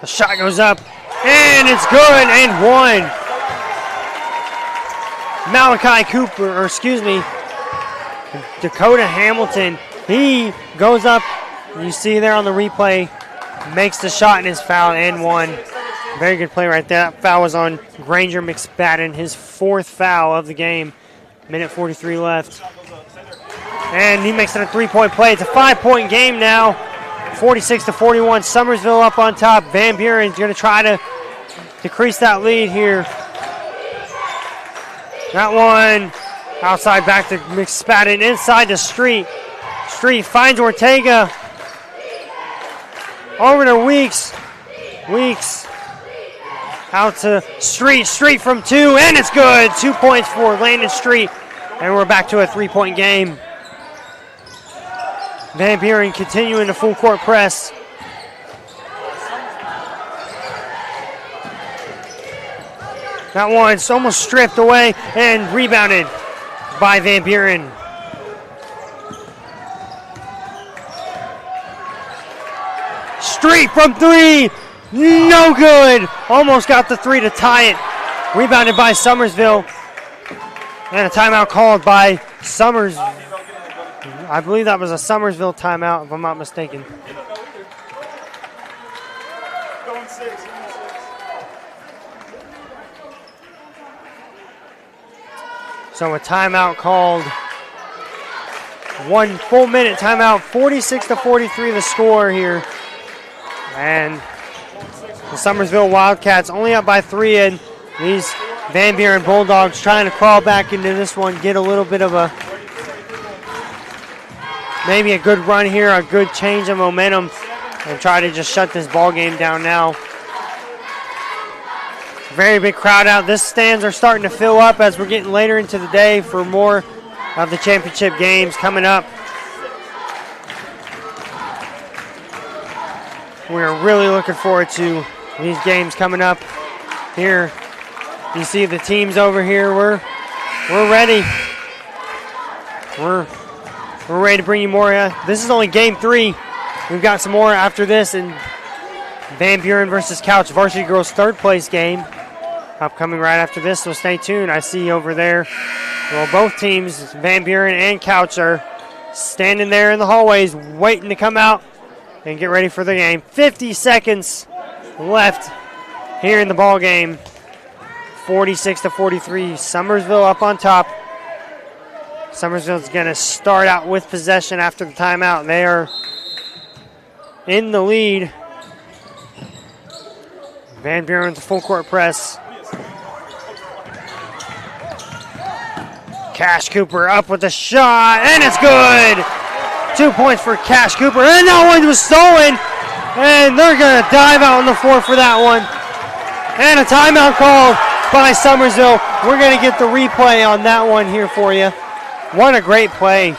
The shot goes up, and it's good, and 1. Malachi Cooper, or excuse me, Dakota Hamilton, he goes up, you see there on the replay, makes the shot and is fouled, and 1. Very good play right there. That foul was on Granger McSpadden, his 4th foul of the game. Minute 43 left. And he makes it a 3-point play. It's a 5-point game now. 46-41. Summersville up on top. Van Buren's going to try to decrease that lead here. That one outside back to McSpadden. Inside to Street. Street finds Ortega. Over to Weeks. Weeks out to Street. Street from 2, and it's good. 2 points for Landon Street. And we're back to a 3-point game. Van Buren continuing the full court press. That one's almost stripped away and rebounded by Van Buren. Street from 3, no good. Almost got the 3 to tie it. Rebounded by Summersville. And a timeout called by Summers. I believe that was a Summersville timeout, if I'm not mistaken. Going 6. So a timeout called. 1 full minute timeout. 46-43 the score here. And the Summersville Wildcats only up by 3, and these Van Buren Bulldogs trying to crawl back into this one, get a little bit of maybe a good run here, a good change of momentum, and try to just shut this ball game down now. Very big crowd out. This stands are starting to fill up as we're getting later into the day for more of the championship games coming up. We're really looking forward to these games coming up here. You see the teams over here. We're ready. We're ready to bring you more. This is only game 3. We've got some more after this, and Van Buren versus Couch Varsity Girls 3rd place game upcoming right after this, so stay tuned. I see over there, well, both teams, Van Buren and Couch, are standing there in the hallways waiting to come out and get ready for the game. 50 seconds left here in the ball game. 46-43. Summersville up on top. Summersville's going to start out with possession after the timeout. They are in the lead. Van Buren with the full court press. Cash Cooper up with the shot, and it's good. 2 points for Cash Cooper, and that one was stolen. And they're going to dive out on the floor for that one. And a timeout called by Summersville. We're going to get the replay on that one here for you. What a great play.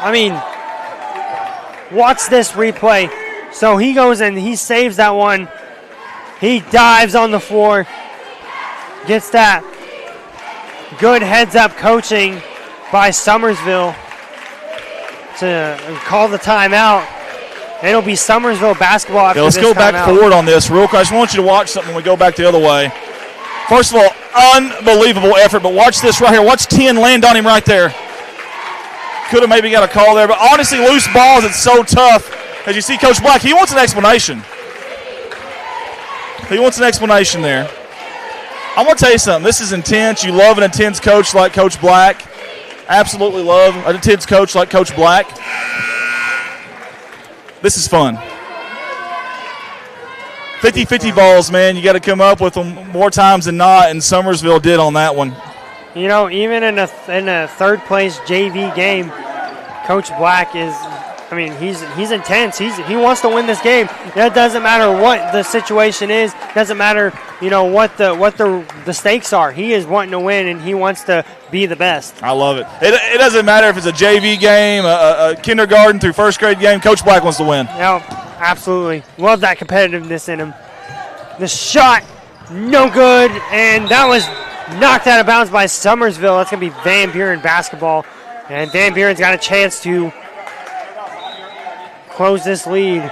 I mean, watch this replay. So he goes and he saves that one. He dives on the floor. Gets that good heads-up coaching by Summersville to call the timeout. It'll be Summersville basketball after let's this go back timeout. forward on this real quick. I just want you to watch something when we go back the other way. First of all, unbelievable effort, but watch this right here. Watch 10 land on him right there. Could have maybe got a call there, but honestly, loose balls, it's so tough. As you see Coach Black, he wants an explanation. He wants an explanation there. I'm going to tell you something. This is intense. You love an intense coach like Coach Black. Absolutely love an intense coach like Coach Black. This is fun. 50-50 balls, man. You got to come up with them more times than not, and Summersville did on that one. You know, even in a third place JV game, Coach Black is, I mean, he's intense. He wants to win this game. It doesn't matter what the situation is. Doesn't matter, you know, what the stakes are. He is wanting to win, and he wants to be the best. I love it. It doesn't matter if it's a JV game, a kindergarten through first grade game. Coach Black wants to win. Yeah, absolutely. Love that competitiveness in him. The shot, no good, and that was knocked out of bounds by Summersville. That's going to be Van Buren basketball, and Van Buren's got a chance to close this lead.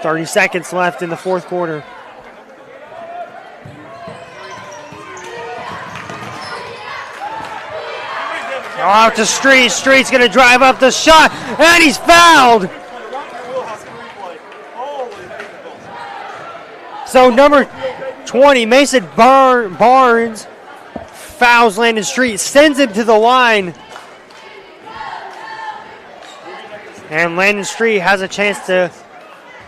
30 seconds left in the fourth quarter. Out to Street. Street's going to drive up the shot, and he's fouled. So number 20, Mason Barnes, fouls Landon Street, sends him to the line. And Landon Street has a chance to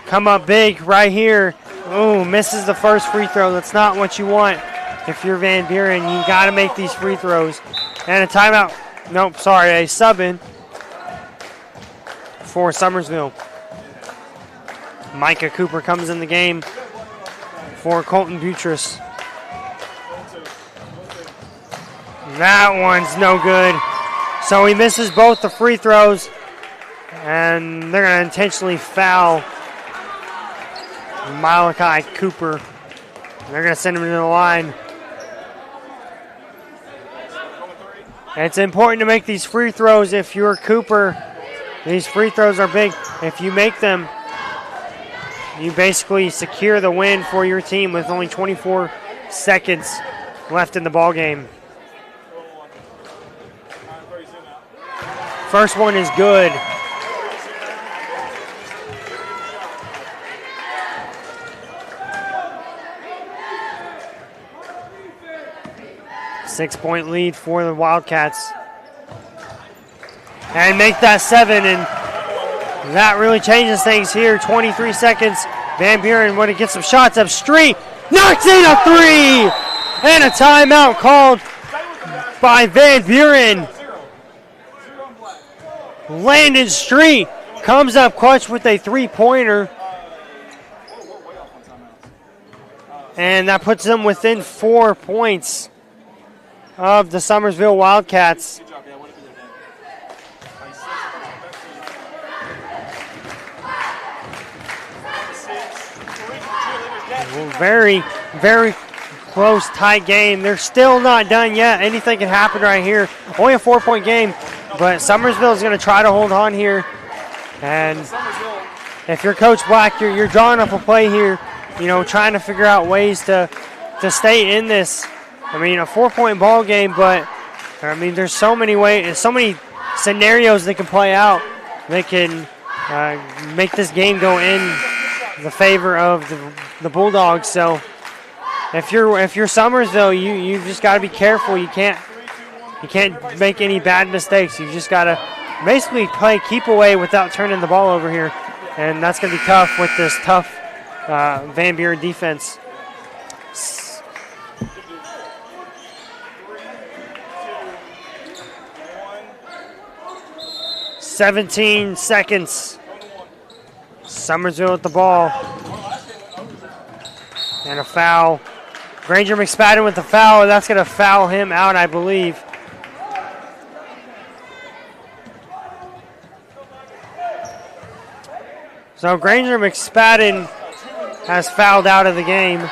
come up big right here. Oh, misses the first free throw. That's not what you want if you're Van Buren. You got to make these free throws. And a timeout. Nope, sorry, a sub in for Summersville. Micah Cooper comes in the game for Colton Buttress. That one's no good. So he misses both the free throws, and they're going to intentionally foul Malachi Cooper. They're going to send him to the line. It's important to make these free throws if you're Cooper. These free throws are big. If you make them, you basically secure the win for your team with only 24 seconds left in the ball game. First one is good. Six-point lead for the Wildcats. And make that 7, and that really changes things here. 23 seconds. Van Buren want to get some shots up. Street knocks in a 3, and a timeout called by Van Buren. Landon Street comes up clutch with a three-pointer. And that puts them within 4 points of the Summersville Wildcats. Very, very close, tight game. They're still not done yet. Anything can happen right here. Only a 4-point game, but Summersville is going to try to hold on here. And if you're Coach Black, you're drawing up a play here, you know, trying to figure out ways to stay in this. I mean, a 4-point ball game, but I mean, there's so many ways, so many scenarios they can play out. They can make this game go in the favor of the Bulldogs. So if you're Summersville, you just got to be careful. You can't make any bad mistakes. You just got to basically play keep away without turning the ball over here. and that's going to be tough with this tough Van Buren defense. 17 seconds. Summersville with the ball. And a foul. Granger McSpadden with the foul. That's going to foul him out, I believe. So Granger McSpadden has fouled out of the game.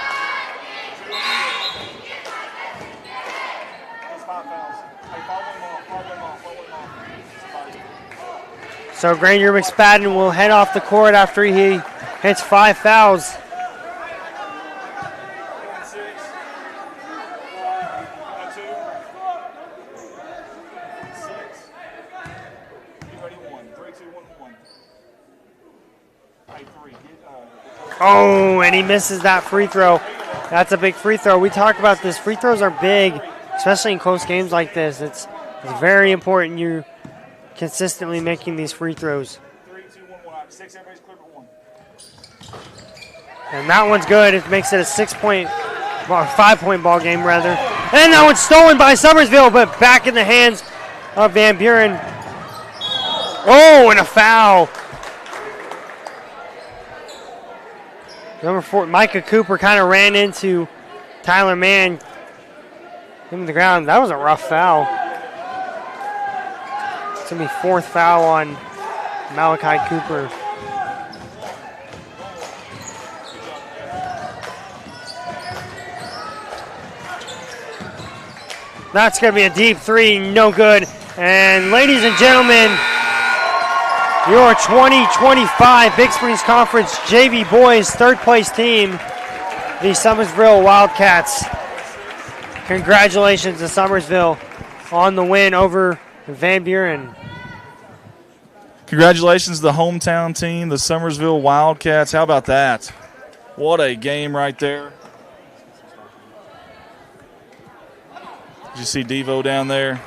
So Granger McSpadden will head off the court after he hits 5 fouls. Oh, and he misses that free throw. That's a big free throw. We talk about this. Free throws are big, especially in close games like this. It's very important you're consistently making these free throws. 3, 2, 1, 1. 6, everybody's clear for 1. And that one's good. It makes it a 5-point ball game, rather. And that one's stolen by Summersville, but back in the hands of Van Buren. Oh, and a foul. Number 4, Micah Cooper kind of ran into Tyler Mann. Him to the ground. That was a rough foul. It's going to be 4th foul on Malachi Cooper. That's going to be a deep 3, no good. And ladies and gentlemen, your 2025 Big Springs Conference JV Boys third place team, the Summersville Wildcats. Congratulations to Summersville on the win over Van Buren. Congratulations to the hometown team, the Summersville Wildcats. How about that? What a game right there. Did you see Devo down there?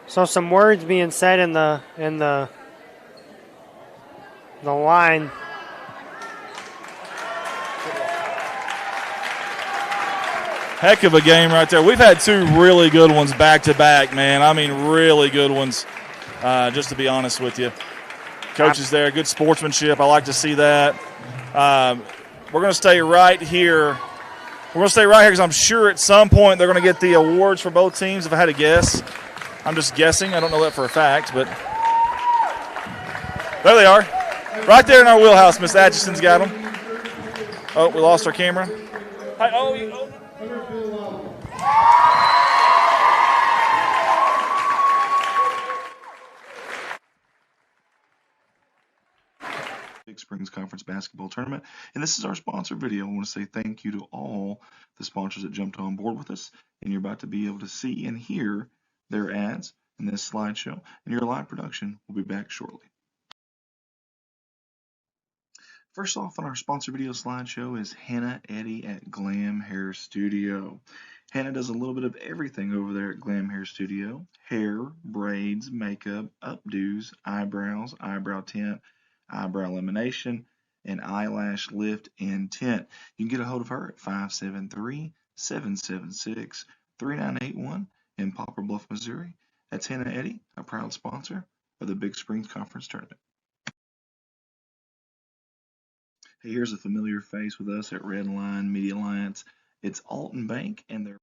So some words being said in the line. Heck of a game right there. We've had 2 really good ones back to back, man. I mean, really good ones. Just to be honest with you, coaches there, good sportsmanship. I like to see that. We're going to stay right here. We're going to stay right here because I'm sure at some point they're going to get the awards for both teams. If I had to guess. I'm just guessing. I don't know that for a fact, but there they are. Right there in our wheelhouse. Miss Atchison's got them. Oh, we lost our camera. Hi, Big Springs Conference Basketball Tournament. And this is our sponsor video. I want to say thank you to all the sponsors that jumped on board with us. And you're about to be able to see and hear their ads in this slideshow, and your live production will be back shortly. First off on our sponsor video slideshow is Hannah Eddy at Glam Hair Studio. Hannah does a little bit of everything over there at Glam Hair Studio. Hair, braids, makeup, updos, eyebrows, eyebrow tint, eyebrow lamination, and eyelash lift and tint. You can get a hold of her at 573-776-3981 in Poplar Bluff, Missouri. That's Hannah Eddy, a proud sponsor of the Big Springs Conference Tournament. Hey, here's a familiar face with us at Redline Media Alliance. It's Alton Bank, and they're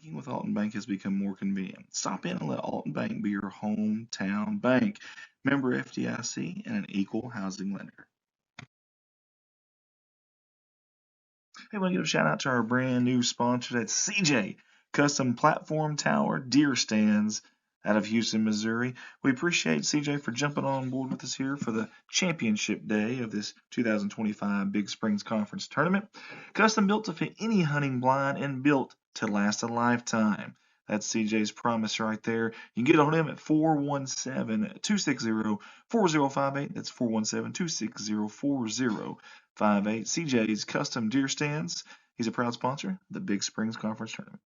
banking with Alton Bank has become more convenient. Stop in and let Alton Bank be your hometown bank. Member FDIC and an equal housing lender. Hey, I want to give a shout out to our brand new sponsor. That's CJ Custom Platform Tower Deer Stands out of Houston, Missouri. We appreciate CJ for jumping on board with us here for the championship day of this 2025 Big Springs Conference Tournament. Custom built to fit any hunting blind and built to last a lifetime. That's CJ's Promise right there. You can get on him at 417-260-4058. That's 417-260-4058. CJ's Custom Deer Stands. He's a proud sponsor of the Big Springs Conference Tournament.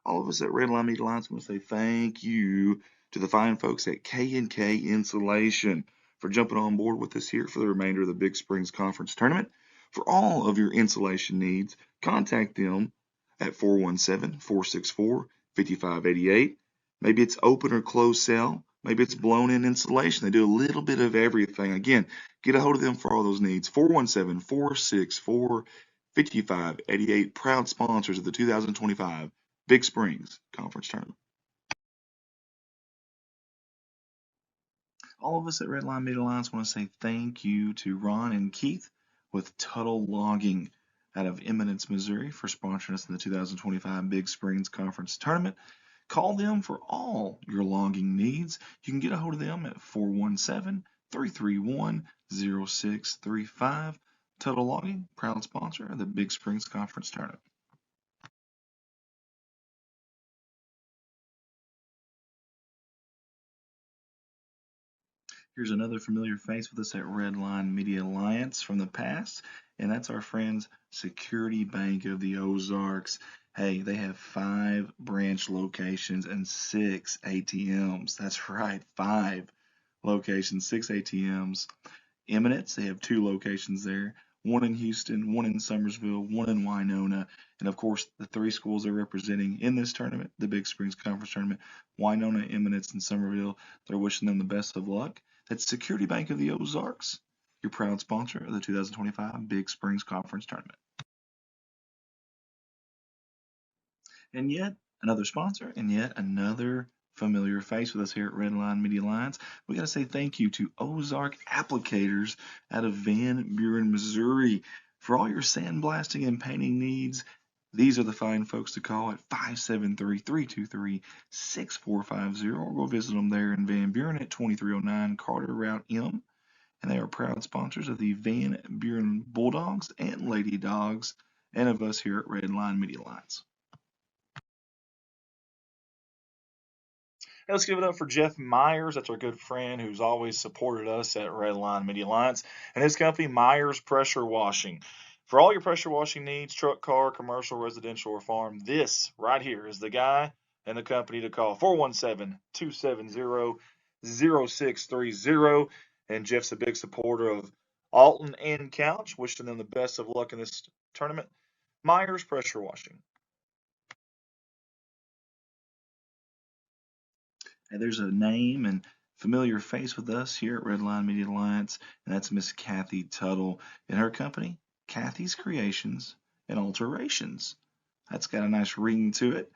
All of us at Redline Media Alliance want to say thank you to the fine folks at K&K Insulation for jumping on board with us here for the remainder of the Big Springs Conference Tournament. For all of your insulation needs, contact them at 417-464-5588. Maybe it's open or closed cell. Maybe it's blown-in insulation. They do a little bit of everything. Again, get a hold of them for all those needs. 417-464-5588. Proud sponsors of the 2025 Big Springs Conference Tournament. All of us at Redline Media Alliance want to say thank you to Ron and Keith with Tuttle Logging out of Eminence, Missouri for sponsoring us in the 2025 Big Springs Conference Tournament. Call them for all your logging needs. You can get a hold of them at 417-331-0635. Tuttle Logging, proud sponsor of the Big Springs Conference Tournament. Here's another familiar face with us at Redline Media Alliance from the past, and that's our friends Security Bank of the Ozarks. Hey, they have 5 branch locations and 6 ATMs. That's right, 5 locations, 6 ATMs. Eminence, they have 2 locations there. 1 in Houston, 1 in Summersville, 1 in Winona, and of course the 3 schools they're representing in this tournament, the Big Springs Conference Tournament, Winona, Eminence, and Summerville. They're wishing them the best of luck. That's Security Bank of the Ozarks, your proud sponsor of the 2025 Big Springs Conference Tournament. And yet another sponsor, and yet another familiar face with us here at Redline Media Alliance. We got to say thank you to Ozark Applicators out of Van Buren, Missouri. For all your sandblasting and painting needs, these are the fine folks to call at 573-323-6450, or go visit them there in Van Buren at 2309 Carter Route M. And they are proud sponsors of the Van Buren Bulldogs and Lady Dogs, and of us here at Redline Media Alliance. Hey, let's give it up for Jeff Myers. That's our good friend who's always supported us at Redline Media Alliance, and his company, Myers Pressure Washing. For all your pressure washing needs, truck, car, commercial, residential, or farm, this right here is the guy and the company to call. 417-270-0630. And Jeff's a big supporter of Alton and Couch, wishing them the best of luck in this tournament. Myers Pressure Washing. And there's a name and familiar face with us here at Redline Media Alliance, and that's Miss Kathy Tuttle and her company, Kathy's Creations and Alterations. That's got a nice ring to it.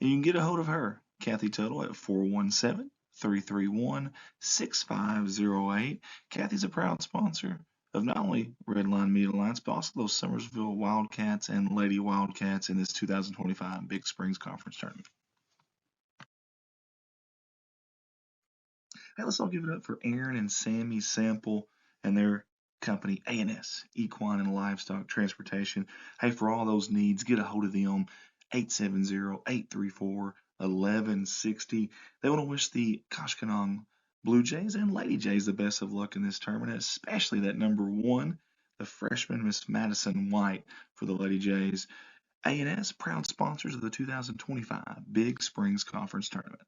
And you can get a hold of her, Kathy Tuttle, at 417-331-6508. Kathy's a proud sponsor of not only Redline Media Alliance, but also those Summersville Wildcats and Lady Wildcats in this 2025 Big Springs Conference Tournament. Hey, let's all give it up for Aaron and Sammy Sample and their company, A&S, Equine and Livestock Transportation. Hey, for all those needs, get a hold of them, 870-834-1160. They want to wish the Koshkonong Blue Jays and Lady Jays the best of luck in this tournament, especially that number 1, the freshman, Miss Madison White, for the Lady Jays. A&S, proud sponsors of the 2025 Big Springs Conference Tournament.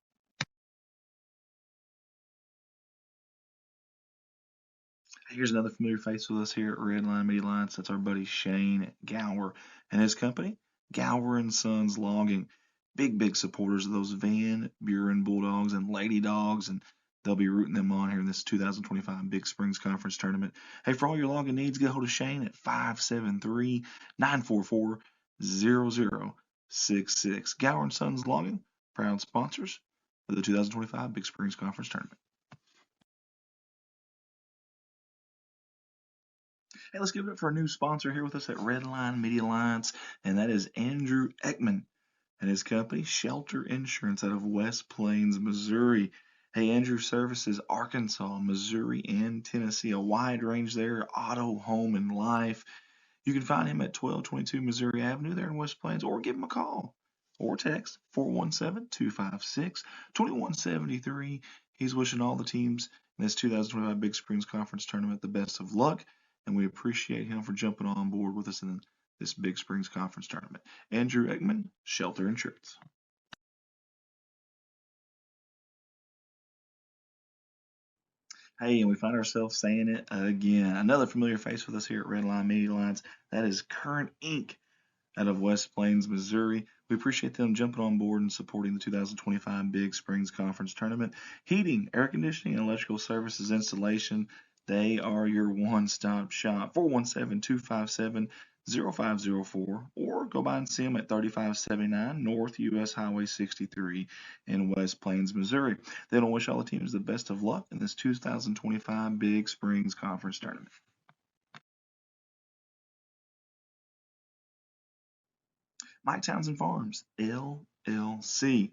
Here's another familiar face with us here at Redline Media Alliance. That's our buddy Shane Gower and his company, Gower & Sons Logging. Big supporters of those Van Buren Bulldogs and Lady Dogs, and they'll be rooting them on here in this 2025 Big Springs Conference Tournament. Hey, for all your logging needs, get a hold of Shane at 573-944-0066. Gower & Sons Logging, proud sponsors of the 2025 Big Springs Conference Tournament. Hey, let's give it up for a new sponsor here with us at Redline Media Alliance, and that is Andrew Ekman and his company, Shelter Insurance out of West Plains, Missouri. Hey, Andrew services Arkansas, Missouri, and Tennessee, a wide range there, auto, home, and life. You can find him at 1222 Missouri Avenue there in West Plains, or give him a call, or text 417-256-2173. He's wishing all the teams in this 2025 Big Springs Conference Tournament the best of luck, and we appreciate him for jumping on board with us in this Big Springs Conference Tournament. Andrew Ekman, Shelter Insurance. Hey, and we find ourselves saying it again. Another familiar face with us here at Redline Media Lines. That is Current Inc. out of West Plains, Missouri. We appreciate them jumping on board and supporting the 2025 Big Springs Conference Tournament. Heating, air conditioning, and electrical services installation. They are your one-stop shop. 417-257-0504, or go by and see them at 3579 North US Highway 63 in West Plains, Missouri. They don't wish all the teams the best of luck in this 2025 Big Springs Conference Tournament. Mike Townsend Farms, LLC.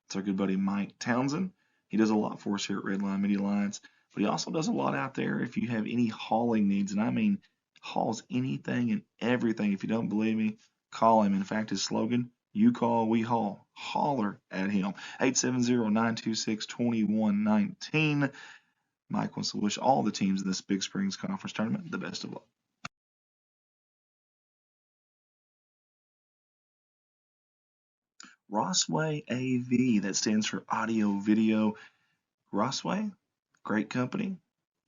It's our good buddy Mike Townsend. He does a lot for us here at Redline Media Lines, but he also does a lot out there if you have any hauling needs, and I mean hauls anything and everything. If you don't believe me, call him. In fact, his slogan, you call, we haul. Holler at him. 870-926-2119. Mike wants to wish all the teams in this Big Springs Conference Tournament the best of luck. Rossway AV, that stands for audio video. Rossway, great company,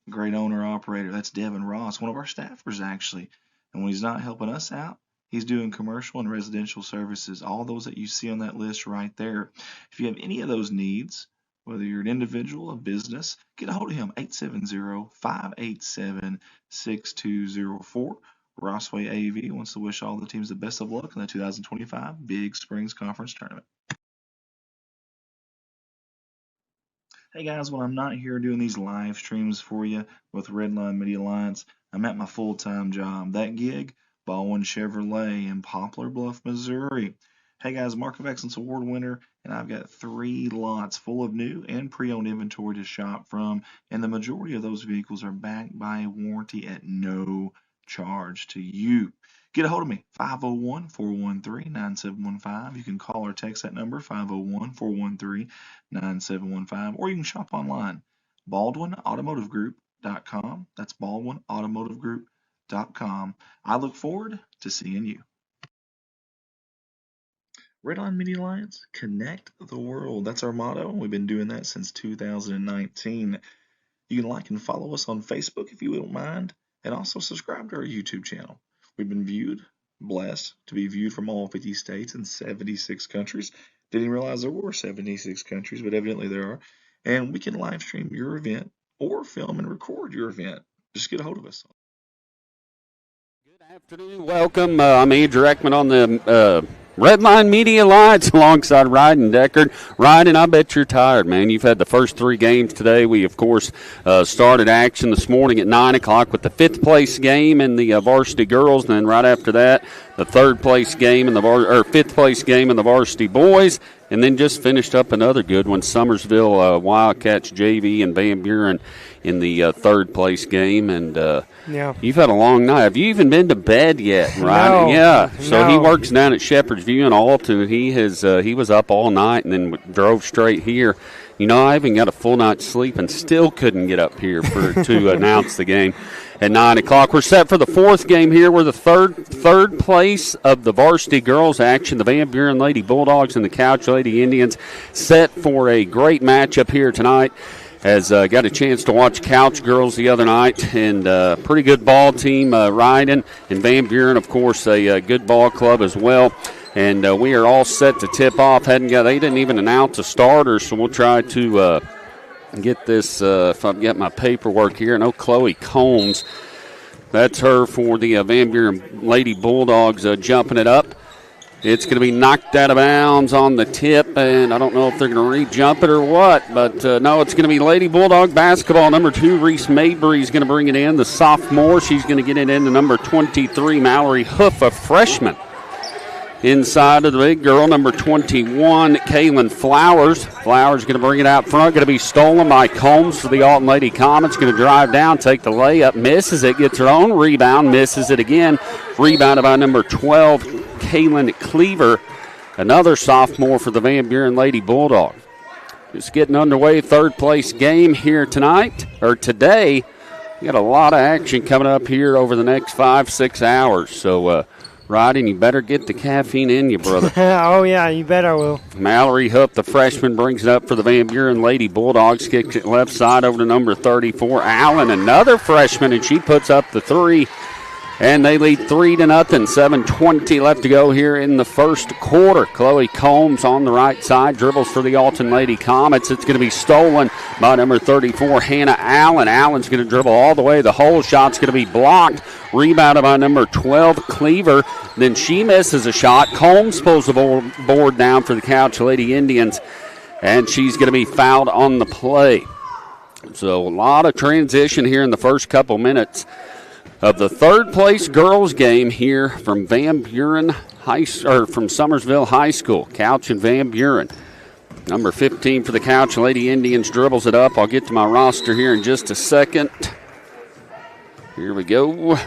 great owner operator. That's Devin Ross, one of our staffers actually. And when he's not helping us out, he's doing commercial and residential services, all those that you see on that list right there. If you have any of those needs, whether you're an individual, a business, get a hold of him, 870-587-6204. Rossway AV wants to wish all the teams the best of luck in the 2025 Big Springs Conference Tournament. Hey guys, when I'm not here doing these live streams for you with Redline Media Alliance, I'm at my full-time job. That gig, Baldwin Chevrolet in Poplar Bluff, Missouri. Hey guys, Mark of Excellence Award winner, and I've got 3 lots full of new and pre-owned inventory to shop from, and the majority of those vehicles are backed by a warranty at no charge to you. Get a hold of me, 501-413-9715. You can call or text that number, 501-413-9715, or you can shop online, BaldwinAutomotiveGroup.com. That's BaldwinAutomotiveGroup.com. I look forward to seeing you. Redline Media Alliance, connect the world. That's our motto. We've been doing that since 2019. You can like and follow us on Facebook if you don't mind, and also subscribe to our YouTube channel. We've been blessed to be viewed from all 50 states and 76 countries. Didn't realize there were 76 countries, but evidently there are. And we can live stream your event or film and record your event. Just get a hold of us. Good afternoon. Welcome. I'm Andrew Ekman on the Redline Media Alliance alongside Ryden Deckard. Ryden, I bet you're tired, man. You've had the first 3 games today. We, of course, started action this morning at 9 o'clock with the 5th place game in the varsity girls, and then right after that, the 3rd place game in the 5th place game in the varsity boys, and then just finished up another good one, Summersville Wildcats JV and Van Buren in the 3rd place game, and yeah. You've had a long night. Have you even been to bed yet, right? No, yeah. So no. he works down at Shepherd's View in Alton, and he was up all night and then drove straight here. You know, I even got a full night's sleep and still couldn't get up here to announce the game at 9 o'clock. We're set for the 4th game here. We're the third place of the varsity girls action. The Van Buren Lady Bulldogs and the Couch Lady Indians set for a great matchup here tonight. Has got a chance to watch Couch girls the other night, and pretty good ball team riding, and Van Buren, of course, a good ball club as well. And we are all set to tip off. They didn't even announce a starter, so we'll try to get this, if I've got my paperwork here. No, Chloe Combs, that's her for the Van Buren Lady Bulldogs jumping it up. It's going to be knocked out of bounds on the tip, and I don't know if they're going to re-jump it or what, but no, it's going to be Lady Bulldog basketball. Number 2, Reese Mabry is going to bring it in, the sophomore. She's going to get it in to number 23, Mallory Hoof, a freshman. Inside of the big girl, number 21, Kaylin Flowers. Flowers going to bring it out front, going to be stolen by Combs for the Alton Lady Comets. Going to drive down, take the layup, misses it, gets her own rebound, misses it again. Rebounded by number 12, Kaylin Cleaver. Another sophomore for the Van Buren Lady Bulldogs. Just getting underway, third place game here tonight, or today. We got a lot of action coming up here over the next 5-6 hours. So, Rodden, you better get the caffeine in you, brother. Oh, yeah, you bet I will. Mallory Hupp, the freshman, brings it up for the Van Buren Lady Bulldogs. Kicks it left side over to number 34. Allen, another freshman, and she puts up the three. And they lead 3-0. 7:20 left to go here in the first quarter. Chloe Combs on the right side dribbles for the Alton Lady Comets. It's going to be stolen by number 34, Hannah Allen. Allen's going to dribble all the way. The hole shot's going to be blocked. Rebounded by number 12, Cleaver. Then she misses a shot. Combs pulls the board down for the Couch Lady Indians, and she's going to be fouled on the play. So a lot of transition here in the first couple minutes of the third place girls game here from Van Buren from Summersville High School. Couch and Van Buren. Number 15 for the Couch Lady Indians dribbles it up. I'll get to my roster here in just a second. Here we go.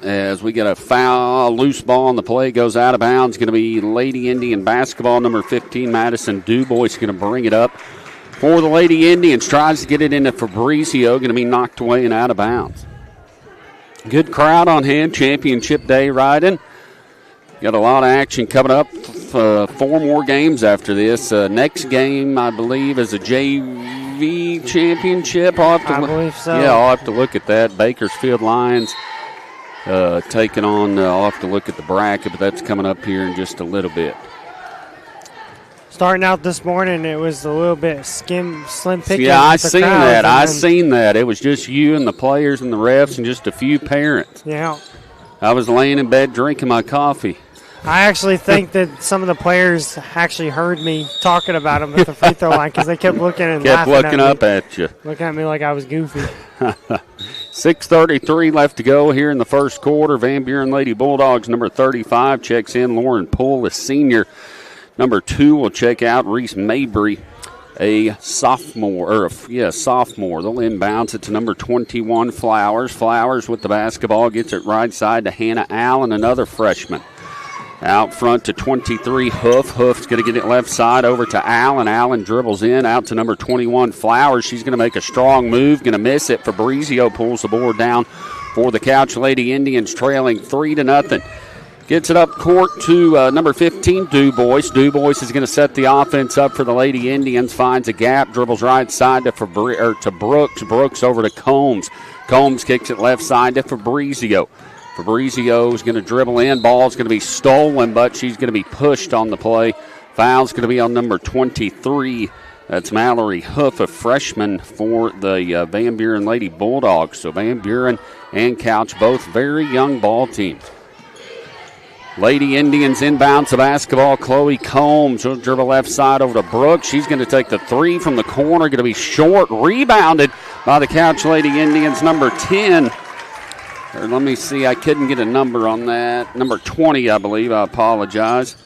As we get a foul, loose ball, and the play goes out of bounds. Going to be Lady Indian basketball. Number 15, Madison Dubois, is going to bring it up for the Lady Indians. Tries to get it into Fabrizio. Going to be knocked away and out of bounds. Good crowd on hand. Championship day riding. Got a lot of action coming up. 4 more games after this. Next game, I believe, is a JV championship. I believe so. Yeah, I'll have to look at that. Bakersfield Lions taking on, I'll have to look at the bracket, but that's coming up here in just a little bit. Starting out this morning, it was a little bit slim picking. Yeah, I seen that. It was just you and the players and the refs and just a few parents. Yeah. I was laying in bed drinking my coffee. I actually think that some of the players actually heard me talking about them at the free throw line because they kept looking and kept laughing looking up at you. Looking at me like I was goofy. 6:33 left to go here in the first quarter. Van Buren Lady Bulldogs, number 35, checks in. Lauren Poole, a senior. Number 2 will check out Reese Mabry, a sophomore. Sophomore. They'll inbounds it to number 21, Flowers. Flowers with the basketball gets it right side to Hannah Allen, another freshman. Out front to 23, Hoof. Hoof's going to get it left side over to Allen. Allen dribbles in out to number 21, Flowers. She's going to make a strong move, going to miss it. Fabrizio pulls the board down for the Couch Lady Indians, trailing 3-0. Gets it up court to number 15, Dubois. Dubois is going to set the offense up for the Lady Indians. Finds a gap, dribbles right side to Brooks. Brooks over to Combs. Combs kicks it left side to Fabrizio. Fabrizio is going to dribble in. Ball's going to be stolen, but she's going to be pushed on the play. Foul's going to be on number 23. That's Mallory Huff, a freshman for the Van Buren Lady Bulldogs. So Van Buren and Couch, both very young ball teams. Lady Indians inbounds the basketball. Chloe Combs will dribble left side over to Brooks. She's going to take the three from the corner. Going to be short. Rebounded by the Couch Lady Indians, number 10. Or let me see. I couldn't get a number on that. Number 20, I believe. I apologize.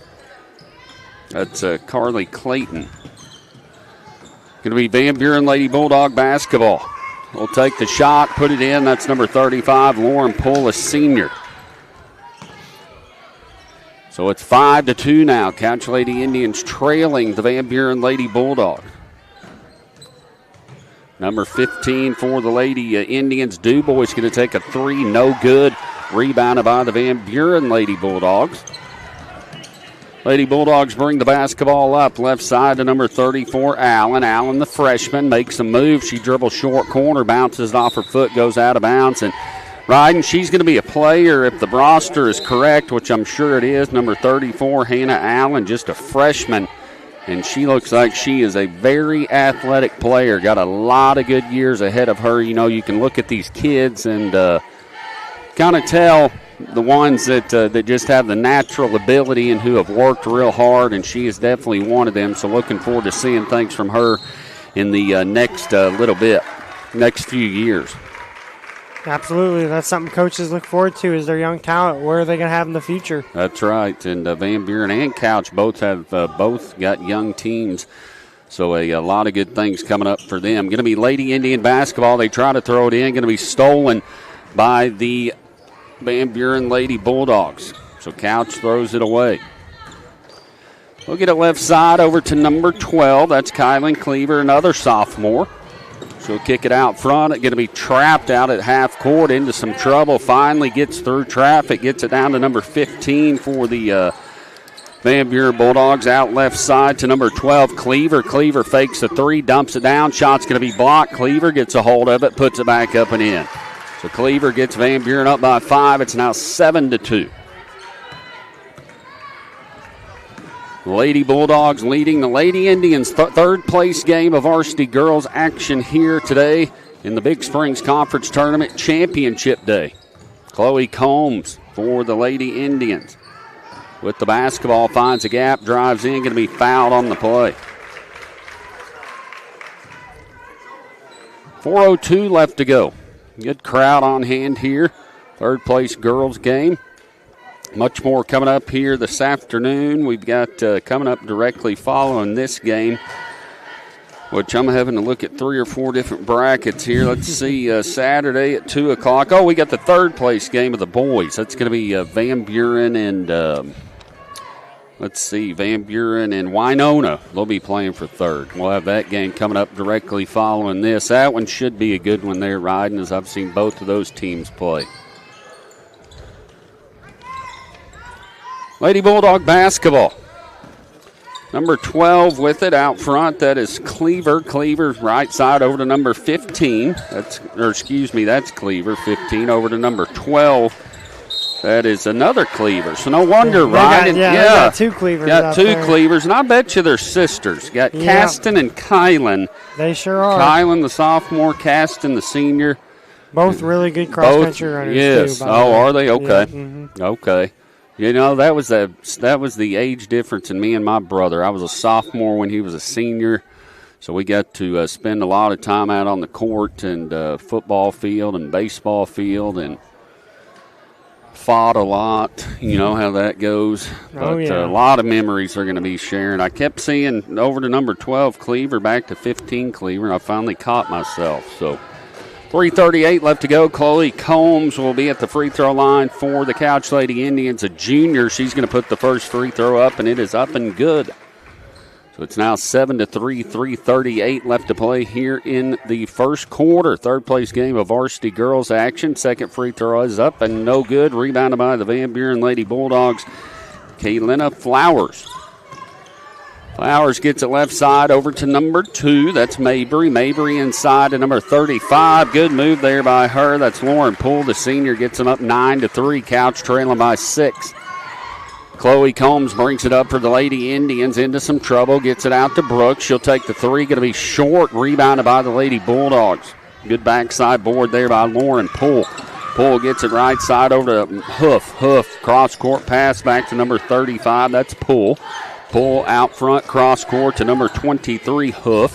That's Carly Clayton. Going to be Van Buren Lady Bulldog basketball. We'll take the shot, put it in. That's number 35, Lauren Poole, a senior. So it's 5-2 now. Couch Lady Indians trailing the Van Buren Lady Bulldogs. Number 15 for the Lady Indians, Dubois going to take a three, no good. Rebounded by the Van Buren Lady Bulldogs. Lady Bulldogs bring the basketball up left side to number 34, Allen. Allen, the freshman, makes a move. She dribbles short corner, bounces it off her foot, goes out of bounds. And Ryden, she's going to be a player if the roster is correct, which I'm sure it is. Number 34, Hannah Allen, just a freshman. And she looks like she is a very athletic player. Got a lot of good years ahead of her. You know, you can look at these kids and kind of tell the ones that just have the natural ability and who have worked real hard, and she is definitely one of them. So looking forward to seeing things from her in the next few years. Absolutely. That's something coaches look forward to is their young talent. Where are they going to have in the future? That's right. And Van Buren and Couch both got young teams. So a lot of good things coming up for them. Going to be Lady Indian basketball. They try to throw it in. Going to be stolen by the Van Buren Lady Bulldogs. So Couch throws it away. We'll get it left side over to number 12. That's Kylan Cleaver, another sophomore. She'll kick it out front. It's going to be trapped out at half court into some trouble. Finally gets through traffic, gets it down to number 15 for the Van Buren Bulldogs. Out left side to number 12, Cleaver. Cleaver fakes the three, dumps it down. Shot's going to be blocked. Cleaver gets a hold of it, puts it back up and in. So Cleaver gets Van Buren up by 5. It's now 7-2. Lady Bulldogs leading the Lady Indians' third place game of varsity girls action here today in the Big Springs Conference Tournament Championship Day. Chloe Combs for the Lady Indians with the basketball, finds a gap, drives in, going to be fouled on the play. 4:02 left to go. Good crowd on hand here. Third place girls game. Much more coming up here this afternoon. We've got coming up directly following this game, which I'm having to look at 3 or 4 different brackets here. Let's see, Saturday at 2 o'clock. Oh, we got the third place game of the boys. That's going to be Van Buren and, Van Buren and Winona. They'll be playing for third. We'll have that game coming up directly following this. That one should be a good one there, riding, as I've seen both of those teams play. Lady Bulldog basketball. Number 12 with it out front. That is Cleaver. Cleaver's right side over to number 15. That's Cleaver, 15, over to number 12. That is another Cleaver. So no wonder, right? Got 2 Cleavers. Got 2 Cleavers, and I bet you they're sisters. Got Caston and Kylan. They sure are. Kylan, the sophomore, Caston, the senior. Both really good cross-country runners, yes. too. Oh, are they? Okay. Yeah. Mm-hmm. Okay. You know, that was the age difference in me and my brother. I was a sophomore when he was a senior, so we got to spend a lot of time out on the court and football field and baseball field and fought a lot. You know how that goes. But a lot of memories are going to be shared. I kept seeing over to number 12 Cleaver, back to 15 Cleaver, and I finally caught myself. So 3:38 left to go. Chloe Combs will be at the free throw line for the Couch Lady Indians, a junior. She's going to put the first free throw up, and it is up and good. So it's now 7-3, 3:38 left to play here in the first quarter. Third place game of varsity girls action. Second free throw is up and no good. Rebounded by the Van Buren Lady Bulldogs, Kaylina Flowers. Flowers gets it left side over to number 2. That's Mabry. Mabry inside to number 35. Good move there by her. That's Lauren Poole, the senior, gets them up 9-3. Couch trailing by 6. Chloe Combs brings it up for the Lady Indians into some trouble. Gets it out to Brooks. She'll take the 3. Going to be short. Rebounded by the Lady Bulldogs. Good backside board there by Lauren Poole. Poole gets it right side over to Hoof. Cross-court pass back to number 35. That's Poole. Poole out front, cross-court to number 23, Hoof.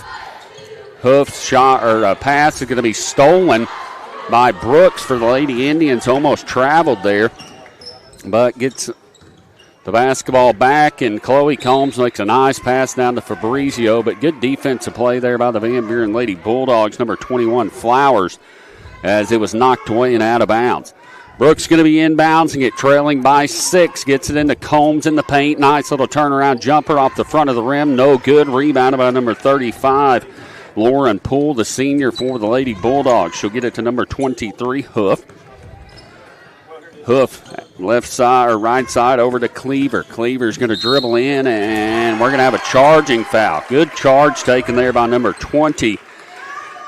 Hoof's shot or pass is going to be stolen by Brooks for the Lady Indians. Almost traveled there, but gets the basketball back, and Chloe Combs makes a nice pass down to Fabrizio, but good defensive play there by the Van Buren Lady Bulldogs, number 21, Flowers, as it was knocked away and out of bounds. Brooks going to be inbounds and get trailing by 6. Gets it into Combs in the paint. Nice little turnaround jumper off the front of the rim. No good. Rebounded by number 35, Lauren Poole, the senior for the Lady Bulldogs. She'll get it to number 23, Hoof. Hoof, left side or right side over to Cleaver. Cleaver's going to dribble in, and we're going to have a charging foul. Good charge taken there by number 20.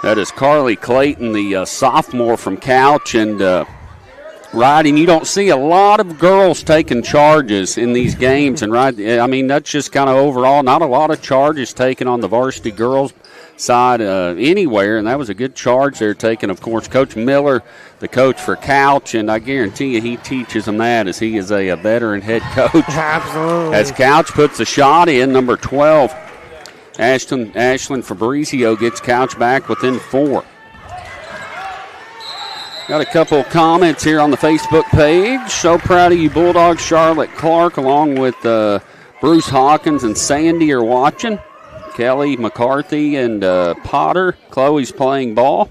That is Carly Clayton, the sophomore from Couch, and riding. You don't see a lot of girls taking charges in these games, and I mean, that's just kind of overall not a lot of charges taken on the varsity girls side anywhere, and that was a good charge there taken. Of course, Coach Miller, the coach for Couch, and I guarantee you he teaches them that, as he is a veteran head coach. Absolutely. As Couch puts a shot in, number 12, Ashlyn Fabrizio gets Couch back within 4. Got a couple comments here on the Facebook page. So proud of you, Bulldogs. Charlotte Clark, along with Bruce Hawkins and Sandy, are watching. Kelly McCarthy and Potter. Chloe's playing ball.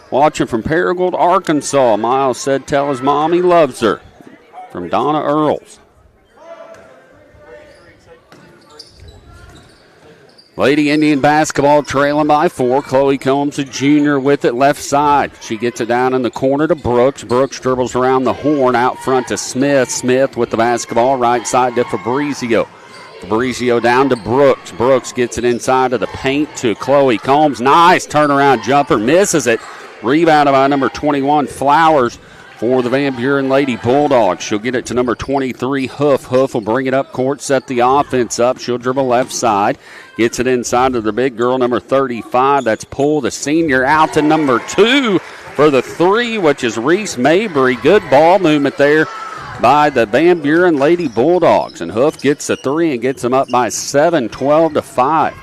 Watching from Paragould, Arkansas. Miles said, tell his mom he loves her. From Donna Earls. Lady Indian basketball trailing by 4. Chloe Combs, a junior, with it left side. She gets it down in the corner to Brooks. Brooks dribbles around the horn out front to Smith. Smith with the basketball right side to Fabrizio. Fabrizio down to Brooks. Brooks gets it inside of the paint to Chloe Combs. Nice turnaround jumper. Misses it. Rebounded by number 21, Flowers, for the Van Buren Lady Bulldogs. She'll get it to number 23, Hoof. Hoof will bring it up court, set the offense up. She'll dribble left side. Gets it inside to the big girl, number 35. That's Poole, the senior, out to number 2 for the 3, which is Reese Mabry. Good ball movement there by the Van Buren Lady Bulldogs. And Hoof gets the 3 and gets them up by 7, 12-5.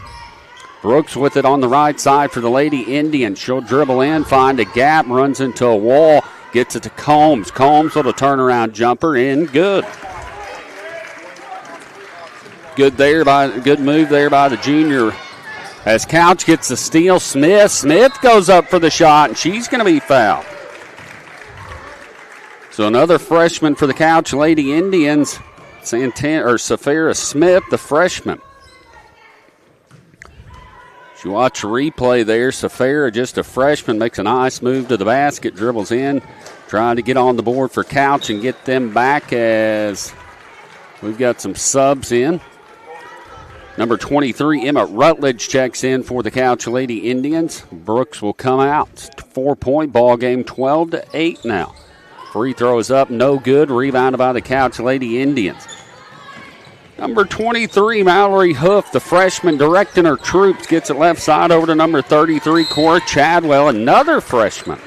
Brooks with it on the right side for the Lady Indians. She'll dribble in, find a gap, runs into a wall, gets it to Combs. Combs with a turnaround jumper in, good. Good move there by the junior. As Couch gets the steal, Smith goes up for the shot, and she's going to be fouled. So another freshman for the Couch Lady Indians, Safira Smith, the freshman. As you watch the replay there, Safira, just a freshman, makes a nice move to the basket, dribbles in, trying to get on the board for Couch and get them back as we've got some subs in. Number 23, Emma Rutledge, checks in for the Couch Lady Indians. Brooks will come out. 4-point ball game, 12-8 now. Free throws up, no good. Rebounded by the Couch Lady Indians. Number 23, Mallory Hoof, the freshman, directing her troops, gets it left side over to number 33, Cora Chadwell, another freshman.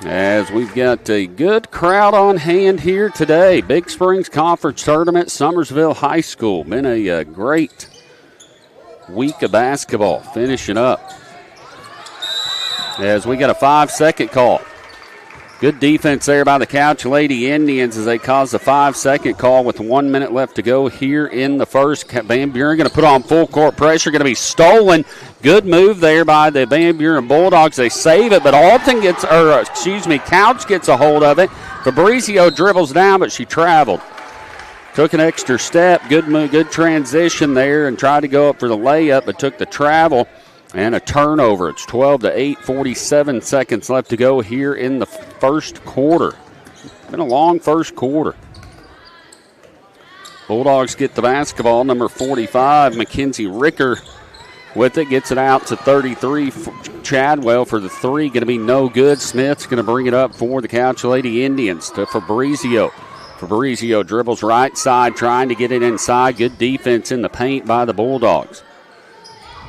As we've got a good crowd on hand here today. Big Springs Conference Tournament, Summersville High School. Been a great week of basketball. Finishing up as we got a 5-second call. Good defense there by the Couch Lady Indians as they cause a 5-second call with 1 minute left to go here in the first. Van Buren going to put on full court pressure, going to be stolen. Good move there by the Van Buren Bulldogs. They save it, but Couch gets a hold of it. Fabrizio dribbles down, but she traveled. Took an extra step. Good move, good transition there, and tried to go up for the layup, but took the travel. And a turnover. It's 12-8, 47 seconds left to go here in the first quarter. Been a long first quarter. Bulldogs get the basketball. Number 45, Mackenzie Ricker with it. Gets it out to 33. Chadwell for the 3. Going to be no good. Smith's going to bring it up for the Couch Lady Indians to Fabrizio. Fabrizio dribbles right side, trying to get it inside. Good defense in the paint by the Bulldogs.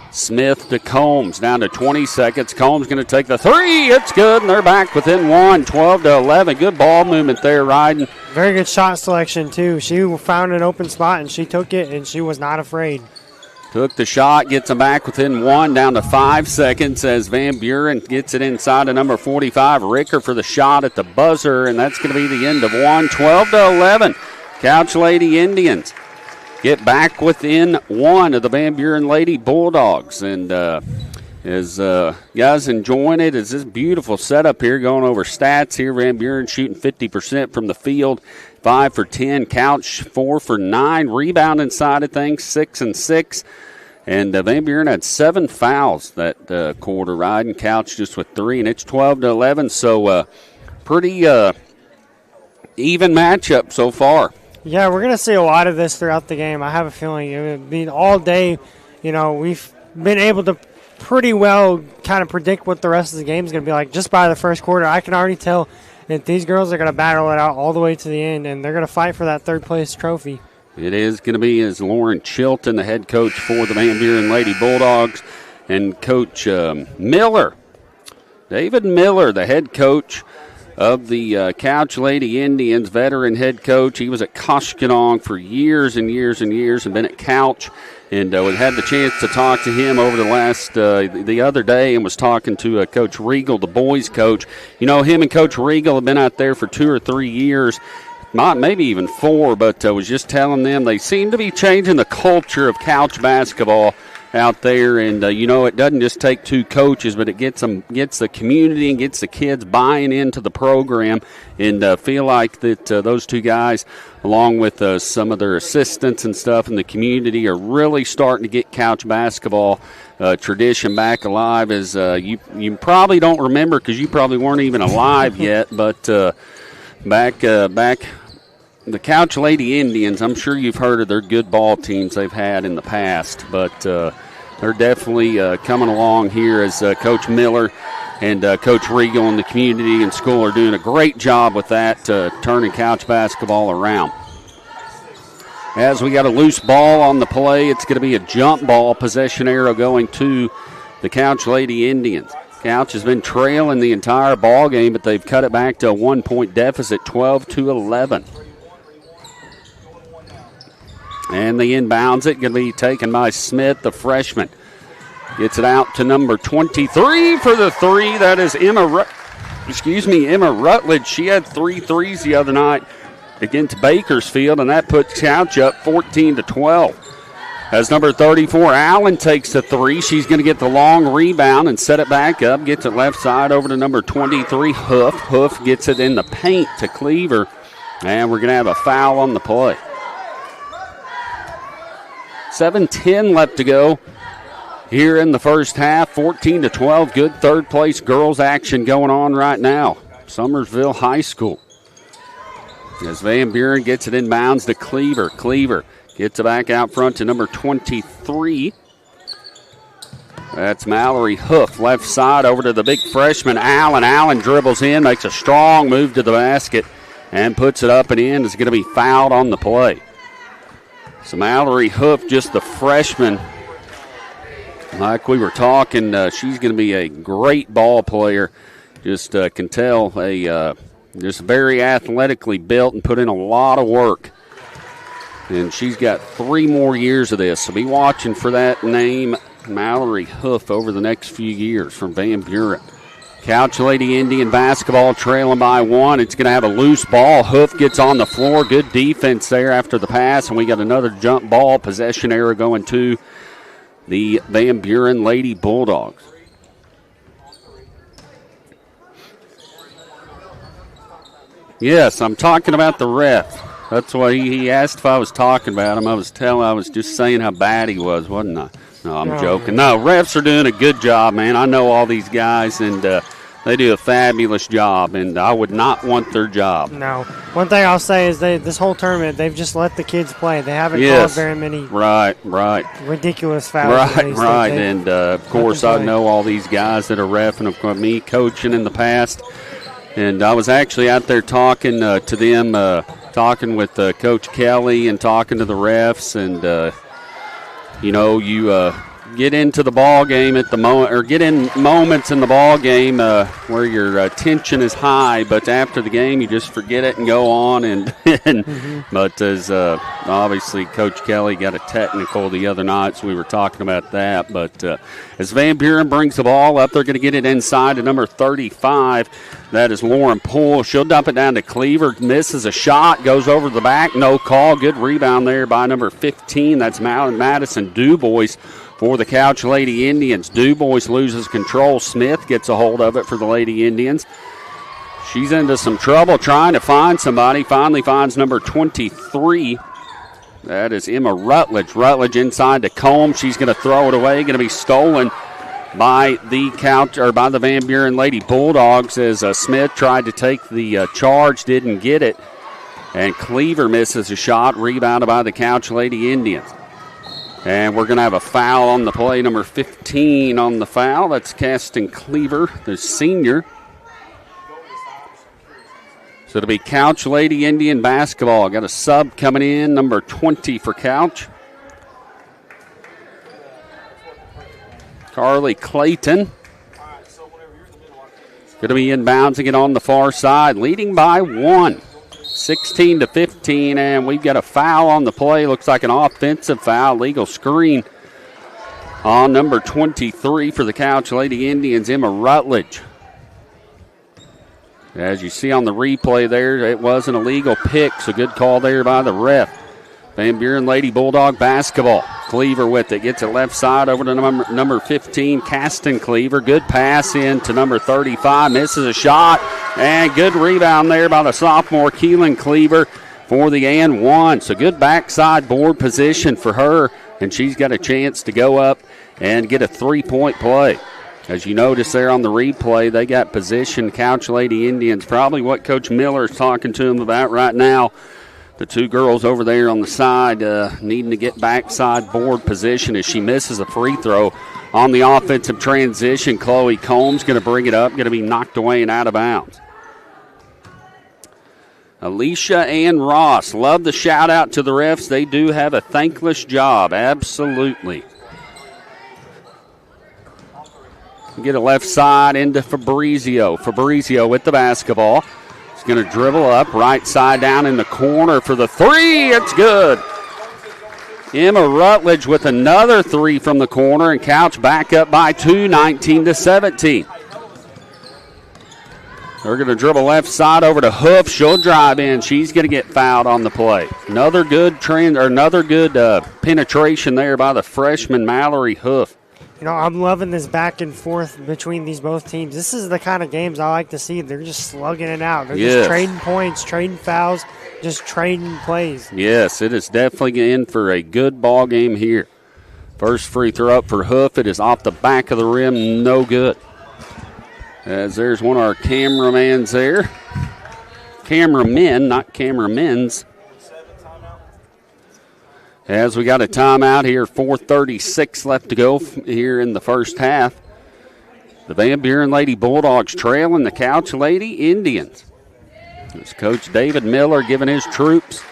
Smith to Combs, down to 20 seconds. Combs going to take the 3. It's good, and they're back within 1, 12-11. Good ball movement there, Ryden. Very good shot selection, too. She found an open spot, and she took it, and she was not afraid. Took the shot, gets them back within 1, down to 5 seconds as Van Buren gets it inside to number 45, Ricker, for the shot at the buzzer, and that's going to be the end of 1, 12-11. Couch Lady Indians get back within 1 of the Van Buren Lady Bulldogs. And as guys enjoying it, is this beautiful setup here, going over stats here. Van Buren shooting 50% from the field, 5 for 10. Couch 4 for 9. Rebounding side of things, 6 and 6. And Van Buren had 7 fouls that quarter, riding. Couch just with 3, and it's 12-11. So pretty even matchup so far. Yeah, we're going to see a lot of this throughout the game. I have a feeling it will be all day. You know, we've been able to pretty well kind of predict what the rest of the game is going to be like just by the first quarter. I can already tell that these girls are going to battle it out all the way to the end, and they're going to fight for that third-place trophy. It is going to be as Lauren Chilton, the head coach for the Van Buren Lady Bulldogs, and Coach Miller, David Miller, the head coach of the Couch Lady Indians, veteran head coach. He was at Koshkonong for years and years and years and been at Couch. And we had the chance to talk to him over the other day, and was talking to Coach Regal, the boys coach. You know, him and Coach Regal have been out there for 2 or 3 years, maybe even 4, but was just telling them they seem to be changing the culture of Couch basketball out there, and it doesn't just take two coaches, but it gets the community and gets the kids buying into the program, and feel like that those two guys, along with some of their assistants and stuff in the community, are really starting to get couch basketball tradition back alive. As you probably don't remember because you probably weren't even alive yet, but back the Couch Lady Indians, I'm sure you've heard of their good ball teams they've had in the past, but they're definitely coming along here as Coach Miller and Coach Regal and the community and school are doing a great job with that, turning couch basketball around. As we got a loose ball on the play, it's going to be a jump ball, possession arrow going to the Couch Lady Indians. Couch has been trailing the entire ball game, but they've cut it back to a 1-point deficit, 12-11. And the inbounds it, going to be taken by Smith, the freshman. Gets it out to number 23 for the three. That is Emma Rutledge. She had 3 threes the other night against Bakersfield, and that puts Couch up 14-12. As number 34, Allen takes the three. She's going to get the long rebound and set it back up. Gets it left side over to number 23, Hoof. Hoof gets it in the paint to Cleaver, and we're going to have a foul on the play. 7:10 left to go here in the first half. 14-12. Good third place girls action going on right now. Summersville High School. As Van Buren gets it inbounds to Cleaver. Cleaver gets it back out front to number 23. That's Mallory Hoof. Left side over to the big freshman, Allen. Allen dribbles in, makes a strong move to the basket, and puts it up and in. Is going to be fouled on the play. So Mallory Hoof, just the freshman, like we were talking, she's going to be a great ball player. Just can tell, just very athletically built and put in a lot of work. And she's got 3 more years of this. So be watching for that name, Mallory Hoof, over the next few years from Van Buren. Couch Lady Indian basketball trailing by 1. It's going to have a loose ball. Hoof gets on the floor. Good defense there after the pass. And we got another jump ball. Possession error going to the Van Buren Lady Bulldogs. Yes, I'm talking about the ref. That's what he asked if I was talking about him. I was just saying how bad he was, wasn't I? No, I'm joking. No, refs are doing a good job, man. I know all these guys, and they do a fabulous job, and I would not want their job. No. One thing I'll say is this whole tournament, they've just let the kids play. They haven't called very many ridiculous fouls. Right. And, of course, I know all these guys that are reffing, of course, me coaching in the past. And I was actually out there talking to them, talking with Coach Kelly and talking to the refs. And, you get into the ball game at the moment, or get in moments in the ball game where your tension is high, but after the game you just forget it and go on. But as obviously Coach Kelly got a technical the other night, so we were talking about that. But as Van Buren brings the ball up, they're going to get it inside to number 35. That is Lauren Poole. She'll dump it down to Cleaver. Misses a shot, goes over the back, no call. Good rebound there by number 15. That's Madison Dubois for the Couch Lady Indians. Dubois loses control. Smith gets a hold of it for the Lady Indians. She's into some trouble trying to find somebody. Finally finds number 23. That is Emma Rutledge. Rutledge inside to Combs. She's going to throw it away. Going to be stolen by the Van Buren Lady Bulldogs as Smith tried to take the charge, didn't get it. And Cleaver misses a shot, rebounded by the Couch Lady Indians. And we're going to have a foul on the play, number 15 on the foul. That's Caston Cleaver, the senior. So it'll be Couch Lady Indian basketball. Got a sub coming in, number 20 for Couch. Carly Clayton. Going to be inbounding it on the far side, leading by 1. 16-15, and we've got a foul on the play. Looks like an offensive foul, legal screen on number 23 for the Couch Lady Indians, Emma Rutledge. As you see on the replay there, it was an illegal pick, so good call there by the ref. Van Buren Lady Bulldog basketball. Cleaver with it. Gets it left side over to number 15, Caston Cleaver. Good pass in to number 35. Misses a shot. And good rebound there by the sophomore, Keelan Cleaver, for the and one. So good backside board position for her. And she's got a chance to go up and get a three-point play. As you notice there on the replay, they got position. Couch Lady Indians, probably what Coach Miller is talking to them about right now. The two girls over there on the side needing to get backside board position as she misses a free throw on the offensive transition. Chloe Combs going to bring it up, going to be knocked away and out of bounds. Alicia and Ross, love the shout out to the refs. They do have a thankless job, absolutely. Get a left side into Fabrizio. Fabrizio with the basketball. He's going to dribble up, right side down in the corner for the three. It's good. Emma Rutledge with another three from the corner, and Couch back up by 2, 19-17. They're going to dribble left side over to Hoof. She'll drive in. She's going to get fouled on the play. Another good penetration there by the freshman Mallory Hoof. You know, I'm loving this back and forth between these both teams. This is the kind of games I like to see. They're just slugging it out. They're just trading points, trading fouls, just trading plays. Yes, it is definitely in for a good ball game here. First free throw up for Hoof. It is off the back of the rim. No good. As there's one of our cameramans there. Cameramen, not cameramens. As we got a timeout here, 4:36 left to go here in the first half. The Van Buren Lady Bulldogs trailing the Couch Lady Indians. It's Coach David Miller giving his troops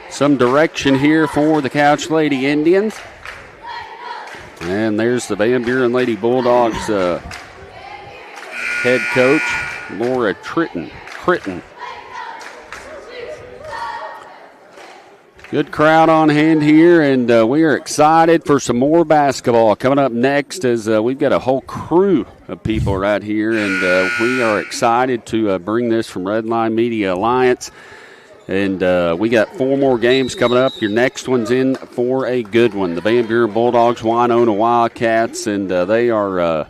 some direction here for the Couch Lady Indians. And there's the Van Buren Lady Bulldogs head coach, Laura Critton. Good crowd on hand here, and we are excited for some more basketball. Coming up next is we've got a whole crew of people right here, and we are excited to bring this from Redline Media Alliance. And we got 4 more games coming up. Your next one's in for a good one. The Van Buren Bulldogs, Winona Wildcats, and they are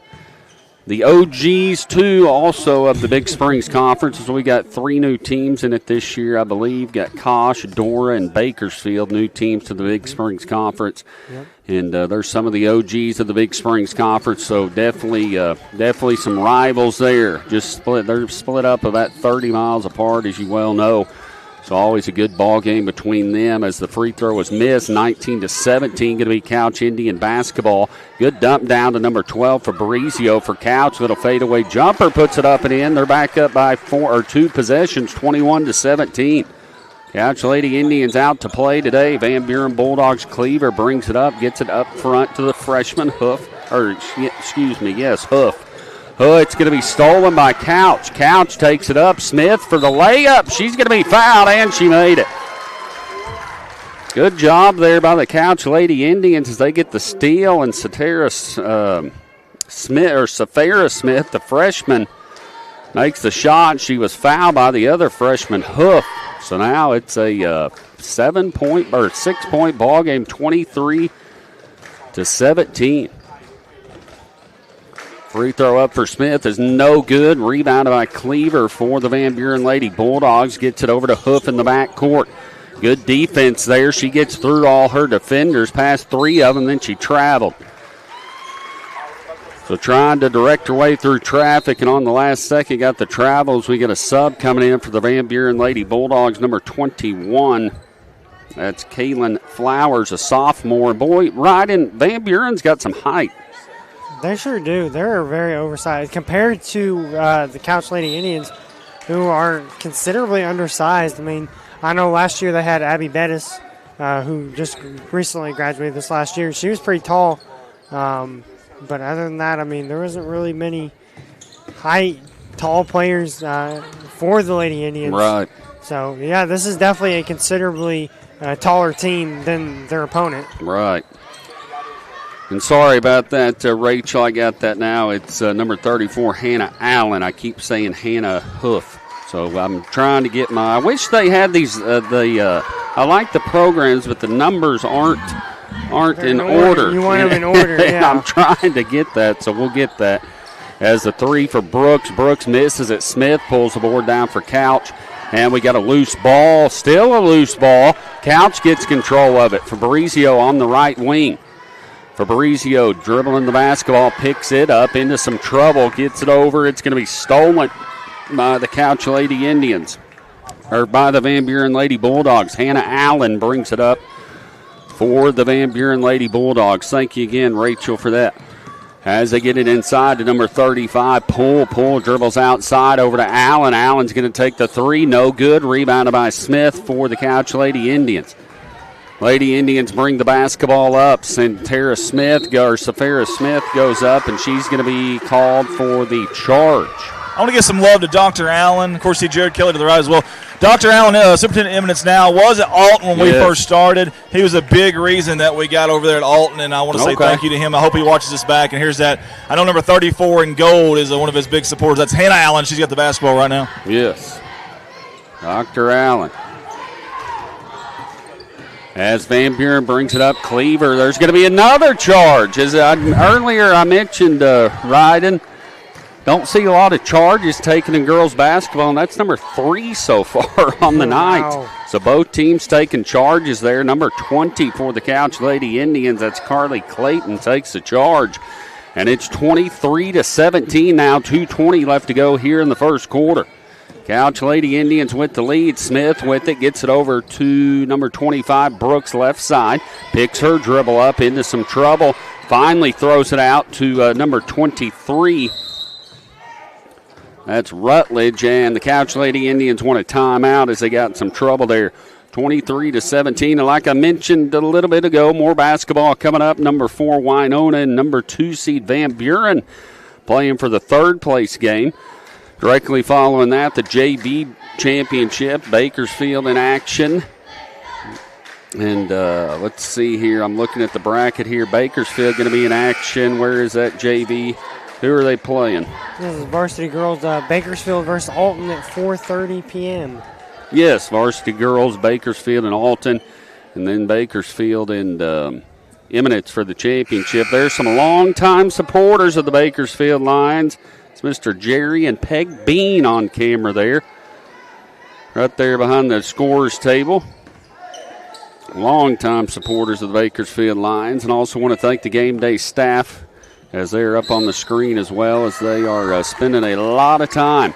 the OGs, too, also of the Big Springs Conference. So we got 3 new teams in it this year, I believe. Got Kosh, Dora, and Bakersfield, new teams to the Big Springs Conference. Yep. And there's some of the OGs of the Big Springs Conference, so definitely some rivals there. They're split up about 30 miles apart, as you well know. So always a good ball game between them as the free throw was missed. 19-17, going to be Couch Indian basketball. Good dump down to number 12 for Fabrizio for Couch. Little fadeaway jumper puts it up and in. They're back up by 2 possessions, 21-17. Couch Lady Indians out to play today. Van Buren Bulldogs Cleaver brings it up, gets it up front to the freshman Hoof. Oh, it's going to be stolen by Couch. Couch takes it up. Smith for the layup. She's going to be fouled, and she made it. Good job there by the Couch Lady Indians as they get the steal, and Saphira Smith, the freshman, makes the shot. She was fouled by the other freshman, Hoof. So now it's a 6-point ball game, 23-17. Free throw up for Smith is no good. Rebounded by Cleaver for the Van Buren Lady Bulldogs. Gets it over to Hoof in the backcourt. Good defense there. She gets through all her defenders, past 3 of them, then she traveled. So trying to direct her way through traffic, and on the last second got the travels. We get a sub coming in for the Van Buren Lady Bulldogs, number 21. That's Kaylin Flowers, a sophomore. Boy, Van Buren's got some height. They sure do. They're very oversized compared to the Couch Lady Indians, who are considerably undersized. I mean, I know last year they had Abby Bettis, who just recently graduated this last year. She was pretty tall. But other than that, I mean, there wasn't really many tall players for the Lady Indians. Right. So, yeah, this is definitely a considerably taller team than their opponent. Right. And sorry about that, Rachel. I got that now. It's number 34, Hannah Allen. I keep saying Hannah Hoof. So I'm trying to get I wish they had these. I like the programs, but the numbers aren't in order. You want them in order, yeah. I'm trying to get that, so we'll get that. As the 3 for Brooks. Brooks misses it. Smith pulls the board down for Couch. And we got a loose ball. Still a loose ball. Couch gets control of it. Fabrizio on the right wing. Fabrizio dribbling the basketball, picks it up into some trouble, gets it over. It's going to be stolen by the Couch Lady Indians, or by the Van Buren Lady Bulldogs. Hannah Allen brings it up for the Van Buren Lady Bulldogs. Thank you again, Rachel, for that. As they get it inside to number 35, Pull dribbles outside over to Allen. Allen's going to take the 3, no good. Rebounded by Smith for the Couch Lady Indians. Lady Indians bring the basketball up. Safara Smith goes up, and she's going to be called for the charge. I want to give some love to Dr. Allen. Of course, see Jared Kelly to the right as well. Dr. Allen, Superintendent Eminence now, was at Alton when we first started. He was a big reason that we got over there at Alton, and I want to say thank you to him. I hope he watches this back. And here's that. I know number 34 in gold is one of his big supporters. That's Hannah Allen. She's got the basketball right now. Yes. Dr. Allen. As Van Buren brings it up, Cleaver, there's going to be another charge. As earlier I mentioned, Ryden, don't see a lot of charges taken in girls basketball, and that's number 3 so far on the night. So both teams taking charges there. Number 20 for the Couch Lady Indians, that's Carly Clayton, takes the charge. And it's 23-17 now, 2:20 left to go here in the first quarter. Couch Lady Indians with the lead. Smith with it, gets it over to number 25, Brooks, left side. Picks her dribble up into some trouble. Finally throws it out to number 23. That's Rutledge, and the Couch Lady Indians want a timeout as they got in some trouble there. 23-17, and like I mentioned a little bit ago, more basketball coming up. Number 4, Winona, and number 2 seed Van Buren playing for the third-place game. Directly following that, the JV Championship, Bakersfield in action. And let's see here. I'm looking at the bracket here. Bakersfield going to be in action. Where is that JV? Who are they playing? This is Varsity Girls, Bakersfield versus Alton at 4:30 p.m. Yes, Varsity Girls, Bakersfield and Alton. And then Bakersfield and Eminence for the championship. There's some longtime supporters of the Bakersfield Lions. It's Mr. Jerry and Peg Bean on camera there. Right there behind the scorers table. Longtime supporters of the Bakersfield Lions. And also want to thank the game day staff as they're up on the screen as well, as they are spending a lot of time.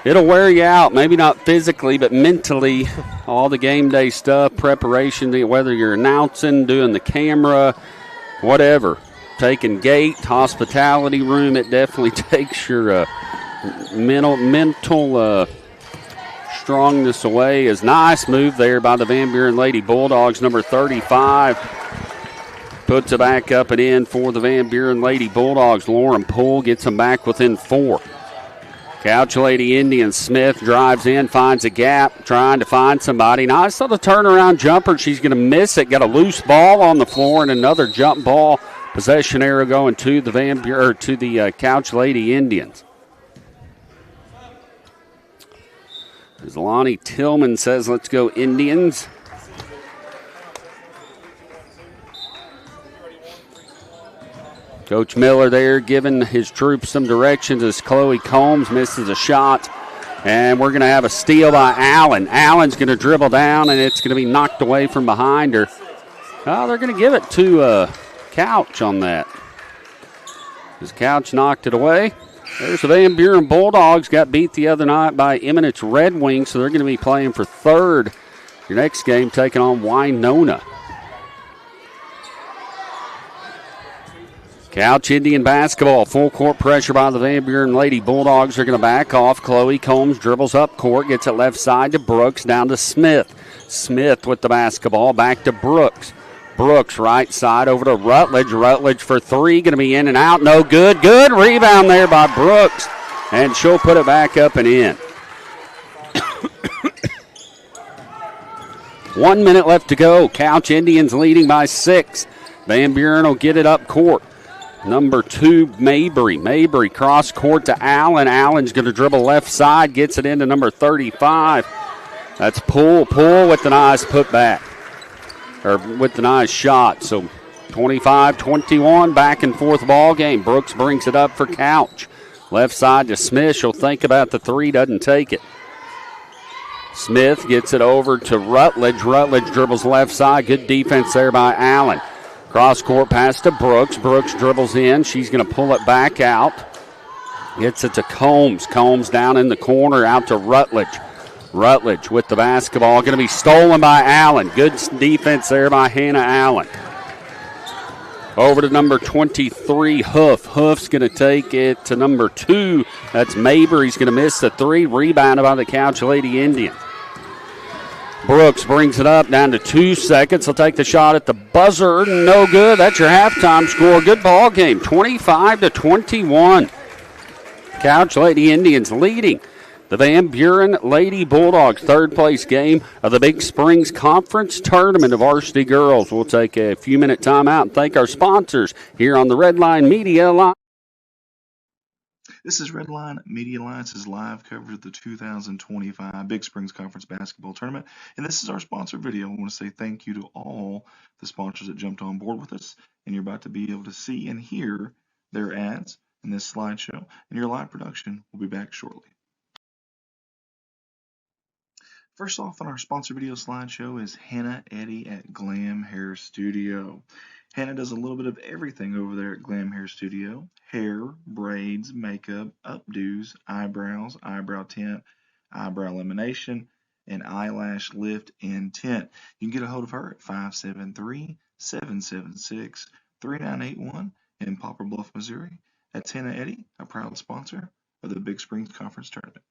It'll wear you out, maybe not physically, but mentally. All the game day stuff, preparation, whether you're announcing, doing the camera, whatever. Taking gate, hospitality room, it definitely takes your mental strongness away. Is nice move there by the Van Buren Lady Bulldogs. Number 35 puts it back up and in for the Van Buren Lady Bulldogs. Lauren Poole gets them back within 4. Couch Lady Indian Smith drives in, finds a gap, trying to find somebody. Nice little turnaround jumper. She's going to miss it. Got a loose ball on the floor and another jump ball. Possession arrow going to the Couch Lady Indians. As Lonnie Tillman says, let's go Indians. Coach Miller there giving his troops some directions as Chloe Combs misses a shot. And we're going to have a steal by Allen. Allen's going to dribble down, and it's going to be knocked away from behind her. Oh, they're going to give it to Couch on that. As Couch knocked it away. There's the Van Buren Bulldogs. Got beat the other night by Eminence Red Wings, so they're going to be playing for third. Your next game taking on Winona. Couch Indian basketball. Full court pressure by the Van Buren Lady Bulldogs. They're going to back off. Chloe Combs dribbles up court. Gets it left side to Brooks. Down to Smith. Smith with the basketball. Back to Brooks. Brooks right side over to Rutledge. Rutledge for 3. Going to be in and out. No good. Good rebound there by Brooks. And she'll put it back up and in. 1 minute left to go. Couch Indians leading by 6. Van Buren will get it up court. Number 2, Mabry. Mabry cross court to Allen. Allen's going to dribble left side, gets it into number 35. That's Poole. Poole with the nice putback, or with the nice shot. So 25-21, back and forth ball game. Brooks brings it up for Couch. Left side to Smith. She'll think about the three, doesn't take it. Smith gets it over to Rutledge. Rutledge dribbles left side. Good defense there by Allen. Cross court pass to Brooks. Brooks dribbles in. She's going to pull it back out. Gets it to Combs. Combs down in the corner out to Rutledge. Rutledge with the basketball. Going to be stolen by Allen. Good defense there by Hannah Allen. Over to number 23, Hoof. Hoof's going to take it to number 2. That's Mabry. He's going to miss the 3. Rebounded by the Couch Lady Indian. Brooks brings it up down to 2 seconds. He'll take the shot at the buzzer. No good. That's your halftime score. Good ball game. 25-21. Couch Lady Indians leading the Van Buren Lady Bulldogs. Third place game of the Big Springs Conference Tournament of Varsity Girls. We'll take a few-minute timeout and thank our sponsors here on the Redline Media Line. This is Redline Media Alliance's live coverage of the 2025 Big Springs Conference Basketball Tournament. And this is our sponsor video. I want to say thank you to all the sponsors that jumped on board with us. And you're about to be able to see and hear their ads in this slideshow. And your live production will be back shortly. First off on our sponsor video slideshow is Hannah Eddy at Glam Hair Studio. Hannah does a little bit of everything over there at Glam Hair Studio. Hair, braids, makeup, updos, eyebrows, eyebrow tint, eyebrow elimination, and eyelash lift and tint. You can get a hold of her at 573-776-3981 in Poplar Bluff, Missouri. That's Hannah Eddy, a proud sponsor of the Big Springs Conference Tournament.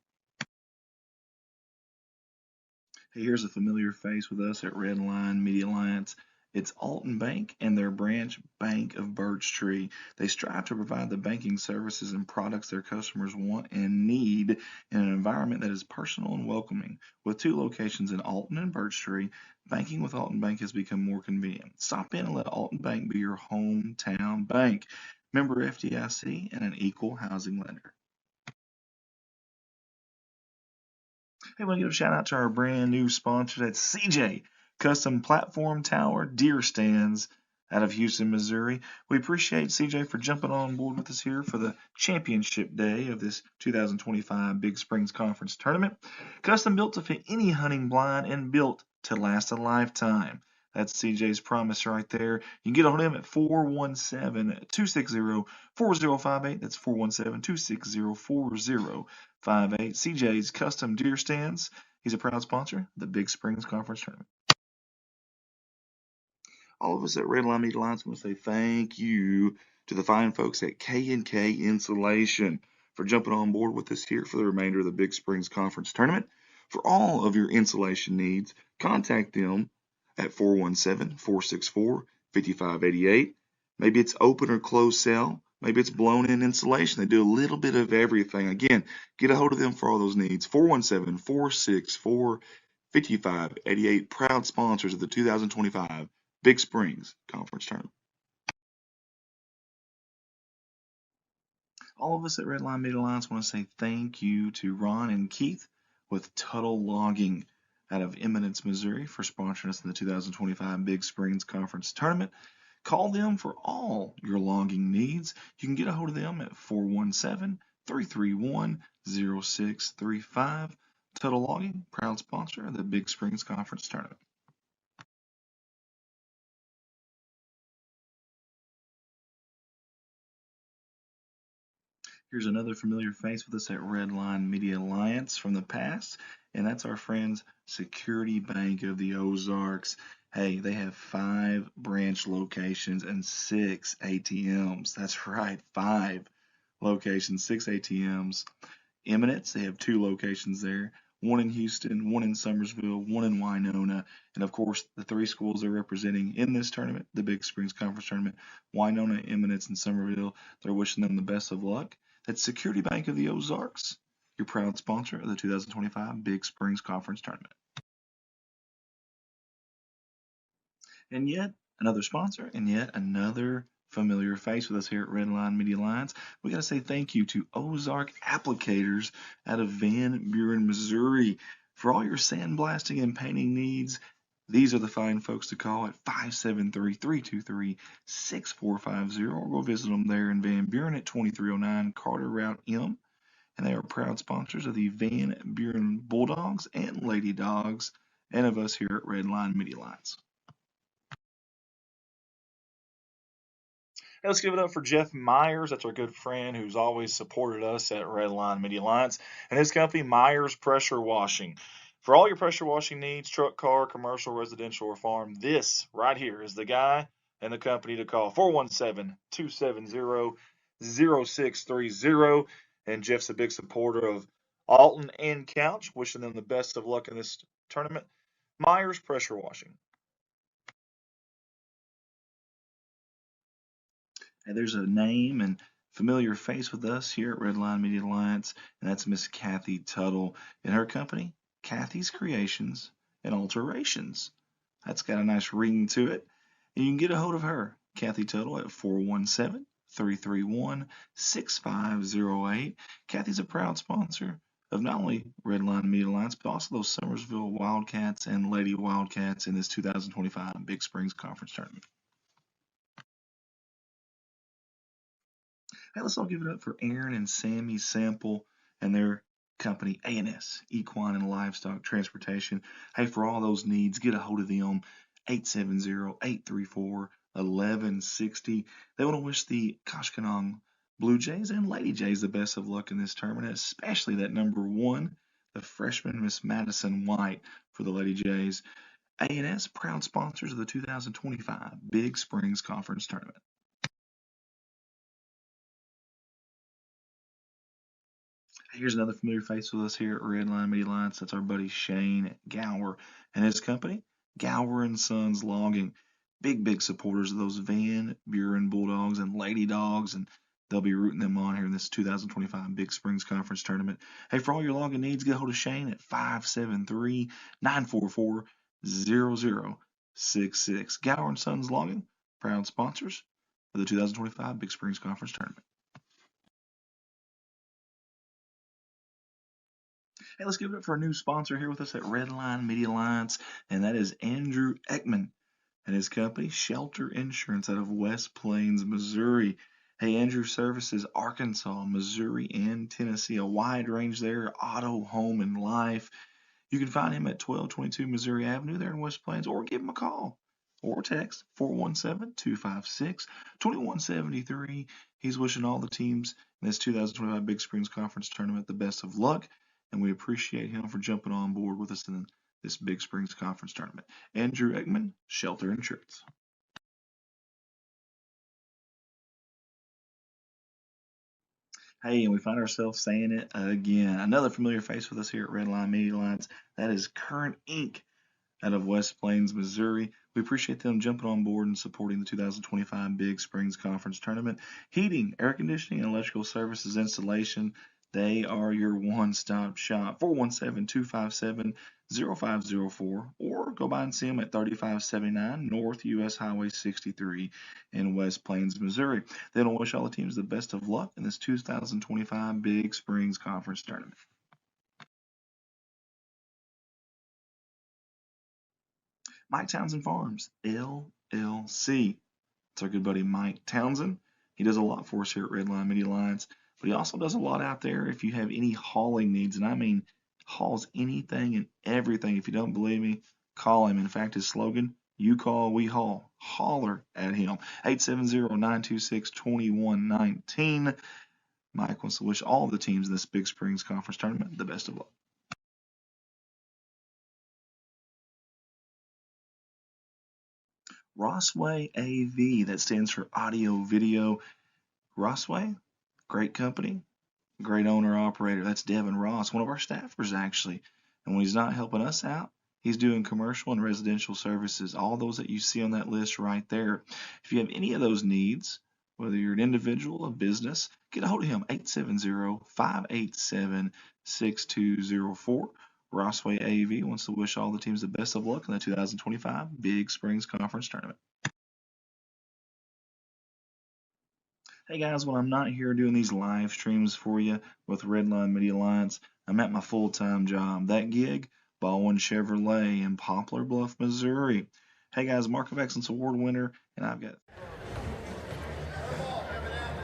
Hey, here's a familiar face with us at Redline Media Alliance. It's Alton Bank and their branch Bank of Birch Tree. They strive to provide the banking services and products their customers want and need in an environment that is personal and welcoming. With 2 locations in Alton and Birch Tree, banking with Alton Bank has become more convenient. Stop in and let Alton Bank be your hometown bank. Member FDIC and an equal housing lender. Hey, I want to give a shout out to our brand new sponsor. That's CJ Custom Platform Tower Deer Stands out of Houston, Missouri. We appreciate CJ for jumping on board with us here for the championship day of this 2025 Big Springs Conference Tournament. Custom built to fit any hunting blind and built to last a lifetime. That's CJ's promise right there. You can get a hold of him at 417-260-4058. That's 417-260-4058. CJ's Custom Deer Stands. He's a proud sponsor of the Big Springs Conference Tournament. All of us at Redline Media Alliance want to say thank you to the fine folks at K&K Insulation for jumping on board with us here for the remainder of the Big Springs Conference Tournament. For all of your insulation needs, contact them at 417-464-5588. Maybe it's open or closed cell. Maybe it's blown-in insulation. They do a little bit of everything. Again, get a hold of them for all those needs. 417-464-5588. Proud sponsors of the 2025 Big Springs Conference Tournament. All of us at Redline Media Alliance want to say thank you to Ron and Keith with Tuttle Logging out of Eminence, Missouri for sponsoring us in the 2025 Big Springs Conference Tournament. Call them for all your logging needs. You can get a hold of them at 417-331-0635. Tuttle Logging, proud sponsor of the Big Springs Conference Tournament. Here's another familiar face with us at Redline Media Alliance from the past, and that's our friends Security Bank of the Ozarks. Hey, they have 5 branch locations and 6 ATMs. That's right, 5 locations, 6 ATMs. Eminence, they have 2 locations there. 1 in Houston, 1 in Summersville, 1 in Winona, and of course the 3 schools they're representing in this tournament, the Big Springs Conference Tournament, Winona, Eminence, and Summerville. They're wishing them the best of luck. That's Security Bank of the Ozarks, your proud sponsor of the 2025 Big Springs Conference Tournament. And yet another sponsor and yet another familiar face with us here at Redline Media Alliance. We got to say thank you to Ozark Applicators out of Van Buren, Missouri. For all your sandblasting and painting needs, these are the fine folks to call at 573-323-6450, or go visit them there in Van Buren at 2309 Carter Route M. And they are proud sponsors of the Van Buren Bulldogs and Lady Dogs, and of us here at Redline Media Alliance. Hey, let's give it up for Jeff Myers. That's our good friend who's always supported us at Redline Media Alliance, and his company, Myers Pressure Washing. For all your pressure washing needs, truck, car, commercial, residential, or farm, this right here is the guy and the company to call. 417-270-0630. And Jeff's a big supporter of Alton and Couch, wishing them the best of luck in this tournament. Myers Pressure Washing. Hey, there's a name and familiar face with us here at Redline Media Alliance, and that's Miss Kathy Tuttle and her company, Kathy's Creations and Alterations. That's got a nice ring to it. And you can get a hold of her, Kathy Tuttle, at 417-331-6508. Kathy's a proud sponsor of not only Redline Media Alliance, but also those Summersville Wildcats and Lady Wildcats in this 2025 Big Springs Conference Tournament. Hey, let's all give it up for Aaron and Sammy Sample and their company, A&S, Equine and Livestock Transportation. Hey, for all those needs, get a hold of them, 870-834-1160. They want to wish the Koshkonong Blue Jays and Lady Jays the best of luck in this tournament, especially that number 1, the freshman Miss Madison White for the Lady Jays. A&S, proud sponsors of the 2025 Big Springs Conference Tournament. Here's another familiar face with us here at Redline Media Alliance. That's our buddy Shane Gower and his company, Gower and Sons Logging. Big supporters of those Van Buren Bulldogs and Lady Dogs, and they'll be rooting them on here in this 2025 Big Springs Conference Tournament. Hey, for all your logging needs, get a hold of Shane at 573-944-0066. Gower and Sons Logging, proud sponsors of the 2025 Big Springs Conference Tournament. Hey, let's give it up for a new sponsor here with us at Redline Media Alliance, and that is Andrew Ekman and his company, Shelter Insurance, out of West Plains, Missouri. Hey, Andrew services Arkansas, Missouri, and Tennessee, a wide range there, auto, home, and life. You can find him at 1222 Missouri Avenue there in West Plains, or give him a call or text 417-256-2173. He's wishing all the teams in this 2025 Big Springs Conference Tournament the best of luck, and we appreciate him for jumping on board with us in this Big Springs Conference Tournament. Andrew Ekman, Shelter Insurance. Hey, and we find ourselves saying it again. Another familiar face with us here at Redline Media Alliance. That is Current Inc. out of West Plains, Missouri. We appreciate them jumping on board and supporting the 2025 Big Springs Conference Tournament. Heating, air conditioning, and electrical services installation. They are your one-stop shop. 417-257-0504, or go by and see them at 3579 North US Highway 63 in West Plains, Missouri. They don't wish all the teams the best of luck in this 2025 Big Springs Conference Tournament. Mike Townsend Farms, LLC. It's our good buddy Mike Townsend. He does a lot for us here at Redline Media Alliance, but he also does a lot out there if you have any hauling needs, and I mean hauls anything and everything. If you don't believe me, call him. In fact, his slogan, you call, we haul. Holler at him. 870-926-2119. Mike wants to wish all the teams in this Big Springs Conference Tournament the best of luck. Rossway AV, that stands for audio video. Rossway, great company, great owner operator. That's Devin Ross, one of our staffers actually. And when he's not helping us out, he's doing commercial and residential services, all those that you see on that list right there. If you have any of those needs, whether you're an individual, a business, get a hold of him, 870-587-6204. Rossway AV wants to wish all the teams the best of luck in the 2025 Big Springs Conference Tournament. Hey guys, when I'm not here doing these live streams for you with Redline Media Alliance, I'm at my full-time job. That gig, Baldwin Chevrolet in Poplar Bluff, Missouri. Hey guys, Mark of Excellence Award winner, and I've got...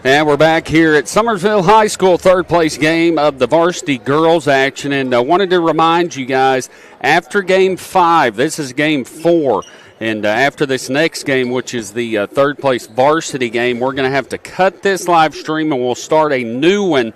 And we're back here at Summersville High School, third place game of the varsity girls action. And I wanted to remind you guys, after game 5, this is game 4. And after this next game, which is the third place varsity game, we're going to have to cut this live stream and we'll start a new one,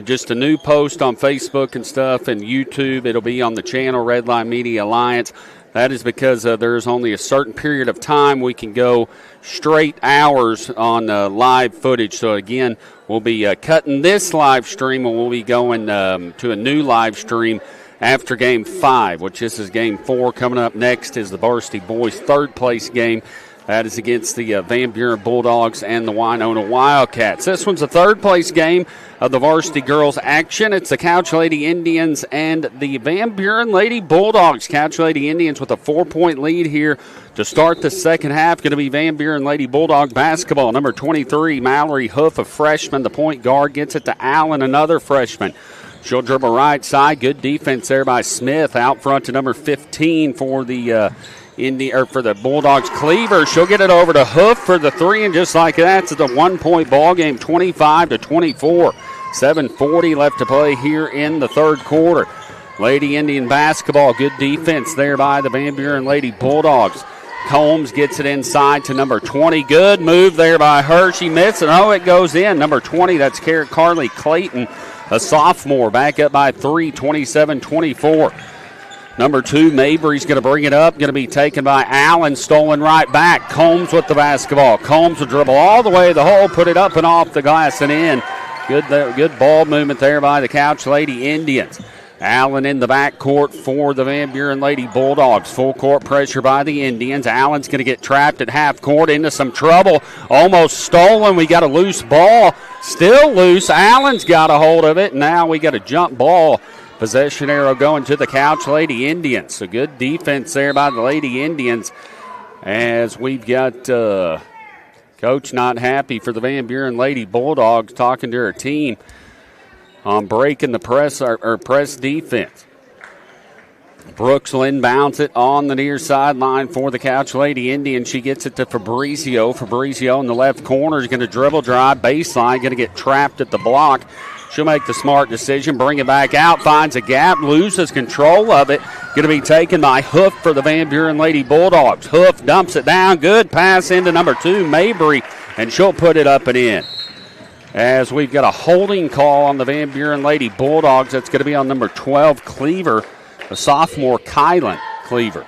just a new post on Facebook and stuff and YouTube. It'll be on the channel, Redline Media Alliance. That is because there's only a certain period of time we can go straight hours on live footage. So, again, we'll be cutting this live stream and we'll be going to a new live stream after Game 5, which this is Game 4. Coming up next is the Varsity Boys' third place game. That is against the Van Buren Bulldogs and the Winona Wildcats. This one's a third place game of the varsity girls action. It's the Couch Lady Indians and the Van Buren Lady Bulldogs. Couch Lady Indians with a 4-point lead here to start the second half. Going to be Van Buren Lady Bulldog basketball. Number 23, Mallory Hoof, a freshman. The point guard gets it to Allen, another freshman. She'll dribble right side. Good defense there by Smith. Out front to number 15 for the for the Bulldogs, Cleaver. She'll get it over to Hoof for the 3, and just like that, it's a 1-point ball game, 25-24. 7:40 left to play here in the third quarter. Lady Indian basketball, good defense there by the Van Buren Lady Bulldogs. Combs gets it inside to number 20. Good move there by her. She missed it. Oh, it goes in. Number 20, that's Carly Clayton, a sophomore, back up by 3, 27-24. Number 2, Mabry's going to bring it up. Going to be taken by Allen, stolen right back. Combs with the basketball. Combs will dribble all the way to the hole, put it up and off the glass and in. Good ball movement there by the Couch Lady Indians. Allen in the backcourt for the Van Buren Lady Bulldogs. Full court pressure by the Indians. Allen's going to get trapped at half court into some trouble. Almost stolen. We got a loose ball. Still loose. Allen's got a hold of it. Now we got a jump ball. Possession arrow going to the Couch Lady Indians. So good defense there by the Lady Indians as we've got coach not happy for the Van Buren Lady Bulldogs talking to her team on breaking the press or press defense. Brooks will inbounds it on the near sideline for the Couch Lady Indians. She gets it to Fabrizio. Fabrizio in the left corner is going to dribble drive baseline, going to get trapped at the block. She'll make the smart decision, bring it back out, finds a gap, loses control of it. Going to be taken by Hoof for the Van Buren Lady Bulldogs. Hoof dumps it down. Good pass into number 2, Mabry, and she'll put it up and in. As we've got a holding call on the Van Buren Lady Bulldogs, that's going to be on number 12, Cleaver, the sophomore Kylan Cleaver.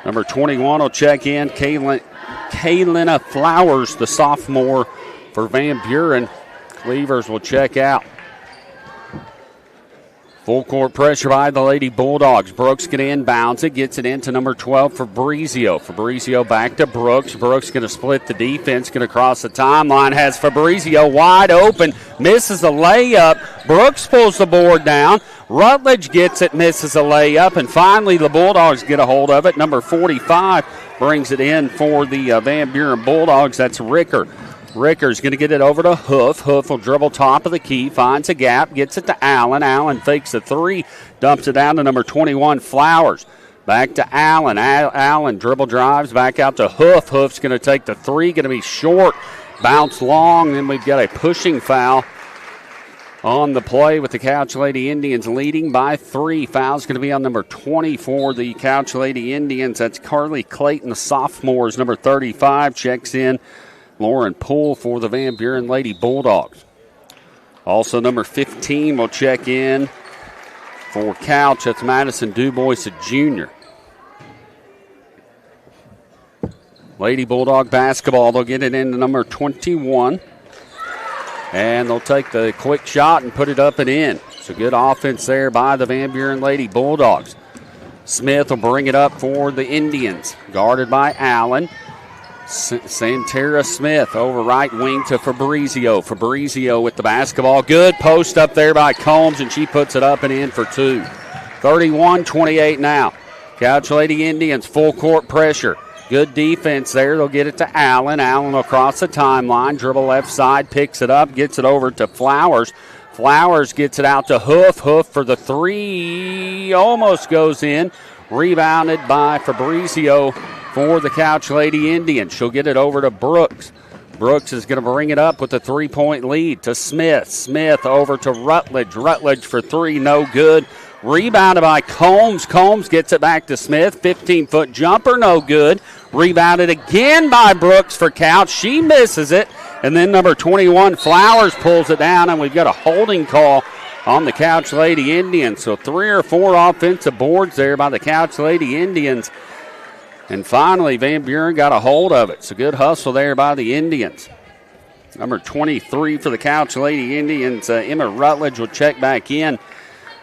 Number 21 will check in, Kaylina Flowers, the sophomore for Van Buren. Cleavers will check out. Full court pressure by the Lady Bulldogs. Brooks going to inbounds it, gets it into number 12, Fabrizio. Fabrizio back to Brooks. Brooks going to split the defense, going to cross the timeline, has Fabrizio wide open, misses a layup. Brooks pulls the board down. Rutledge gets it, misses a layup, and finally the Bulldogs get a hold of it. Number 45 brings it in for the Van Buren Bulldogs. That's Ricker. Ricker's going to get it over to Hoof. Hoof will dribble top of the key, finds a gap, gets it to Allen. Allen fakes the 3, dumps it down to number 21, Flowers. Back to Allen. Allen dribble drives back out to Hoof. Hoof's going to take the 3, going to be short, bounce long. Then we've got a pushing foul on the play with the Couch Lady Indians leading by 3. Foul's going to be on number 20 for the Couch Lady Indians. That's Carly Clayton, the sophomore, is number 35. Checks in Lauren Poole for the Van Buren Lady Bulldogs. Also, number 15 will check in for Couch. That's Madison Dubois, a junior. Lady Bulldog basketball. They'll get it into number 21. And they'll take the quick shot and put it up and in. So good offense there by the Van Buren Lady Bulldogs. Smith will bring it up for the Indians. Guarded by Allen. Santera Smith over right wing to Fabrizio. Fabrizio with the basketball. Good post up there by Combs, and she puts it up and in for 2. 31-28 now. Couch Lady Indians full court pressure. Good defense there. They'll get it to Allen. Allen will cross the timeline, dribble left side, picks it up, gets it over to Flowers. Flowers gets it out to Hoof. Hoof for the three. Almost goes in. Rebounded by Fabrizio for the Couch Lady Indians. She'll get it over to Brooks. Brooks is going to bring it up with a 3-point lead to Smith. Smith over to Rutledge. Rutledge for three, no good. Rebounded by Combs. Combs gets it back to Smith. 15-foot jumper, no good. Rebounded again by Brooks for Couch. She misses it. And then number 21, Flowers, pulls it down, and we've got a holding call on the Couch Lady Indians. So 3 or 4 offensive boards there by the Couch Lady Indians. And finally, Van Buren got a hold of it. So good hustle there by the Indians. Number 23 for the Couch Lady Indians, Emma Rutledge will check back in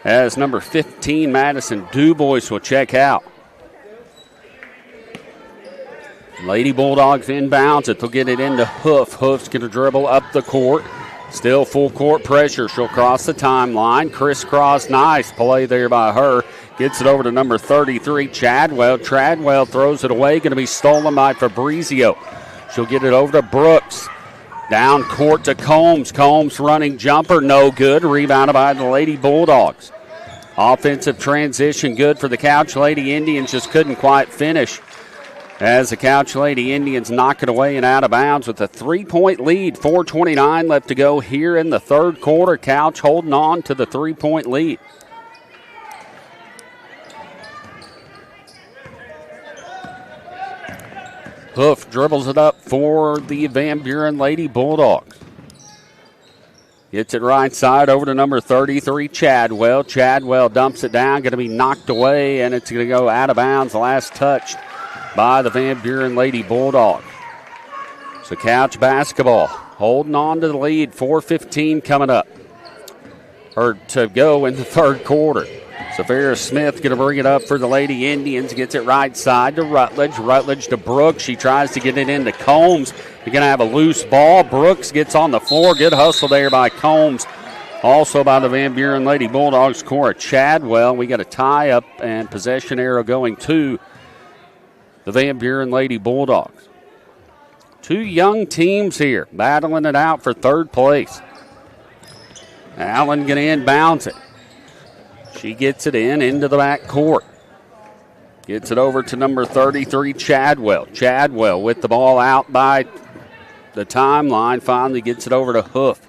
as number 15, Madison Dubois, will check out. Lady Bulldogs inbounds it. They'll get it into Hoof. Hoof's going to dribble up the court. Still full court pressure. She'll cross the timeline. Crisscross, nice play there by her. Gets it over to number 33, Chadwell. Chadwell throws it away. Going to be stolen by Fabrizio. She'll get it over to Brooks. Down court to Combs. Combs running jumper, no good. Rebounded by the Lady Bulldogs. Offensive transition good for the Couch Lady Indians. Just couldn't quite finish as the Couch Lady Indians knock it away and out of bounds with a 3-point lead. 4:29 left to go here in the third quarter. Couch holding on to the 3-point lead. Hoof dribbles it up for the Van Buren Lady Bulldogs. Gets it right side over to number 33, Chadwell. Chadwell dumps it down, going to be knocked away, and it's going to go out of bounds. Last touch by the Van Buren Lady Bulldogs. So Couch basketball holding on to the lead. 4:15 coming up, or to go in the third quarter. Savera Smith going to bring it up for the Lady Indians. Gets it right side to Rutledge. Rutledge to Brooks. She tries to get it into Combs. You're going to have a loose ball. Brooks gets on the floor. Good hustle there by Combs. Also by the Van Buren Lady Bulldogs, Cora Chadwell. We got a tie-up and possession arrow going to the Van Buren Lady Bulldogs. Two young teams here battling it out for third place. Allen going to inbounds it. She gets it into the back court. Gets it over to number 33, Chadwell. Chadwell with the ball out by the timeline. Finally gets it over to Hoof.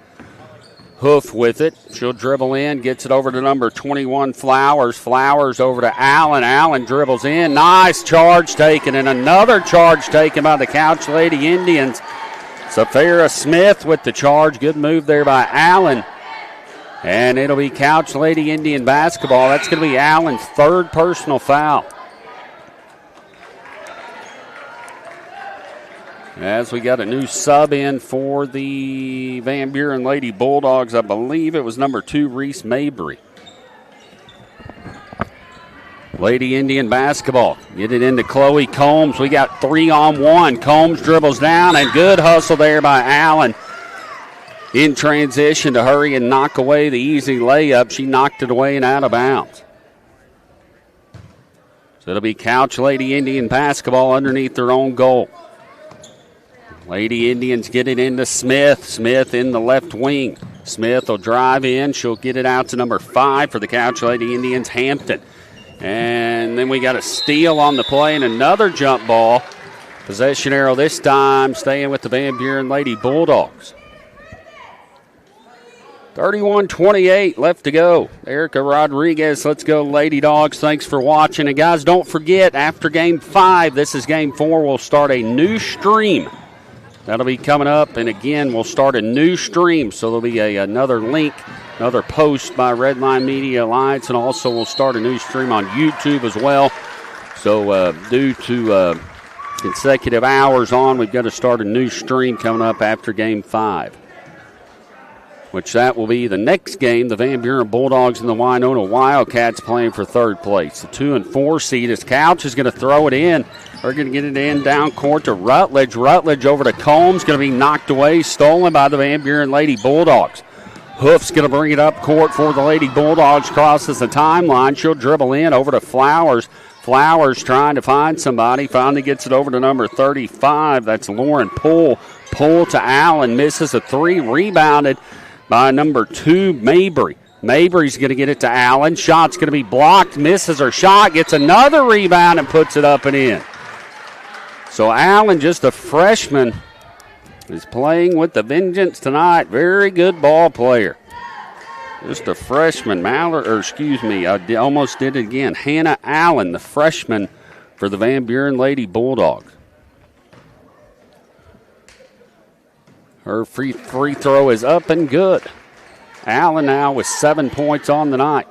Hoof with it. She'll dribble in. Gets it over to number 21, Flowers. Flowers over to Allen. Allen dribbles in. Nice charge taken, and another charge taken by the Couch Lady Indians. Safira Smith with the charge. Good move there by Allen. And it'll be Couch Lady Indian basketball. That's going to be Allen's third personal foul. As we got a new sub in for the Van Buren Lady Bulldogs, I believe it was number 2, Reese Mabry. Lady Indian basketball. Get it into Chloe Combs. We got 3-on-1. Combs dribbles down, and good hustle there by Allen. In transition to hurry and knock away the easy layup. She knocked it away and out of bounds. So it'll be Couch Lady Indian basketball underneath their own goal. Lady Indians get it into Smith. Smith in the left wing. Smith will drive in. She'll get it out to number 5 for the Couch Lady Indians, Hampton. And then we got a steal on the play and another jump ball. Possession arrow this time staying with the Van Buren Lady Bulldogs. 31-28 left to go. Erica Rodriguez, let's go Lady Dogs. Thanks for watching. And guys, don't forget, after Game 5, this is Game 4, we'll start a new stream. That'll be coming up, and again, we'll start a new stream, so there'll be another link, another post by Redline Media Alliance, and also we'll start a new stream on YouTube as well. So due to consecutive hours on, we've got to start a new stream coming up after Game 5, which that will be the next game. The Van Buren Bulldogs and the Winona Wildcats playing for third place. The 2 and 4 seed is Couch is going to throw it in. They're going to get it in down court to Rutledge. Rutledge over to Combs, going to be knocked away, stolen by the Van Buren Lady Bulldogs. Hoof's going to bring it up court for the Lady Bulldogs, crosses the timeline. She'll dribble in over to Flowers. Flowers trying to find somebody. Finally gets it over to number 35. That's Lauren Poole. Poole to Allen. Misses a three. Rebounded by number 2, Mabry. Mabry's going to get it to Allen. Shot's going to be blocked. Misses her shot. Gets another rebound and puts it up and in. So Allen, just a freshman, is playing with the vengeance tonight. Very good ball player. Just a freshman. I almost did it again. Hannah Allen, the freshman for the Van Buren Lady Bulldogs. Her free throw is up and good. Allen now with 7 points on the night.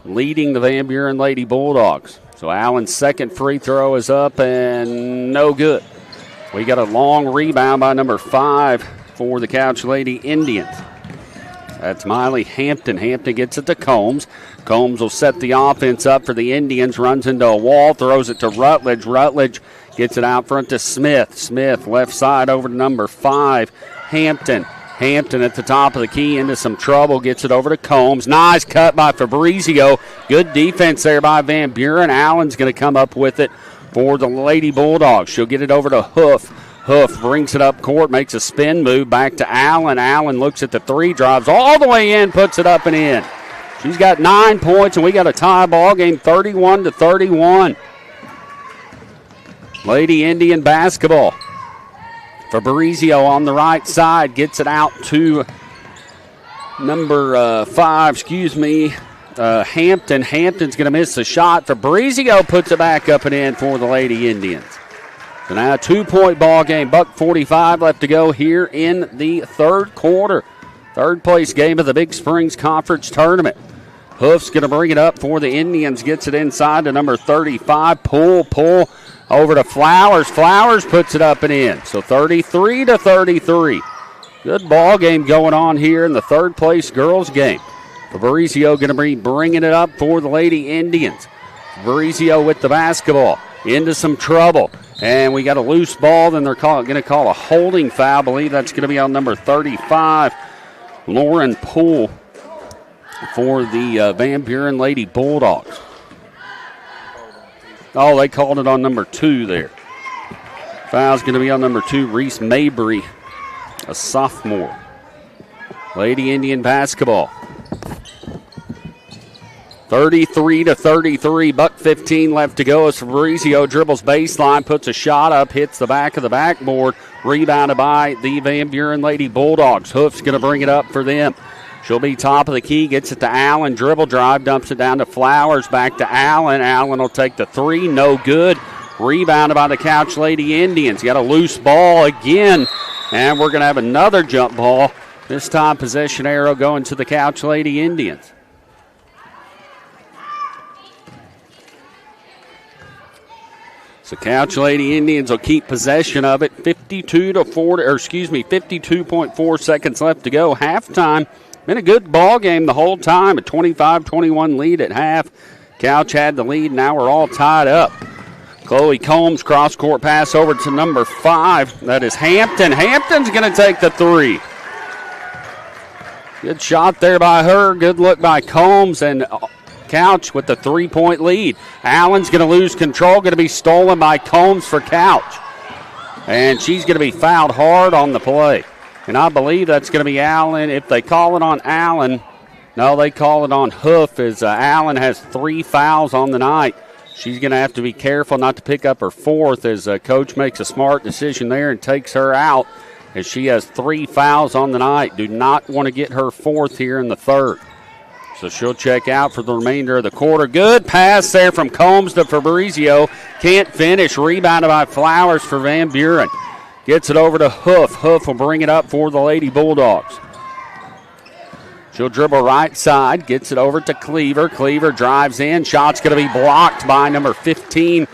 Leading the Van Buren Lady Bulldogs. So Allen's second free throw is up and no good. We got a long rebound by number 5 for the Couch Lady Indians. That's Miley Hampton. Hampton gets it to Combs. Combs will set the offense up for the Indians. Runs into a wall, throws it to Rutledge. Rutledge gets it out front to Smith. Smith left side over to number 5, Hampton. Hampton at the top of the key into some trouble. Gets it over to Combs. Nice cut by Fabrizio. Good defense there by Van Buren. Allen's going to come up with it for the Lady Bulldogs. She'll get it over to Hoof. Hoof brings it up court, makes a spin move back to Allen. Allen looks at the three, drives all the way in, puts it up and in. She's got 9 points, and we got a tie ball game, 31-31. Lady Indian basketball. Fabrizio on the right side gets it out to number 5, Hampton. Hampton's going to miss the shot. Fabrizio puts it back up and in for the Lady Indians. So now a 2-point ball game. $1:45 left to go here in the third quarter. Third place game of the Big Springs Conference Tournament. Hoof's going to bring it up for the Indians. Gets it inside to number 35. Pull over to Flowers. Flowers puts it up and in. So 33-33. Good ball game going on here in the third place girls game. Fabrizio going to be bringing it up for the Lady Indians. Fabrizio with the basketball. Into some trouble. And we got a loose ball. Then they're going to call a holding foul. I believe that's going to be on number 35, Lauren Poole, for the Van Buren Lady Bulldogs. Oh, they called it on number 2 there. Foul's going to be on number 2, Reese Mabry, a sophomore. Lady Indian basketball. 33-33, $1:15 left to go as Fabrizio dribbles baseline, puts a shot up, hits the back of the backboard, rebounded by the Van Buren Lady Bulldogs. Hoof's going to bring it up for them. She'll be top of the key, gets it to Allen, dribble drive, dumps it down to Flowers, back to Allen. Allen will take the three, no good. Rebounded by the Couch Lady Indians. Got a loose ball again, and we're going to have another jump ball. This time possession arrow going to the Couch Lady Indians. So Couch Lady Indians will keep possession of it. 52.4 seconds left to go. Halftime. Been a good ball game the whole time. A 25-21 lead at half. Couch had the lead. Now we're all tied up. Chloe Combs cross-court pass over to number 5. That is Hampton. Hampton's going to take the three. Good shot there by her. Good look by Combs, and Couch with the 3-point lead. Allen's going to lose control. Going to be stolen by Combs for Couch. And she's going to be fouled hard on the play. And I believe that's going to be Allen. If they call it on Allen, no, they call it on Hoof, as Allen has 3 fouls on the night. She's going to have to be careful not to pick up her 4th, as Coach makes a smart decision there and takes her out, as she has 3 fouls on the night. Do not want to get her 4th here in the third. So she'll check out for the remainder of the quarter. Good pass there from Combs to Fabrizio. Can't finish. Rebounded by Flowers for Van Buren. Gets it over to Hoof. Hoof will bring it up for the Lady Bulldogs. She'll dribble right side. Gets it over to Cleaver. Cleaver drives in. Shot's going to be blocked by number 15,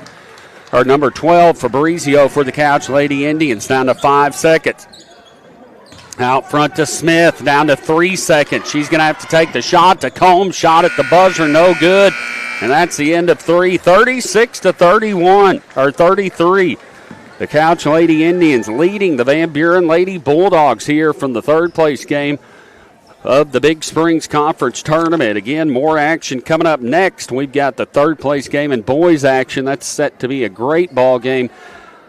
or number 12, Fabrizio for the Couch Lady Indians. Down to 5 seconds. Out front to Smith. Down to 3 seconds. She's going to have to take the shot to Combs. Shot at the buzzer. No good. And that's the end of 3. 36-31, or 33. The Couch Lady Indians leading the Van Buren Lady Bulldogs here from the third place game of the Big Springs Conference Tournament. Again, more action coming up next. We've got the third-place game in boys action. That's set to be a great ball game.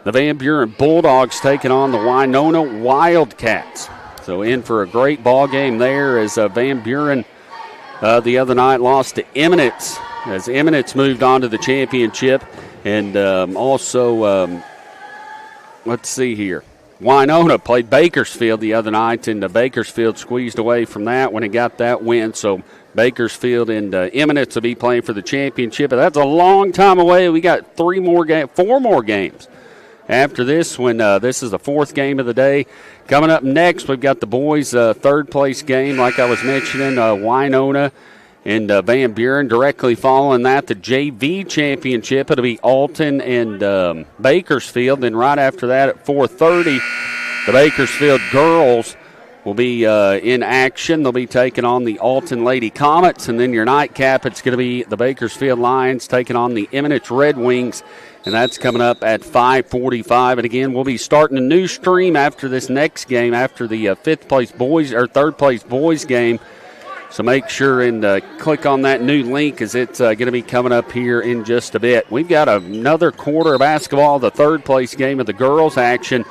The Van Buren Bulldogs taking on the Winona Wildcats. So in for a great ball game there as Van Buren the other night lost to Eminence as Eminence moved on to the championship. And also, let's see here. Winona played Bakersfield the other night, and Bakersfield squeezed away from that when it got that win. So Bakersfield and Eminence will be playing for the championship. But that's a long time away. We got 4 more games after this when this is the 4th game of the day. Coming up next, we've got the boys' third-place game, like I was mentioning, Winona and Van Buren. Directly following that, the JV championship. It'll be Alton and Bakersfield. Then right after that at 4:30, the Bakersfield girls will be in action. They'll be taking on the Alton Lady Comets. And then your nightcap, it's going to be the Bakersfield Lions taking on the Eminence Red Wings. And that's coming up at 5:45. And again, we'll be starting a new stream after this next game, after the third-place boys game. So make sure and click on that new link as it's going to be coming up here in just a bit. We've got another quarter of basketball, the third-place game of the girls' action,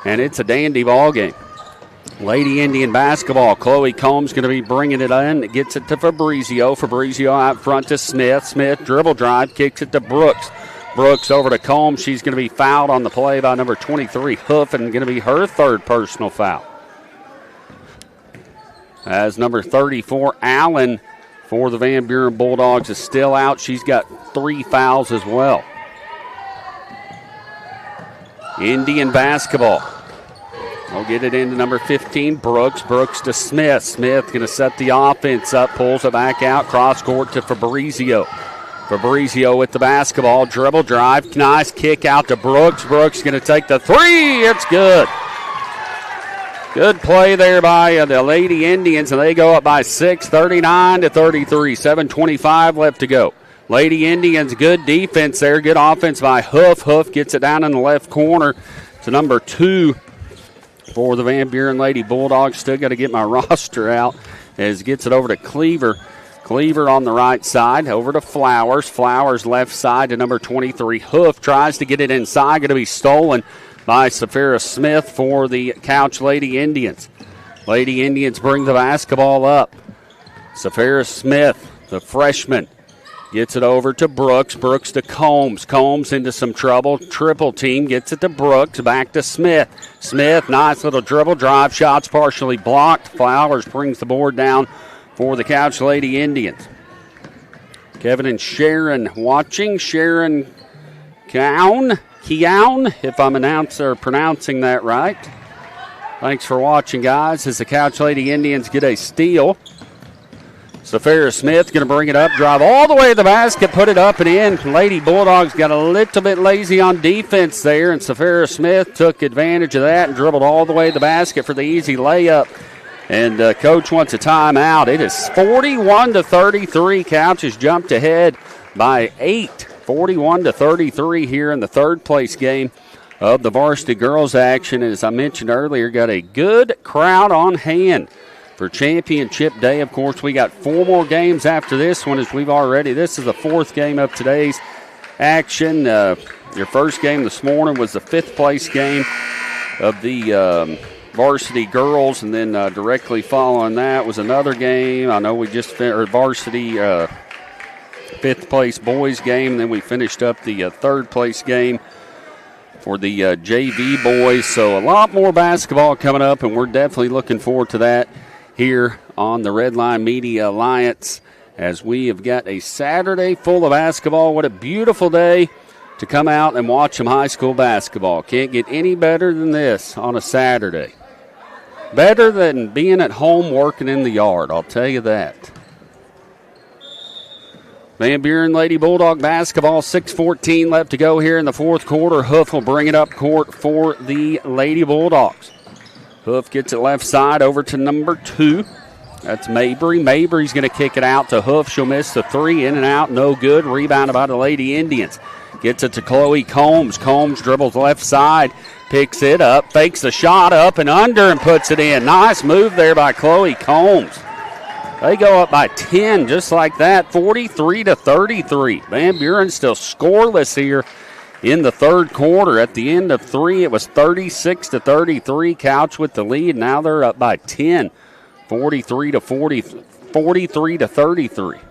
and it's a dandy ball game. Lady Indian basketball. Chloe Combs going to be bringing it in. It gets it to Fabrizio. Fabrizio out front to Smith. Smith dribble drive, kicks it to Brooks. Brooks over to Combs. She's going to be fouled on the play by number 23, Hoof, and going to be her third personal foul. As number 34, Allen, for the Van Buren Bulldogs is still out. She's got 3 fouls as well. Indian basketball. They'll get it into number 15, Brooks. Brooks to Smith. Smith going to set the offense up, pulls it back out, cross court to Fabrizio. Fabrizio with the basketball, dribble drive, nice kick out to Brooks. Brooks going to take the 3. It's good. Good play there by the Lady Indians, and they go up by 6, 39-33. 7:25 left to go. Lady Indians, good defense there. Good offense by Hoof. Hoof gets it down in the left corner to number 2 for the Van Buren Lady Bulldogs. Still got to get my roster out as gets it over to Cleaver. Cleaver on the right side, over to Flowers. Flowers left side to number 23. Hoof tries to get it inside. Going to be stolen by Sapphira Smith for the Couch Lady Indians. Lady Indians bring the basketball up. Sapphira Smith, the freshman, gets it over to Brooks. Brooks to Combs. Combs into some trouble. Triple team gets it to Brooks. Back to Smith. Smith, nice little dribble drive. Shots partially blocked. Flowers brings the board down for the Couch Lady Indians. Kevin and Sharon watching. Sharon Keown, if I'm pronouncing that right. Thanks for watching, guys, as the Couch Lady Indians get a steal. Sapphira Smith going to bring it up, drive all the way to the basket, put it up and in. Lady Bulldogs got a little bit lazy on defense there, and Sapphira Smith took advantage of that and dribbled all the way to the basket for the easy layup. And Coach wants a timeout. It is 41-33. Couch has jumped ahead by 8. 41-33 here in the third-place game of the varsity girls action. As I mentioned earlier, got a good crowd on hand for championship day. Of course, we got 4 more games after this one, as this is the 4th game of today's action. Your first game this morning was the 5th-place game of the varsity girls, and then directly following that was another game. I know we just finished varsity 5th-place boys game, and then we finished up the 3rd-place game for the JV boys. So a lot more basketball coming up, and we're definitely looking forward to that here on the Red Line Media Alliance, as we have got a Saturday full of basketball. What a beautiful day to come out and watch some high school basketball. Can't get any better than this on a Saturday. Better than being at home working in the yard, I'll tell you that. Van Buren Lady Bulldog basketball, 6:14 left to go here in the 4th quarter. Hoof will bring it up court for the Lady Bulldogs. Hoof gets it left side over to number 2. That's Mabry. Mabry's going to kick it out to Hoof. She'll miss the 3, in and out, no good. Rebounded by the Lady Indians. Gets it to Chloe Combs. Combs dribbles left side. picks it up, fakes the shot up and under and puts it in. Nice move there by Chloe Combs. They go up by 10 just like that, 43-33. Van Buren still scoreless here in the third quarter. At the end of 3, it was 36-33. Couch with the lead. Now they're up by 10, 43-33.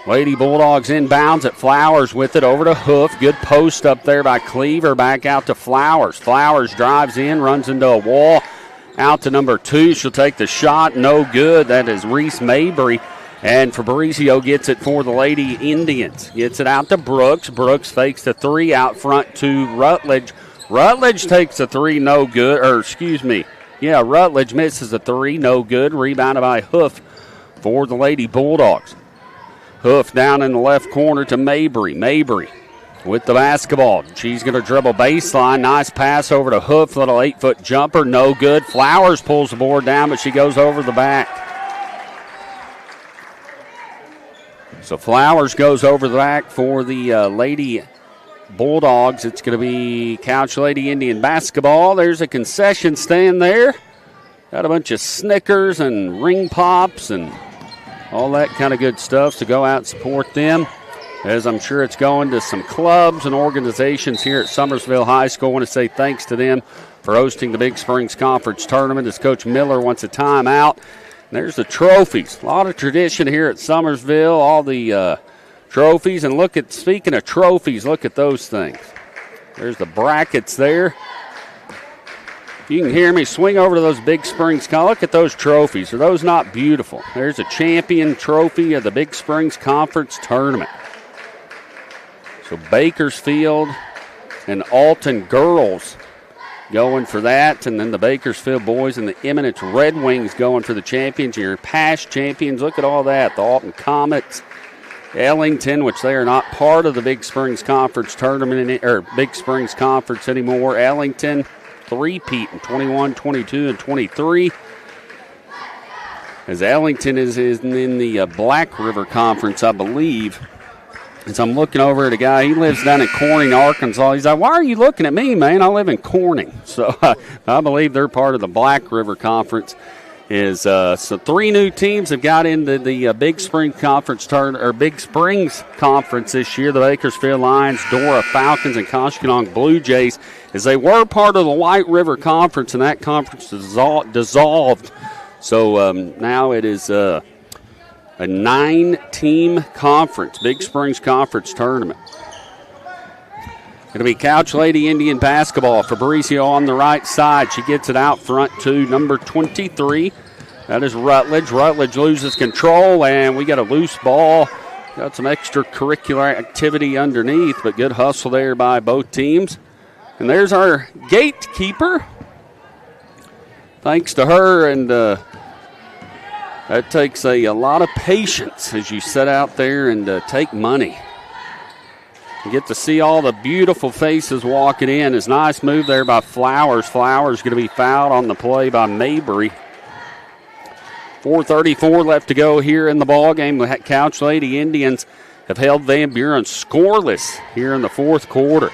Lady Bulldogs inbounds at Flowers with it over to Hoof. Good post up there by Cleaver. Back out to Flowers. Flowers drives in, runs into a wall. Out to number 2. She'll take the shot. No good. That is Reese Mabry. And Fabrizio gets it for the Lady Indians. Gets it out to Brooks. Brooks fakes the 3 out front to Rutledge. Rutledge takes a 3. No good. Rutledge misses a 3. No good. Rebounded by Hoof for the Lady Bulldogs. Hoof down in the left corner to Mabry. Mabry with the basketball. She's going to dribble baseline. Nice pass over to Hoof. Little 8-foot jumper. No good. Flowers pulls the board down, but she goes over the back. So Flowers goes over the back for the Lady Bulldogs. It's going to be Couch Lady Indian basketball. There's a concession stand there. Got a bunch of Snickers and ring pops and all that kind of good stuff. So go out and support them, as I'm sure it's going to some clubs and organizations here at Summersville High School. I want to say thanks to them for hosting the Big Springs Conference Tournament as Coach Miller wants a timeout. And there's the trophies. A lot of tradition here at Summersville, all the trophies. And speaking of trophies, look at those things. There's the brackets there. If you can hear me, swing over to those Big Springs. Look at those trophies. Are those not beautiful? There's a champion trophy of the Big Springs Conference Tournament. So Bakersfield and Alton girls going for that, and then the Bakersfield boys and the Eminence Red Wings going for the champions. Your past champions, look at all that. The Alton Comets, Ellington, which they are not part of the Big Springs Conference Tournament or Big Springs Conference anymore. Ellington, three-peat in 21, 22, and 23. As Ellington is in the Black River Conference, I believe. As I'm looking over at a guy, he lives down in Corning, Arkansas. He's like, why are you looking at me, man? I live in Corning. So I believe they're part of the Black River Conference. So 3 new teams have got into the Big Springs Conference Big Springs Conference this year. The Bakersfield Lions, Dora Falcons, and Koshkonong Blue Jays, as they were part of the White River Conference, and that conference dissolved. So now it is a 9-team conference, Big Springs Conference Tournament. Going to be Couch Lady Indian basketball. Fabrizio on the right side. She gets it out front to number 23. That is Rutledge. Rutledge loses control, and we got a loose ball. Got some extracurricular activity underneath, but good hustle there by both teams. And there's our gatekeeper. Thanks to her, and that takes a lot of patience as you sit out there and take money. You get to see all the beautiful faces walking in. It's a nice move there by Flowers. Flowers going to be fouled on the play by Mabry. 4:34 left to go here in the ball game. The Couch Lady Indians have held Van Buren scoreless here in the fourth quarter.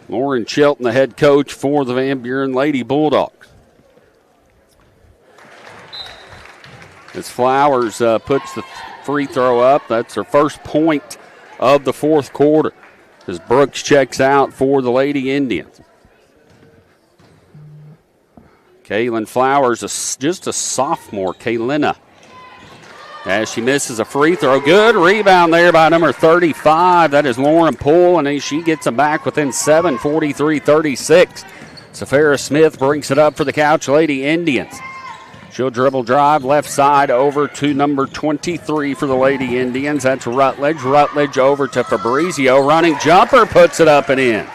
Lauren Chilton, the head coach for the Van Buren Lady Bulldogs. As Flowers puts the free throw up, that's her first point of the fourth quarter. As Brooks checks out for the Lady Indians. Kaylin Flowers, just a sophomore, Kaylina. As she misses a free throw. Good rebound there by number 35. That is Lauren Poole, and she gets them back within 7, 43-36. Safara Smith brings it up for the Couch Lady Indians. She'll dribble drive left side over to number 23 for the Lady Indians. That's Rutledge. Rutledge over to Fabrizio. Running jumper, puts it up and in.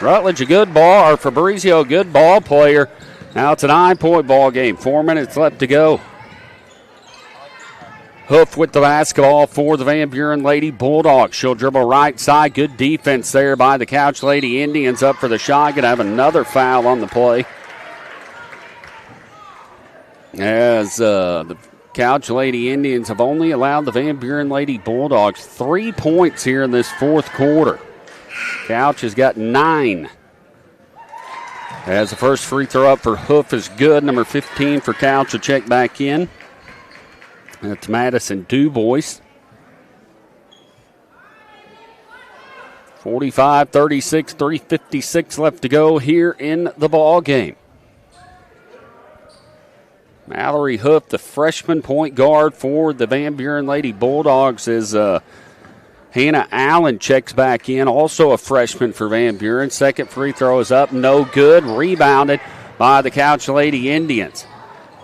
Rutledge a good ball, or Fabrizio a good ball player. Now it's a 9-point ball game. 4 minutes left to go. Hoof with the basketball for the Van Buren Lady Bulldogs. She'll dribble right side. Good defense there by the Couch Lady Indians. Up for the shot. Going to have another foul on the play. As the Couch Lady Indians have only allowed the Van Buren Lady Bulldogs 3 points here in this fourth quarter. Couch has got 9. As the first free throw up for Hoof is good. Number 15 for Couch will check back in. That's Madison Dubois. 45-36, 3:56 left to go here in the ball game. Mallory Hoof, the freshman point guard for the Van Buren Lady Bulldogs, as Hannah Allen checks back in, also a freshman for Van Buren. Second free throw is up, no good. Rebounded by the Couch Lady Indians.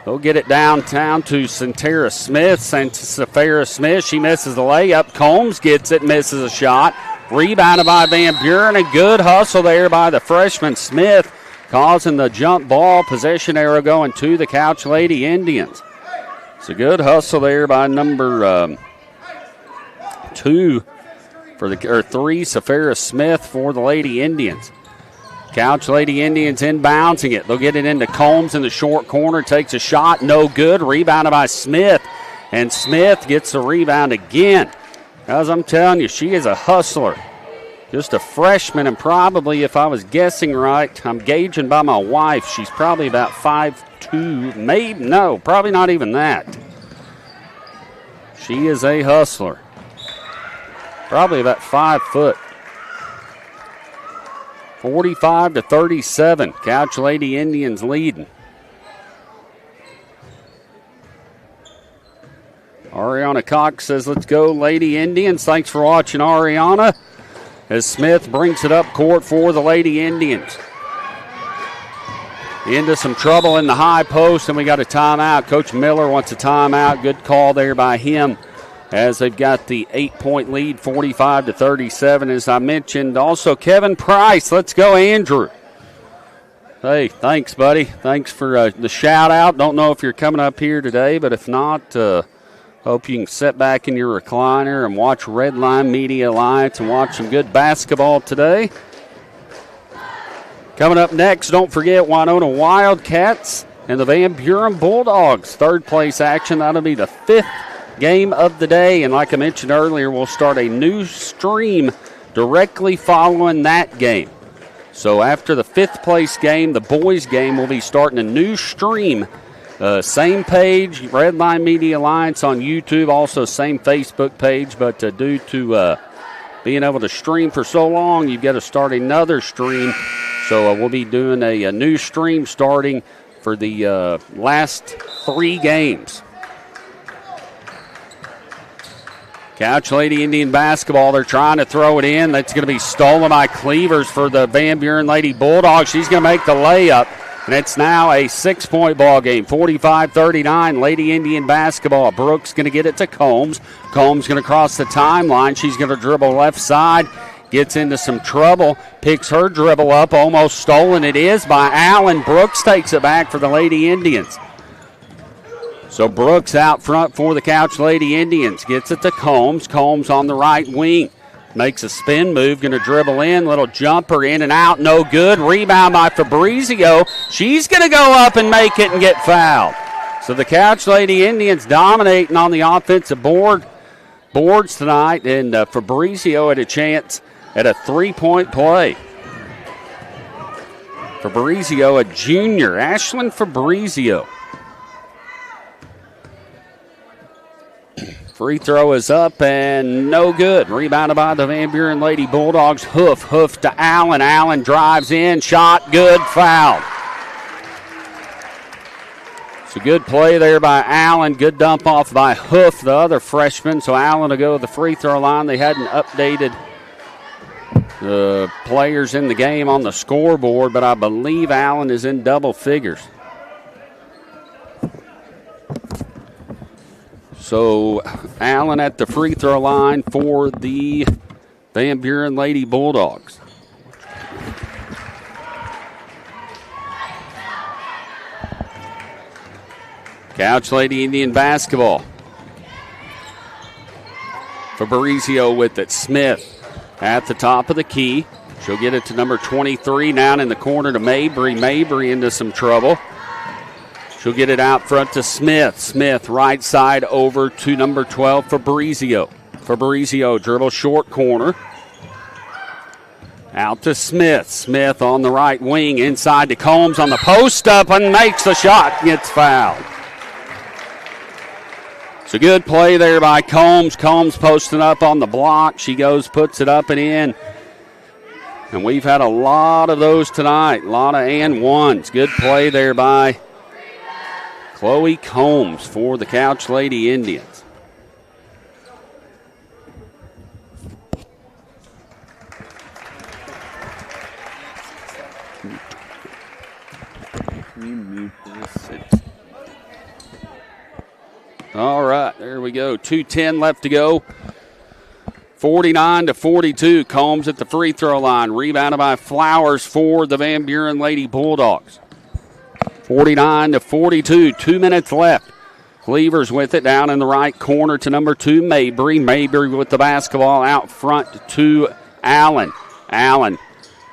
They'll get it downtown to Santera Smith. Safara Smith, she misses the layup. Combs gets it, misses a shot. Rebounded by Van Buren. A good hustle there by the freshman Smith, causing the jump ball possession arrow going to the Couch Lady Indians. It's a good hustle there by number 3, Safara Smith for the Lady Indians. Couch Lady Indians inbouncing it. They'll get it into Combs in the short corner. Takes a shot, no good. Rebounded by Smith, and Smith gets the rebound again. As I'm telling you, she is a hustler. Just a freshman, and probably, if I was guessing right, I'm gauging by my wife, she's probably about 5'2", maybe, no, probably not even that. She is a hustler. Probably about 5 foot. 45-37, Couch Lady Indians leading. Ariana Cox says, let's go, Lady Indians. Thanks for watching, Ariana, as Smith brings it up court for the Lady Indians. Into some trouble in the high post, and we got a timeout. Coach Miller wants a timeout. Good call there by him, as they've got the 8-point lead, 45-37, as I mentioned. Also, Kevin Price. Let's go, Andrew. Hey, thanks, buddy. Thanks for the shout-out. Don't know if you're coming up here today, but if not, hope you can sit back in your recliner and watch Redline Media Alliance and watch some good basketball today. Coming up next, don't forget Winona Wildcats and the Van Buren Bulldogs. Third place action. That'll be the 5th game of the day. And like I mentioned earlier, we'll start a new stream directly following that game. So after the 5th place game, the boys game, we'll be starting a new stream. Same page, Redline Media Alliance on YouTube, also same Facebook page, but due to being able to stream for so long, you've got to start another stream. So we'll be doing a new stream starting for the last 3 games. Couch Lady Indian basketball, they're trying to throw it in. That's going to be stolen by Cleavers for the Van Buren Lady Bulldogs. She's going to make the layup. And it's now a 6-point ball game, 45-39, Lady Indian basketball. Brooks going to get it to Combs. Combs going to cross the timeline. She's going to dribble left side, gets into some trouble, picks her dribble up, almost stolen. It is by Allen. Brooks takes it back for the Lady Indians. So Brooks out front for the Couch Lady Indians. Gets it to Combs. Combs on the right wing. Makes a spin move, going to dribble in, little jumper in and out, no good. Rebound by Fabrizio. She's going to go up and make it and get fouled. So the Couch Lady Indians dominating on the offensive boards tonight, and Fabrizio had a chance at a 3-point play. Fabrizio, a junior, Ashlyn Fabrizio. Free throw is up and no good. Rebounded by the Van Buren Lady Bulldogs. Hoof to Allen. Allen drives in. Shot good. Foul. It's a good play there by Allen. Good dump off by Hoof, the other freshman. So Allen will go to the free throw line. They hadn't updated the players in the game on the scoreboard, but I believe Allen is in double figures. So Allen at the free throw line for the Van Buren Lady Bulldogs. Couch Lady Indian basketball. Fabrizio with it. Smith at the top of the key. She'll get it to number 23 down in the corner to Mabry. Mabry into some trouble. She'll get it out front to Smith. Smith, right side over to number 12, Fabrizio. Fabrizio dribbles short corner. Out to Smith. Smith on the right wing, inside to Combs on the post up and makes the shot, gets fouled. It's a good play there by Combs. Combs posting up on the block. She goes, puts it up and in. And we've had a lot of those tonight, a lot of and ones. Good play there by Chloe Combs for the Couch Lady Indians. All right, there we go. 2:10 left to go. 49-42. Combs at the free throw line. Rebounded by Flowers for the Van Buren Lady Bulldogs. 49-42. 2 minutes left. Cleavers with it down in the right corner to number 2, Mabry. Mabry with the basketball out front to Allen. Allen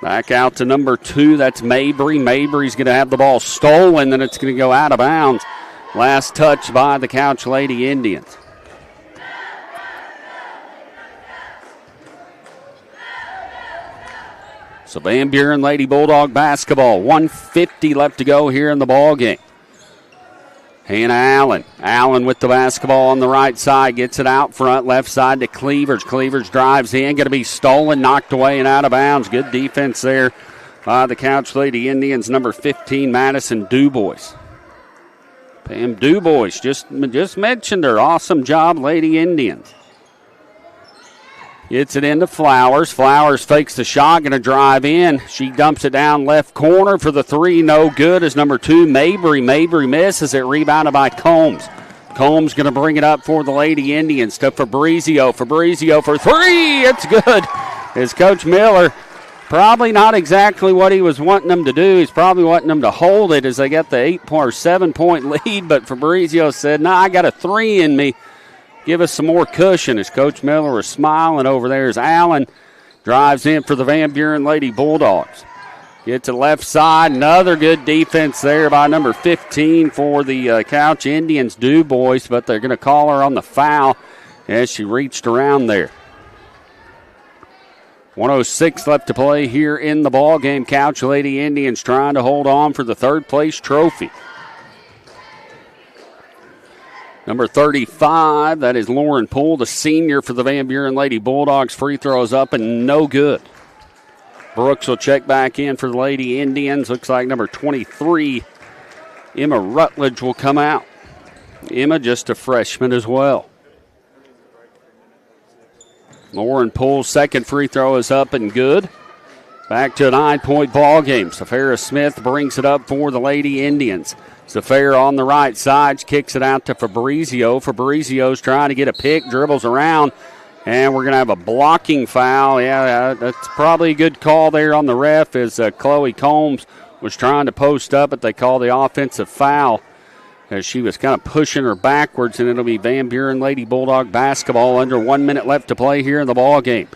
back out to number 2. That's Mabry. Mabry's going to have the ball stolen, and it's going to go out of bounds. Last touch by the Couch Lady Indians. So Van Buren Lady Bulldog basketball. 1:50 left to go here in the ball game. Hannah Allen. Allen with the basketball on the right side. Gets it out front. Left side to Cleavers. Cleavers drives in. Going to be stolen. Knocked away and out of bounds. Good defense there by the Couch Lady Indians. Number 15, Madison Dubois. Pam Dubois. Just mentioned her. Awesome job, Lady Indians. Gets it into Flowers. Flowers fakes the shot, going to drive in. She dumps it down left corner for the 3. No good as number 2, Mabry. Mabry misses it, rebounded by Combs. Combs going to bring it up for the Lady Indians to Fabrizio. Fabrizio for 3. It's good. As Coach Miller, probably not exactly what he was wanting them to do. He's probably wanting them to hold it as they got the 8 or 7 point lead. But Fabrizio said, "No, I got a 3 in me. Give us some more cushion," as Coach Miller was smiling over there as Allen drives in for the Van Buren Lady Bulldogs. Get to left side. Another good defense there by number 15 for the Couch Indians, Dubois, but they're going to call her on the foul as she reached around there. 1:06 left to play here in the ball game. Couch Lady Indians trying to hold on for the third place trophy. Number 35, that is Lauren Poole, the senior for the Van Buren Lady Bulldogs. Free throws up and no good. Brooks will check back in for the Lady Indians. Looks like number 23, Emma Rutledge, will come out. Emma, just a freshman as well. Lauren Poole's second free throw is up and good. Back to a 9-point ball game. Safara Smith brings it up for the Lady Indians. Safara on the right side kicks it out to Fabrizio. Fabrizio's trying to get a pick, dribbles around, and we're going to have a blocking foul. Yeah, that's probably a good call there on the ref as Chloe Combs was trying to post up, but they call the offensive foul as she was kind of pushing her backwards, and it'll be Van Buren Lady Bulldog basketball. Under 1 minute left to play here in the ball game.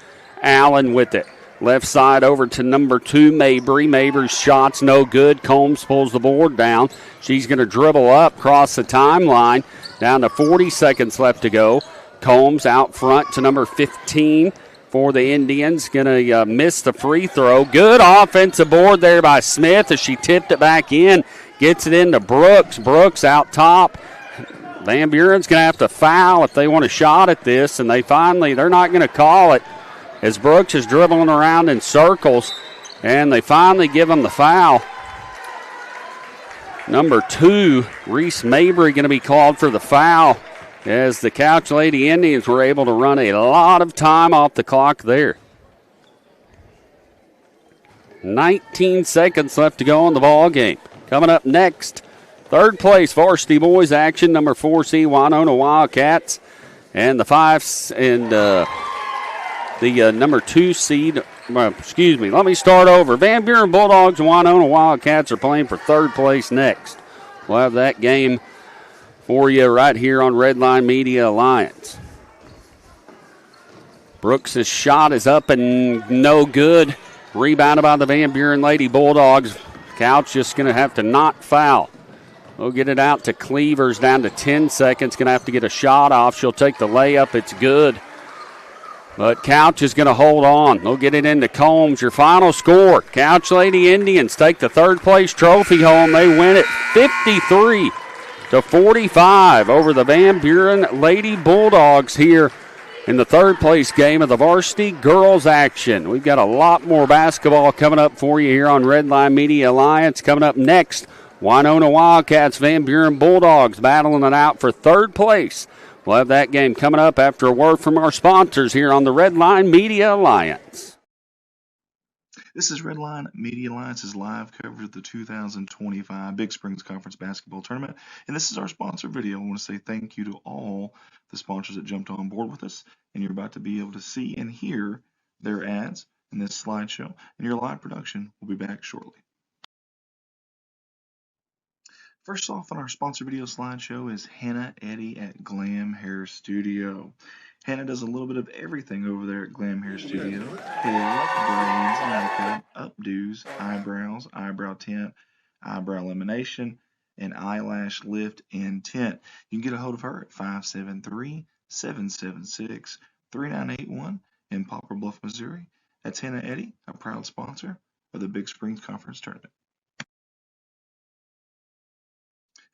Allen with it. Left side over to number 2, Mabry. Mabry's shot's no good. Combs pulls the board down. She's going to dribble up, cross the timeline. Down to 40 seconds left to go. Combs out front to number 15 for the Indians. Going to miss the free throw. Good offensive board there by Smith as she tipped it back in. Gets it into Brooks. Brooks out top. Van Buren's going to have to foul if they want a shot at this, and they're not going to call it as Brooks is dribbling around in circles, and they finally give him the foul. Number 2, Reese Mabry, going to be called for the foul as the Couch Lady Indians were able to run a lot of time off the clock there. 19 seconds left to go in the ball game. Coming up next, third place varsity boys action, number 4 seed Winona Wildcats, and the number 2 seed, let me start over. Van Buren Bulldogs and Winona Wildcats are playing for third place next. We'll have that game for you right here on Redline Media Alliance. Brooks' shot is up and no good. Rebounded by the Van Buren Lady Bulldogs. Couch just going to have to not foul. We'll get it out to Cleavers down to 10 seconds. Going to have to get a shot off. She'll take the layup. It's good. But Couch is going to hold on. They'll get it into Combs. Your final score, Couch Lady Indians take the third-place trophy home. They win it 53-45 over the Van Buren Lady Bulldogs here in the third-place game of the varsity girls action. We've got a lot more basketball coming up for you here on Redline Media Alliance. Coming up next, Winona Wildcats, Van Buren Bulldogs battling it out for third place. We'll have that game coming up after a word from our sponsors here on the Redline Media Alliance. This is Redline Media Alliance's live coverage of the 2025 Big Springs Conference Basketball Tournament. And this is our sponsor video. I want to say thank you to all the sponsors that jumped on board with us. And you're about to be able to see and hear their ads in this slideshow. And your live production will be back shortly. First off on our sponsor video slideshow is Hannah Eddy at Glam Hair Studio. Hannah does a little bit of everything over there at Glam Hair Studio. Hair, braids, makeup, updos, eyebrows, eyebrow tint, eyebrow lamination, and eyelash lift and tint. You can get a hold of her at 573-776-3981 in Poplar Bluff, Missouri. That's Hannah Eddy, a proud sponsor of the Big Springs Conference Tournament.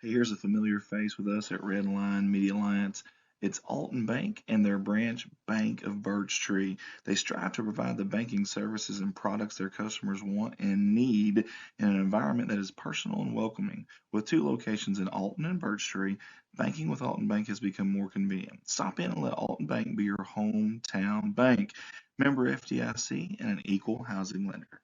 Hey, here's a familiar face with us at Redline Media Alliance. It's Alton Bank and their branch Bank of Birch Tree. They strive to provide the banking services and products their customers want and need in an environment that is personal and welcoming. With 2 locations in Alton and Birch Tree, banking with Alton Bank has become more convenient. Stop in and let Alton Bank be your hometown bank. Member FDIC and an equal housing lender.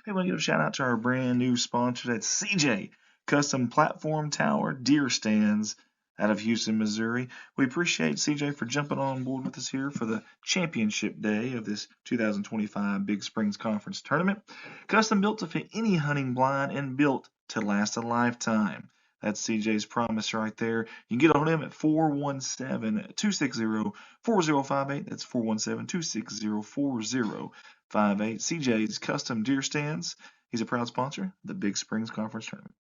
Hey, I want to give a shout out to our brand new sponsor. That's CJ Custom Platform Tower Deer Stands out of Houston, Missouri. We appreciate CJ for jumping on board with us here for the championship day of this 2025 Big Springs Conference Tournament. Custom built to fit any hunting blind and built to last a lifetime. That's CJ's promise right there. You can get on him at 417-260-4058. That's 417-260-4058. CJ's Custom Deer Stands. He's a proud sponsor of the Big Springs Conference Tournament.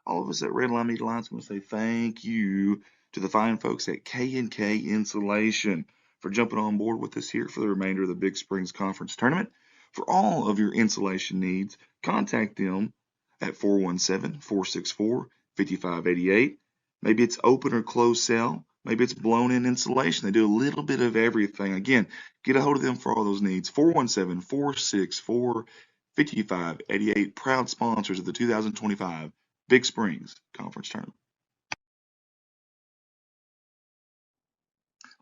All of us at Redline Media Alliance want to say thank you to the fine folks at K&K Insulation for jumping on board with us here for the remainder of the Big Springs Conference Tournament. For all of your insulation needs, contact them at 417-464-5588. Maybe it's open or closed cell. Maybe it's blown-in insulation. They do a little bit of everything. Again, get a hold of them for all those needs. 417-464-5588. Proud sponsors of the 2025 Big Springs Conference Tournament.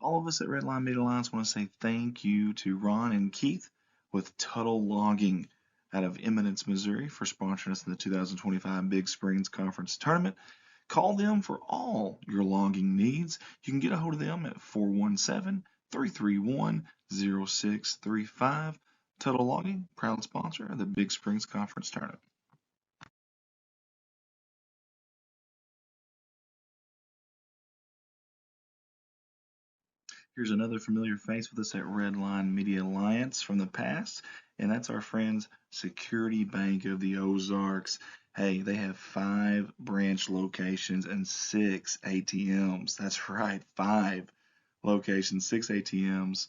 All of us at Redline Media Alliance want to say thank you to Ron and Keith with Tuttle Logging out of Eminence, Missouri for sponsoring us in the 2025 Big Springs Conference Tournament. Call them for all your logging needs. You can get a hold of them at 417-331-0635. Tuttle Logging, proud sponsor of the Big Springs Conference Tournament. Here's another familiar face with us at Redline Media Alliance from the past, and that's our friends Security Bank of the Ozarks. Hey, they have 5 branch locations and 6 ATMs. That's right, 5 locations, 6 ATMs.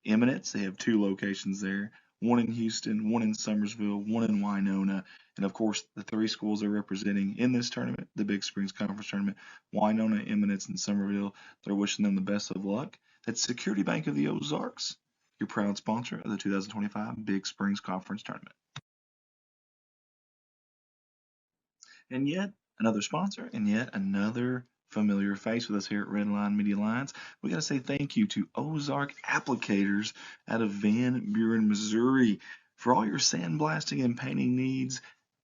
Eminence, they have 2 locations there. 1 in Houston, 1 in Summersville, 1 in Winona, and of course the 3 schools they're representing in this tournament, the Big Springs Conference Tournament, Winona, Eminence, and Summerville. They're wishing them the best of luck. That's Security Bank of the Ozarks, your proud sponsor of the 2025 Big Springs Conference Tournament. And yet another sponsor, and yet another familiar face with us here at Redline Media Alliance. We got to say thank you to Ozark Applicators out of Van Buren, Missouri. For all your sandblasting and painting needs,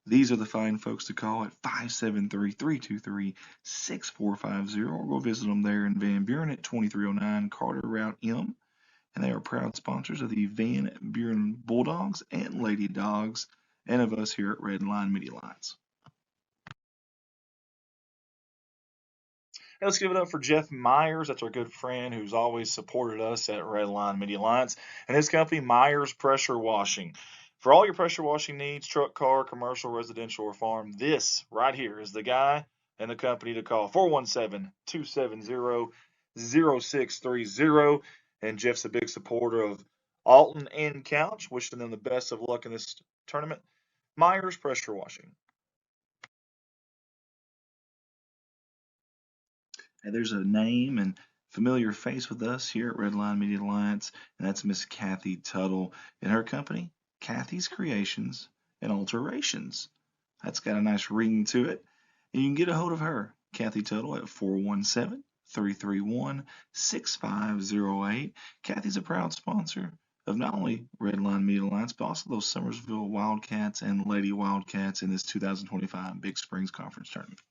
these are the fine folks to call at 573-323-6450, or go visit them there in Van Buren at 2309 Carter Route M. And they are proud sponsors of the Van Buren Bulldogs and Lady Dogs, and of us here at Redline Media Alliance. Hey, let's give it up for Jeff Myers. That's our good friend who's always supported us at Redline Media Alliance, and his company, Myers Pressure Washing. For all your pressure washing needs, truck, car, commercial, residential, or farm, this right here is the guy and the company to call. 417-270-0630. And Jeff's a big supporter of Alton and Couch, wishing them the best of luck in this tournament. Myers Pressure Washing. Hey, there's a name and familiar face with us here at Redline Media Alliance, and that's Miss Kathy Tuttle and her company, Kathy's Creations and Alterations. That's got a nice ring to it. And you can get a hold of her, Kathy Tuttle, at 417-331-6508. Kathy's a proud sponsor of not only Redline Media Alliance, but also those Summersville Wildcats and Lady Wildcats in this 2025 Big Springs Conference Tournament.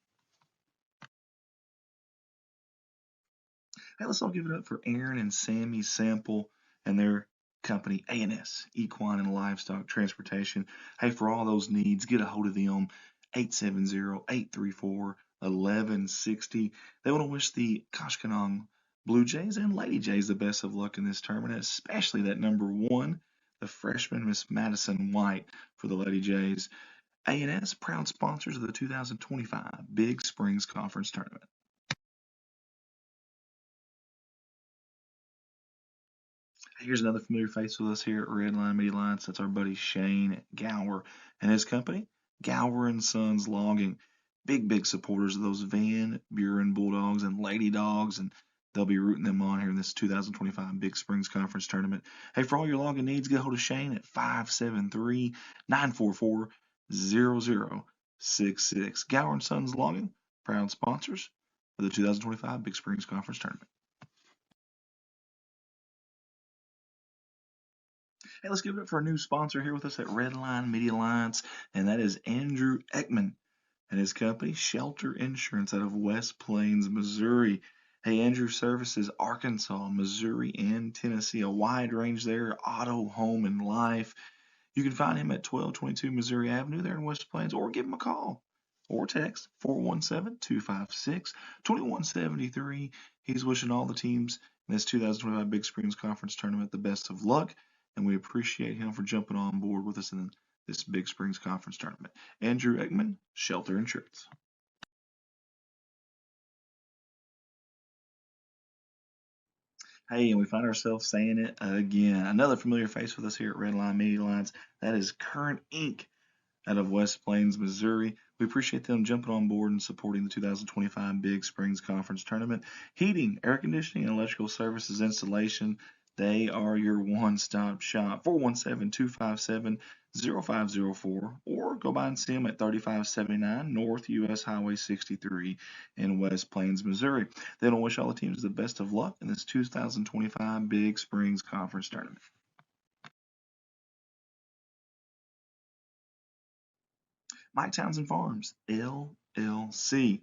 Hey, let's all give it up for Aaron and Sammy Sample and their company, A&S, Equine and Livestock Transportation. Hey, for all those needs, get a hold of them, 870-834-1160. They want to wish the Koshkonong Blue Jays and Lady Jays the best of luck in this tournament, especially that number 1, the freshman, Miss Madison White, for the Lady Jays. A&S, proud sponsors of the 2025 Big Springs Conference Tournament. Here's another familiar face with us here at Redline Media Alliance. That's our buddy Shane Gower and his company, Gower and Sons Logging. Big supporters of those Van Buren Bulldogs and Lady Dogs, and they'll be rooting them on here in this 2025 Big Springs Conference Tournament. Hey, for all your logging needs, get a hold of Shane at 573-944-0066. Gower and Sons Logging, proud sponsors of the 2025 Big Springs Conference Tournament. Hey, let's give it up for a new sponsor here with us at Redline Media Alliance, and that is Andrew Ekman and his company, Shelter Insurance, out of West Plains, Missouri. Hey, Andrew services Arkansas, Missouri, and Tennessee. A wide range there, auto, home, and life. You can find him at 1222 Missouri Avenue there in West Plains, or give him a call or text 417-256-2173. He's wishing all the teams in this 2025 Big Springs Conference Tournament the best of luck, and we appreciate him for jumping on board with us in this Big Springs Conference Tournament. Andrew Ekman, Shelter Insurance. Hey, and we find ourselves saying it again. Another familiar face with us here at Redline Media Alliance. That is Current Inc. out of West Plains, Missouri. We appreciate them jumping on board and supporting the 2025 Big Springs Conference Tournament. Heating, air conditioning, and electrical services installation. They are your one-stop shop. 417-257-0504, or go by and see them at 3579 North US Highway 63 in West Plains, Missouri. They don't wish all the teams the best of luck in this 2025 Big Springs Conference Tournament. Mike Townsend Farms, LLC.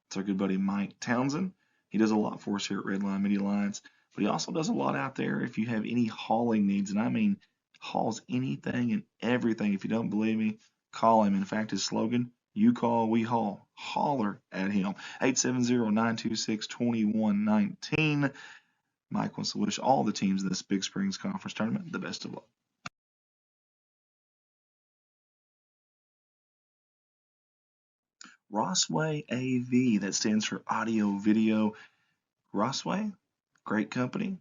It's our good buddy Mike Townsend. He does a lot for us here at Redline Media Alliance, but he also does a lot out there if you have any hauling needs, and I mean hauls anything and everything. If you don't believe me, call him. In fact, his slogan, you call, we haul. Holler at him. 870-926-2119. Mike wants to wish all the teams in this Big Springs Conference Tournament the best of luck. Rossway AV, that stands for audio video. Rossway, great company,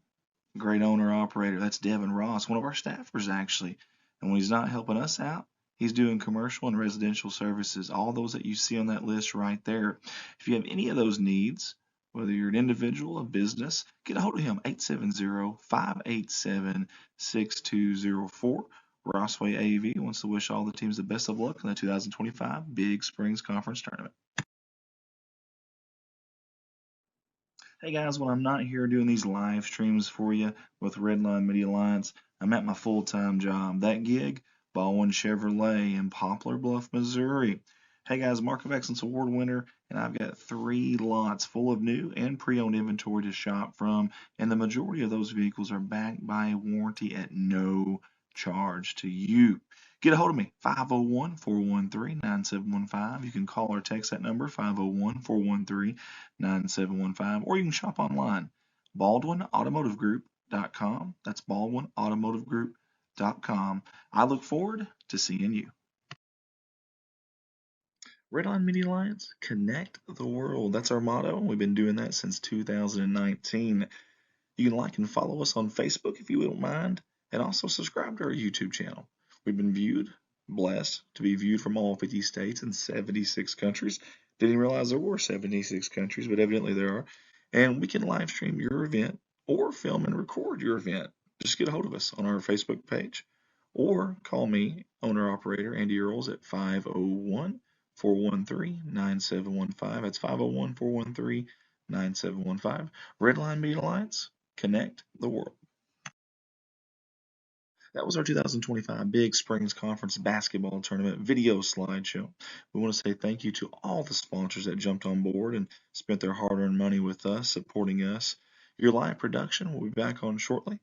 great owner operator. That's Devin Ross, one of our staffers actually. And when he's not helping us out, he's doing commercial and residential services, all those that you see on that list right there. If you have any of those needs, whether you're an individual, a business, get a hold of him, 870-587-6204. Rossway AV wants to wish all the teams the best of luck in the 2025 Big Springs Conference Tournament. Hey guys, when I'm not here doing these live streams for you with Redline Media Alliance, I'm at my full-time job. That gig, Baldwin Chevrolet in Poplar Bluff, Missouri. Hey guys, Mark of Excellence Award winner, and I've got 3 lots full of new and pre-owned inventory to shop from, and the majority of those vehicles are backed by a warranty at no charge to you. Get a hold of me, 501-413-9715. You can call or text that number, 501-413-9715, or you can shop online, BaldwinAutomotiveGroup.com. That's BaldwinAutomotiveGroup.com. redlinemedia.com. I look forward to seeing you. Redline Media Alliance, connect the world. That's our motto. We've been doing that since 2019. You can like and follow us on Facebook if you don't mind, and also subscribe to our YouTube channel. We've been blessed to be viewed from all 50 states and 76 countries. Didn't realize there were 76 countries, but evidently there are. And we can live stream your event or film and record your event. Just get a hold of us on our Facebook page or call me, owner-operator Andy Earls, at 501-413-9715. That's 501-413-9715. Redline Media Alliance, connect the world. That was our 2025 Big Springs Conference Basketball Tournament video slideshow. We want to say thank you to all the sponsors that jumped on board and spent their hard-earned money with us, supporting us. Your live production will be back on shortly.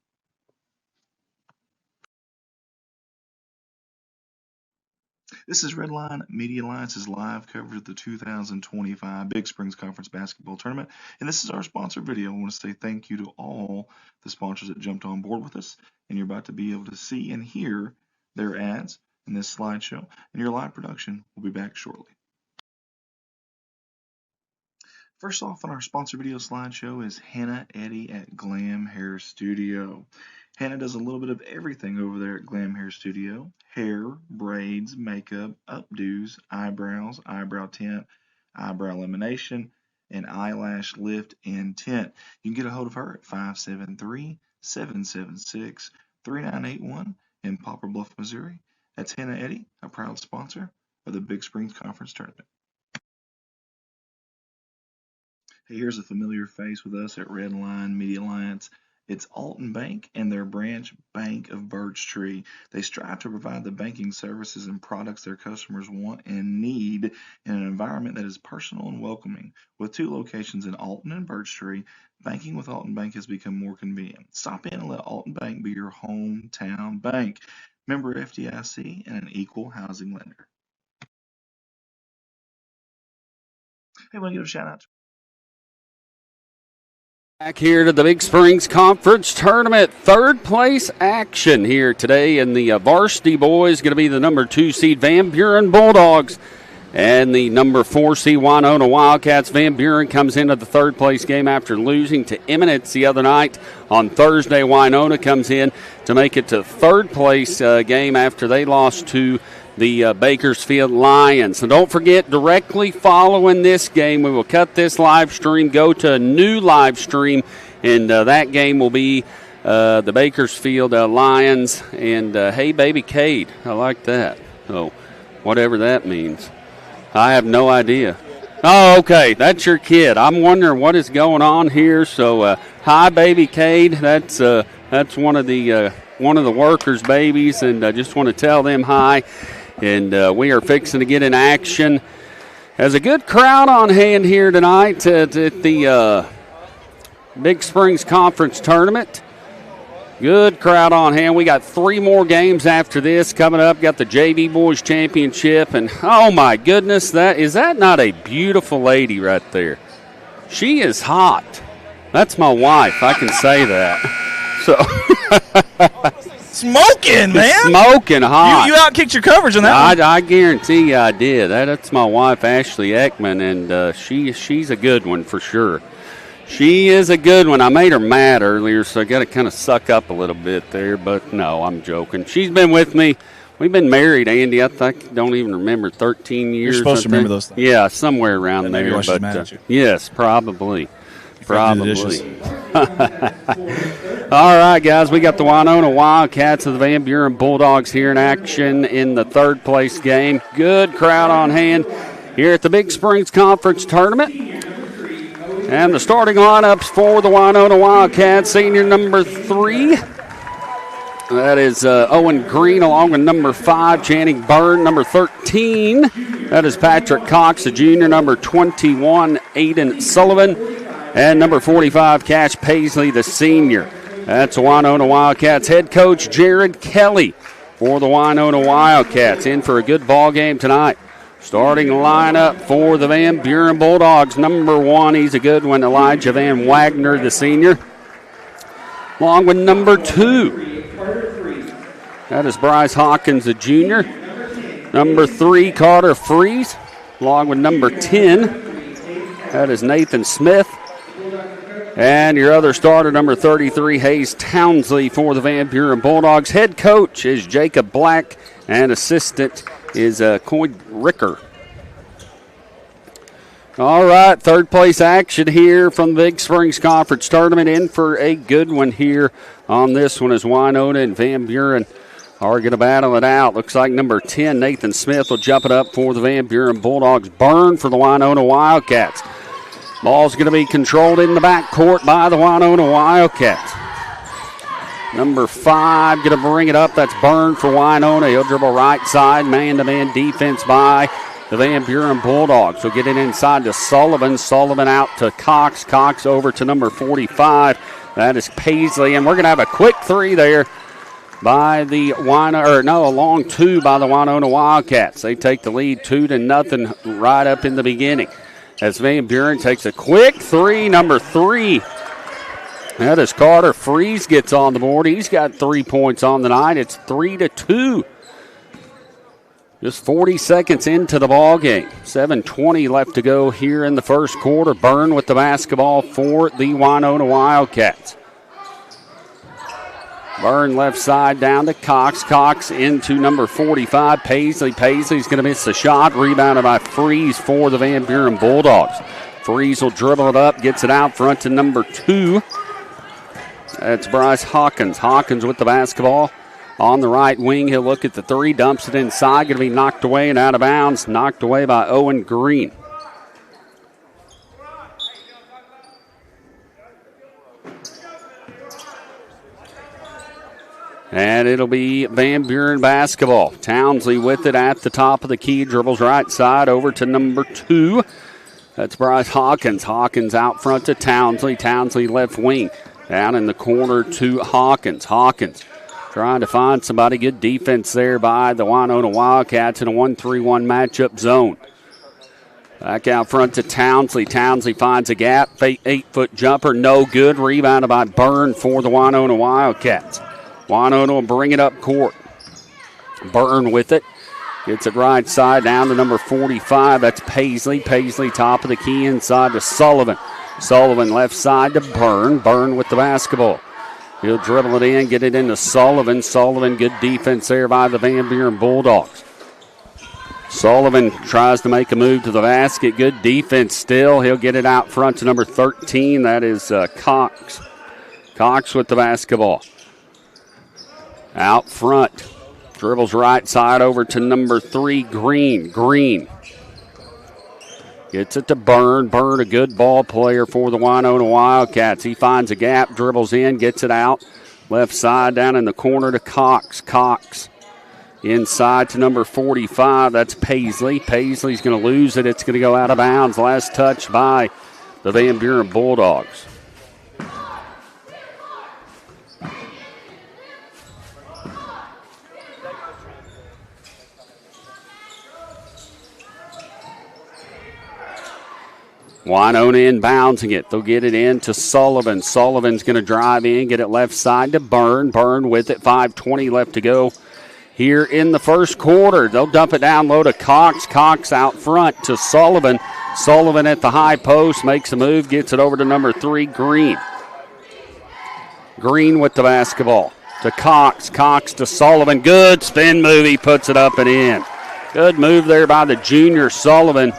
This is Redline Media Alliance's live coverage of the 2025 Big Springs Conference Basketball Tournament, and this is our sponsor video. I want to say thank you to all the sponsors that jumped on board with us, and you're about to be able to see and hear their ads in this slideshow, and your live production will be back shortly. First off on our sponsor video slideshow is Hannah Eddy at Glam Hair Studio. Hannah does a little bit of everything over there at Glam Hair Studio. Hair, braids, makeup, updos, eyebrows, eyebrow tint, eyebrow lamination, and eyelash lift and tint. You can get a hold of her at 573-776-3981 in Poplar Bluff, Missouri. That's Hannah Eddy, a proud sponsor of the Big Springs Conference Tournament. Hey, here's a familiar face with us at Redline Media Alliance. It's Alton Bank and their branch Bank of Birch Tree. They strive to provide the banking services and products their customers want and need in an environment that is personal and welcoming. With 2 locations in Alton and Birch Tree, banking with Alton Bank has become more convenient. Stop in and let Alton Bank be your hometown bank. Member FDIC and an equal housing lender. Hey, want to give a shout out to Back here to the Big Springs Conference Tournament. 3rd place action here today, and the Varsity boys going to be the number 2 seed Van Buren Bulldogs and the number 4 seed Winona Wildcats. Van Buren comes into the 3rd place game after losing to Eminence the other night. On Thursday, Winona comes in to make it to 3rd place game after they lost to the Bakersfield Lions. And don't forget, directly following this game, we will cut this live stream, go to a new live stream, and that game will be the Bakersfield Lions and Hey Baby Cade. I like that. Oh, whatever that means. I have no idea. Oh, okay, that's your kid. I'm wondering what is going on here. So, hi, Baby Cade. That's one of the workers' babies, and I just want to tell them hi. And we are fixing to get in action. There's a good crowd on hand here tonight at the Big Springs Conference Tournament. Good crowd on hand. We got 3 more games after this coming up. Got the JV Boys Championship. And, oh, my goodness, is that not a beautiful lady right there? She is hot. That's my wife. I can say that. So... Smoking, man. Smoking hot. You outkicked your coverage on that one. I guarantee you I did. That's my wife, Ashley Ekman, and she's a good one for sure. She is a good one. I made her mad earlier, so I got to kind of suck up a little bit there, but no, I'm joking. She's been with me. We've been married, Andy, I don't even remember, 13 years. You're supposed to remember those things. Yeah, somewhere around there. Maybe she's mad at you. Yes, probably. Probably. All right, guys, we got the Winona Wildcats of the Van Buren Bulldogs here in action in the 3rd place game. Good crowd on hand here at the Big Springs Conference Tournament. And the starting lineups for the Winona Wildcats: senior number 3. That is Owen Green, along with number 5, Channing Byrne. Number 13, that is Patrick Cox, the junior. Number 21, Aiden Sullivan. And number 45, Cash Paisley, the senior. That's the Winona Wildcats head coach Jared Kelly for the Winona Wildcats. In for a good ball game tonight. Starting lineup for the Van Buren Bulldogs. Number 1, he's a good one, Elijah Van Wagner, the senior. Along with number 2, That is Bryce Hawkins, a junior. Number 3, Carter Freeze, along with number 10. That is Nathan Smith. And your other starter, number 33, Hayes Townsley for the Van Buren Bulldogs. Head coach is Jacob Black, and assistant is Coy Ricker. All right, third place action here from the Big Springs Conference Tournament. In for a good one here on this one as Winona and Van Buren are going to battle it out. Looks like number 10, Nathan Smith, will jump it up for the Van Buren Bulldogs. Burn for the Winona Wildcats. Ball's going to be controlled in the backcourt by the Winona Wildcats. Number 5 going to bring it up. That's Burn for Winona. He'll dribble right side. Man-to-man defense by the Van Buren Bulldogs. He'll get it inside to Sullivan. Sullivan out to Cox. Cox over to number 45. That is Paisley. And we're going to have a quick 3 there by the a long 2 by the Winona Wildcats. They take the lead 2-0 right up in the beginning. As Van Buren takes a quick 3, number 3. That is Carter Freeze gets on the board. He's got 3 points on the night. It's 3-2. Just 40 seconds into the ball game. 7:20 left to go here in the first quarter. Byrne with the basketball for the Winona Wildcats. Byrne left side down to Cox. Cox into number 45, Paisley. Paisley's going to miss the shot. Rebounded by Freeze for the Van Buren Bulldogs. Freeze will dribble it up, gets it out front to number 2. That's Bryce Hawkins. Hawkins with the basketball on the right wing. He'll look at the 3, dumps it inside. Going to be knocked away and out of bounds. Knocked away by Owen Green. And it'll be Van Buren basketball. Townsley with it at the top of the key. Dribbles right side over to number 2. That's Bryce Hawkins. Hawkins out front to Townsley. Townsley left wing. Down in the corner to Hawkins. Hawkins trying to find somebody. Good defense there by the Winona Wildcats in a 1-3-1 matchup zone. Back out front to Townsley. Townsley finds a gap. 8-foot jumper. No good. Rebounded by Byrne for the Winona Wildcats. Winona will bring it up court. Byrne with it. Gets it right side down to number 45. That's Paisley. Paisley top of the key inside to Sullivan. Sullivan left side to Byrne. Byrne with the basketball. He'll dribble it in, get it into Sullivan. Sullivan, good defense there by the Van Buren Bulldogs. Sullivan tries to make a move to the basket. Good defense still. He'll get it out front to number 13. That is Cox. Cox with the basketball. Out front. Dribbles right side over to number 3, Green. Green gets it to Byrne. Byrne, a good ball player for the Winona Wildcats. He finds a gap, dribbles in, gets it out. Left side down in the corner to Cox. Cox inside to number 45. That's Paisley. Paisley's going to lose it. It's going to go out of bounds. Last touch by the Van Buren Bulldogs. Winona inboundsing it. They'll get it in to Sullivan. Sullivan's going to drive in, get it left side to Byrne. Byrne with it. 5:20 left to go here in the first quarter. They'll dump it down low to Cox. Cox out front to Sullivan. Sullivan at the high post makes a move, gets it over to number 3, Green. Green with the basketball to Cox. Cox to Sullivan. Good spin move. He puts it up and in. Good move there by the junior Sullivan,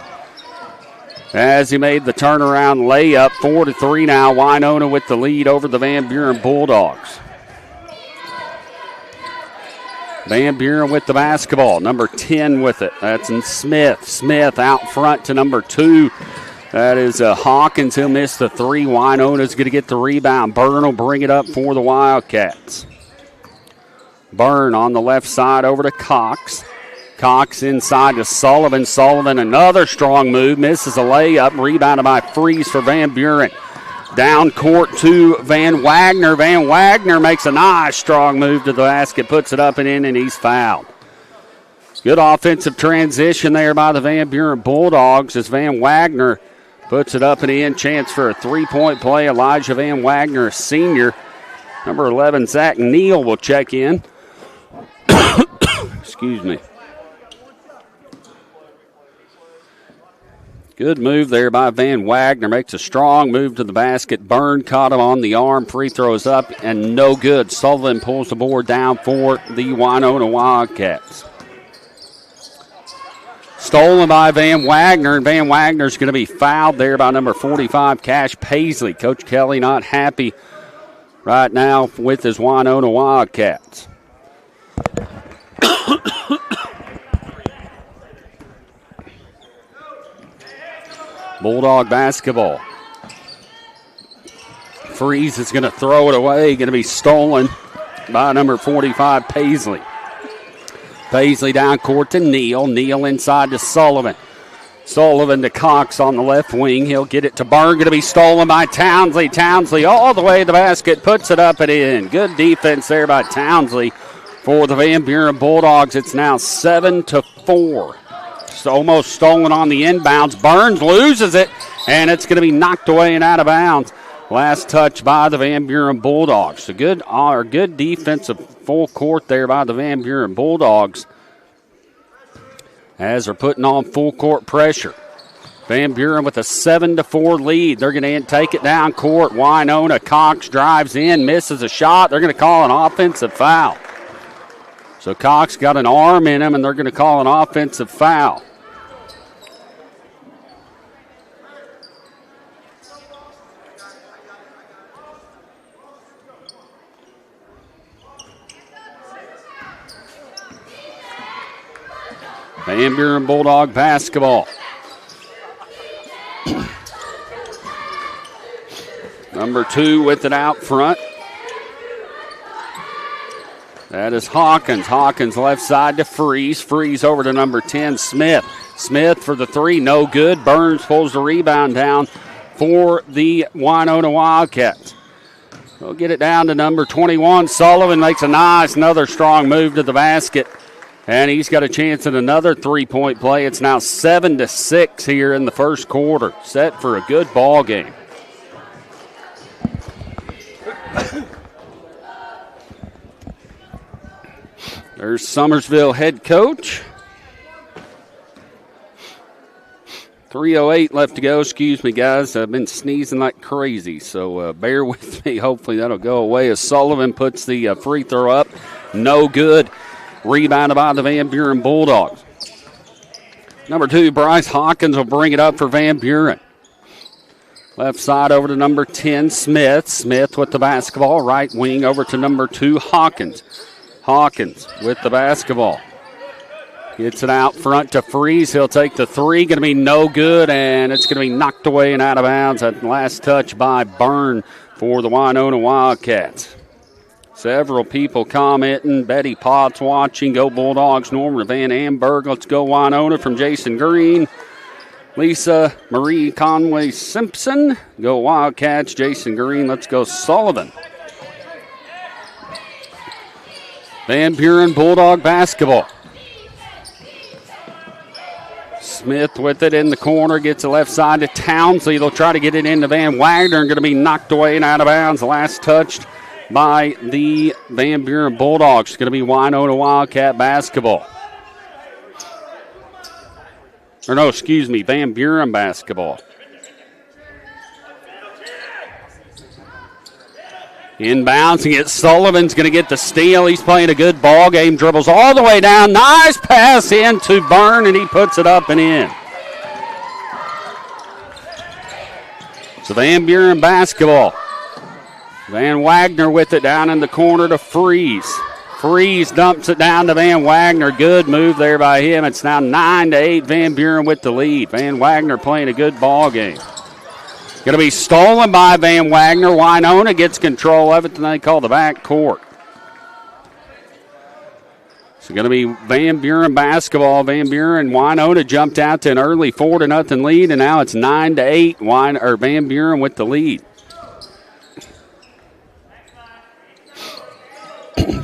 as he made the turnaround layup. 4-3 now. Winona with the lead over the Van Buren Bulldogs. Van Buren with the basketball. Number 10 with it. That's in Smith. Smith out front to number 2. That is Hawkins. He'll miss the 3. Winona's going to get the rebound. Byrne will bring it up for the Wildcats. Byrne on the left side over to Cox. Cox inside to Sullivan. Sullivan, another strong move. Misses a layup. Rebounded by Freeze for Van Buren. Down court to Van Wagner. Van Wagner makes a nice strong move to the basket. Puts it up and in, and he's fouled. Good offensive transition there by the Van Buren Bulldogs as Van Wagner puts it up and in. Chance for a three-point play. Elijah Van Wagner, a senior. Number 11, Zach Neal will check in. excuse me. Good move there by Van Wagner. Makes a strong move to the basket. Byrne caught him on the arm. Free throws up and no good. Sullivan pulls the board down for the Winona Wildcats. Stolen by Van Wagner, and Van Wagner's going to be fouled there by number 45, Cash Paisley. Coach Kelly not happy right now with his Winona Wildcats. Bulldog basketball. Freeze is going to throw it away. Going to be stolen by number 45, Paisley. Paisley down court to Neal. Neal inside to Sullivan. Sullivan to Cox on the left wing. He'll get it to Byrne. Going to be stolen by Townsley. Townsley all the way to the basket. Puts it up and in. Good defense there by Townsley for the Van Buren Bulldogs. It's now 7-4. Almost stolen on the inbounds. Burns loses it, and it's going to be knocked away and out of bounds. Last touch by the Van Buren Bulldogs. A good defensive full court there by the Van Buren Bulldogs as they're putting on full court pressure. Van Buren with a 7-4 lead. They're going to take it down court. Winona Cox drives in, misses a shot. They're going to call an offensive foul. So Cox got an arm in him, and they're going to call an offensive foul. Van Buren Bulldog basketball. Number 2 with it out front. That is Hawkins. Hawkins left side to Freeze. Freeze over to number 10, Smith. Smith for the 3, no good. Burns pulls the rebound down for the Winona Wildcats. We'll get it down to number 21. Sullivan makes another strong move to the basket. And he's got a chance at another three-point play. It's now 7-6 here in the first quarter. Set for a good ball game. There's Summersville head coach. 3:08 left to go. Excuse me, guys. I've been sneezing like crazy, so bear with me. Hopefully that'll go away as Sullivan puts the free throw up. No good. Rebounded by the Van Buren Bulldogs. Number 2, Bryce Hawkins will bring it up for Van Buren. Left side over to number 10, Smith. Smith with the basketball. Right wing over to number 2, Hawkins. Hawkins with the basketball. Gets it out front to Freeze. He'll take the 3. Going to be no good, and it's going to be knocked away and out of bounds. That last touch by Byrne for the Winona Wildcats. Several people commenting. Betty Potts watching. Go Bulldogs. Norma Van Amberg. Let's go Winona from Jason Green. Lisa Marie Conway Simpson. Go Wildcats. Jason Green. Let's go Sullivan. Van Buren Bulldog basketball. Smith with it in the corner. Gets the left side to Townsley. They'll try to get it into Van Wagner and going to be knocked away and out of bounds. Last touched by the Van Buren Bulldogs. It's going to be Winona Wildcat basketball. Van Buren basketball. Inbounds and gets Sullivan's going to get the steal. He's playing a good ball game. Dribbles all the way down. Nice pass into Byrne, and he puts it up and in. So Van Buren basketball. Van Wagner with it down in the corner to Freeze. Freeze dumps it down to Van Wagner. Good move there by him. It's now 9-8. Van Buren with the lead. Van Wagner playing a good ball game. Going to be stolen by Van Wagner. Winona gets control of it, and they call the back court. It's going to be Van Buren basketball. Van Buren, Winona jumped out to an early 4-0 lead, and now it's 9-8. Van Buren with the lead.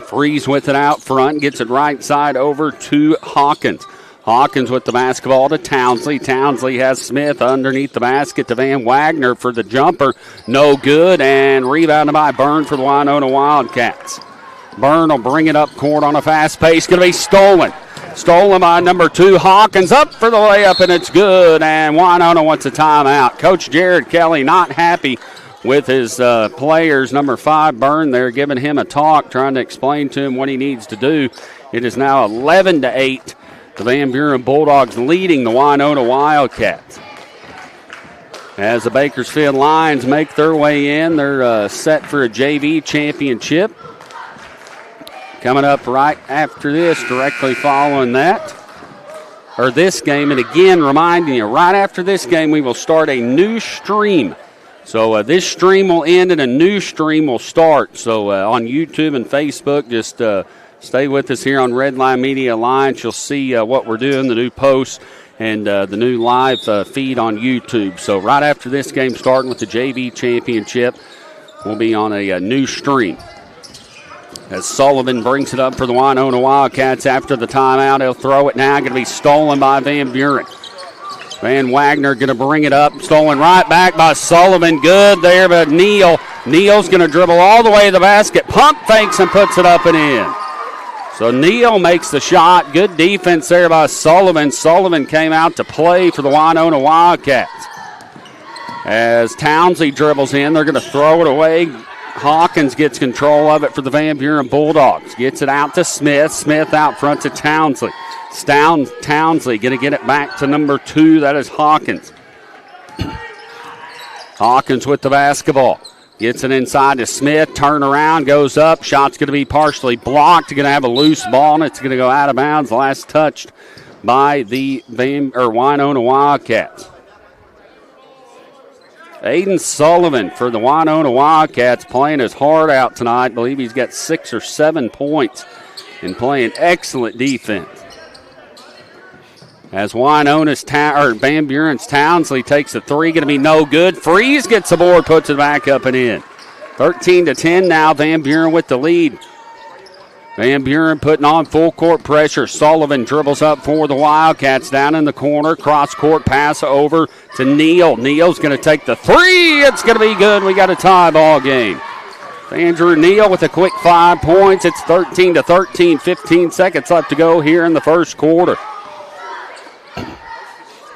Freeze with it out front, gets it right side over to Hawkins. Hawkins with the basketball to Townsley. Townsley has Smith underneath the basket to Van Wagner for the jumper. No good, and rebounded by Byrne for the Winona Wildcats. Byrne will bring it up court on a fast pace. Going to be stolen. Stolen by number 2, Hawkins, up for the layup, and it's good. And Winona wants a timeout. Coach Jared Kelly not happy with his players. Number 5, Byrne, there giving him a talk, trying to explain to him what he needs to do. It is now 11-8. The Van Buren Bulldogs leading the Winona Wildcats. As the Bakersfield Lions make their way in, they're set for a JV championship. Coming up right after this, directly following that, or this game. And again, reminding you, right after this game, we will start a new stream. So this stream will end and a new stream will start. So on YouTube and Facebook, just stay with us here on Redline Media Alliance. You'll see what we're doing, the new posts, and the new live feed on YouTube. So right after this game, starting with the JV championship, we'll be on a new stream. As Sullivan brings it up for the Winona Wildcats after the timeout, he'll throw it now. Going to be stolen by Van Buren. Van Wagner going to bring it up. Stolen right back by Sullivan. Good there, but Neal's going to dribble all the way to the basket. Pump fakes and puts it up and in. So Neal makes the shot. Good defense there by Sullivan. Sullivan came out to play for the Winona Wildcats. As Townsley dribbles in, they're going to throw it away. Hawkins gets control of it for the Van Buren Bulldogs. Gets it out to Smith. Smith out front to Townsley. Townsley going to get it back to number 2. That is Hawkins. Hawkins with the basketball. Gets it inside to Smith. Turn around. Goes up. Shot's going to be partially blocked. Going to have a loose ball, and it's going to go out of bounds. Last touched by the Winona Wildcats. Aiden Sullivan for the Winona Wildcats playing his heart out tonight. I believe he's got 6 or 7 points and playing excellent defense. As Van Buren's Townsley takes the 3, going to be no good. Freeze gets the board, puts it back up and in. 13-10 now, Van Buren with the lead. Van Buren putting on full court pressure. Sullivan dribbles up for the Wildcats down in the corner. Cross court pass over to Neal. Neal's going to take the 3. It's going to be good. We got a tie ball game. Andrew Neal with a quick 5 points. It's 13-13. 15 seconds left to go here in the first quarter.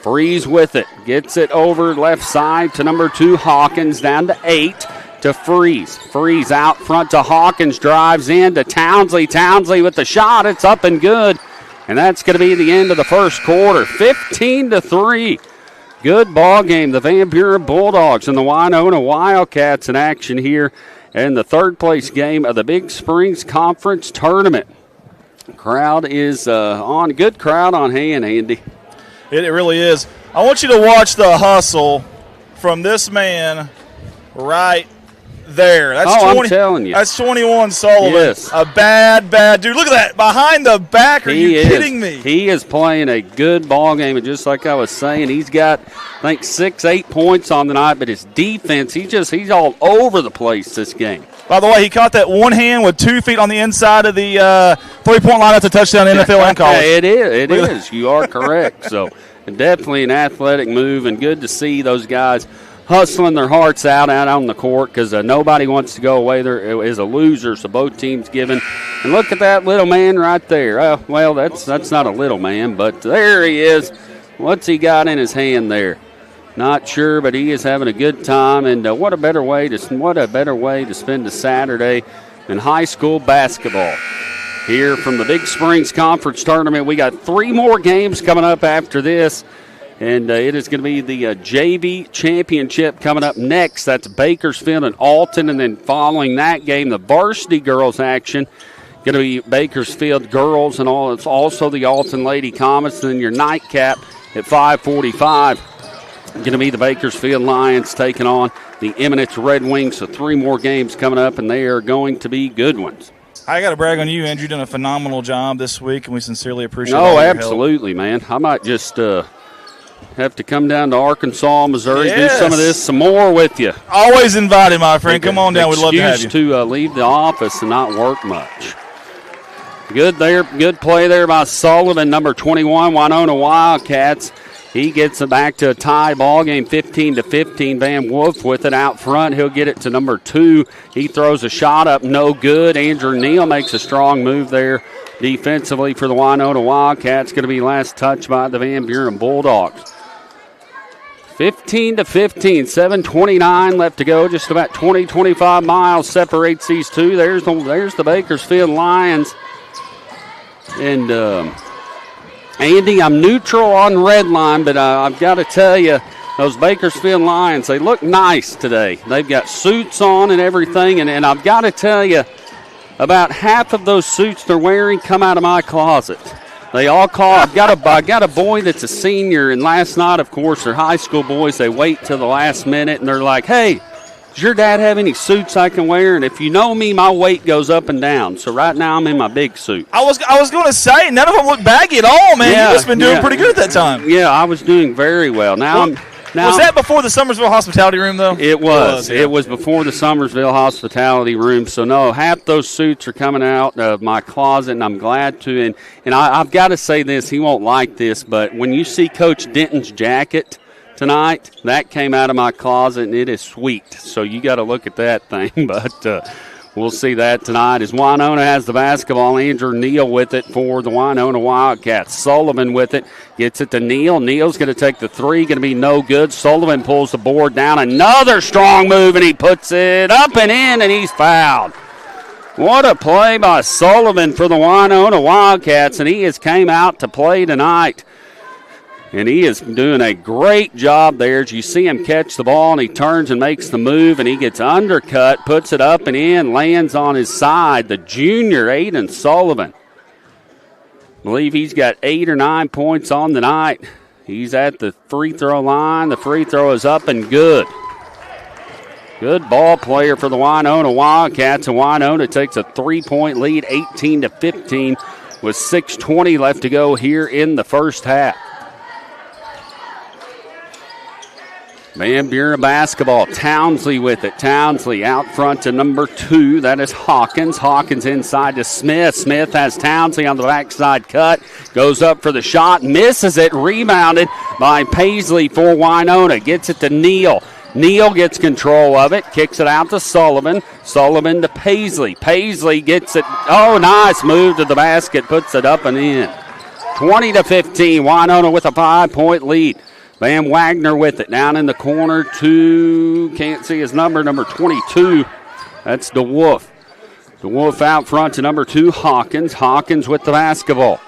Freeze with it. Gets it over left side to number 2, Hawkins, down to 8. To Freeze. Freeze out front to Hawkins. Drives in to Townsley. Townsley with the shot. It's up and good. And that's going to be the end of the first quarter. 15-3. Good ball game. The Van Buren Bulldogs and the Winona Wildcats in action here in the third place game of the Big Springs Conference Tournament. Crowd is on. Good crowd on hand, Andy. It really is. I want you to watch the hustle from this man right there. That's I'm telling you. That's 21 Sullivan. Yes. A bad dude. Look at that. Behind the back. Are you kidding me? He is playing a good ball game. And just like I was saying, he's got, I think, 6-8 points on the night. But his defense, he's all over the place this game. By the way, he caught that one hand with 2 feet on the inside of the three-point line. That's a touchdown in NFL and college. It is. You are correct. So definitely an athletic move, and good to see those guys hustling their hearts out on the court, because nobody wants to go away there as a loser, so both teams giving. And look at that little man right there. Well, that's not a little man, but there he is. What's he got in his hand there? Not sure, but he is having a good time. And what a better way to spend a Saturday in high school basketball. Here from the Big Springs Conference Tournament, we got 3 more games coming up after this. And it is going to be the JV championship coming up next. That's Bakersfield and Alton. And then following that game, the varsity girls action. Going to be Bakersfield girls and all. It's also the Alton Lady Comets. And then your nightcap at 5:45. Going to be the Bakersfield Lions taking on the Eminence Red Wings. So 3 more games coming up, and they are going to be good ones. I got to brag on you, Andrew. You've done a phenomenal job this week, and we sincerely appreciate it. Oh, absolutely, man. I might just have to come down to Arkansas, Missouri, do some of this some more with you. Always invited, my friend. Come on down. We'd love to have you. To leave the office and not work much. Good play there by Sullivan, number 21, Winona Wildcats. He gets it back to a tie ball game, 15-15. Van Wolf with it out front. He'll get it to number 2. He throws a shot up, no good. Andrew Neal makes a strong move there defensively for the Winona Wildcats. Going to be last touch by the Van Buren Bulldogs. 15-15, 7:29 left to go. Just about 20-25 miles separates these two. There's the Bakersfield Lions. And Andy, I'm neutral on red line, but I've got to tell you, those Bakersfield Lions, they look nice today. They've got suits on and everything, and I've got to tell you, about half of those suits they're wearing come out of my closet. They all call. I got a boy that's a senior, and last night, of course, they're high school boys. They wait till the last minute, and they're like, "Hey, does your dad have any suits I can wear?" And if you know me, my weight goes up and down. So right now, I'm in my big suit. I was going to say, none of them look baggy at all, man. Yeah, You've just been doing pretty good at that time. Yeah, I was doing very well. Was that before the Summersville Hospitality Room, though? It was. It was before the Summersville Hospitality Room. So, no, half those suits are coming out of my closet, and I'm glad to. And I've got to say this. He won't like this, but when you see Coach Denton's jacket tonight, that came out of my closet, and it is sweet. So you got to look at that thing. But we'll see that tonight as Winona has the basketball. Andrew Neal with it for the Winona Wildcats. Sullivan with it. Gets it to Neal. Neal's going to take the three. Going to be no good. Sullivan pulls the board down. Another strong move, and he puts it up and in, and he's fouled. What a play by Sullivan for the Winona Wildcats, and he has came out to play tonight. And he is doing a great job there. As you see him catch the ball, and he turns and makes the move, and he gets undercut, puts it up and in, lands on his side. The junior, Aiden Sullivan. I believe he's got 8 or 9 points on the night. He's at the free throw line. The free throw is up and good. Good ball player for the Winona Wildcats. And Winona takes a 3-point lead, 18-15, with 6:20 left to go here in the first half. Van Buren basketball. Townsley with it. Townsley out front to number 2. That is Hawkins. Hawkins inside to Smith. Smith has Townsley on the backside cut. Goes up for the shot. Misses it. Rebounded by Paisley for Winona. Gets it to Neal. Neal gets control of it. Kicks it out to Sullivan. Sullivan to Paisley. Paisley gets it. Oh, nice move to the basket. Puts it up and in. 20-15. Winona with a 5-point lead. Van Wagner with it down in the corner to, can't see his number 22. That's DeWolf. DeWolf out front to number 2, Hawkins. Hawkins with the basketball.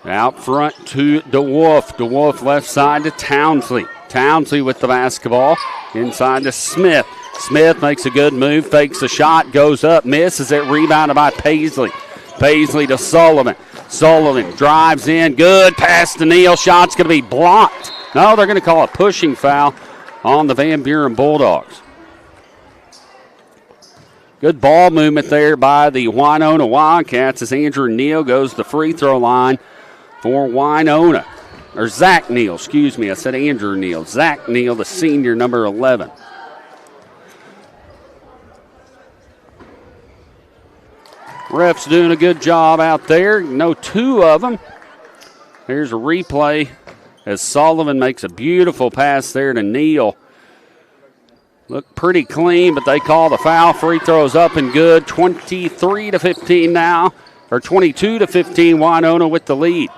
Out front to DeWolf. DeWolf left side to Townsley. Townsley with the basketball. Inside to Smith. Smith makes a good move, fakes a shot, goes up, misses it, rebounded by Paisley. Paisley to Sullivan. Sullivan drives in, good pass to Neal. Shot's going to be blocked. No, they're going to call a pushing foul on the Van Buren Bulldogs. Good ball movement there by the Winona Wildcats as Andrew Neal goes to the free throw line for Winona. Or Zach Neal, excuse me. I said Andrew Neal. Zach Neal, the senior, number 11. Ref's doing a good job out there. No 2 of them. Here's a replay as Sullivan makes a beautiful pass there to Neal. Look pretty clean, but they call the foul. Free throws up and good. 23-15 now, or 22-15. Winona with the lead.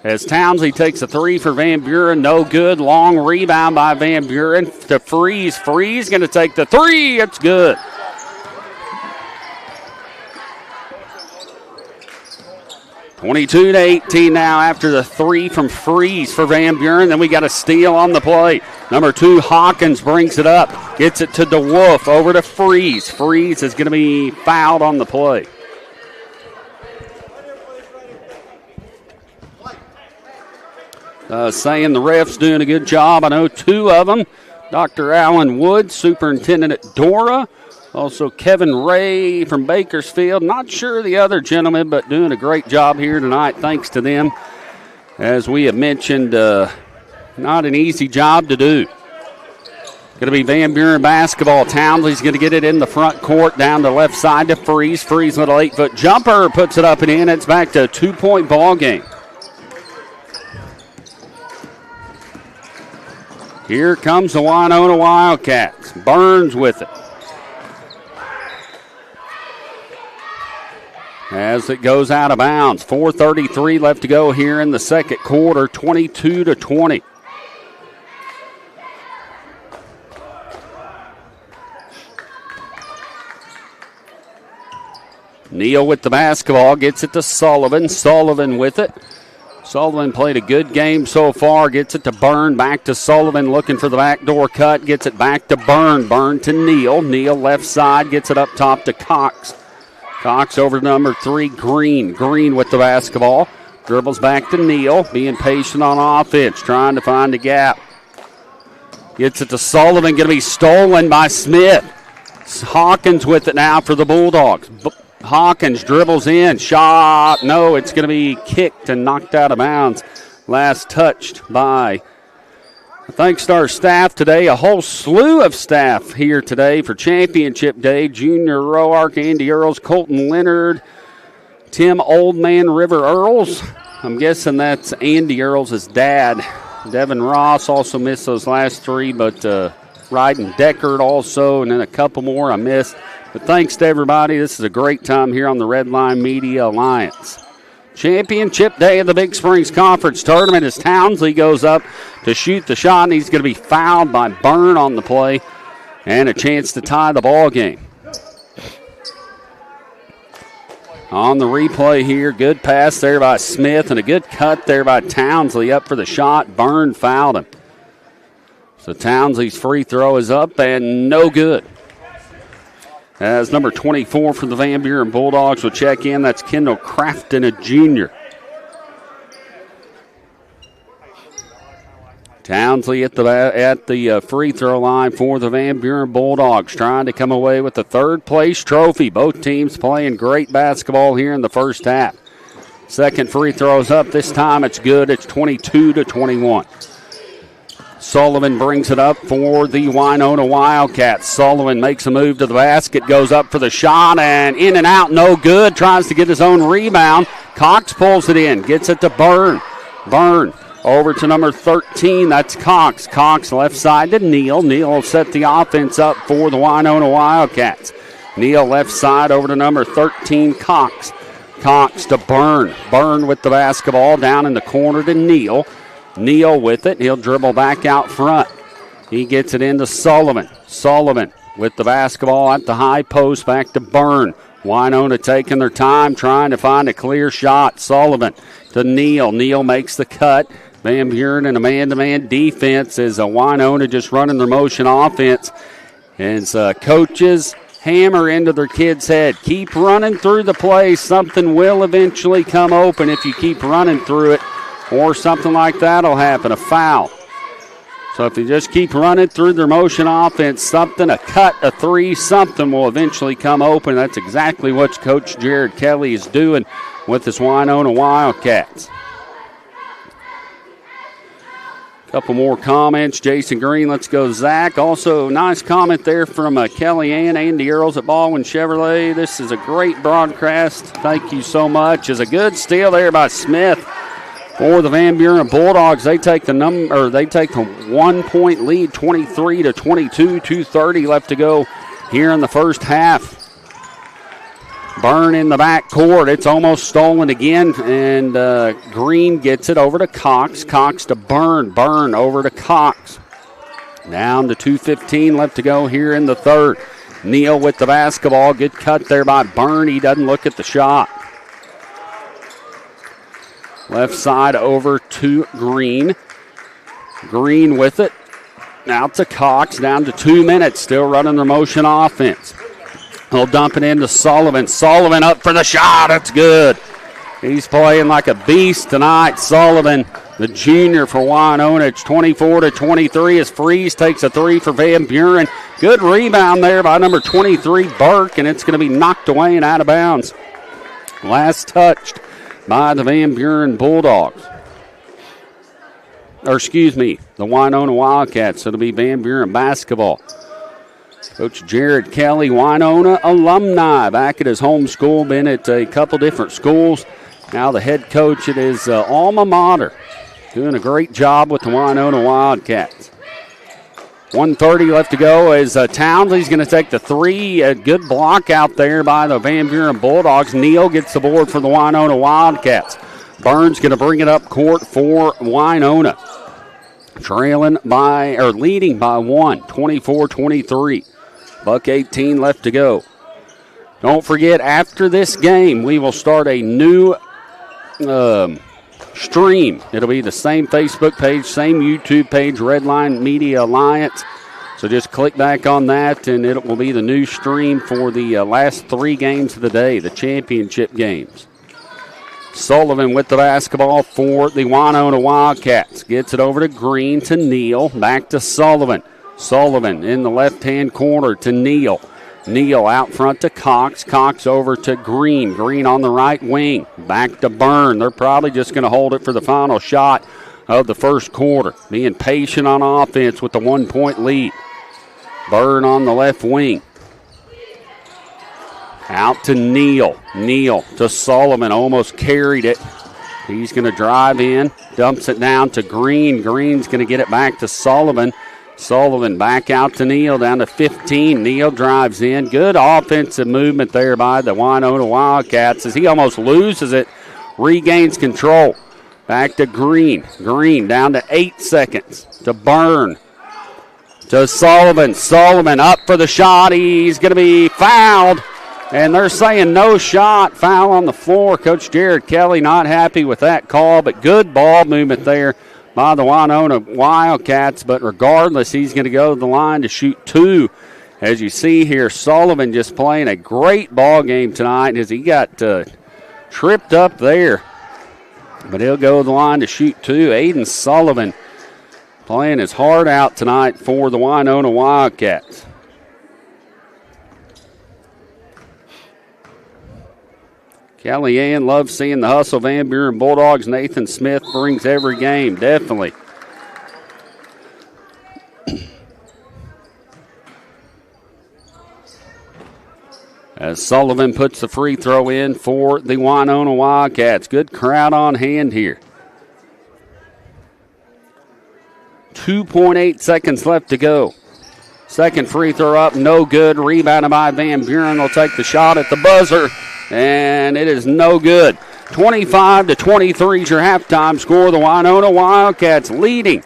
As Townsley takes a 3 for Van Buren, no good. Long rebound by Van Buren to Freeze. Freeze going to take the 3. It's good. (22-18) now after the 3 from Freeze for Van Buren. Then we got a steal on the play. Number 2, Hawkins brings it up. Gets it to DeWolf. Over to Freeze. Freeze is going to be fouled on the play. Saying the ref's doing a good job. I know 2 of them. Dr. Alan Wood, superintendent at Dora. Also Kevin Ray from Bakersfield. Not sure the other gentleman, but doing a great job here tonight. Thanks to them. As we have mentioned, not an easy job to do. Going to be Van Buren basketball. Townsley's going to get it in the front court down the left side to Freeze. Freeze little 8-foot jumper. Puts it up and in. It's back to a 2-point ball game. Here comes the Winona Wildcats. Burns with it. As it goes out of bounds. 4:33 left to go here in the second quarter. 22-20. Neal with the basketball, gets it to Sullivan. Sullivan with it. Sullivan played a good game so far, gets it to Byrne, back to Sullivan, looking for the backdoor cut, gets it back to Byrne. Byrne to Neal. Neal left side, gets it up top to Cox. Cox over to number 3, Green. Green with the basketball. Dribbles back to Neal, being patient on offense, trying to find a gap. Gets it to Sullivan, going to be stolen by Smith. Hawkins with it now for the Bulldogs. Hawkins dribbles in, shot, no, it's going to be kicked and knocked out of bounds. Last touched by, thanks to our staff today, a whole slew of staff here today for championship day. Junior Roark, Andy Earls, Colton Leonard, Tim Oldman River Earls. I'm guessing that's Andy Earls' dad. Devin Ross also missed those last 3, but Ryden Deckard also, and then a couple more I missed. But thanks to everybody. This is a great time here on the Red Line Media Alliance. Championship day of the Big Springs Conference Tournament as Townsley goes up to shoot the shot, and he's going to be fouled by Byrne on the play, and a chance to tie the ball game. On the replay here, good pass there by Smith, and a good cut there by Townsley up for the shot. Byrne fouled him. So Townsley's free throw is up and no good. As number 24 for the Van Buren Bulldogs will check in. That's Kendall Crafton, a junior. Townsley at the free throw line for the Van Buren Bulldogs, trying to come away with the third place trophy. Both teams playing great basketball here in the first half. Second free throw's up. This time it's good. It's 22-21. Sullivan brings it up for the Winona Wildcats. Sullivan makes a move to the basket, goes up for the shot, and in and out, no good. Tries to get his own rebound. Cox pulls it in, gets it to Byrne. Byrne over to number 13, that's Cox. Cox left side to Neal. Neal will set the offense up for the Winona Wildcats. Neal left side over to number 13, Cox. Cox to Byrne. Byrne with the basketball down in the corner to Neal. Neal with it. He'll dribble back out front. He gets it into Sullivan. Sullivan with the basketball at the high post, back to Byrne. Winona taking their time, trying to find a clear shot. Sullivan to Neal. Neal makes the cut. Van Buren in a man-to-man defense as Winona just running their motion offense. As coaches hammer into their kids' head. Keep running through the play. Something will eventually come open if you keep running through it. Or something like that will happen, a foul. So if they just keep running through their motion offense, something, a cut, a three, something will eventually come open. That's exactly what Coach Jared Kelly is doing with his Winona Wildcats. Couple more comments. Jason Green, let's go Zach. Also, nice comment there from Kelly Ann, Andy Earls at Baldwin Chevrolet. This is a great broadcast. Thank you so much. It's a good steal there by Smith. For the Van Buren Bulldogs, they take the 1-point lead, 23-22, 2:30 left to go here in the first half. Byrne in the backcourt. It's almost stolen again, and Green gets it over to Cox. Cox to Byrne. Byrne over to Cox. Down to 2:15 left to go here in the third. Neal with the basketball. Good cut there by Byrne. He doesn't look at the shot. Left side over to Green. Green with it. Now to Cox. Down to 2 minutes. Still running their motion offense. He'll dump it into Sullivan. Sullivan up for the shot. It's good. He's playing like a beast tonight. Sullivan, the junior for Winona. It's 24-23 as Freeze takes a three for Van Buren. Good rebound there by number 23, Burke, and it's going to be knocked away and out of bounds. Last touched by the Van Buren Bulldogs. The Winona Wildcats. So it'll be Van Buren basketball. Coach Jared Kelly, Winona alumni, back at his home school, been at a couple different schools. Now the head coach at his alma mater, doing a great job with the Winona Wildcats. 1:30 left to go as Townsley's going to take the three. A good block out there by the Van Buren Bulldogs. Neal gets the board for the Winona Wildcats. Burns going to bring it up court for Winona. Leading by one, 24-23. Buck 18 left to go. Don't forget, after this game, we will start a new stream. It'll be the same Facebook page, same YouTube page, Redline Media Alliance. So just click back on that, and it will be the new stream for the last three games of the day, the championship games. Sullivan with the basketball for the Winona Wildcats. Gets it over to Green, to Neal, back to Sullivan. Sullivan in the left-hand corner to Neal. Neal out front to Cox. Cox over to Green. Green on the right wing. Back to Byrne. They're probably just going to hold it for the final shot of the first quarter. Being patient on offense with the 1-point lead. Byrne on the left wing. Out to Neal. Neal to Sullivan. Almost carried it. He's going to drive in. Dumps it down to Green. Green's going to get it back to Sullivan. Sullivan back out to Neal, down to 15. Neal drives in. Good offensive movement there by the Winona Wildcats as he almost loses it. Regains control. Back to Green. Green down to 8 seconds. To Byrne. To Sullivan. Sullivan up for the shot. He's going to be fouled. And they're saying no shot. Foul on the floor. Coach Jared Kelly not happy with that call, but good ball movement there by the Winona Wildcats. But regardless, he's going to go to the line to shoot two. As you see here, Sullivan just playing a great ball game tonight as he got tripped up there. But he'll go to the line to shoot two. Aiden Sullivan playing his heart out tonight for the Winona Wildcats. Kellyanne loves seeing the hustle. Van Buren Bulldogs. Nathan Smith brings every game, definitely. As Sullivan puts the free throw in for the Winona Wildcats. Good crowd on hand here. 2.8 seconds left to go. Second free throw up, no good. Rebounded by Van Buren. They'll take the shot at the buzzer. And it is no good. 25-23 is your halftime score. The Winona Wildcats leading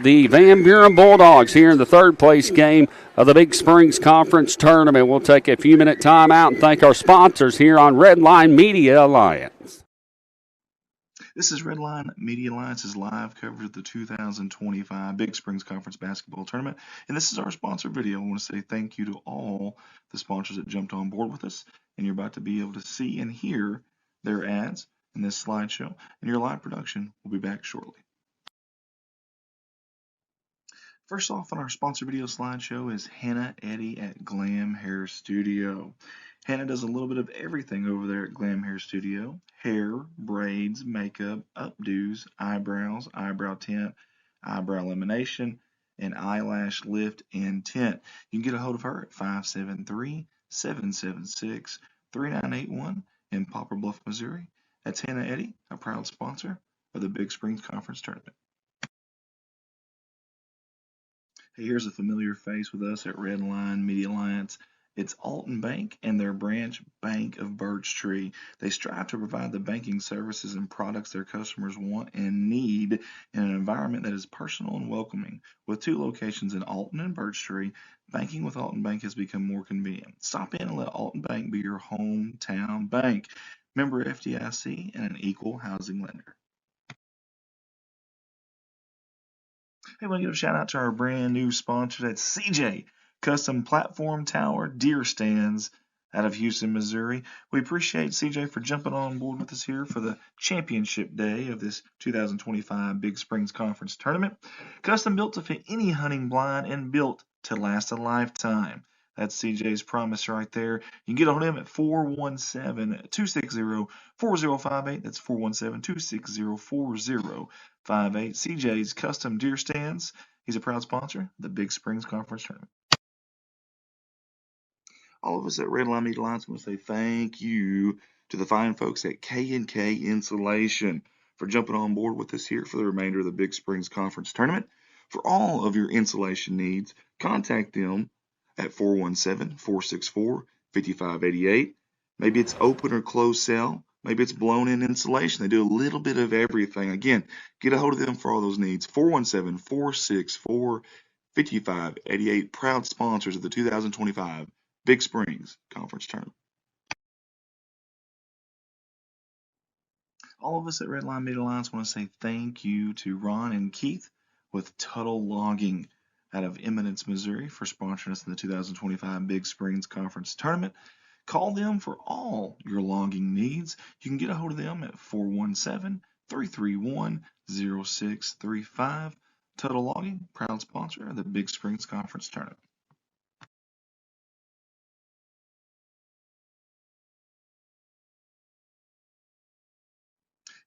the Van Buren Bulldogs here in the third place game of the Big Springs Conference Tournament. We'll take a few-minute time out and thank our sponsors here on Redline Media Alliance. This is Redline Media Alliance's live coverage of the 2025 Big Springs Conference Basketball Tournament. And this is our sponsor video. I want to say thank you to all the sponsors that jumped on board with us. And you're about to be able to see and hear their ads in this slideshow. And your live production will be back shortly. First off on our sponsor video slideshow is Hannah Eddy at Glam Hair Studio. Hannah does a little bit of everything over there at Glam Hair Studio. Hair, braids, makeup, updos, eyebrows, eyebrow tint, eyebrow lamination, and eyelash lift and tint. You can get a hold of her at 573-776-3981 in Poplar Bluff, Missouri. That's Hannah Eddy, a proud sponsor of the Big Springs Conference Tournament. Hey, here's a familiar face with us at Redline Media Alliance. It's Alton Bank and their branch Bank of Birch Tree. They strive to provide the banking services and products their customers want and need in an environment that is personal and welcoming. With 2 locations in Alton and Birch Tree, banking with Alton Bank has become more convenient. Stop in and let Alton Bank be your hometown bank. Member FDIC and an equal housing lender. Hey, I want to give a shout out to our brand new sponsor. That's CJ Custom Platform Tower Deer Stands out of Houston, Missouri. We appreciate CJ for jumping on board with us here for the championship day of this 2025 Big Springs Conference Tournament. Custom built to fit any hunting blind and built to last a lifetime. That's CJ's promise right there. You can get a hold of him at 417-260-4058. That's 417-260-4058. CJ's Custom Deer Stands. He's a proud sponsor of the Big Springs Conference Tournament. All of us at Redline Media Alliance want to say thank you to the fine folks at K&K Insulation for jumping on board with us here for the remainder of the Big Springs Conference Tournament. For all of your insulation needs, contact them at 417-464-5588. Maybe it's open or closed cell. Maybe it's blown-in insulation. They do a little bit of everything. Again, get a hold of them for all those needs. 417-464-5588. Proud sponsors of the 2025 Big Springs Conference Tournament. All of us at Redline Media Alliance want to say thank you to Ron and Keith with Tuttle Logging out of Eminence, Missouri for sponsoring us in the 2025 Big Springs Conference Tournament. Call them for all your logging needs. You can get a hold of them at 417-331-0635. Tuttle Logging, proud sponsor of the Big Springs Conference Tournament.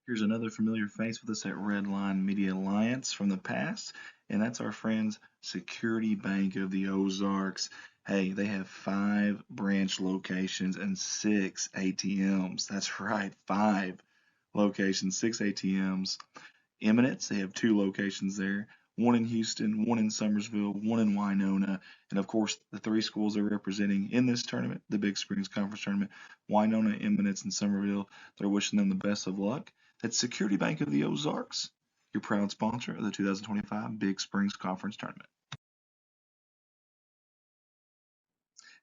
Here's another familiar face with us at Redline Media Alliance from the past, and that's our friends Security Bank of the Ozarks. Hey, they have 5 branch locations and 6 ATMs. That's right, 5 locations, 6 ATMs. Eminence, they have 2 locations there. 1 in Houston, 1 in Summersville, 1 in Winona, and of course the 3 schools they're representing in this tournament, the Big Springs Conference Tournament, Winona, Eminence, and Summerville. They're wishing them the best of luck. That's Security Bank of the Ozarks, your proud sponsor of the 2025 Big Springs Conference Tournament.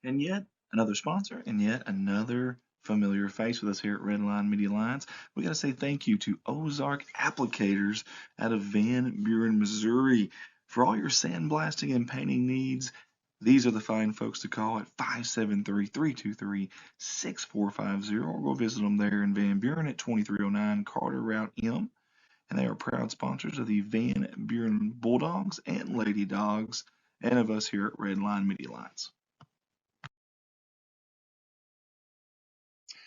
And yet another sponsor, and yet another familiar face with us here at Redline Media Alliance. We got to say thank you to Ozark Applicators out of Van Buren, Missouri. For all your sandblasting and painting needs, these are the fine folks to call at 573-323-6450, or go visit them there in Van Buren at 2309 Carter Route M. And they are proud sponsors of the Van Buren Bulldogs and Lady Dogs, and of us here at Redline Media Alliance.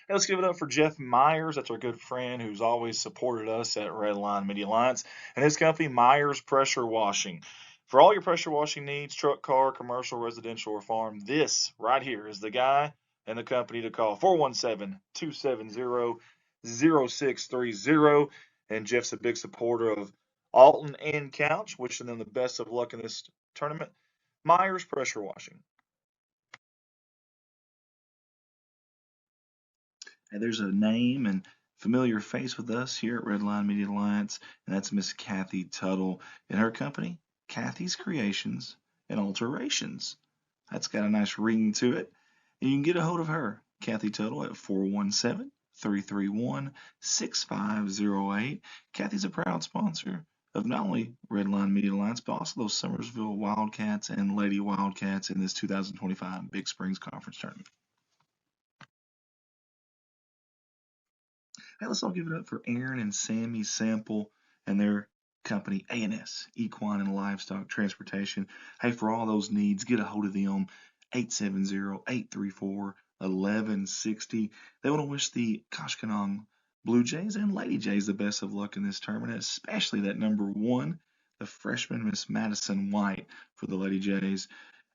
Hey, let's give it up for Jeff Myers. That's our good friend who's always supported us at Redline Media Alliance, and his company, Myers Pressure Washing. For all your pressure washing needs, truck, car, commercial, residential, or farm, this right here is the guy and the company to call. 417-270-0630. And Jeff's a big supporter of Alton and Couch, wishing them the best of luck in this tournament. Myers Pressure Washing. And there's a name and familiar face with us here at Redline Media Alliance, and that's Miss Kathy Tuttle and her company, Kathy's Creations and Alterations. That's got a nice ring to it. And you can get a hold of her, Kathy Tuttle, at 417-331-6508. Kathy's a proud sponsor of not only Redline Media Alliance, but also those Summersville Wildcats and Lady Wildcats in this 2025 Big Springs Conference Tournament. Hey, let's all give it up for Aaron and Sammy Sample and their company, A&S, Equine and Livestock Transportation. Hey, for all those needs, get a hold of them, 870-834-1160. They want to wish the Koshkonong Blue Jays and Lady Jays the best of luck in this tournament, especially that number 1, the freshman Miss Madison White for the Lady Jays.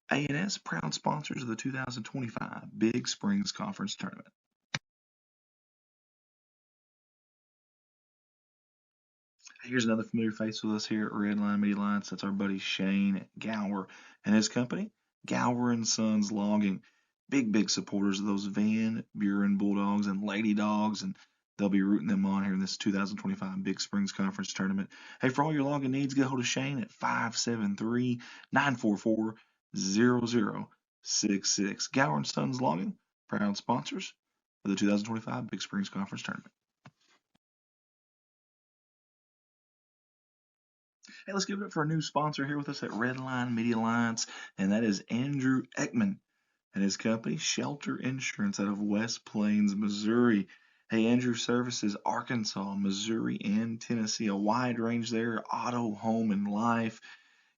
A&S, proud sponsors of the 2025 Big Springs Conference Tournament. Here's another familiar face with us here at Redline Media Alliance. That's our buddy Shane Gower and his company, Gower and Sons Logging. Big supporters of those Van Buren Bulldogs and Lady Dogs, and they'll be rooting them on here in this 2025 Big Springs Conference Tournament. Hey, for all your logging needs, get a hold of Shane at 573-944-0066. Gower and Sons Logging, proud sponsors of the 2025 Big Springs Conference Tournament. Hey, let's give it up for a new sponsor here with us at Redline Media Alliance, and that is Andrew Ekman and his company, Shelter Insurance out of West Plains, Missouri. Hey, Andrew services Arkansas, Missouri, and Tennessee, a wide range there, auto, home, and life.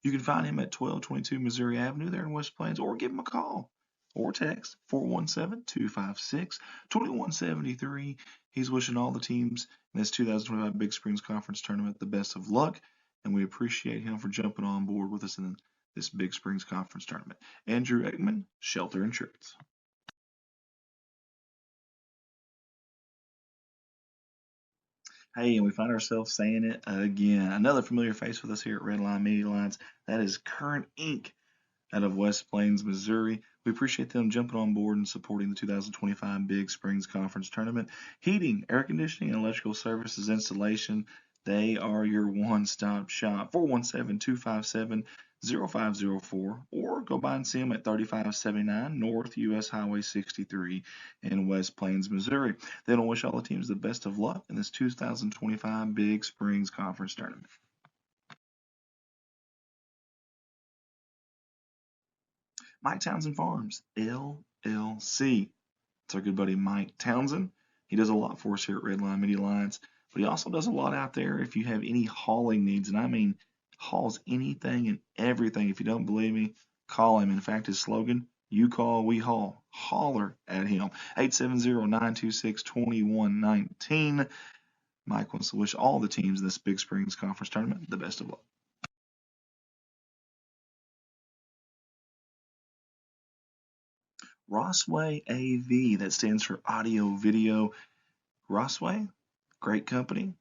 You can find him at 1222 Missouri Avenue there in West Plains, or give him a call or text 417-256-2173. He's wishing all the teams in this 2025 Big Springs Conference Tournament the best of luck, and we appreciate him for jumping on board with us in this Big Springs Conference Tournament. Andrew Ekman, Shelter Insurance. Hey, and we find ourselves saying it again. Another familiar face with us here at Redline Media Alliance. That is Current Inc. out of West Plains, Missouri. We appreciate them jumping on board and supporting the 2025 Big Springs Conference Tournament. Heating, air conditioning, and electrical services installation. They are your one-stop shop. 417-257-0504, or go by and see them at 3579 North US Highway 63 in West Plains, Missouri. They want to wish all the teams the best of luck in this 2025 Big Springs Conference Tournament. Mike Townsend Farms, LLC. It's our good buddy Mike Townsend. He does a lot for us here at Redline Media Alliance, but he also does a lot out there if you have any hauling needs, and I mean hauls anything and everything. If you don't believe me, call him. In fact, his slogan, you call, we haul. Holler at him. 870-926-2119. Mike wants to wish all the teams in this Big Springs Conference Tournament the best of luck. Rossway AV, that stands for audio video. Rossway, great company,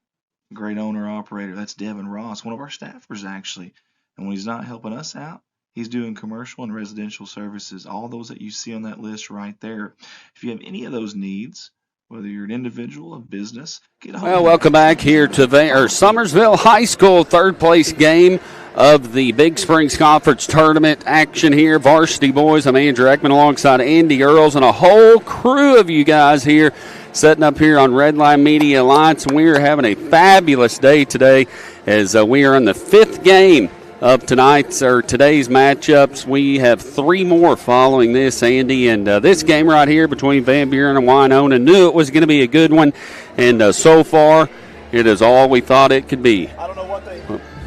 great owner operator. That's Devin Ross, one of our staffers actually. And when he's not helping us out, he's doing commercial and residential services, all those that you see on that list right there. If you have any of those needs, whether you're an individual, a business, get a hold of welcome back here to Summersville High School, third place game of the Big Springs Conference Tournament action here. Varsity boys, I'm Andrew Ekman alongside Andy Earls and a whole crew of you guys here setting up here on Redline Media Alliance. And we are having a fabulous day today as we are in the fifth game of today's matchups. We have three more following this, Andy, and this game right here between Van Buren and Winona, knew it was going to be a good one, and so far it is all we thought it could be. I don't know what they...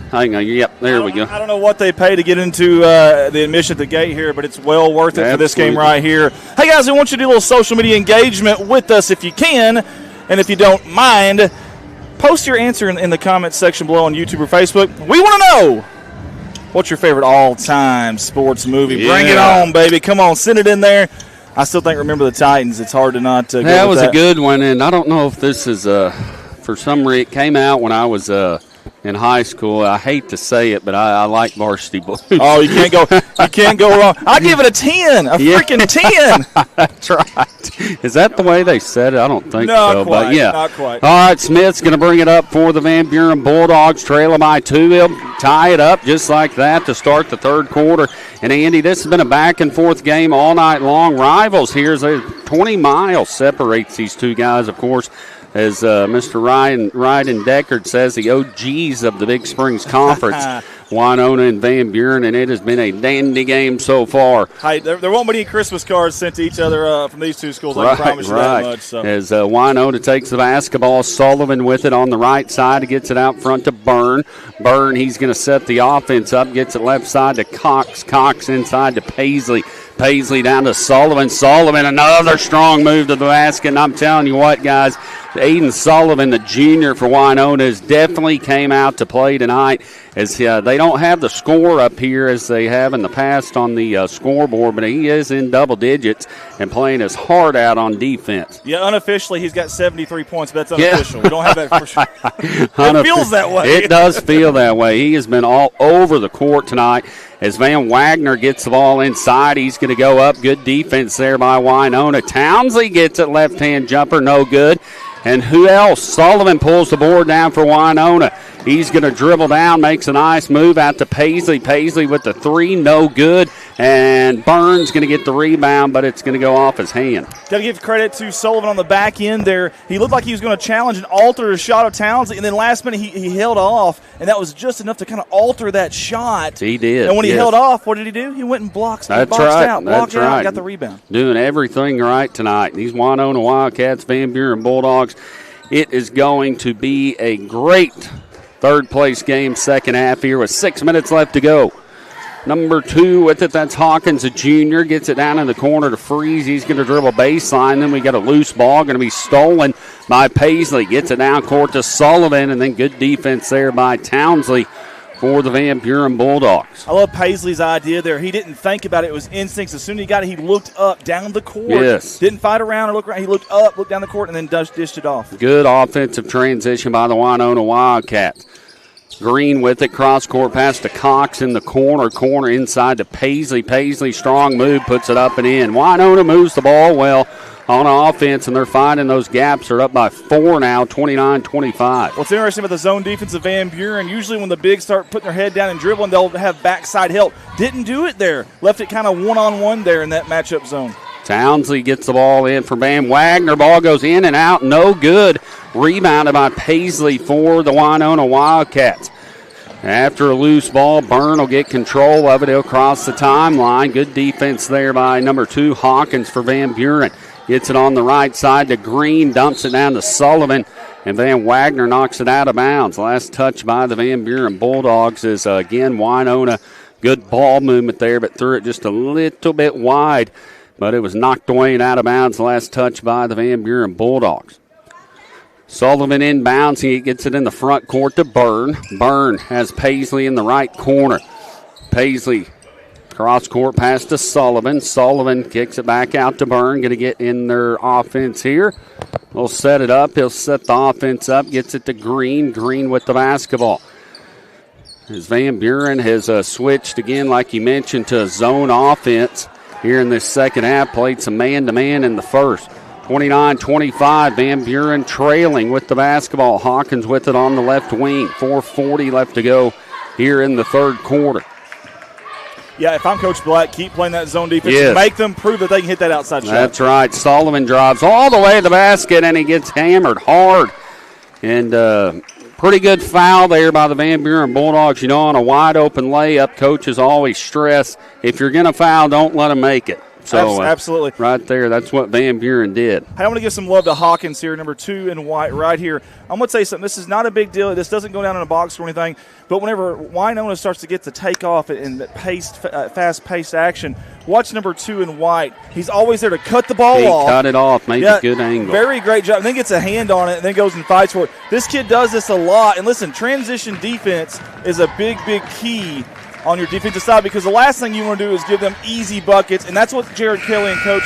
Hang on, yep, there we go. I don't know what they pay to get into the admission at the gate here, but it's well worth it for this game right here. Hey, guys, I want you to do a little social media engagement with us if you can, and if you don't mind, post your answer in the comments section below on YouTube or Facebook. We want to know, what's your favorite all-time sports movie? Yeah. Bring it on, baby. Come on, send it in there. I still think Remember the Titans. It's hard to not go with that. That was a good one, and I don't know if this is for some reason, it came out when I was in high school. I hate to say it, but I like Varsity Blues. Oh, you can't go wrong. I give it a 10, freaking 10. That's right. Is that the way they said it? I don't think so. Quite, but yeah, not quite. All right, Smith's going to bring it up for the Van Buren Bulldogs. Trail them by 2. He'll tie it up just like that to start the third quarter. And Andy, this has been a back and forth game all night long. Rivals here, 20 miles separates these two guys, of course. As Mr. Ryden Deckard says, the OGs of the Big Springs Conference, Winona and Van Buren, and it has been a dandy game so far. Hey, there won't be any Christmas cards sent to each other from these two schools, I promise you that much. So. As Winona takes the basketball, Sullivan with it on the right side, gets it out front to Byrne. Byrne, he's going to set the offense up, gets it left side to Cox. Cox inside to Paisley. Paisley down to Sullivan. Sullivan, another strong move to the basket. And I'm telling you what, guys, Aiden Sullivan, the junior for Winona, has definitely came out to play tonight. As they don't have the score up here as they have in the past on the scoreboard, but he is in double digits and playing his heart out on defense. Yeah, unofficially he's got 73 points, but that's unofficial. Yeah. We don't have that for sure. It feels that way. It does feel that way. He has been all over the court tonight. As Van Wagner gets the ball inside, he's going to go up. Good defense there by Winona. Townsley gets it, left-hand jumper, no good. And who else? Sullivan pulls the board down for Winona. He's going to dribble down, makes a nice move out to Paisley. Paisley with the 3, no good. And Burns going to get the rebound, but it's going to go off his hand. Got to give credit to Sullivan on the back end there. He looked like he was going to challenge and alter a shot of Townsley, and then last minute he held off, and that was just enough to kind of alter that shot. He did. And when he held off, what did he do? He went and blocked out, blocked out, and got the rebound. Doing everything right tonight. These Winona Wildcats, Van Buren Bulldogs. It is going to be a great third-place game, second half here with 6 minutes left to go. Number 2 with it, that's Hawkins, a junior, gets it down in the corner to Freeze. He's going to dribble baseline. Then we got a loose ball going to be stolen by Paisley. Gets it down court to Sullivan, and then good defense there by Townsley for the Van Buren Bulldogs. I love Paisley's idea there. He didn't think about it. It was instincts. As soon as he got it, he looked up, down the court. Yes. Didn't fight around or look around. He looked up, looked down the court, and then dished it off. Good offensive transition by the Winona Wildcats. Green with it, cross-court pass to Cox in the corner inside to Paisley. Paisley, strong move, puts it up and in. Winona moves the ball well on offense, and they're finding those gaps. They're up by 4 now, 29-25. What's interesting about the zone defense of Van Buren, usually when the bigs start putting their head down and dribbling, they'll have backside help. Didn't do it there. Left it kind of one-on-one there in that matchup zone. Townsley gets the ball in for Van Wagner. Ball goes in and out, no good. Rebounded by Paisley for the Winona Wildcats. After a loose ball, Byrne will get control of it. He'll cross the timeline. Good defense there by number 2, Hawkins for Van Buren. Gets it on the right side to Green, dumps it down to Sullivan, and Van Wagner knocks it out of bounds. Last touch by the Van Buren Bulldogs is, again, Winona. Good ball movement there, but threw it just a little bit wide. But it was knocked away and out of bounds. Last touch by the Van Buren Bulldogs. Sullivan inbounds. He gets it in the front court to Byrne. Byrne has Paisley in the right corner. Paisley, cross-court pass to Sullivan. Sullivan kicks it back out to Byrne. Going to get in their offense here. He'll set it up. He'll set the offense up. Gets it to Green. Green with the basketball. As Van Buren has switched again, like you mentioned, to a zone offense here in this second half. Played some man-to-man in the first. 29-25, Van Buren trailing with the basketball. Hawkins with it on the left wing. 4:40 left to go here in the third quarter. Yeah, if I'm Coach Black, keep playing that zone defense. Yes. Make them prove that they can hit that outside shot. That's right. Sullivan drives all the way to the basket, and he gets hammered hard. And pretty good foul there by the Van Buren Bulldogs. You know, on a wide-open layup, coaches always stress, if you're going to foul, don't let them make it. So absolutely. Right there, that's what Van Buren did. I want to give some love to Hawkins here, number 2 in white right here. I'm going to tell you something. This is not a big deal. This doesn't go down in a box or anything. But whenever Winona starts to get the takeoff and fast-paced action, watch number 2 in white. He's always there to cut the ball off. Cut it off, made a good angle. Very great job. And then gets a hand on it and then goes and fights for it. This kid does this a lot. And listen, transition defense is a big, big key on your defensive side, because the last thing you want to do is give them easy buckets, and that's what Jared Kelly and Coach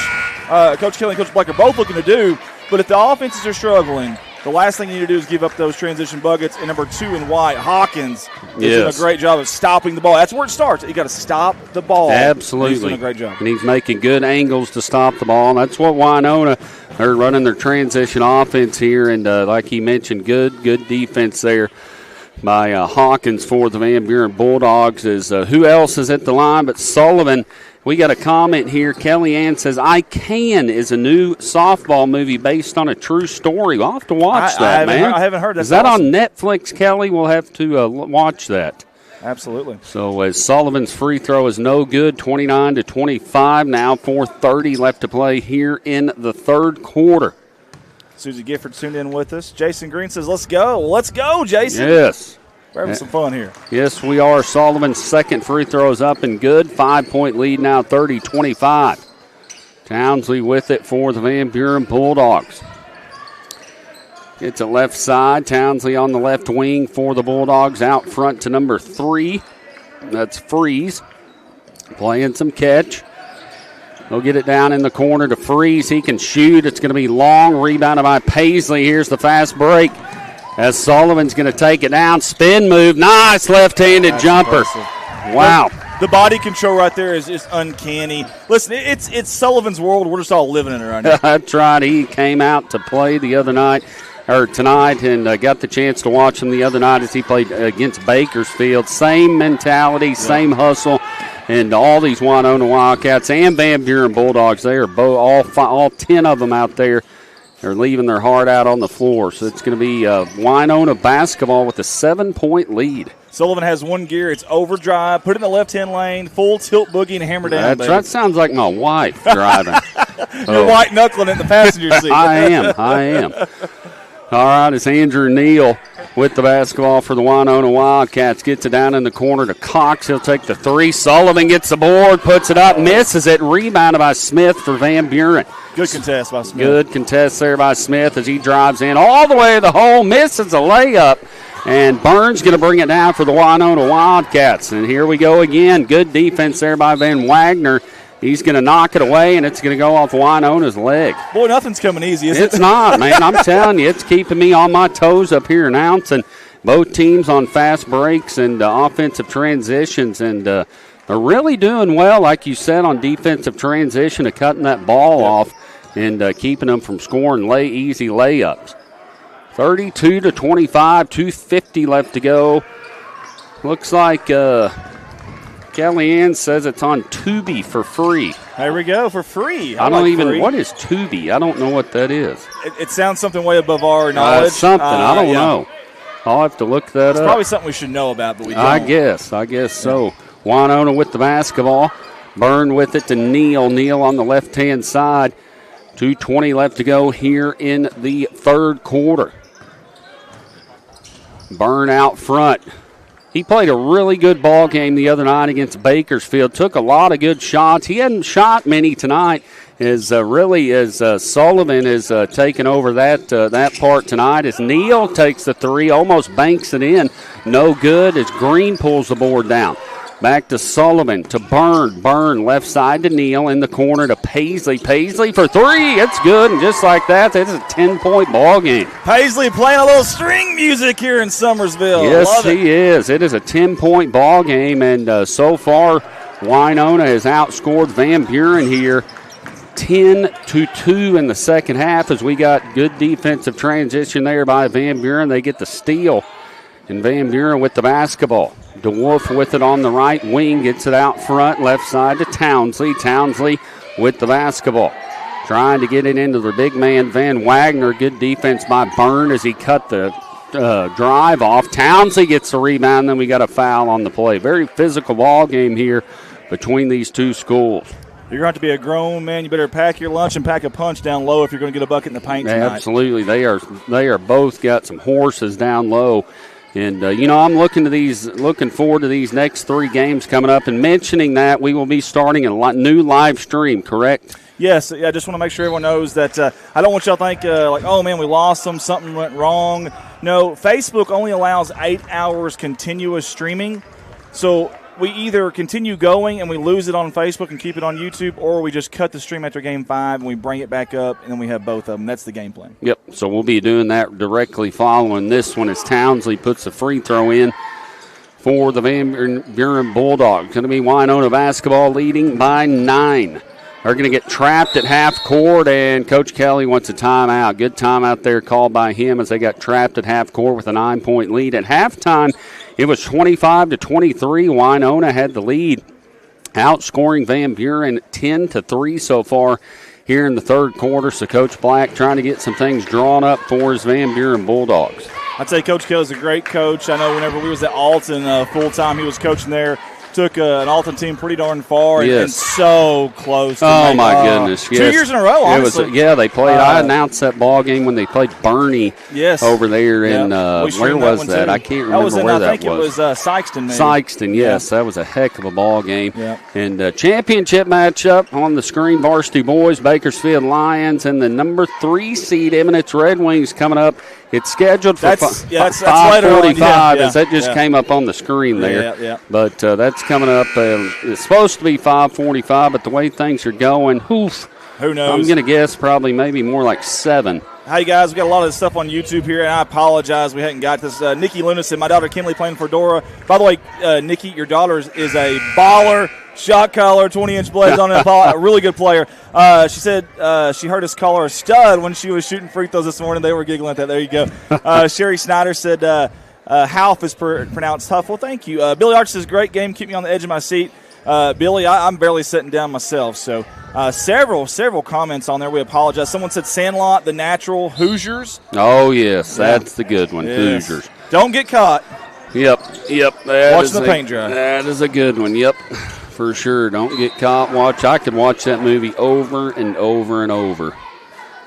Kelly and Coach Black are both looking to do. But if the offenses are struggling, the last thing you need to do is give up those transition buckets. And number 2 in white, Hawkins, is doing a great job of stopping the ball. That's where it starts. You got to stop the ball. Absolutely. He's doing a great job. And he's making good angles to stop the ball. And that's what Winona, they're running their transition offense here. And like he mentioned, good defense there by Hawkins for the Van Buren Bulldogs. Is who else is at the line but Sullivan? We got a comment here. Kellyanne says, I Can is a new softball movie based on a true story. We'll have to watch that, man. I haven't heard that. Is that awesome. On Netflix, Kelly? We'll have to watch that. Absolutely. So as Sullivan's free throw is no good, 29-25 now, 4:30 left to play here in the third quarter. Susie Gifford tuned in with us. Jason Green says, let's go. Let's go, Jason. Yes. We're having some fun here. Yes, we are. Sullivan's second free throw is up and good. 5-point lead now, 30-25. Townsley with it for the Van Buren Bulldogs. It's a left side. Townsley on the left wing for the Bulldogs. Out front to number 3. That's Freeze. Playing some catch. He'll get it down in the corner to Freeze. He can shoot. It's going to be long. Rebounded by Paisley. Here's the fast break as Sullivan's going to take it down. Spin move. Nice left-handed jumper. Impressive. Wow. The body control right there is just uncanny. Listen, it's Sullivan's world. We're just all living in it right now. That's right. He came out to play the other night, or tonight, and got the chance to watch him the other night as he played against Bakersfield. Same mentality, same hustle. And all these Winona Wildcats and Van Buren Bulldogs, they are all 10 of them out there. They're leaving their heart out on the floor. So it's going to be Winona basketball with a 7-point lead. Sullivan has one gear. It's overdrive. Put it in the left-hand lane. Full tilt boogie and hammer down. That sounds like my wife driving. You're white-knuckling in the passenger seat. I am. All right, it's Andrew Neal with the basketball for the Winona Wildcats. Gets it down in the corner to Cox. He'll take the 3. Sullivan gets the board, puts it up, misses it. Rebounded by Smith for Van Buren. Good contest by Smith. Good contest there by Smith as he drives in all the way to the hole, misses a layup. And Burns going to bring it down for the Winona Wildcats. And here we go again. Good defense there by Van Wagner. He's going to knock it away, and it's going to go off Winona's leg. Boy, nothing's coming easy, is it? It's not, man. I'm telling you, it's keeping me on my toes up here announcing both teams on fast breaks and offensive transitions. And they're really doing well, like you said, on defensive transition of cutting that ball off and keeping them from scoring easy layups. 32-25, 2:50 left to go. Looks like Kellyanne says it's on Tubi for free. There we go, for free. I don't like even, free. what is Tubi? I don't know what that is. It sounds something way above our knowledge. Something, I don't know. I'll have to look that it's up. Probably something we should know about, but we don't. I guess so. Winona with the basketball. Byrne with it to Neal. Neal on the left-hand side. 2:20 left to go here in the third quarter. Byrne out front. He played a really good ball game the other night against Bakersfield. Took a lot of good shots. He hadn't shot many tonight. As Sullivan is taking over that part tonight. As Neal takes the three, almost banks it in. No good as Green pulls the board down. Back to Sullivan, to Byrne. Byrne left side to Neal, in the corner to Paisley. Paisley for three. It's good, and just like that, it's a 10-point ball game. Paisley playing a little string music here in Summersville. Yes, he is. It is a 10-point ball game, and so far, Winona has outscored Van Buren here 10-2 in the second half as we got good defensive transition there by Van Buren. They get the steal, and Van Buren with the basketball. DeWolf with it on the right wing, gets it out front, left side to Townsley. Townsley with the basketball, trying to get it into the big man, Van Wagner. Good defense by Byrne as he cut the drive off. Townsley gets the rebound, then we got a foul on the play. Very physical ball game here between these two schools. You're going to have to be a grown man. You better pack your lunch and pack a punch down low if you're going to get a bucket in the paint tonight. Absolutely. They are both got some horses down low. And, I'm looking forward to these next three games coming up. And mentioning that, we will be starting a new live stream, correct? Yes. I just want to make sure everyone knows that I don't want y'all to think, oh, man, we lost them, something went wrong. No, Facebook only allows 8 hours continuous streaming. So we either continue going and we lose it on Facebook and keep it on YouTube, or we just cut the stream after Game 5 and we bring it back up, and then we have both of them. That's the game plan. Yep, so we'll be doing that directly following this one as Townsley puts a free throw in for the Van Buren Bulldogs. Going to be Winona basketball leading by 9. They're going to get trapped at half court, and Coach Kelly wants a timeout. Good timeout there called by him as they got trapped at half court with a 9-point lead. At halftime, it was 25-23. Winona had the lead, outscoring Van Buren 10-3 so far here in the third quarter. So Coach Black trying to get some things drawn up for his Van Buren Bulldogs. I'd say Coach Kelly's a great coach. I know whenever we was at Alton full-time, he was coaching there. Took an Alton team pretty darn far and so close to my goodness. 2 years in a row, honestly. They played. I announced that ball game when they played Bernie over there in, where was that? I can't remember where that was. I think it was Sykeston. Maybe. Sykeston, yes. That was a heck of a ball game. Yeah. And championship matchup on the screen, Varsity Boys, Bakersfield Lions, and the number 3 seed, Eminence Red Wings coming up. It's scheduled for 5:45 as that just came up on the screen there. Yeah. But that's coming up. It's supposed to be 5:45, but the way things are going, who knows? I'm going to guess probably maybe more like 7. Hey, guys, we got a lot of this stuff on YouTube here, and I apologize we hadn't got this. Nikki Lunas and my daughter Kimberly playing for Dora. By the way, Nikki, your daughter is a baller, shot caller, 20-inch blades on it, a really good player. She said she heard us call her a stud when she was shooting free throws this morning. They were giggling at that. There you go. Sherry Snyder said Half is pronounced tough. Well, thank you. Billy Arch says, great game. Keep me on the edge of my seat. Billy, I'm barely sitting down myself, so several comments on there. We apologize. Someone said Sandlot, the natural, Hoosiers. Oh, yes, that's the good one, yes. Hoosiers. Don't get caught. Yep. Watch the paint dry. That is a good one, yep, for sure. Don't get caught. I could watch that movie over and over and over.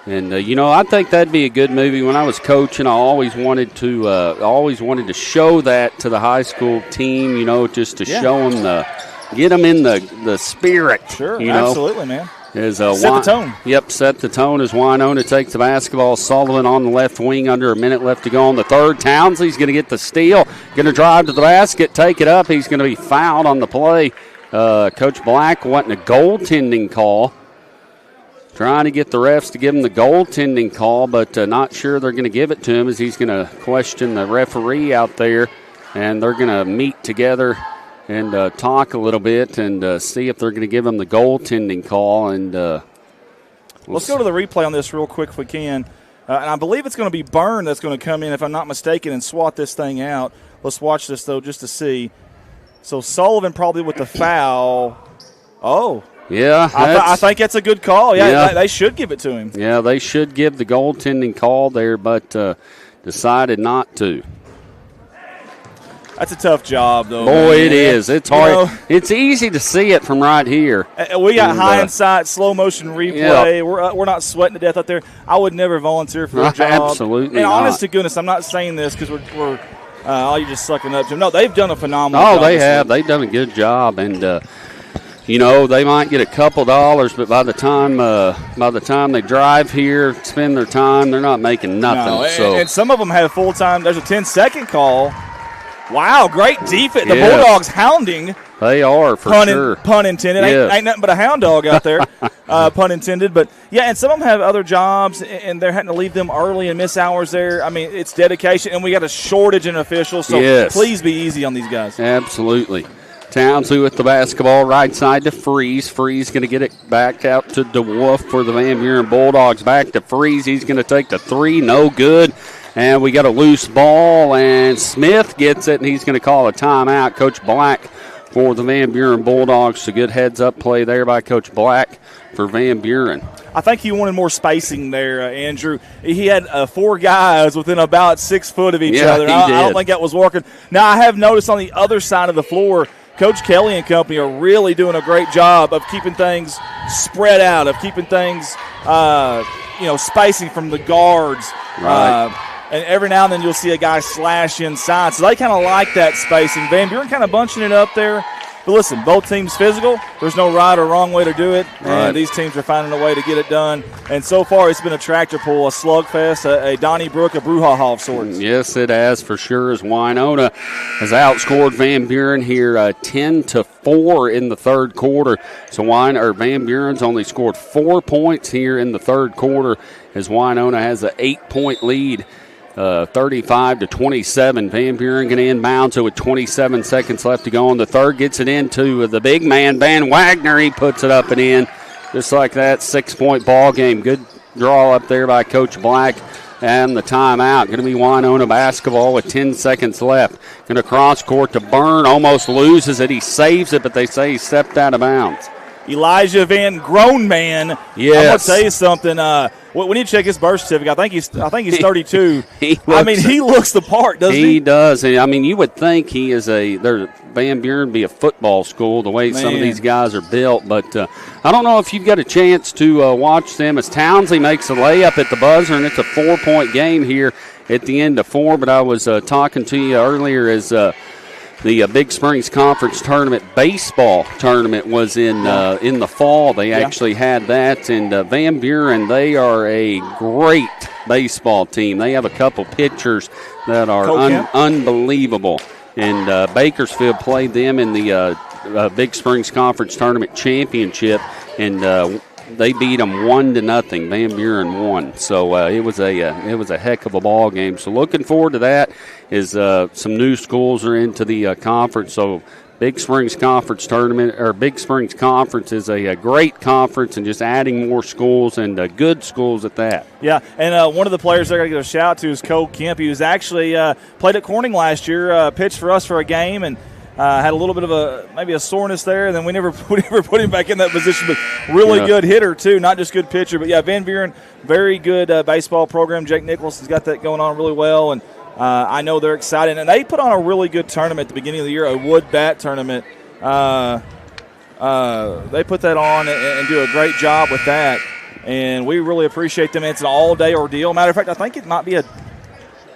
And, I think that'd be a good movie. When I was coaching, I always wanted to show that to the high school team, just to show them get them in the spirit. Sure, absolutely, man. Set the tone. Yep, set the tone as Winona takes the basketball. Sullivan on the left wing, under a minute left to go on the third. Townsley's going to get the steal, going to drive to the basket, take it up. He's going to be fouled on the play. Coach Black wanting a goaltending call. Trying to get the refs to give him the goaltending call, but not sure they're going to give it to him, as he's going to question the referee out there, and they're going to meet together and talk a little bit and see if they're going to give him the goaltending call. And let's go to the replay on this real quick if we can. And I believe it's going to be Byrne that's going to come in, if I'm not mistaken, and swat this thing out. Let's watch this, though, just to see. So Sullivan probably with the foul. Oh. Yeah, I think that's a good call. Yeah, they should give it to him. Yeah, they should give the goaltending call there, but decided not to. That's a tough job, though. Boy, man. It is. It's hard. It's easy to see it from right here. We got hindsight, slow motion replay. Yep. We're not sweating to death out there. I would never volunteer for a job. Absolutely and not. Honest to goodness, I'm not saying this because we're you're just sucking up to them. No, they've done a phenomenal job. Oh, they have. They've done a good job, and they might get a couple dollars, but by the time they drive here, spend their time, they're not making nothing. No, and some of them have full time. There's a 10-second call. Wow, great defense. The Yes. Bulldogs hounding. They are, for sure. Pun intended. Yes. Ain't nothing but a hound dog out there. Pun intended. But, yeah, and some of them have other jobs, and they're having to leave them early and miss hours there. I mean, it's dedication, and we got a shortage in officials, so Yes. please be easy on these guys. Absolutely. Townsley with the basketball, right side to Freeze. Freeze going to get it back out to DeWolf for the Van Buren Bulldogs. Back to Freeze. He's going to take the three. No good. And we got a loose ball, and Smith gets it, and he's going to call a timeout. Coach Black for the Van Buren Bulldogs. A good heads-up play there by Coach Black for Van Buren. I think he wanted more spacing there, Andrew. He had 4 guys within about 6 foot of each other. I don't think that was working. Now, I have noticed on the other side of the floor, Coach Kelly and company are really doing a great job of keeping things spread out, of keeping things, spacing from the guards. Right. And every now and then you'll see a guy slash inside. So they kind of like that spacing. Van Buren kind of bunching it up there. But listen, both teams physical. There's no right or wrong way to do it. Right. And these teams are finding a way to get it done. And so far it's been a tractor pull, a slugfest, a Donnybrook, a brouhaha of sorts. Yes, it has for sure, as Winona has outscored Van Buren here 10-4 in the third quarter. So Van Buren's only scored 4 points here in the third quarter, as Winona has an 8-point lead. 35-27. Van Buren going to inbound, so with 27 seconds left to go on the third. Gets it into the big man, Van Wagner. He puts it up and in. Just like that, 6-point ball game. Good draw up there by Coach Black. And the timeout. Going to be Winona basketball with 10 seconds left. Going to cross court to Byrne. Almost loses it. He saves it, but they say he stepped out of bounds. Elijah Van Grown Man. Yes. I'm going to tell you something. We need to check his birth certificate. I think he's 32. He looks the part, doesn't he? He does. I mean, you would think he is Van Buren be a football school the way some of these guys are built. But I don't know if you've got a chance to watch them as Townsley makes a layup at the buzzer, and it's a 4-point game here at the end of 4. But I was talking to you earlier as the Big Springs Conference Tournament baseball tournament was in the fall. They actually had that, and Van Buren, they are a great baseball team. They have a couple pitchers that are unbelievable. And Bakersfield played them in the Big Springs Conference Tournament Championship, and they beat them 1-0. Van Buren won, so it was a heck of a ball game. So looking forward to that. Is some new schools are into the conference. So Big Springs Conference Tournament or Big Springs Conference is a great conference, and just adding more schools and good schools at that. Yeah, and one of the players I got to give a shout out to is Cole Kemp. He was actually played at Corning last year, pitched for us for a game, and had a little bit of maybe a soreness there, and then we never put him back in that position. But really good hitter too, not just good pitcher. But yeah, Van Buren, very good baseball program. Jake Nichols has got that going on really well, and I know they're excited. And they put on a really good tournament at the beginning of the year, a wood bat tournament. They put that on and do a great job with that, and we really appreciate them. It's an all-day ordeal. Matter of fact, I think it might be a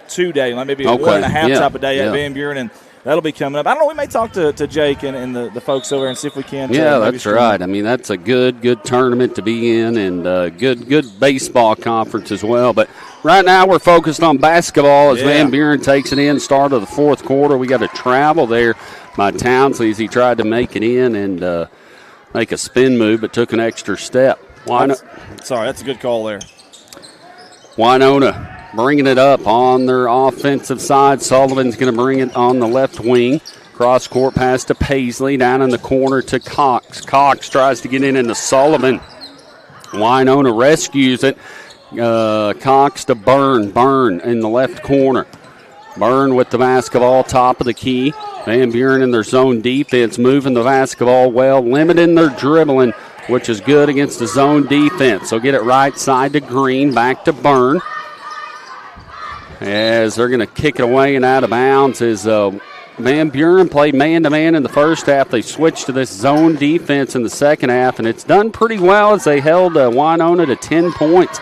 2-day, maybe a 1.5 type of day at Van Buren. And that'll be coming up. I don't know. We may talk to Jake and the folks over there and see if we can. Yeah, that's right. I mean, that's a good tournament to be in, and good baseball conference as well. But right now we're focused on basketball as Van Buren takes it in, start of the fourth quarter. We got a travel there by Townsley as he tried to make it in and make a spin move, but took an extra step. Sorry, that's a good call there. Winona bringing it up on their offensive side. Sullivan's going to bring it on the left wing. Cross court pass to Paisley, down in the corner to Cox. Cox tries to get in into Sullivan. Winona rescues it. Cox to Byrne. Byrne in the left corner. Byrne with the basketball, top of the key. Van Buren in their zone defense, moving the basketball well, limiting their dribbling, which is good against the zone defense. So get it right side to Green, back to Byrne. As they're going to kick it away and out of bounds as Van Buren played man-to-man in the first half. They switched to this zone defense in the second half, and it's done pretty well as they held Winona to 10 points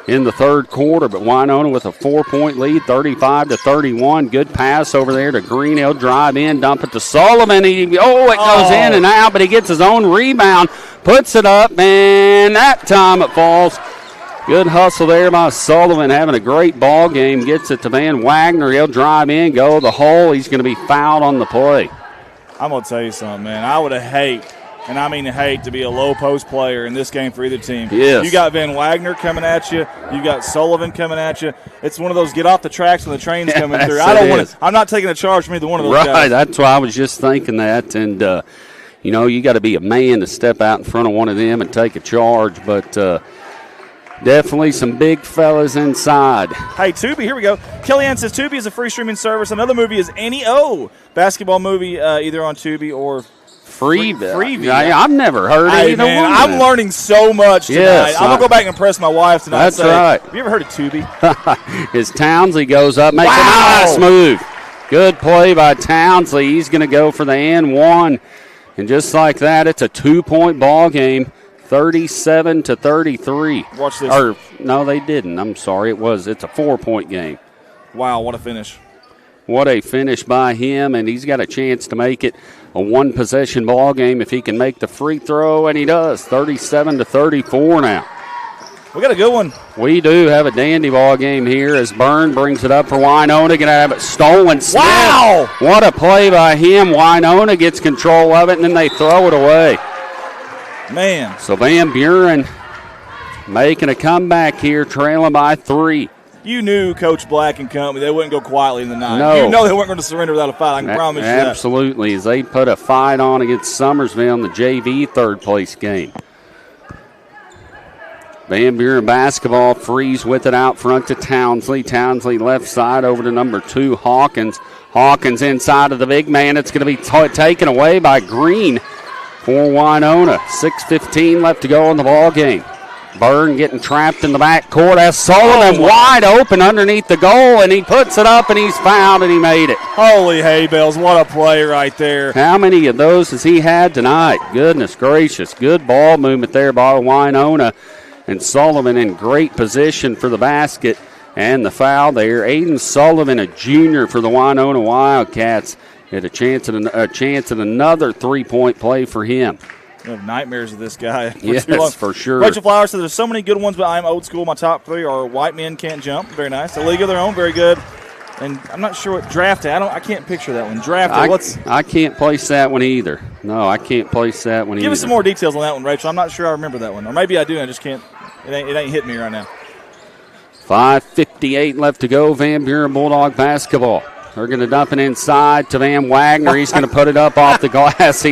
in the third quarter. But Winona with a 4-point lead, 35-31. Good pass over there to Green. He'll drive in, dump it to Sullivan. It goes in and out, but he gets his own rebound, puts it up, and that time it falls. Good hustle there by Sullivan, having a great ball game. Gets it to Van Wagner. He'll drive in, go to the hole. He's going to be fouled on the play. I'm going to tell you something, man. I would have and I mean hate, to be a low post player in this game for either team. Yes. You got Van Wagner coming at you. You got Sullivan coming at you. It's one of those get off the tracks when the train's coming through. I'm not taking a charge from either one of those guys. Right, that's why I was just thinking that. And, you got to be a man to step out in front of one of them and take a charge. But definitely some big fellas inside. Hey, Tubi, here we go. Kellyanne says Tubi is a free streaming service. Another movie is Annie O, basketball movie either on Tubi or Freeview. I've never heard of either one. I'm learning so much tonight. Yes, I'm going to go back and impress my wife tonight. That's right. Have you ever heard of Tubi? As Townsley goes up, makes a nice move. Good play by Townsley. He's going to go for the and one. And just like that, it's a 2-point ball game. 37-33. Watch this. No, they didn't. I'm sorry. It's a 4-point game. Wow, what a finish. What a finish by him, and he's got a chance to make it a one-possession ball game if he can make the free throw, and he does. 37-34 now. We got a good one. We do have a dandy ball game here as Byrne brings it up for Winona. Going to have it stolen. Wow! What a play by him. Winona gets control of it, and then they throw it away. Man. So Van Buren making a comeback here, trailing by 3. You knew Coach Black and company, they wouldn't go quietly in the night. No. You know they weren't going to surrender without a fight. I can promise you that. Absolutely, as they put a fight on against Summersville in the JV third-place game. Van Buren basketball, Freeze with it out front to Townsley. Townsley left side over to number 2, Hawkins. Hawkins inside of the big man. It's going to be taken away by Green for Winona. 6:15 left to go in the ball game. Byrne getting trapped in the back court as Sullivan wide open underneath the goal, and he puts it up, and he's fouled, and he made it. Holy hay bells, what a play right there. How many of those has he had tonight? Goodness gracious. Good ball movement there by Winona, and Sullivan in great position for the basket, and the foul there. Aiden Sullivan, a junior for the Winona Wildcats, had a chance at another 3-point play for him. You have nightmares of this guy. Yes, for sure. Rachel Flowers said there's so many good ones, but I'm old school. My top 3 are White Men Can't Jump. Very nice. A League of Their Own. Very good. And I'm not sure what Drafted. I can't picture that one. Drafted. I can't place that one either. No, I can't place that one either. Give us some more details on that one, Rachel. I'm not sure I remember that one. Or maybe I do. I just can't. It ain't hitting me right now. 5:58 left to go. Van Buren Bulldog basketball. They're going to dump it inside to Van Wagner. He's going to put it up off the glass.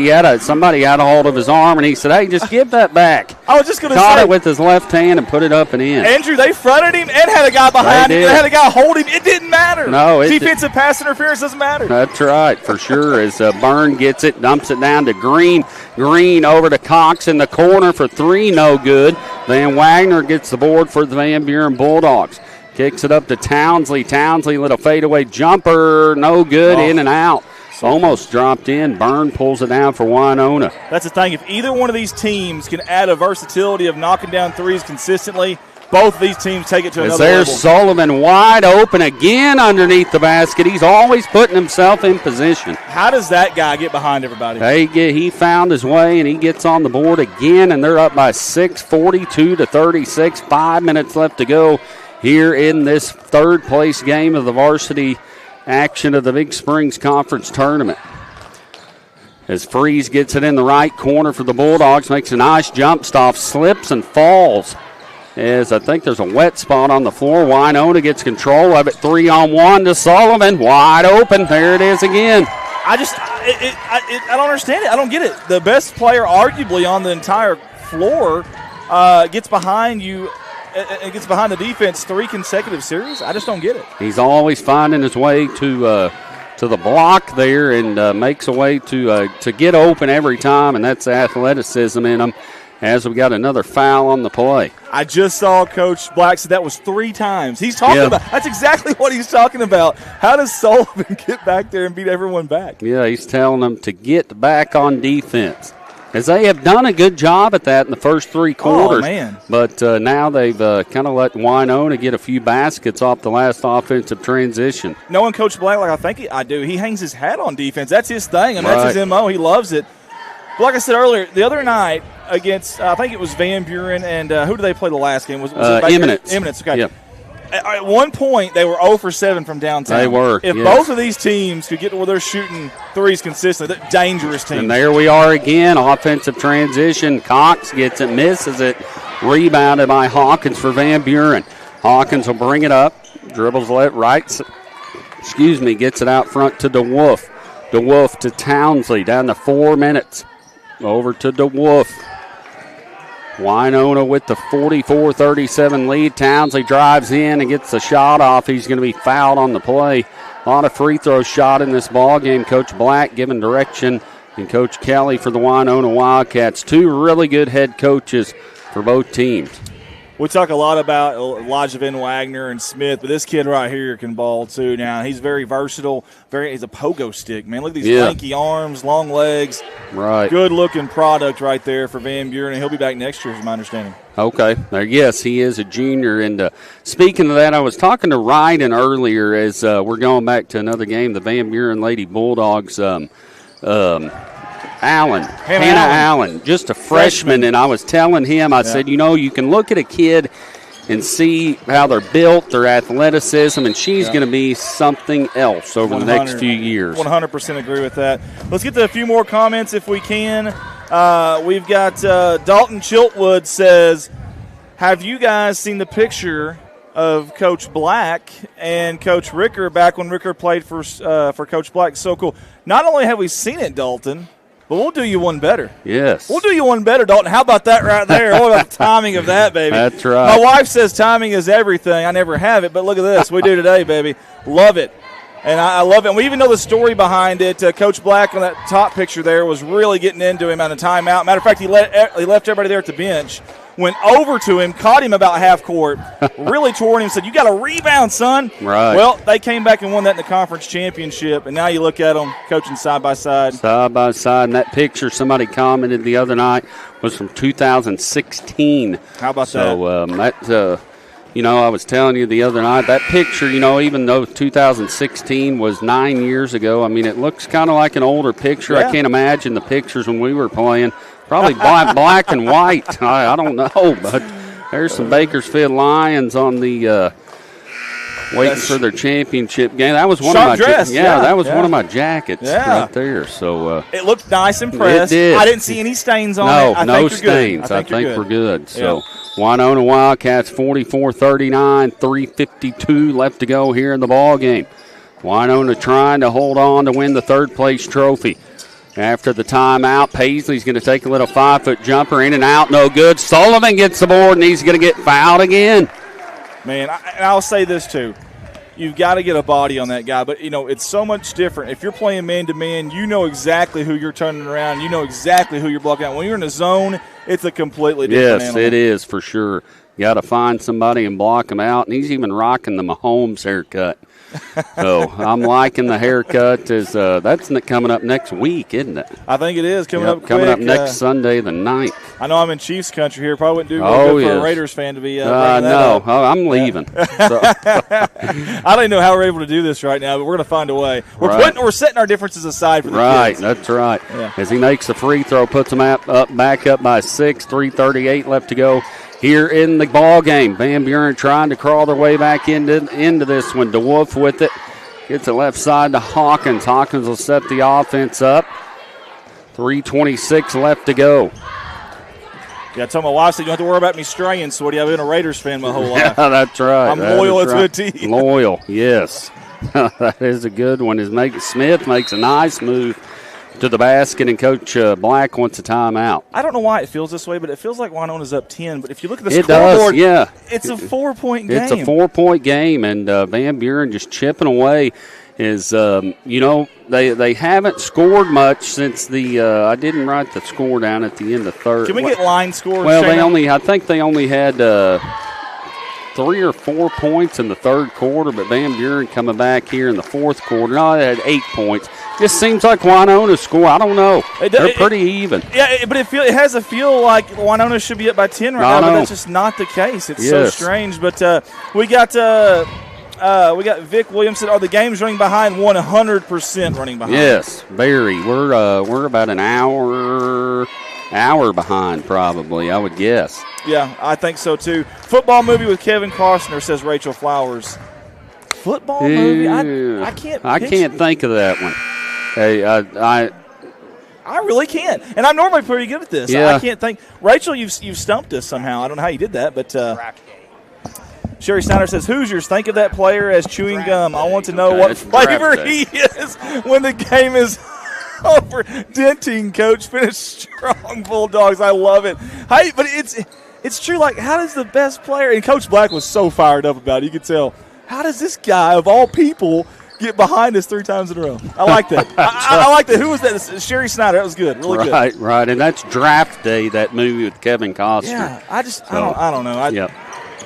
Somebody had a hold of his arm, and he said, hey, just give that back. I was just going to say. Caught it with his left hand and put it up and in. Andrew, they fronted him and had a guy behind him. They had a guy hold him. It didn't matter. No. Defensive pass interference doesn't matter. That's right, for sure. As Byrne gets it, dumps it down to Green. Green over to Cox in the corner for 3, no good. Van Wagner gets the board for the Van Buren Bulldogs. Kicks it up to Townsley. Townsley, little fadeaway jumper, no good, in and out. Almost dropped in. Byrne pulls it down for Winona. That's the thing. If either one of these teams can add a versatility of knocking down threes consistently, both of these teams take it to another There's level. Sullivan wide open again underneath the basket. He's always putting himself in position. How does that guy get behind everybody? He found his way, and he gets on the board again, and they're up by 6, 42-36. 5 minutes left to go here in this third-place game of the varsity action of the Big Springs Conference Tournament. As Freeze gets it in the right corner for the Bulldogs, makes a nice jump stop, slips and falls. As I think there's a wet spot on the floor. Winona gets control of it. 3-on-1 to Sullivan. Wide open. There it is again. I don't understand it. I don't get it. The best player arguably on the entire floor gets behind you. It gets behind the defense 3 consecutive series. I just don't get it. He's always finding his way to the block there and makes a way to get open every time, and that's athleticism in him. As we got another foul on the play. I just saw Coach Black said that was 3 times. He's talking about that's exactly what he's talking about. How does Sullivan get back there and beat everyone back? Yeah, he's telling them to get back on defense. As they have done a good job at that in the first 3 quarters. Oh, man. But now they've kind of let Winona get a few baskets off the last offensive transition. Knowing Coach Black like I think I do, he hangs his hat on defense. That's his thing. I mean, That's his MO. He loves it. But like I said earlier, the other night against, I think it was Van Buren and who did they play the last game? Was it Eminence. Eminence, okay. Yeah. At one point, they were 0 for 7 from downtown. They were. If both of these teams could get to where they're shooting threes consistently, they're dangerous teams. And there we are again, offensive transition. Cox gets it, misses it. Rebounded by Hawkins for Van Buren. Hawkins will bring it up, dribbles left, right, gets it out front to DeWolf. DeWolf to Townsley, down to 4 minutes. Over to DeWolf. Winona with the 44-37 lead. Townsley drives in and gets the shot off. He's going to be fouled on the play. A lot of free throw shot in this ball game. Coach Black giving direction, and Coach Kelly for the Winona Wildcats. 2 really good head coaches for both teams. We talk a lot about Elijah Van Wagner and Smith, but this kid right here can ball too. Now he's very versatile. He's a pogo stick, man. Look at these lanky arms, long legs. Right. Good looking product right there for Van Buren, and he'll be back next year, is my understanding. Okay. Yes, he is a junior. And speaking of that, I was talking to Ryden earlier as we're going back to another game. The Van Buren Lady Bulldogs. Hannah Allen, just a freshman, and I was telling him, I said, you can look at a kid and see how they're built, their athleticism, and she's going to be something else over the next few years. 100% agree with that. Let's get to a few more comments if we can. We've got Dalton Chiltwood says, have you guys seen the picture of Coach Black and Coach Ricker back when Ricker played for Coach Black? So cool. Not only have we seen it, Dalton, but we'll do you one better. Yes. We'll do you one better, Dalton. How about that right there? What about the timing of that, baby? That's right. My wife says timing is everything. I never have it, but look at this. We do today, baby. Love it. And I love it. And we even know the story behind it. Coach Black on that top picture there was really getting into him on a timeout. Matter of fact, he left everybody there at the bench. Went over to him, caught him about half court, really tore him, said, you got to rebound, son. Right. Well, they came back and won that in the conference championship, and now you look at them coaching side by side. Side by side. And that picture somebody commented the other night was from 2016. How about that? So that, I was telling you the other night, that picture, even though 2016 was 9 years ago, I mean, it looks kind of like an older picture. Yeah. I can't imagine the pictures when we were playing. Probably black and white. I don't know, but there's some Bakersfield Lions on the waiting for their championship game. That was one of my one of my jackets right there. So it looked nice and pressed. It did. I didn't see any stains on it. No stains. I think we're good. So Winona Wildcats 44-39, 3:52 left to go here in the ball game. Winona trying to hold on to win the third place trophy. After the timeout, Paisley's going to take a little 5-foot jumper in and out, no good. Sullivan gets the board, and he's going to get fouled again. Man, I'll say this too. You've got to get a body on that guy, but, it's so much different. If you're playing man-to-man, you know exactly who you're turning around. You know exactly who you're blocking out. When you're in a zone, it's a completely different animal. Yes, it is for sure. You got to find somebody and block him out, and he's even rocking the Mahomes haircut. So I'm liking the haircut. That's coming up next week, isn't it? I think it is coming up quick. Coming up next Sunday, the 9th. I know I'm in Chiefs country here. Probably wouldn't do good for a Raiders fan to be no, I'm leaving. So. I don't even know how we're able to do this right now, but we're going to find a way. We're setting our differences aside for the kids. That's right. Yeah. As he makes the free throw, puts them back up by 6, 3:38 left to go here in the ball game. Van Buren trying to crawl their way back into this one. DeWolf with it. Gets it left side to Hawkins. Hawkins will set the offense up. 3:26 left to go. Yeah, I told my wife, you don't have to worry about me straying, so what do you have been a Raiders fan my whole life? Yeah, that's right. I'm loyal to a team. Loyal, yes. That is a good one. Smith makes a nice move to the basket, and Coach Black wants a timeout. I don't know why it feels this way, but it feels like Winona's up 10. But if you look at the scoreboard, it's a 4-point game. It's a 4-point game, and Van Buren just chipping away. They haven't scored much since the I didn't write the score down at the end of third. Can we get line scores? Well, I think they only had 3 or 4 points in the third quarter, but Van Buren coming back here in the fourth quarter. No, they had 8 points. Just seems like Winona score. I don't know. They're pretty even. Yeah, but it has a feel like Winona should be up by 10 right now, but that's just not the case. It's so strange. But we got Vic Williamson. Are the games running behind? 100% running behind. Yes, very. We're about an hour behind, probably, I would guess. Yeah, I think so too. Football movie with Kevin Costner, says Rachel Flowers. Football movie? I can't think of that one. Hey, I really can't, and I'm normally pretty good at this. Yeah. I can't think. Rachel, you've stumped us somehow. I don't know how you did that, but Sherry Snyder says Hoosiers think of that player as chewing gum. I want to know what flavor he is when the game is over. Denting coach finished strong Bulldogs. I love it. Hey, but it's true. Like, how does the best player, and Coach Black was so fired up about it, you could tell. How does this guy of all people get behind us 3 times in a row? I like that. I like that. Who was that? Sherry Snyder. That was good. Really good. Right. And that's Draft Day, that movie with Kevin Costner. Yeah, I don't know.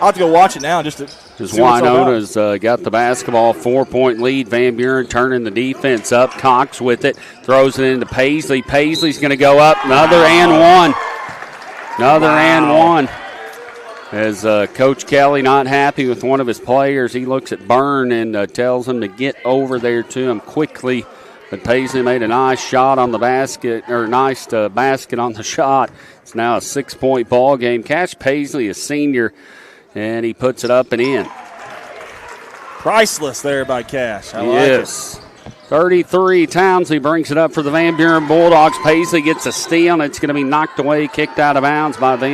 I'll have to go watch it now just to see Winona's got the basketball, 4-point lead. Van Buren turning the defense up. Cox with it, throws it into Paisley. Paisley's going to go up. Another and one. As Coach Kelly not happy with one of his players, he looks at Byrne and tells him to get over there to him quickly. But Paisley made a nice shot on the basket, or nice basket on the shot. It's now a 6-point ball game. Cash Paisley, a senior, and he puts it up and in. Priceless there by Cash. I like it. 33, Townsley brings it up for the Van Buren Bulldogs. Paisley gets a steal, and it's going to be knocked away, kicked out of bounds by by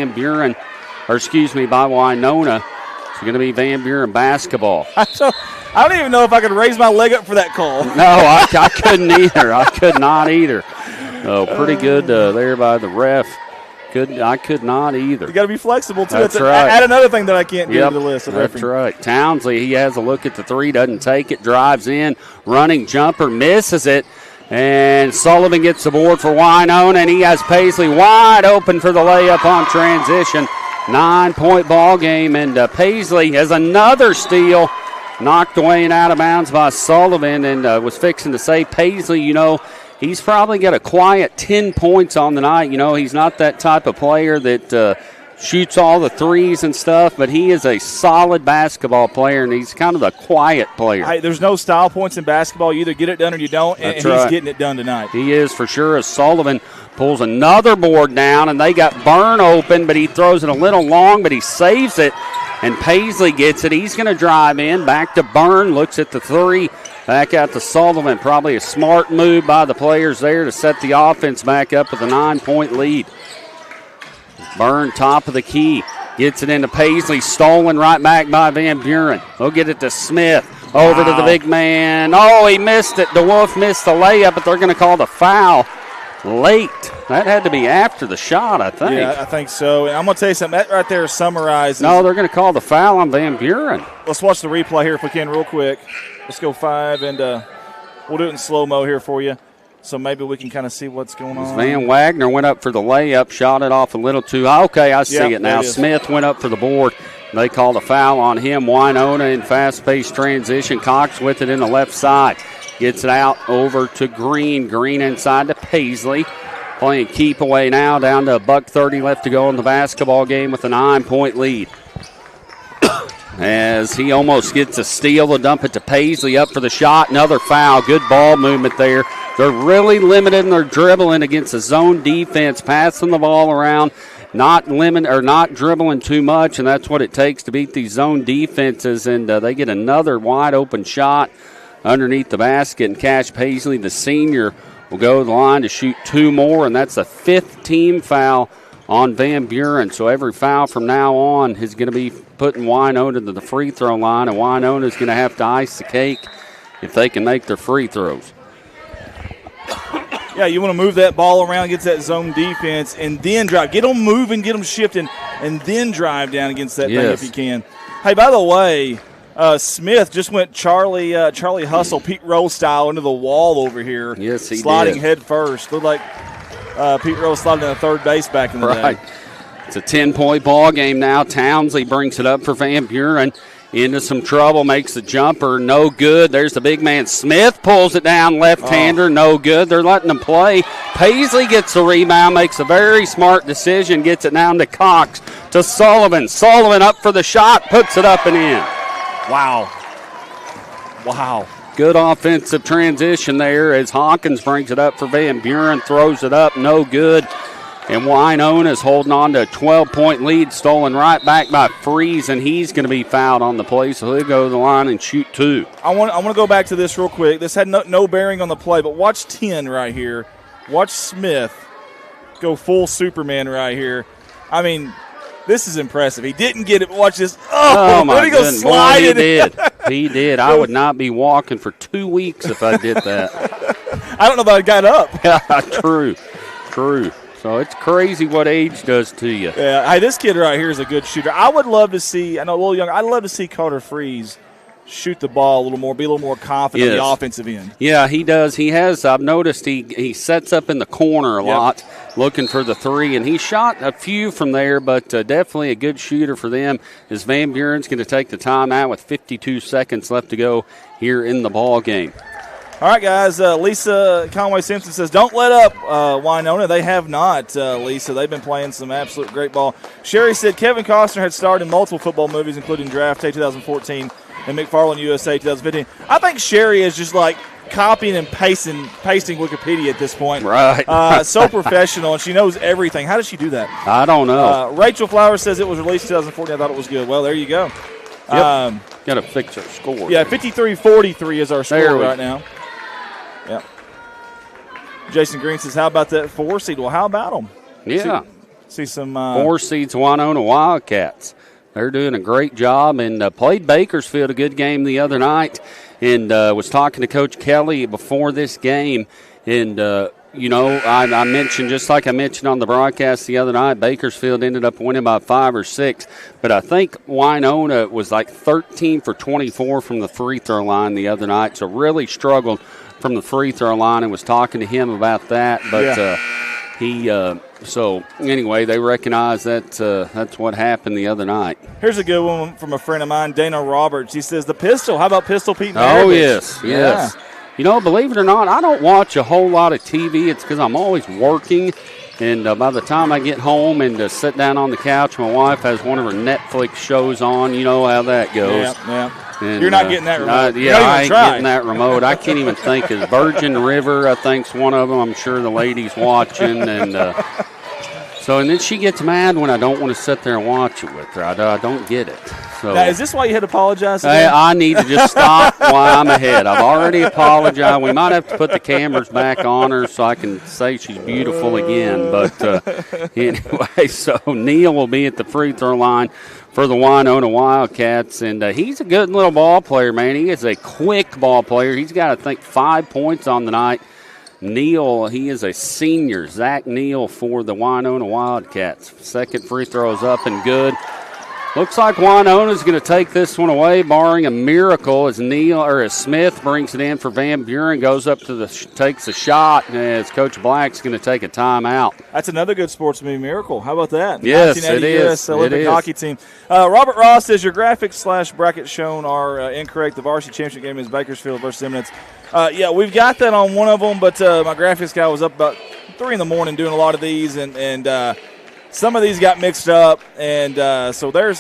Winona. It's going to be Van Buren basketball. I don't even know if I could raise my leg up for that call. No, I couldn't either. I could not either. Oh, pretty good there by the ref. I could not either. You got to be flexible, too. That's right. Add another thing that I can't do to the list. That's right. Townsley, he has a look at the 3, doesn't take it, drives in, running jumper, misses it, and Sullivan gets the board for Winona, and he has Paisley wide open for the layup on transition. 9-point ball game, and Paisley has another steal, knocked away and out of bounds by Sullivan, and was fixing to say, Paisley, he's probably got a quiet 10 points on the night. He's not that type of player that shoots all the threes and stuff, but he is a solid basketball player, and he's kind of a quiet player. Hey, there's no style points in basketball. You either get it done or you don't, and he's getting it done tonight. He is for sure, as Sullivan pulls another board down, and they got Byrne open, but he throws it a little long, but he saves it, and Paisley gets it. He's going to drive in, back to Byrne, looks at the 3, back out to Sullivan. Probably a smart move by the players there to set the offense back up with a 9-point lead. Byrne, top of the key, gets it into Paisley, stolen right back by Van Buren. They'll get it to Smith, over to the big man. Oh, he missed it. DeWolf missed the layup, but they're going to call the foul late. That had to be after the shot, I think. Yeah, I think so. And I'm going to tell you something. That right there summarizes. No, they're going to call the foul on Van Buren. Let's watch the replay here if we can real quick. Let's go 5, and we'll do it in slow-mo here for you. So maybe we can kind of see what's going on. Van Wagner went up for the layup, shot it off a little too high. Okay, I see it now. Smith went up for the board, They call the foul on him. Winona in fast-paced transition. Cox with it in the left side. Gets it out over to Green. Green inside to Paisley. Playing keep away now, down to $1:30 left to go in the basketball game with a 9-point lead. As he almost gets a steal, they'll dump it to Paisley, up for the shot. Another foul. Good ball movement there. They're really limited in their dribbling against the zone defense, passing the ball around, not dribbling too much, and that's what it takes to beat these zone defenses. And they get another wide open shot underneath the basket, and Cash Paisley, the senior, will go to the line to shoot 2 more, and that's the 5th team foul on Van Buren. So every foul from now on is going to be putting Winona to the free throw line, and Winona is going to have to ice the cake if they can make their free throws. Yeah, you want to move that ball around, get that zone defense, and then drive. Get them moving, get them shifting, and then drive down against that thing if you can. Hey, by the way, Smith just went Charlie Hustle, Pete Rose style into the wall over here. Yes, he sliding did. head first. Looked like Pete Rose sliding in third base back in the day. It's a 10-point ball game now. Townsley brings it up for Van Buren. Into some trouble, makes the jumper, no good. There's the big man. Smith pulls it down, left-hander, no good. They're letting him play. Paisley gets the rebound, makes a very smart decision, gets it down to Cox, to Sullivan. Sullivan up for the shot, puts it up and in. Wow. Good offensive transition there as Hawkins brings it up for Van Buren, throws it up, no good. And Winona is holding on to a 12-point lead, stolen right back by Freeze, and he's going to be fouled on the play, so he'll go to the line and shoot 2. I want to go back to this real quick. This had no bearing on the play, but watch 10 right here. Watch Smith go full Superman right here. I mean, this is impressive. He didn't get it. Watch this. Oh my he goes goodness. Boy, he did. it. He did. I would not be walking for 2 weeks if I did that. I don't know if I got up. True. So it's crazy what age does to you. Yeah, hey, this kid right here is a good shooter. I would love to see, I know a little young, I'd love to see Carter Freeze shoot the ball a little more, be a little more confident on the offensive end. Yeah, he does. He has. I've noticed he sets up in the corner a lot looking for the 3, and he shot a few from there, but definitely a good shooter for them as Van Buren's going to take the timeout with 52 seconds left to go here in the ball game. All right, guys, Lisa Conway-Simpson says, don't let up Winona. They have not, Lisa. They've been playing some absolute great ball. Sherry said Kevin Costner had starred in multiple football movies, including Draft Day 2014 and McFarland USA 2015. I think Sherry is just like copying and pasting Wikipedia at this point. Right. So professional, and she knows everything. How does she do that? I don't know. Rachel Flowers says it was released 2014. I thought it was good. Well, there you go. Yep. Got to fix our score. Yeah, 53-43 is our score right now. Yep. Jason Green says, how about that 4 seed? Well, how about them? Yeah. See some 4 seeds Winona Wildcats. They're doing a great job and played Bakersfield a good game the other night, and was talking to Coach Kelly before this game. And, I mentioned, just like I mentioned on the broadcast the other night, Bakersfield ended up winning by 5 or 6. But I think Winona was like 13 for 24 from the free throw line the other night, so really struggled from the free throw line, and was talking to him about that. But so anyway, they recognize that that's what happened the other night. Here's a good one from a friend of mine, Dana Roberts. He says, the Pistol. How about Pistol Pete Maravich? Oh, yes. You know, believe it or not, I don't watch a whole lot of TV. It's because I'm always working. And by the time I get home and sit down on the couch, my wife has one of her Netflix shows on. You know how that goes. Yeah. And, you're not getting that remote. I ain't getting that remote. I can't even think. Is Virgin River, I think's one of them. I'm sure the lady's watching. And and then she gets mad when I don't want to sit there and watch it with her. I don't get it. So now, is this why you had to apologize? I need to just stop while I'm ahead. I've already apologized. We might have to put the cameras back on her so I can say she's beautiful again. But anyway, so Neal will be at the free throw line for the Winona Wildcats, and he's a good little ball player, man. He is a quick ball player. He's got, I think, 5 points on the night. Neal, he is a senior. Zach Neal for the Winona Wildcats. Second free throw is up and good. Looks like Winona's going to take this one away, barring a miracle, as as Smith brings it in for Van Buren, goes up to takes a shot, as Coach Black's going to take a timeout. That's another good sportsman miracle. How about that? Yes, it is. US Olympic hockey team. Robert Ross says your graphics / bracket shown are incorrect. The varsity championship game is Bakersfield versus Eminence. Yeah, we've got that on one of them, but my graphics guy was up about 3 in the morning doing a lot of these, and some of these got mixed up, and so there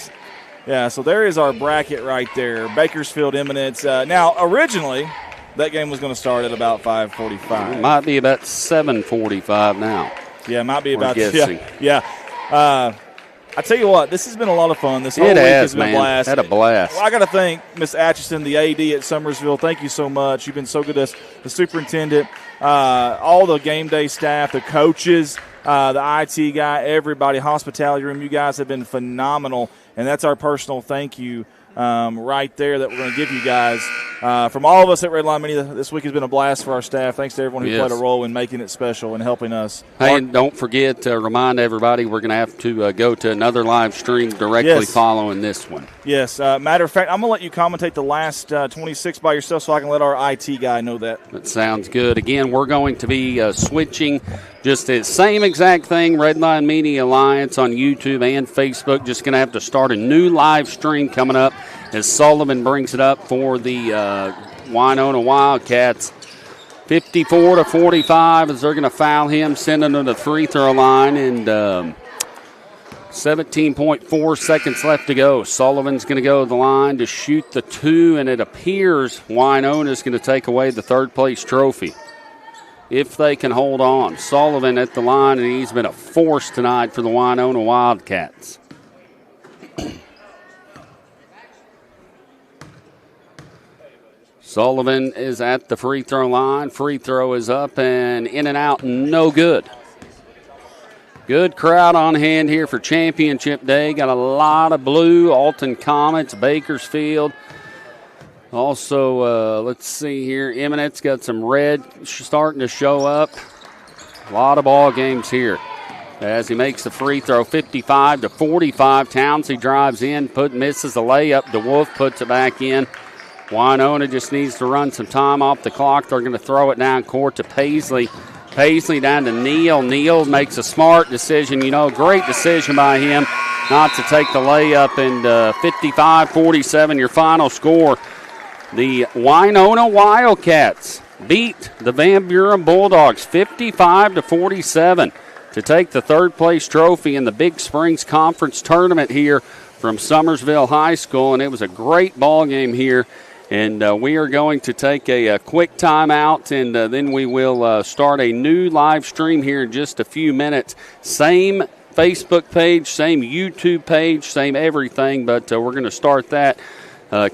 is our bracket right there. Bakersfield Eminence. Now, originally, that game was going to start at about 5:45. It might be about 7:45 now. Yeah, it might be about. Guessing. Yeah. I tell you what, this has been a lot of fun. This whole week has been a blast. Had a blast. Well, I got to thank Miss Atchison, the AD at Summersville. Thank you so much. You've been so good to us. The superintendent, all the game day staff, the coaches, the IT guy, everybody, hospitality room. You guys have been phenomenal, and that's our personal thank you right there that we're going to give you guys. From all of us at Redline Media, this week has been a blast for our staff. Thanks to everyone who played a role in making it special and helping us. Hey, and don't forget to remind everybody we're going to have to go to another live stream directly following this one. Yes. Matter of fact, I'm going to let you commentate the last 26 by yourself so I can let our IT guy know that. That sounds good. Again, we're going to be switching just the same exact thing, Redline Media Alliance on YouTube and Facebook. Just going to have to start a new live stream coming up as Sullivan brings it up for the Winona Wildcats. 54-45 as they're going to foul him, sending him to the free throw line, and 17.4 seconds left to go. Sullivan's going to go to the line to shoot the 2, and it appears Winona's going to take away the third-place trophy if they can hold on. Sullivan at the line, and he's been a force tonight for the Winona Wildcats. Sullivan is at the free throw line. Free throw is up and in and out, no good. Good crowd on hand here for championship day. Got a lot of blue, Alton Comets, Bakersfield. Also, let's see here, Eminence got some red starting to show up. A lot of ball games here. As he makes the free throw, 55-45. Townsend drives in, misses the layup. DeWolf puts it back in. Winona just needs to run some time off the clock. They're going to throw it down court to Paisley. Paisley down to Neal. Neal makes a smart decision. Great decision by him not to take the layup. And 55-47, your final score. The Winona Wildcats beat the Van Buren Bulldogs 55-47 to take the third-place trophy in the Big Springs Conference Tournament here from Summersville High School. And it was a great ball game here. And we are going to take a quick timeout, and then we will start a new live stream here in just a few minutes. Same Facebook page, same YouTube page, same everything, but we're going to start that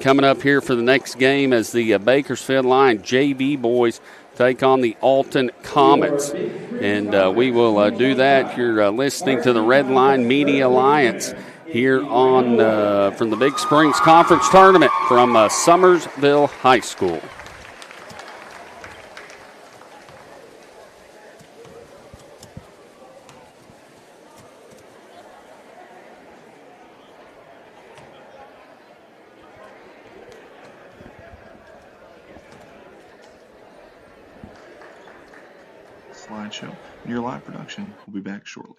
coming up here for the next game as the Bakersfield Lion JV boys take on the Alton Comets. And we will do that. You're listening to the Redline Media Alliance here on from the Big Springs Conference Tournament from Summersville High School. Slideshow and your live production. We'll be back shortly.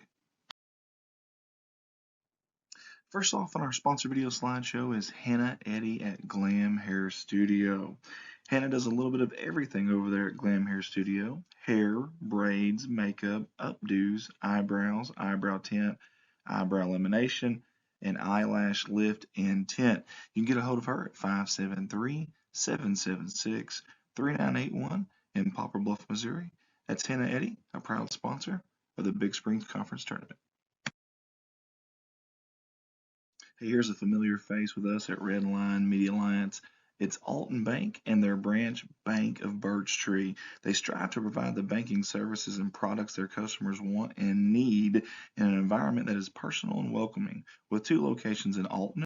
First off on our sponsor video slideshow is Hannah Eddy at Glam Hair Studio. Hannah does a little bit of everything over there at Glam Hair Studio. Hair, braids, makeup, updos, eyebrows, eyebrow tint, eyebrow elimination, and eyelash lift and tint. You can get a hold of her at 573-776-3981 in Poplar Bluff, Missouri. That's Hannah Eddy, a proud sponsor of the Big Springs Conference Tournament. Hey, here's a familiar face with us at Redline Media Alliance. It's Alton Bank and their branch Bank of Birch Tree. They strive to provide the banking services and products their customers want and need in an environment that is personal and welcoming. With 2 locations in Alton